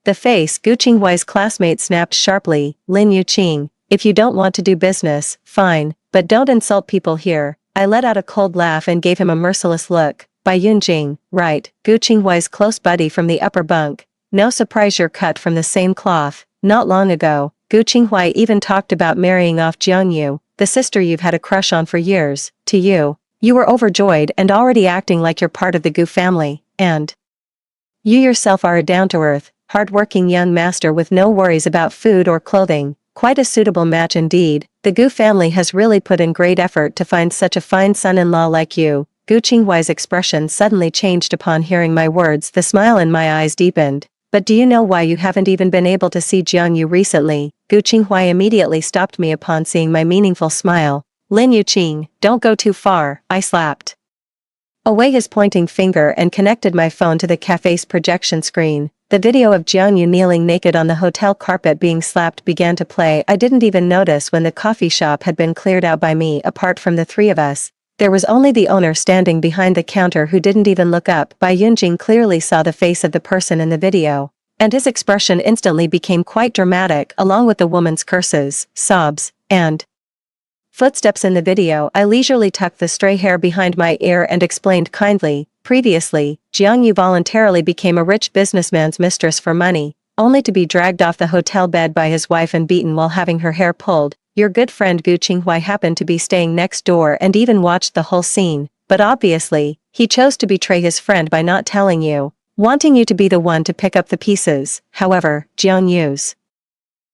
the face. Gu Qinghuai's classmate snapped sharply, "Lin Yuqing, if you don't want to do business, fine, but don't insult people here." I let out a cold laugh and gave him a merciless look. "Bai Yunjing, right, Gu Qinghuai's close buddy from the upper bunk. No surprise you're cut from the same cloth. Not long ago, Gu Qinghuai even talked about marrying off Jiangyu, the sister you've had a crush on for years, to you. You were overjoyed and already acting like you're part of the Gu family, and you yourself are a down-to-earth, hard-working young master with no worries about food or clothing. Quite a suitable match indeed. The Gu family has really put in great effort to find such a fine son-in-law like you." Gu Qinghuai's expression suddenly changed upon hearing my words. The smile in my eyes deepened. "But do you know why you haven't even been able to see Jiangyu recently?" Gu Qinghuai immediately stopped me upon seeing my meaningful smile. "Lin Yuqing, don't go too far," I slapped away his pointing finger and connected my phone to the cafe's projection screen. The video of Jiangyu kneeling naked on the hotel carpet being slapped began to play. I didn't even notice when the coffee shop had been cleared out by me. Apart from the three of us, there was only the owner standing behind the counter who didn't even look up. Bai Yunjing clearly saw the face of the person in the video, and his expression instantly became quite dramatic, along with the woman's curses, sobs, and footsteps in the video. I leisurely tucked the stray hair behind my ear and explained kindly, "Previously, Jiangyu voluntarily became a rich businessman's mistress for money, only to be dragged off the hotel bed by his wife and beaten while having her hair pulled. Your good friend Gu Qinghuai happened to be staying next door and even watched the whole scene, but obviously, he chose to betray his friend by not telling you, wanting you to be the one to pick up the pieces. However, Jiangyu's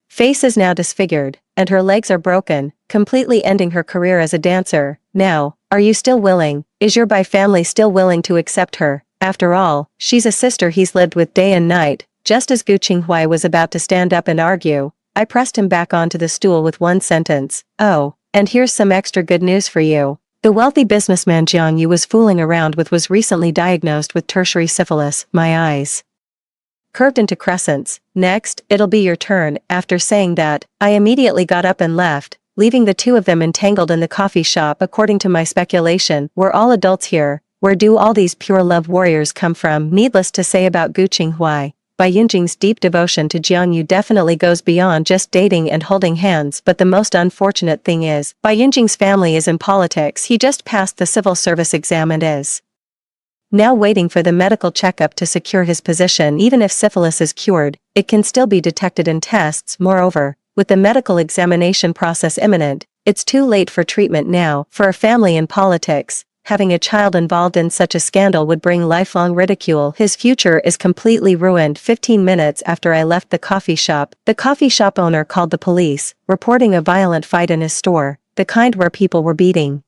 face is now disfigured, and her legs are broken, completely ending her career as a dancer. Now, are you still willing? Is your Bai family still willing to accept her? After all, she's a sister he's lived with day and night." Just as Gu Qinghuai was about to stand up and argue, I pressed him back onto the stool with one sentence. "Oh, and here's some extra good news for you. The wealthy businessman Jiangyu was fooling around with was recently diagnosed with tertiary syphilis." My eyes curved into crescents. "Next, it'll be your turn." After saying that, I immediately got up and left, leaving the two of them entangled in the coffee shop. According to my speculation, we're all adults here. Where do all these pure love warriors come from? Needless to say about Gu Qinghuai, Bai Yunjing's deep devotion to Jiangyu definitely goes beyond just dating and holding hands. But the most unfortunate thing is, Bai Yunjing's family is in politics. He just passed the civil service exam and is now waiting for the medical checkup to secure his position. Even if syphilis is cured, it can still be detected in tests. Moreover, with the medical examination process imminent, it's too late for treatment now. For a family in politics, having a child involved in such a scandal would bring lifelong ridicule. His future is completely ruined. 15 minutes after I left the coffee shop owner called the police, reporting a violent fight in his store, the kind where people were beating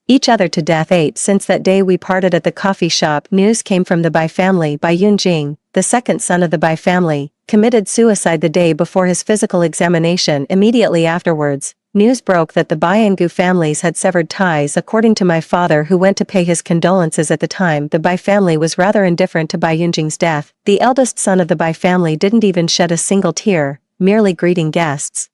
each other to death. Since that day we parted at the coffee shop, news came from the Bai family. Bai Yunjing, the second son of the Bai family, committed suicide the day before his physical examination. Immediately afterwards, news broke that the Bai and Gu families had severed ties. According to my father, who went to pay his condolences at the time, the Bai family was rather indifferent to Bai Yunjing's death. The eldest son of the Bai family didn't even shed a single tear, merely greeting guests.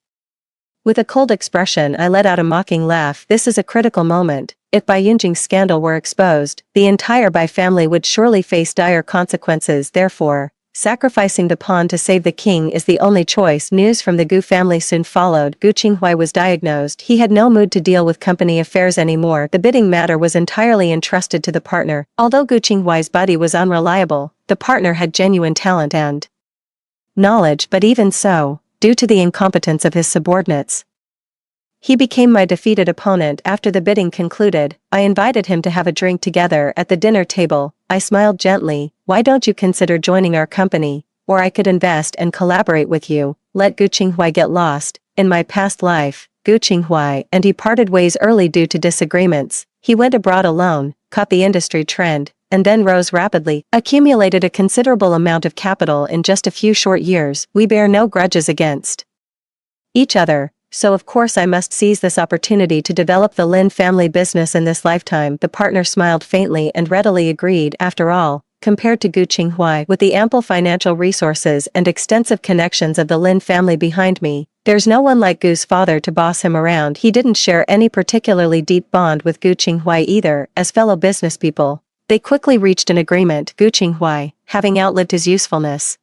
With a cold expression, I let out a mocking laugh. This is a critical moment. If Bai Yunjing's scandal were exposed, the entire Bai family would surely face dire consequences. Therefore, sacrificing the pawn to save the king is the only choice. News from the Gu family soon followed. Gu Qinghuai was diagnosed. He had no mood to deal with company affairs anymore. The bidding matter was entirely entrusted to the partner. Although Gu Qinghuai's buddy was unreliable, the partner had genuine talent and knowledge, but even so, due to the incompetence of his subordinates, he became my defeated opponent. After the bidding concluded, I invited him to have a drink together at the dinner table. I smiled gently. Why don't you consider joining our company, or I could invest and collaborate with you. Let Gu Qinghuai get lost. In my past life, Gu Qinghuai and he parted ways early due to disagreements. He went abroad alone, caught the industry trend, and then rose rapidly, accumulated a considerable amount of capital in just a few short years. We bear no grudges against each other. So of course I must seize this opportunity to develop the Lin family business in this lifetime. The partner smiled faintly and readily agreed. After all, compared to Gu Qinghuai, with the ample financial resources and extensive connections of the Lin family behind me, there's no one like Gu's father to boss him around. He didn't share any particularly deep bond with Gu Qinghuai either. As fellow business people, they quickly reached an agreement. Gu Qinghuai, having outlived his usefulness,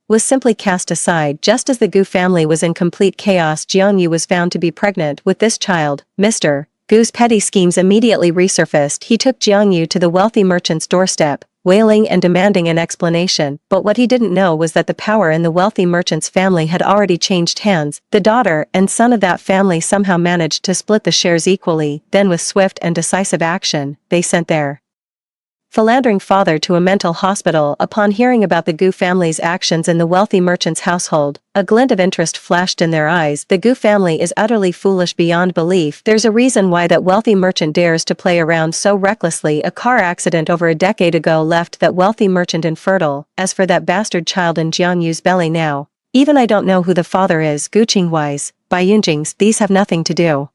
was simply cast aside. Just as the Gu family was in complete chaos, Jiang Yu was found to be pregnant with this child. Mr. Gu's petty schemes immediately resurfaced. He took Jiang Yu to the wealthy merchant's doorstep, wailing and demanding an explanation. But what he didn't know was that the power in the wealthy merchant's family had already changed hands. The daughter and son of that family somehow managed to split the shares equally. Then with swift and decisive action, they sent their philandering father to a mental hospital. Upon hearing about the Gu family's actions in the wealthy merchant's household, a glint of interest flashed in their eyes. The Gu family is utterly foolish beyond belief. There's a reason why that wealthy merchant dares to play around so recklessly. A car accident over a decade ago left that wealthy merchant infertile. As for that bastard child in Jiang Yu's belly now, even I don't know who the father is. Gu Qinghuai's, Bai Yunjing's, these have nothing to do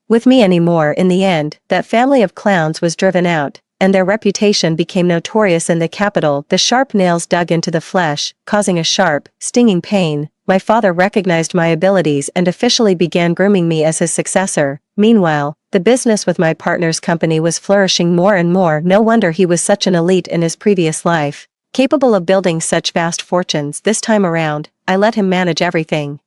with me anymore. In the end, that family of clowns was driven out, and their reputation became notorious in the capital. The sharp nails dug into the flesh, causing a sharp, stinging pain. My father recognized my abilities and officially began grooming me as his successor. Meanwhile, the business with my partner's company was flourishing more and more. No wonder he was such an elite in his previous life, capable of building such vast fortunes. This time around, I let him manage everything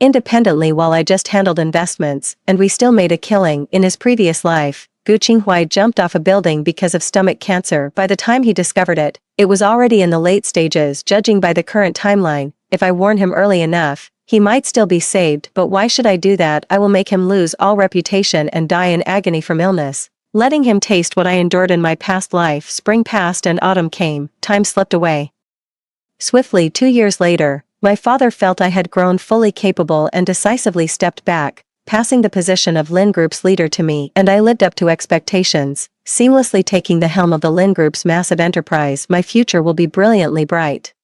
independently while I just handled investments, and we still made a killing. In his previous life, Gu Qinghuai jumped off a building because of stomach cancer. By the time he discovered it, it was already in the late stages. Judging by the current timeline, if I warn him early enough, he might still be saved. But why should I do that? I will make him lose all reputation and die in agony from illness, letting him taste what I endured in my past life. Spring passed and autumn came. Time slipped away swiftly. 2 years later, my father felt I had grown fully capable and decisively stepped back, passing the position of Lin Group's leader to me, and I lived up to expectations, seamlessly taking the helm of the Lin Group's massive enterprise. My future will be brilliantly bright.